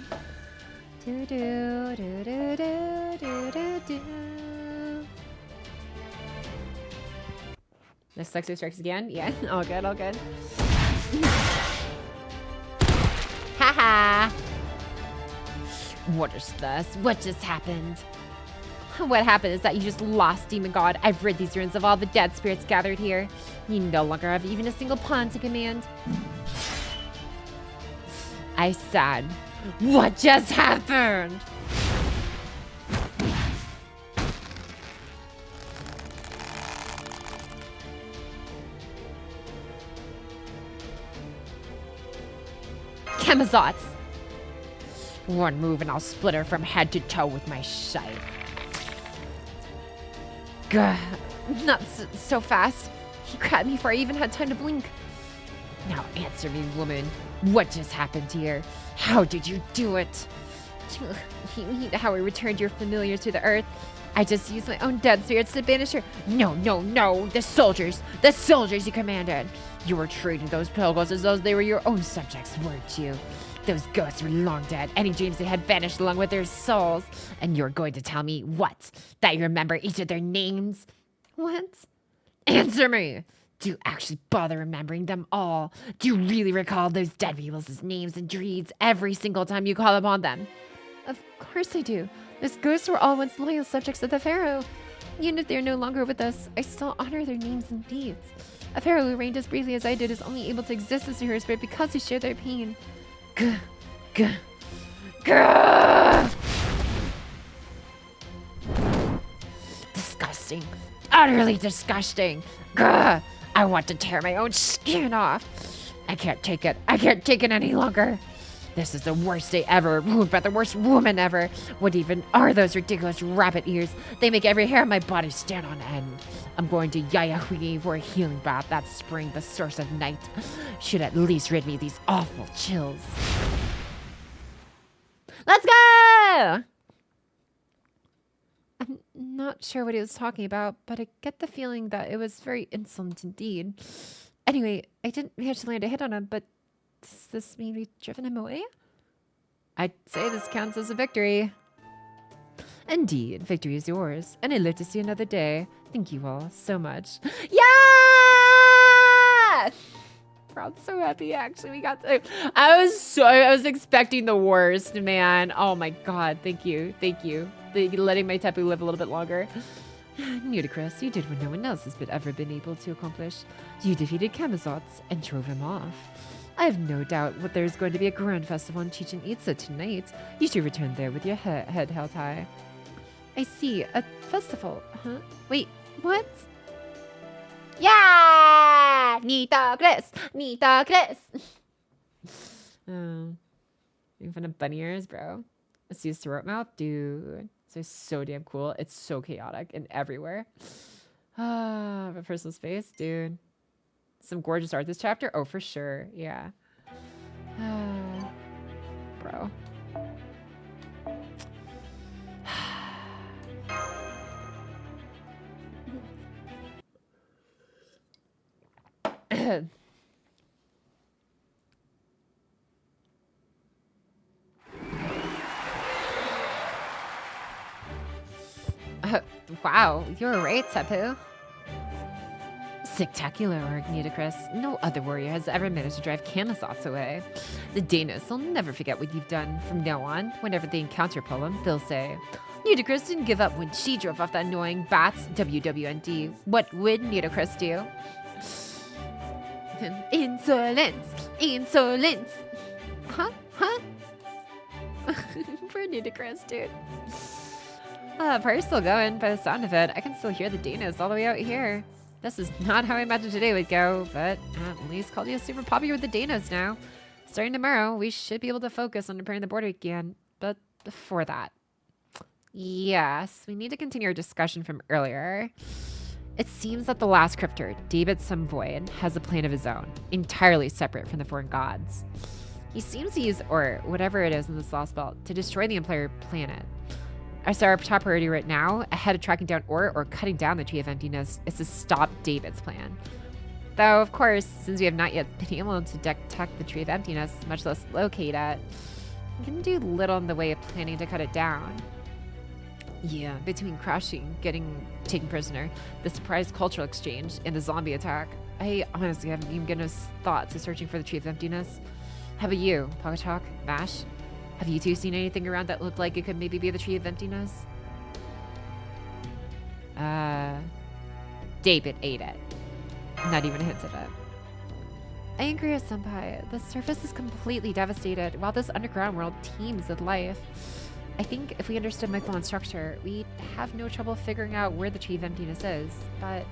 The sexy strikes again? Yeah, all good, all good. Haha! What is this? What just happened? What happened is that you just lost, Demon God. I've rid these ruins of all the dead spirits gathered here. You no longer have even a single pawn to command. I sad. What just happened? Chemazots. One move and I'll split her from head to toe with my scythe. Gah, not so fast. He grabbed me before I even had time to blink. Now answer me, woman. What just happened here? How did you do it? You mean how I returned your familiar to the earth? I just used my own dead spirits to banish her. No, no, no. The soldiers you commanded. You were treating those pilgrims as though they were your own subjects, weren't you? Those ghosts were long dead. Any dreams they had vanished along with their souls. And you're going to tell me what? That you remember each of their names? What? Answer me. Do you actually bother remembering them all? Do you really recall those dead people's names and deeds every single time you call upon them? Of course I do. Those ghosts were all once loyal subjects of the Pharaoh. Even if they're no longer with us, I still honor their names and deeds. A Pharaoh who reigned as briefly as I did is only able to exist as a hero spirit because he shared their pain. Gah, gah, gah! Disgusting. Utterly disgusting. Gah! I want to tear my own skin off. I can't take it. I can't take it any longer. This is the worst day ever, ruined by the worst woman ever. What even are those ridiculous rabbit ears? They make every hair on my body stand on end. I'm going to Yayahui for a healing bath that spring, the source of night. Should at least rid me of these awful chills. Let's go! I'm not sure what he was talking about, but I get the feeling that it was very insolent indeed. Anyway, I didn't manage to land a hit on him, but does this mean we've driven him away? I'd say this counts as a victory. Indeed, victory is yours, and I live to see another day. Thank you all so much. Yeah! I'm so happy, actually. We got to... I was expecting the worst, man. Oh my god, thank you. Thank you. Letting my Tapu live a little bit longer. Ludicrous, you did what no one else has ever been able to accomplish. You defeated Chemazots and drove him off. I have no doubt that there's going to be a grand festival in Chichen Itza tonight. You should return there with your head held high. I see. A festival, huh? Wait, what? Yeah! Nita Chris! Nita Chris! Making fun of bunny ears, bro. Let's use throat mouth, dude. This is so damn cool. It's so chaotic and everywhere. Ah, a personal space, dude. Some gorgeous art this chapter? Oh, for sure. Yeah. Bro. Wow, you're right, Tapu. Spectacular work, Nudicrous. No other warrior has ever managed to drive Chemazots away. The Danos will never forget what you've done. From now on, whenever they encounter Poem, they'll say, Nudicrous didn't give up when she drove off that annoying bats, WWND. What would Nudicrous do? Insolence! Insolence! Huh? Huh? Poor Nudicrous, dude. Party's still going by the sound of it. I can still hear the Danos all the way out here. This is not how I imagined today would go, but at least called you super popular with the Danos now. Starting tomorrow, we should be able to focus on repairing the border again. But before that, yes, we need to continue our discussion from earlier. It seems that the last crypter, David Sumvoid, has a plan of his own, entirely separate from the foreign gods. He seems to use, or whatever it is in this Lostbelt, to destroy the entire planet. Our top priority right now, ahead of tracking down or cutting down the Tree of Emptiness, is to stop David's plan. Though, of course, since we have not yet been able to detect the Tree of Emptiness, much less locate it, we can do little in the way of planning to cut it down. Yeah, between crashing, getting taken prisoner, the surprise cultural exchange, and the zombie attack, I honestly haven't even given a thought to searching for the Tree of Emptiness. How about you, Pocky, Mash? Have you two seen anything around that looked like it could maybe be the Tree of Emptiness? David ate it. Not even a hint of it. I agree with Senpai. The surface is completely devastated, while this underground world teems with life. I think if we understood Michelon's structure, we'd have no trouble figuring out where the Tree of Emptiness is, but...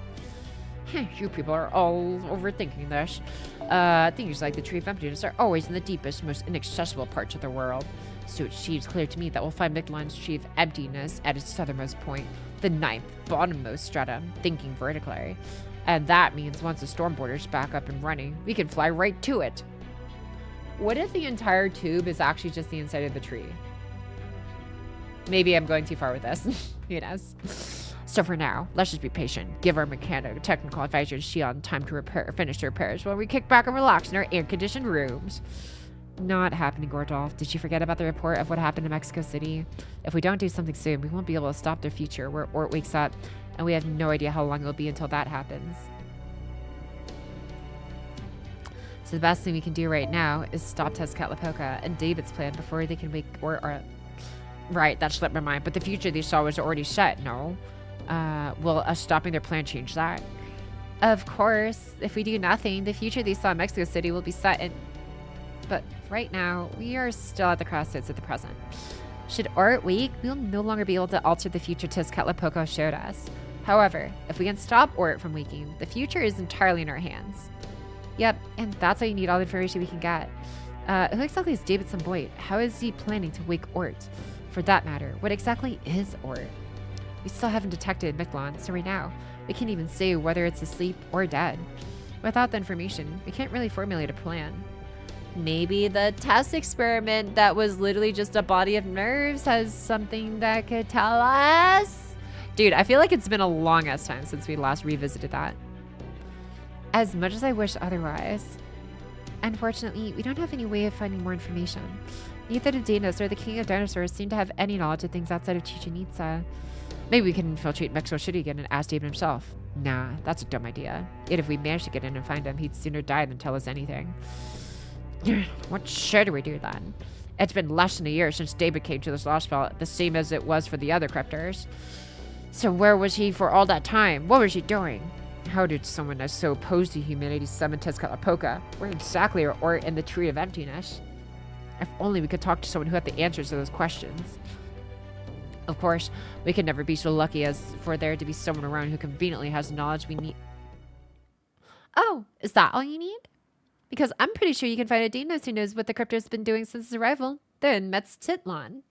you people are all overthinking this. Things like the Tree of Emptiness are always in the deepest, most inaccessible parts of the world. So it seems clear to me that we'll find Michelon's Tree of Emptiness at its southernmost point, the 9th bottommost stratum, thinking vertically. And that means once the storm border's back up and running, we can fly right to it. What if the entire tube is actually just the inside of the tree? Maybe I'm going too far with this. Who knows? So for now, let's just be patient. Give our mechanic, technical advisor Shion time to finish the repairs while we kick back and relax in our air-conditioned rooms. Not happening, Gordolf. Did you forget about the report of what happened in Mexico City? If we don't do something soon, we won't be able to stop their future where Ort wakes up, and we have no idea how long it'll be until that happens. So the best thing we can do right now is stop Tezcatlipoca and David's plan before they can wake Ort up. Right, that slipped my mind, but the future they saw was already set, no? Will us stopping their plan change that? Of course. If we do nothing, the future they saw in Mexico City will be set in... But right now, we are still at the crossroads of the present. Should Ort wake, we'll no longer be able to alter the future Tezcatlipoca showed us. However, if we can stop Ort from waking, the future is entirely in our hands. Yep, and that's why you need all the information we can get. Who exactly is Davidson Boyd? How is he planning to wake Ort? For that matter, what exactly is Ort? We still haven't detected Michelon, so right now, we can't even say whether it's asleep or dead. Without the information, we can't really formulate a plan. Maybe the test experiment that was literally just a body of nerves has something that could tell us? Dude, I feel like it's been a long-ass time since we last revisited that. As much as I wish otherwise. Unfortunately, we don't have any way of finding more information. Neither the Danos or the King of Dinosaurs seem to have any knowledge of things outside of Chichen Itza. Maybe we can infiltrate Mexico City again and ask David himself. Nah, that's a dumb idea. Yet if we manage to get in and find him, he'd sooner die than tell us anything. What should we do then? It's been less than a year since David came to this Lostbelt, the same as it was for the other cryptors. So where was he for all that time? What was he doing? How did someone that's so opposed to humanity summon Tezcatlipoca? Where exactly are Ort and the Tree of Emptiness? If only we could talk to someone who had the answers to those questions. Of course, we can never be so lucky as for there to be someone around who conveniently has the knowledge we need. Oh, is that all you need? Because I'm pretty sure you can find a Dinos who knows what the crypto's been doing since his arrival. They're in Metztitlan.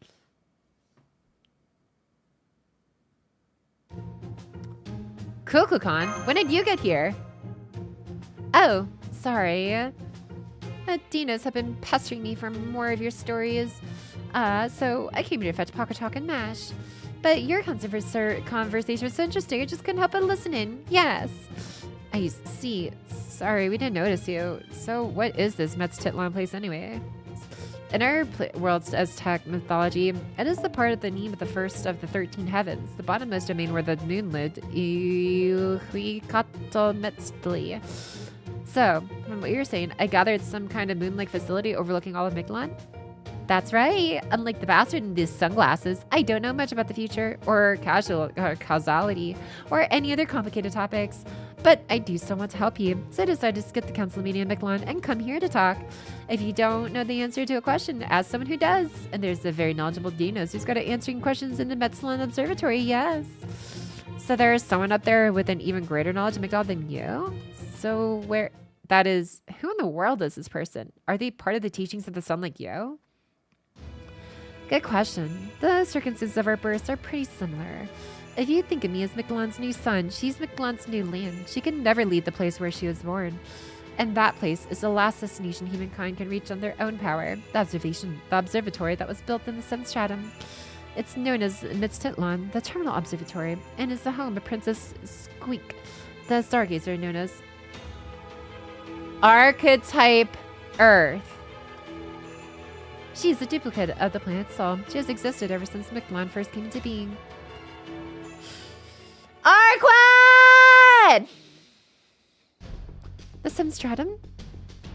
Kukulkan, when did you get here? Oh, sorry. Dinos have been pestering me for more of your stories. So I came here to fetch Pocky Talk and Mash. But your conversation was so interesting, I just couldn't help but listen in. Yes. I see. Sorry, we didn't notice you. So what is this Metztitlan place anyway? In our world's Aztec mythology, it is the part of the name of the first of the 13 heavens, the bottommost domain where the moon lived, Iuhuicatl. So, from what you're saying, I gather it's some kind of moon-like facility overlooking all of Michelon? That's right. Unlike the bastard in these sunglasses, I don't know much about the future, or causality, or any other complicated topics. But I do still want to help you, so I decided to skip the council meeting in Michelon and come here to talk. If you don't know the answer to a question, ask someone who does. And there's a very knowledgeable Dinos who's got to answering questions in the Metztitlan Observatory, yes. So there's someone up there with an even greater knowledge of Michelon than you? So where... That is... Who in the world is this person? Are they part of the teachings of the sun like you? Good question. The circumstances of our births are pretty similar. If you think of me as Michelon's new son, she's Michelon's new land. She can never leave the place where she was born. And that place is the last destination humankind can reach on their own power. The observatory that was built in the 7th stratum. It's known as Metztitlan, the terminal observatory, and is the home of Princess Squeak. The stargazer known as Archetype Earth. She is a duplicate of the planet Sol. She has existed ever since Michelon first came into being. Arquad! The 7th stratum?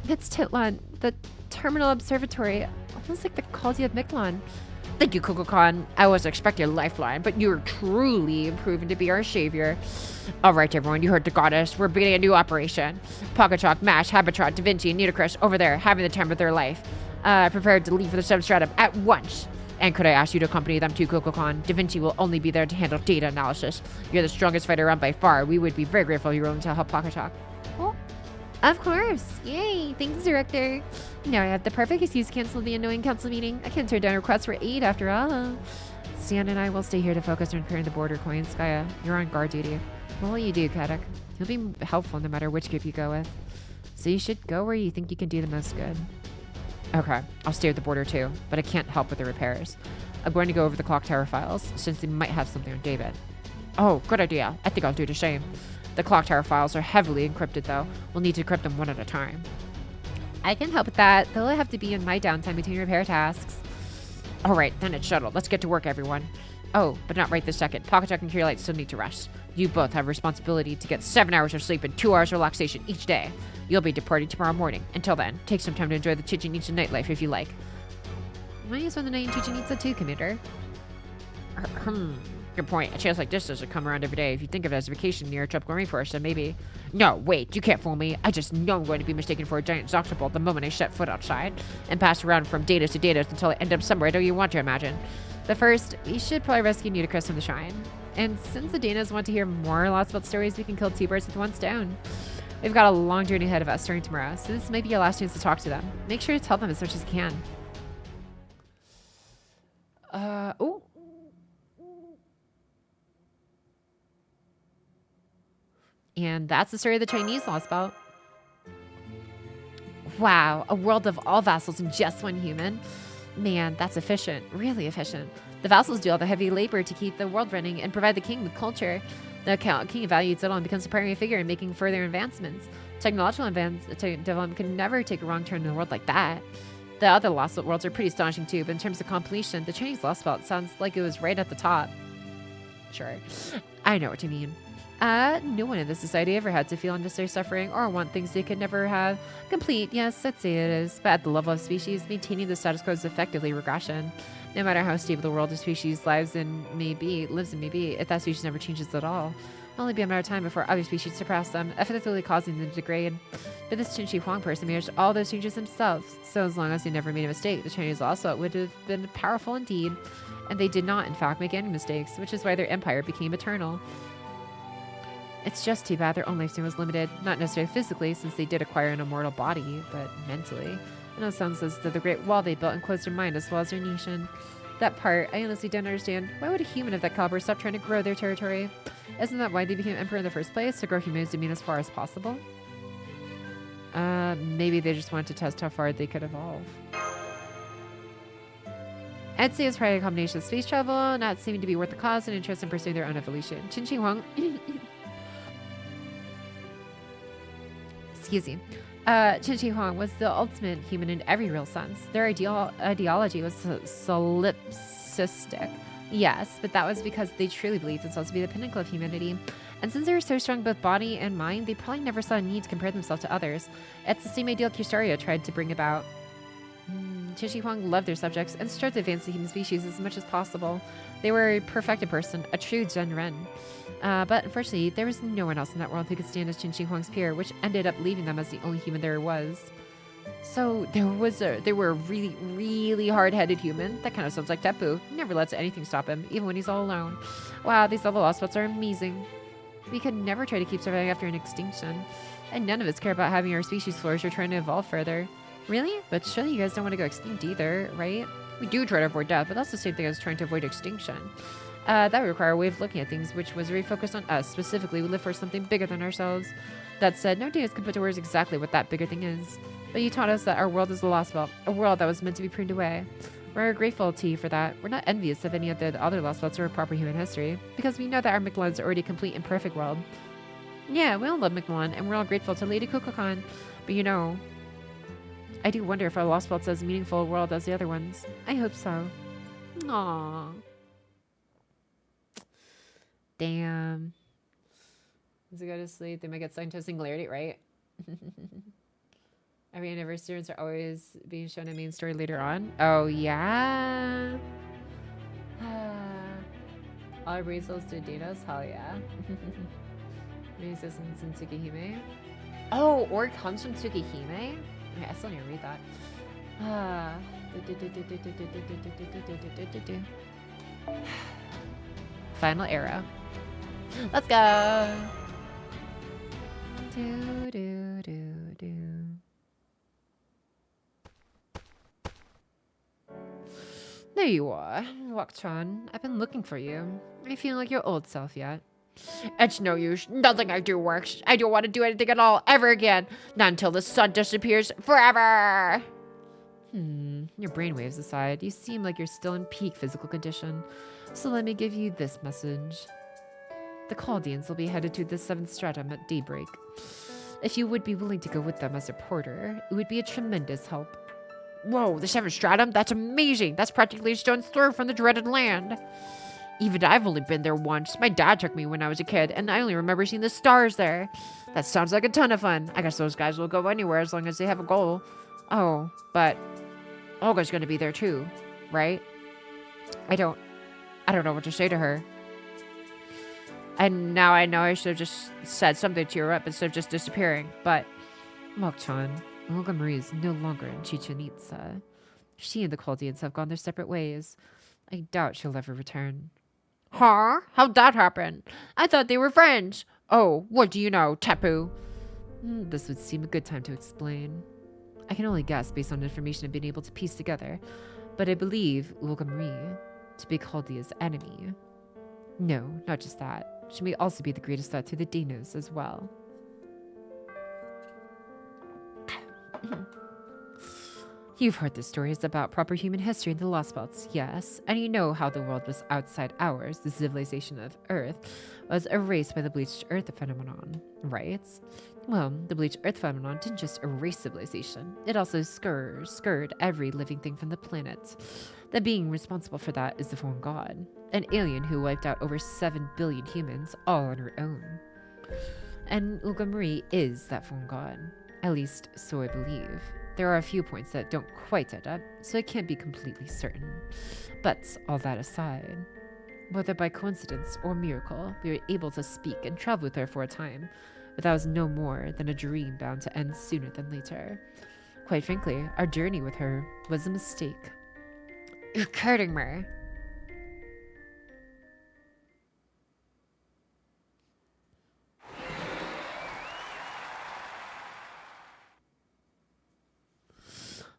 Metztitlan, the terminal observatory, almost like the Caldea of Michelon. Thank you, Kukulkan. I wasn't expecting a lifeline, but you are truly proven to be our savior. All right, everyone, you heard the goddess. We're beginning a new operation. Pocket Chalk, Mash, Habitat, Da Vinci, and Nitocris over there, having the time of their life. Prepared to leave for the substratum at once. And could I ask you to accompany them too, Kukulkan? Da Vinci will only be there to handle data analysis. You're the strongest fighter around by far. We would be very grateful if you were willing to help Pocket Chalk. Oh, of course. Yay. Thanks, Director. Now I have the perfect excuse to cancel the annoying council meeting. I can turn down requests for aid after all. Stan and I will stay here to focus on repairing the border coins. Skaya, you're on guard duty. What will you do, Kadak? You'll be helpful no matter which group you go with. So you should go where you think you can do the most good. Okay, I'll stay at the border too, but I can't help with the repairs. I'm going to go over the clock tower files, since they might have something on David. Oh, good idea. I think I'll do the same. The clock tower files are heavily encrypted though. We'll need to decrypt them one at a time. I can help with that. They'll have to be in my downtime between repair tasks. Alright, then it's shuttled. Let's get to work, everyone. Oh, but not right this second. Pocket Chalk and Curelight still need to rest. You both have a responsibility to get 7 hours of sleep and 2 hours of relaxation each day. You'll be departing tomorrow morning. Until then, take some time to enjoy the Chichen Itza nightlife if you like. Why you spend the night in Chichen Itza too, Commander? Good point. A chance like this doesn't come around every day. If you think of it as a vacation near a tropical rainforest, then maybe... No, wait, you can't fool me. I just know I'm going to be mistaken for a giant Zoxobolt the moment I set foot outside, and pass around from data to data until I end up somewhere I don't even want to imagine. But first, we should probably rescue Nitocris from the shrine. And since the Danas want to hear more Lostbelt stories, we can kill 2 birds with 1 stone. We've got a long journey ahead of us starting tomorrow, so this might be your last chance to talk to them. Make sure to tell them as much as you can. Oh. And that's the story of the Chinese Lostbelt. Wow, a world of all vassals and just 1 human. Man, that's efficient, really efficient. The vassals do all the heavy labor to keep the world running and provide the king with culture. The king evaluates it all and becomes a primary figure in making further advancements. Technological development can never take a wrong turn in a world like that. The other Lostbelt worlds are pretty astonishing too, but in terms of completion, the Chinese Lostbelt sounds like it was right at the top. Sure, I know what you mean. No one in this society ever had to feel unnecessary suffering or want things they could never have. Complete, yes, I'd say it is. But at the level of species, maintaining the status quo is effectively regression. No matter how stable the world a species lives in may be, if that species never changes at all, it'll only be a matter of time before other species surpass them, effectively causing them to degrade. But this Qin Shi Huang person managed all those changes himself, so as long as he never made a mistake, the Chinese Lostbelt would have been powerful indeed. And they did not, in fact, make any mistakes, which is why their empire became eternal. It's just too bad their own lifespan was limited, not necessarily physically, since they did acquire an immortal body, but mentally. I know it sounds as though the Great Wall they built enclosed their mind as well as their nation. That part, I honestly don't understand. Why would a human of that caliber stop trying to grow their territory? Isn't that why they became emperor in the first place, to grow humanity's domain as far as possible? Maybe they just wanted to test how far they could evolve. I'd say it's probably a combination of space travel, not seeming to be worth the cause, and interest in pursuing their own evolution. Qin Shi Huang... Excuse me. Qin Shi Huang was the ultimate human in every real sense. Their ideology was solipsistic. Yes, but that was because they truly believed themselves to be the pinnacle of humanity. And since they were so strong both body and mind, they probably never saw a need to compare themselves to others. It's the same ideal Kusaria tried to bring about. Qin Shi Huang loved their subjects and strove to advance the human species as much as possible. They were a perfected person, a true Zhenren. But unfortunately, there was no one else in that world who could stand as Qin Shi Huang's peer, which ended up leaving them as the only human there was. So there were a really, really hard-headed human. That kind of sounds like Tepu. He never lets anything stop him, even when he's all alone. Wow, these other Lostbelts are amazing. We could never try to keep surviving after an extinction. And none of us care about having our species flourish or trying to evolve further. Really? But surely you guys don't want to go extinct either, right? We do try to avoid death, but that's the same thing as trying to avoid extinction. That would require a way of looking at things, which was very focused on us. Specifically, we live for something bigger than ourselves. That said, no days can put to words exactly what that bigger thing is. But you taught us that our world is the Lostbelt, a world that was meant to be pruned away. We're grateful to you for that. We're not envious of any of the other Lostbelts or proper human history, because we know that our Mictlan is already a complete and perfect world. Yeah, we all love Mictlan, and we're all grateful to Lady Kukulkan. But you know, I do wonder if our Lostbelt's as meaningful a world as the other ones. I hope so. Aww. Damn. As I go to sleep, they might get signed to a singularity, right? Every anniversary are always being shown a main story later on. Oh, yeah. All Rizos do Dinos? Hell yeah. Resistance in Tsukihime. Oh, or it comes from Tsukihime? Okay, I still need to read that. Final arrow. Let's go. Do, do, do, do. There you are, Wakchan. I've been looking for you. Are you feeling like your old self yet? It's no use. Nothing I do works. I don't want to do anything at all ever again. Not until the sun disappears forever. Your brainwaves aside, you seem like you're still in peak physical condition. So let me give you this message. The Chaldeans will be headed to the 7th stratum at daybreak. If you would be willing to go with them as a porter, it would be a tremendous help. Whoa, the 7th stratum? That's amazing. That's practically a stone's throw from the dreaded land. Even I've only been there once. My dad took me when I was a kid, and I only remember seeing the stars there. That sounds like a ton of fun. I guess those guys will go anywhere as long as they have a goal. Oh, but Olga's gonna be there too, right? I don't know what to say to her. And now I know I should have just said something to her up instead of just disappearing. But Mokchan, Olga Marie is no longer in Chichen Itza. She and the Chaldeans have gone their separate ways. I doubt she'll ever return. Huh? How'd that happen? I thought they were friends. Oh, what do you know, Tapu? This would seem a good time to explain. I can only guess based on information I've been able to piece together, but I believe Olga Marie to be Chaldea's enemy. No, not just that. She may also be the greatest threat to the Dinos as well. You've heard the stories about proper human history in the Lostbelts, yes, and you know how the world was outside ours, the civilization of Earth, was erased by the bleached Earth phenomenon, right? Well, the bleached Earth phenomenon didn't just erase civilization, it also scurred every living thing from the planet. The being responsible for that is the Fallen God, an alien who wiped out over 7 billion humans all on her own. And Olga Marie is that Fallen God, at least so I believe. There are a few points that don't quite add up, so I can't be completely certain. But all that aside, whether by coincidence or miracle, we were able to speak and travel with her for a time, but that was no more than a dream bound to end sooner than later. Quite frankly, our journey with her was a mistake. You're kidding me.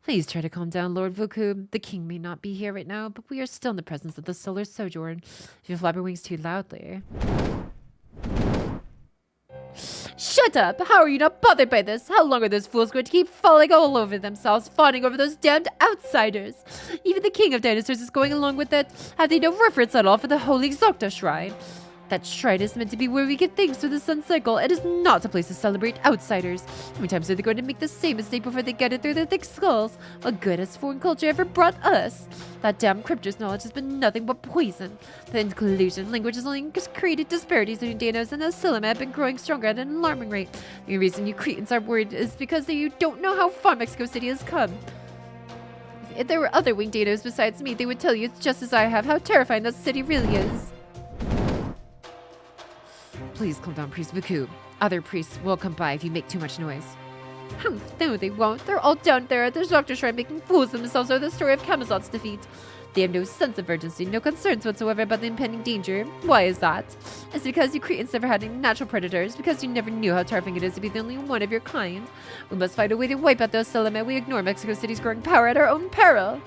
Please try to calm down, Lord Vuku. The king may not be here right now, but we are still in the presence of the solar sojourn. If you flap your wings too loudly. Shut up! How are you not bothered by this? How long are those fools going to keep falling all over themselves, fawning over those damned outsiders? Even the king of dinosaurs is going along with it. Have they no reverence at all for the holy Zocta shrine? That shrine is meant to be where we give thanks for the sun cycle. It is not a place to celebrate outsiders. How many times are they going to make the same mistake before they get it through their thick skulls? What good has foreign culture ever brought us? That damn cryptos knowledge has been nothing but poison. The inclusion language has only created disparities between Danos, and the Silima have been growing stronger at an alarming rate. The reason you Cretans are worried is because you don't know how far Mexico City has come. If there were other winged Danos besides me, they would tell you, just as I have, how terrifying that city really is. Please calm down, Priest Vuku. Other priests will come by if you make too much noise. No, they won't. They're all down there at the Zocta Shrine making fools of themselves over the story of Camazot's defeat. They have no sense of urgency, no concerns whatsoever about the impending danger. Why is that? It's because you Cretans never had any natural predators, because you never knew how terrifying it is to be the only one of your kind. We must find a way to wipe out those Seleme. We ignore Mexico City's growing power at our own peril.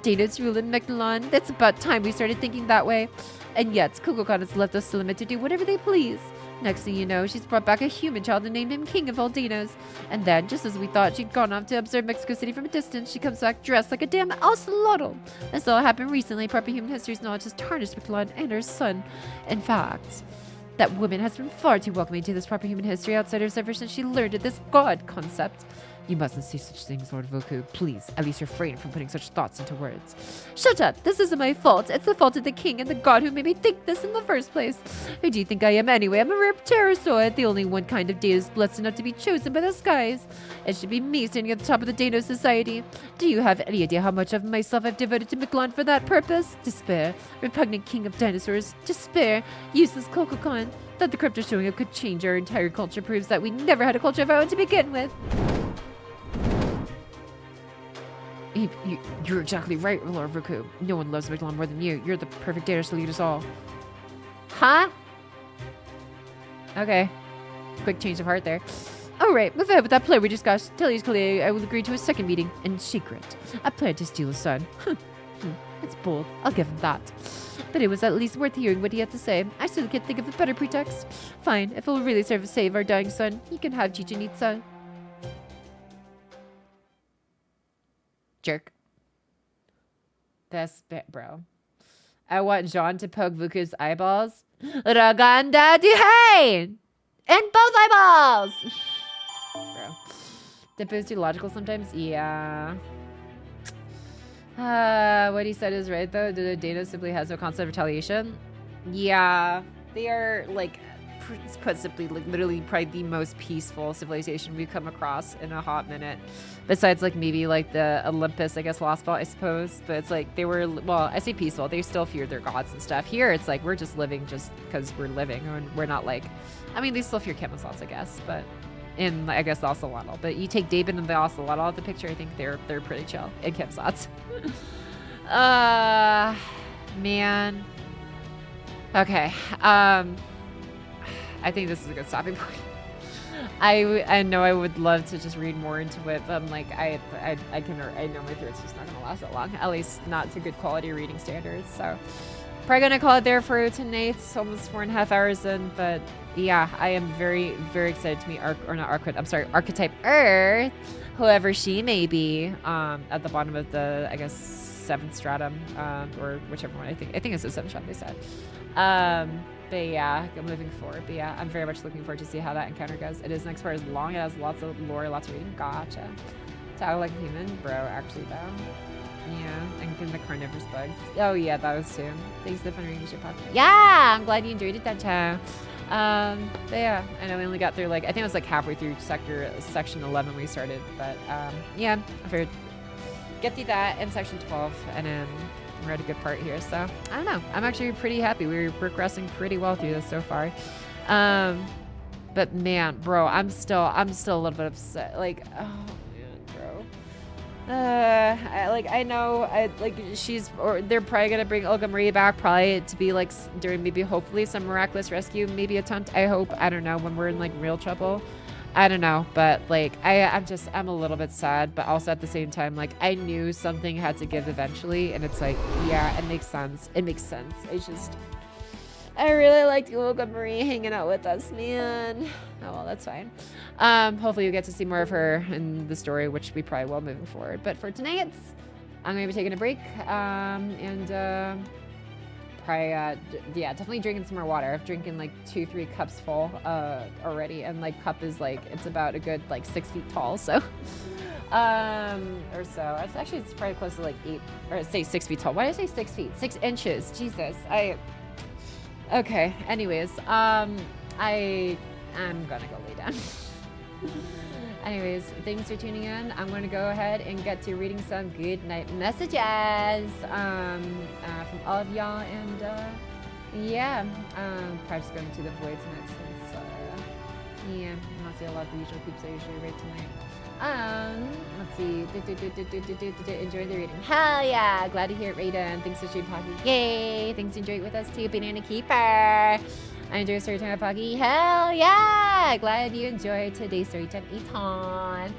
Danos rule in Mechalon. It's about time we started thinking that way. And yet, Kukulkan has left us Selima to do whatever they please. Next thing you know, she's brought back a human child and named him King of all Danos. And then, just as we thought she'd gone off to observe Mexico City from a distance, she comes back dressed like a damn axolotl. This all happened recently. Proper human history's knowledge has tarnished Mechalon and her son. In fact, that woman has been far too welcoming to this proper human history outsiders ever since she learned of this god concept. You mustn't say such things, Lord Voku. Please, at least refrain from putting such thoughts into words. Shut up! This isn't my fault. It's the fault of the king and the god who made me think this in the first place. Who do you think I am anyway? I'm a rare pterosaur, the only one kind of Deus blessed enough to be chosen by the skies. It should be me standing at the top of the Dano Society. Do you have any idea how much of myself I've devoted to Miklon for that purpose? Despair. Repugnant king of dinosaurs. Despair. Useless Kokokon. That the crypto showing up could change our entire culture proves that we never had a culture of our own to begin with. You're exactly right, Lord Ruku. No one loves Miklon more than you. You're the perfect dare to lead us all. Huh? Okay. Quick change of heart there. Alright, with that plan we discussed, Telly's Clay, I will agree to a second meeting in secret. I plan to steal his son. It's bold. I'll give him that. But it was at least worth hearing what he had to say. I still can't think of a better pretext. Fine, if it will really serve to save our dying son, he can have Chichen Itza. Jerk. That's bit, bro. I want Jean to poke Vuku's eyeballs. Raganda Duhain! In both eyeballs! Bro. Did Boo's too logical sometimes? Yeah. What he said is right, though. The data simply has no concept of retaliation. Yeah. They are, like, put simply, like, literally probably the most peaceful civilization we've come across in a hot minute. Besides, like, maybe, like, the Olympus, I guess, Lostbelt, I suppose. But it's like, they were, well, I say peaceful. They still feared their gods and stuff. Here, it's like, we're just living just because we're living. And we're not, like, I mean, they still fear chemicals, I guess. But in, I guess, the Ocelotl. But you take David and the Ocelotl out of the picture, I think they're pretty chill in chemslots. Man. Okay. I think this is a good stopping point. I know I would love to just read more into it, but I'm like, I know my throat's just not gonna last that long. At least not to good quality reading standards. So probably gonna call it there for tonight. It's almost 4.5 hours in, but yeah, I am very, very excited to meet Archetype Earth, whoever she may be, at the bottom of the, I guess, 7th stratum, or whichever one. I think it's the 7th stratum they said. But yeah, moving forward. But yeah, I'm very much looking forward to see how that encounter goes. It is next part as long. It has lots of lore, lots of reading. Gotcha. Talk like a human, bro. Actually, though. Yeah, and getting the carnivorous bugs. Oh yeah, that was too. Thanks for the fun reading your podcast. Yeah, I'm glad you enjoyed it, Dancho. But yeah, I know we only got through like, I think it was like halfway through section 11 we started. But yeah, I figured get through that in section 12, and then we're at a good part here. So I don't know, I'm actually pretty happy. We're progressing pretty well through this so far. But man, bro, I'm still a little bit upset. Like, oh man, bro. I know they're probably gonna bring Olga Marie back, probably to be like during maybe hopefully some miraculous rescue, maybe attempt. I hope. I don't know, when we're in like real trouble. I don't know, but like I'm a little bit sad, but also at the same time, like I knew something had to give eventually, and it's like, yeah, it makes sense. It makes sense. I really liked Olga Marie hanging out with us, man. Oh well, that's fine. Hopefully you get to see more of her in the story, which we probably will moving forward. But for tonight, I'm gonna be taking a break, and probably yeah, definitely drinking some more water. I'm drinking like 2-3 cups full already, and like cup is like, it's about a good like 6 feet tall, so or so. It's probably close to like 8, or say 6 feet tall. Why did I say 6 feet? 6 inches. Jesus. Okay. Anyways, I'm gonna go lay down. Anyways, thanks for tuning in. I'm going to go ahead and get to reading some good night messages from all of y'all, and yeah, probably just going to the void tonight since yeah, I'm not seeing a lot of the usual peeps I usually read tonight. Let's see. Enjoy the reading. Hell yeah! Glad to hear it, Raiden. Thanks for stream Pocky. Yay! Thanks to enjoy it with us too, Banana Keeper. I enjoy storytime at Pocky. Hell yeah! Glad you enjoyed today's storytime, Eton.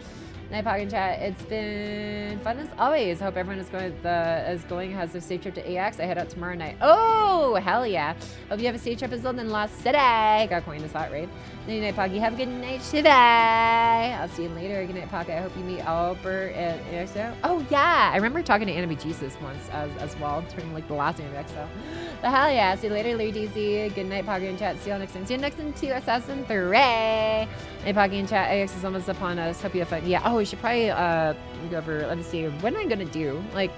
Night Pocky and chat. It's been fun as always. Hope everyone has a safe trip to AX. I head out tomorrow night. Oh, hell yeah! Hope you have a safe trip as well in Lost City. Got coin this hot raid. Good night, Pocky. Have a good night today. I'll see you later. Good night, Pocky. I hope you meet Albert at AXO. Oh yeah, I remember talking to Anime Jesus once as well during like the last Anime XO. But hell yeah, see you later, Lady DZ. Good night, Pocky and chat. See you next time. See you next time to Assassin 3. Night, Pocky and chat. AX is almost upon us. Hope you have fun. Yeah. Oh Oh, we should probably go over. Let me see. What am I gonna do? Like,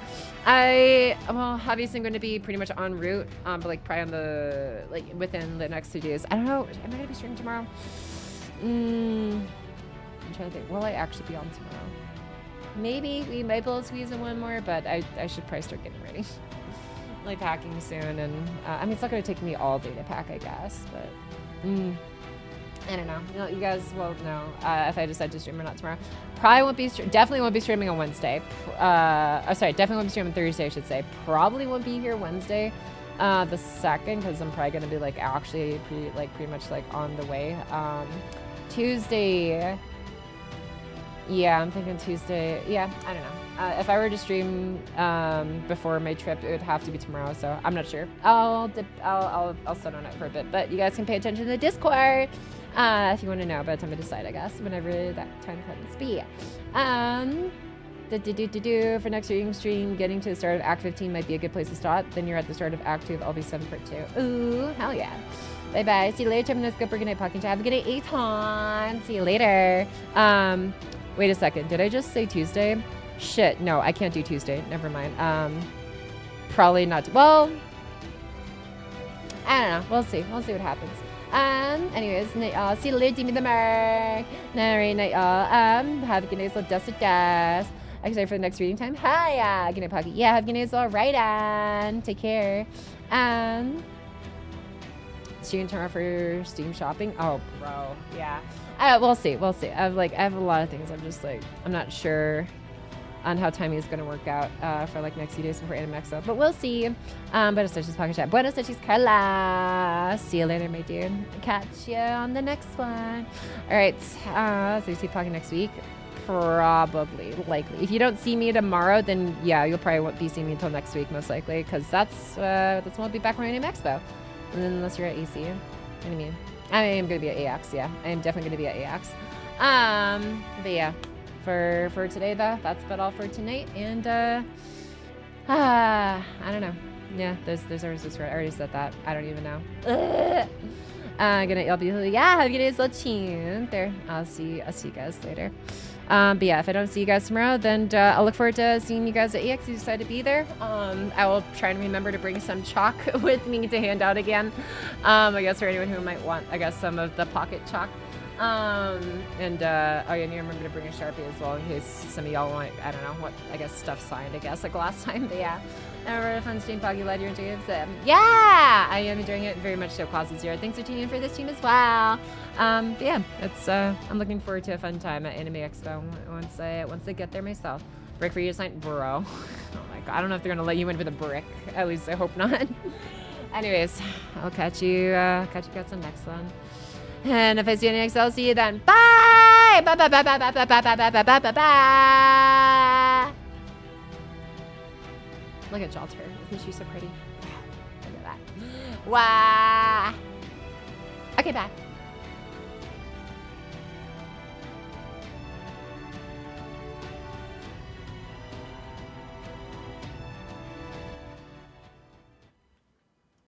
well, obviously I'm gonna be pretty much en route, but like probably on the within the next 2 days. I don't know. Am I gonna be streaming tomorrow? I'm trying to think. Will I actually be on tomorrow? Maybe we might be able to squeeze in one more, but I should probably start getting ready. Like packing soon, and I mean it's not gonna take me all day to pack, I guess, but I don't know. You guys will know if I decide to stream or not tomorrow. Probably won't be definitely won't be streaming on Wednesday. Sorry, definitely won't be streaming Thursday, I should say. Probably won't be here Wednesday, the 2nd, because I'm probably gonna be like actually pretty much like on the way. Tuesday. Yeah, I'm thinking Tuesday. Yeah, I don't know. If I were to stream before my trip, it would have to be tomorrow. So I'm not sure. I'll sit on it for a bit. But you guys can pay attention to the Discord if you want to know by the time I decide, I guess, whenever that time comes. But yeah. For next stream, getting to the start of Act 15 might be a good place to start. Then you're at the start of Act 2 of I'll be 7 part 2. Ooh, hell yeah. Bye bye. See you later. Time to go for good night, Pocky. Have a good night, Aton. See you later. Wait a second. Did I just say Tuesday? Shit. No, I can't do Tuesday. Never mind. Probably not. Well, I don't know. We'll see. We'll see what happens. Anyways, night y'all. See you later, Demi the Merc. Alright, night y'all. Have a good night, so dust it dust. Excited for the next reading time. Hi, good night, Pocky. Yeah, have a good night, so right on. Take care. Stream tomorrow for Steam shopping. Oh, bro. Yeah. We'll see. We'll see. I have a lot of things. I'm just like, I'm not sure on how timing is going to work out for like next few days before Animexo, but we'll see. Buenos noches, Pocket Chat. Buenos noches, Carla. See you later, my dear. Catch you on the next one. All right. So you see Pocket next week. Probably, likely. If you don't see me tomorrow, then yeah, you'll probably won't be seeing me until next week, most likely, because that's when I'll be back from Animexo. And then unless you're at AC, what do you mean? I am going to be at AX, yeah. I am definitely going to be at AX. But yeah, for today, though, that's about all for tonight. And, I don't know. Yeah, there's always this word. I already said that. I don't even know. Good night, y'all. Yeah, have a good day, so tuned. There, I'll see you guys later. But yeah, if I don't see you guys tomorrow, then I'll look forward to seeing you guys at EX if you decide to be there. I will try and remember to bring some chalk with me to hand out again. I guess for anyone who might want, I guess, some of the pocket chalk. Oh yeah, and you remember to bring a Sharpie as well in case some of y'all want, I don't know, what, I guess, stuff signed, I guess, like last time. But yeah. Remember a fun stream, Pocky. Glad you're enjoying it. Yeah, I am enjoying it very much so. Closet Zero. Thanks for tuning in for this stream as well. But yeah, it's I'm looking forward to a fun time at Anime Expo once I get there myself. Brick for you to sign, bro. Oh my god, I don't know if they're gonna let you in for the brick. At least I hope not. Anyways, I'll catch you guys on the next one. And if I see you next, I'll see you then. Bye. Bye. Bye. Bye. Bye. Bye. Bye. Bye. Bye. Bye. Bye. Bye. Bye. Look at Jalter. Isn't she so pretty? Look at that. Wow. Okay, bye.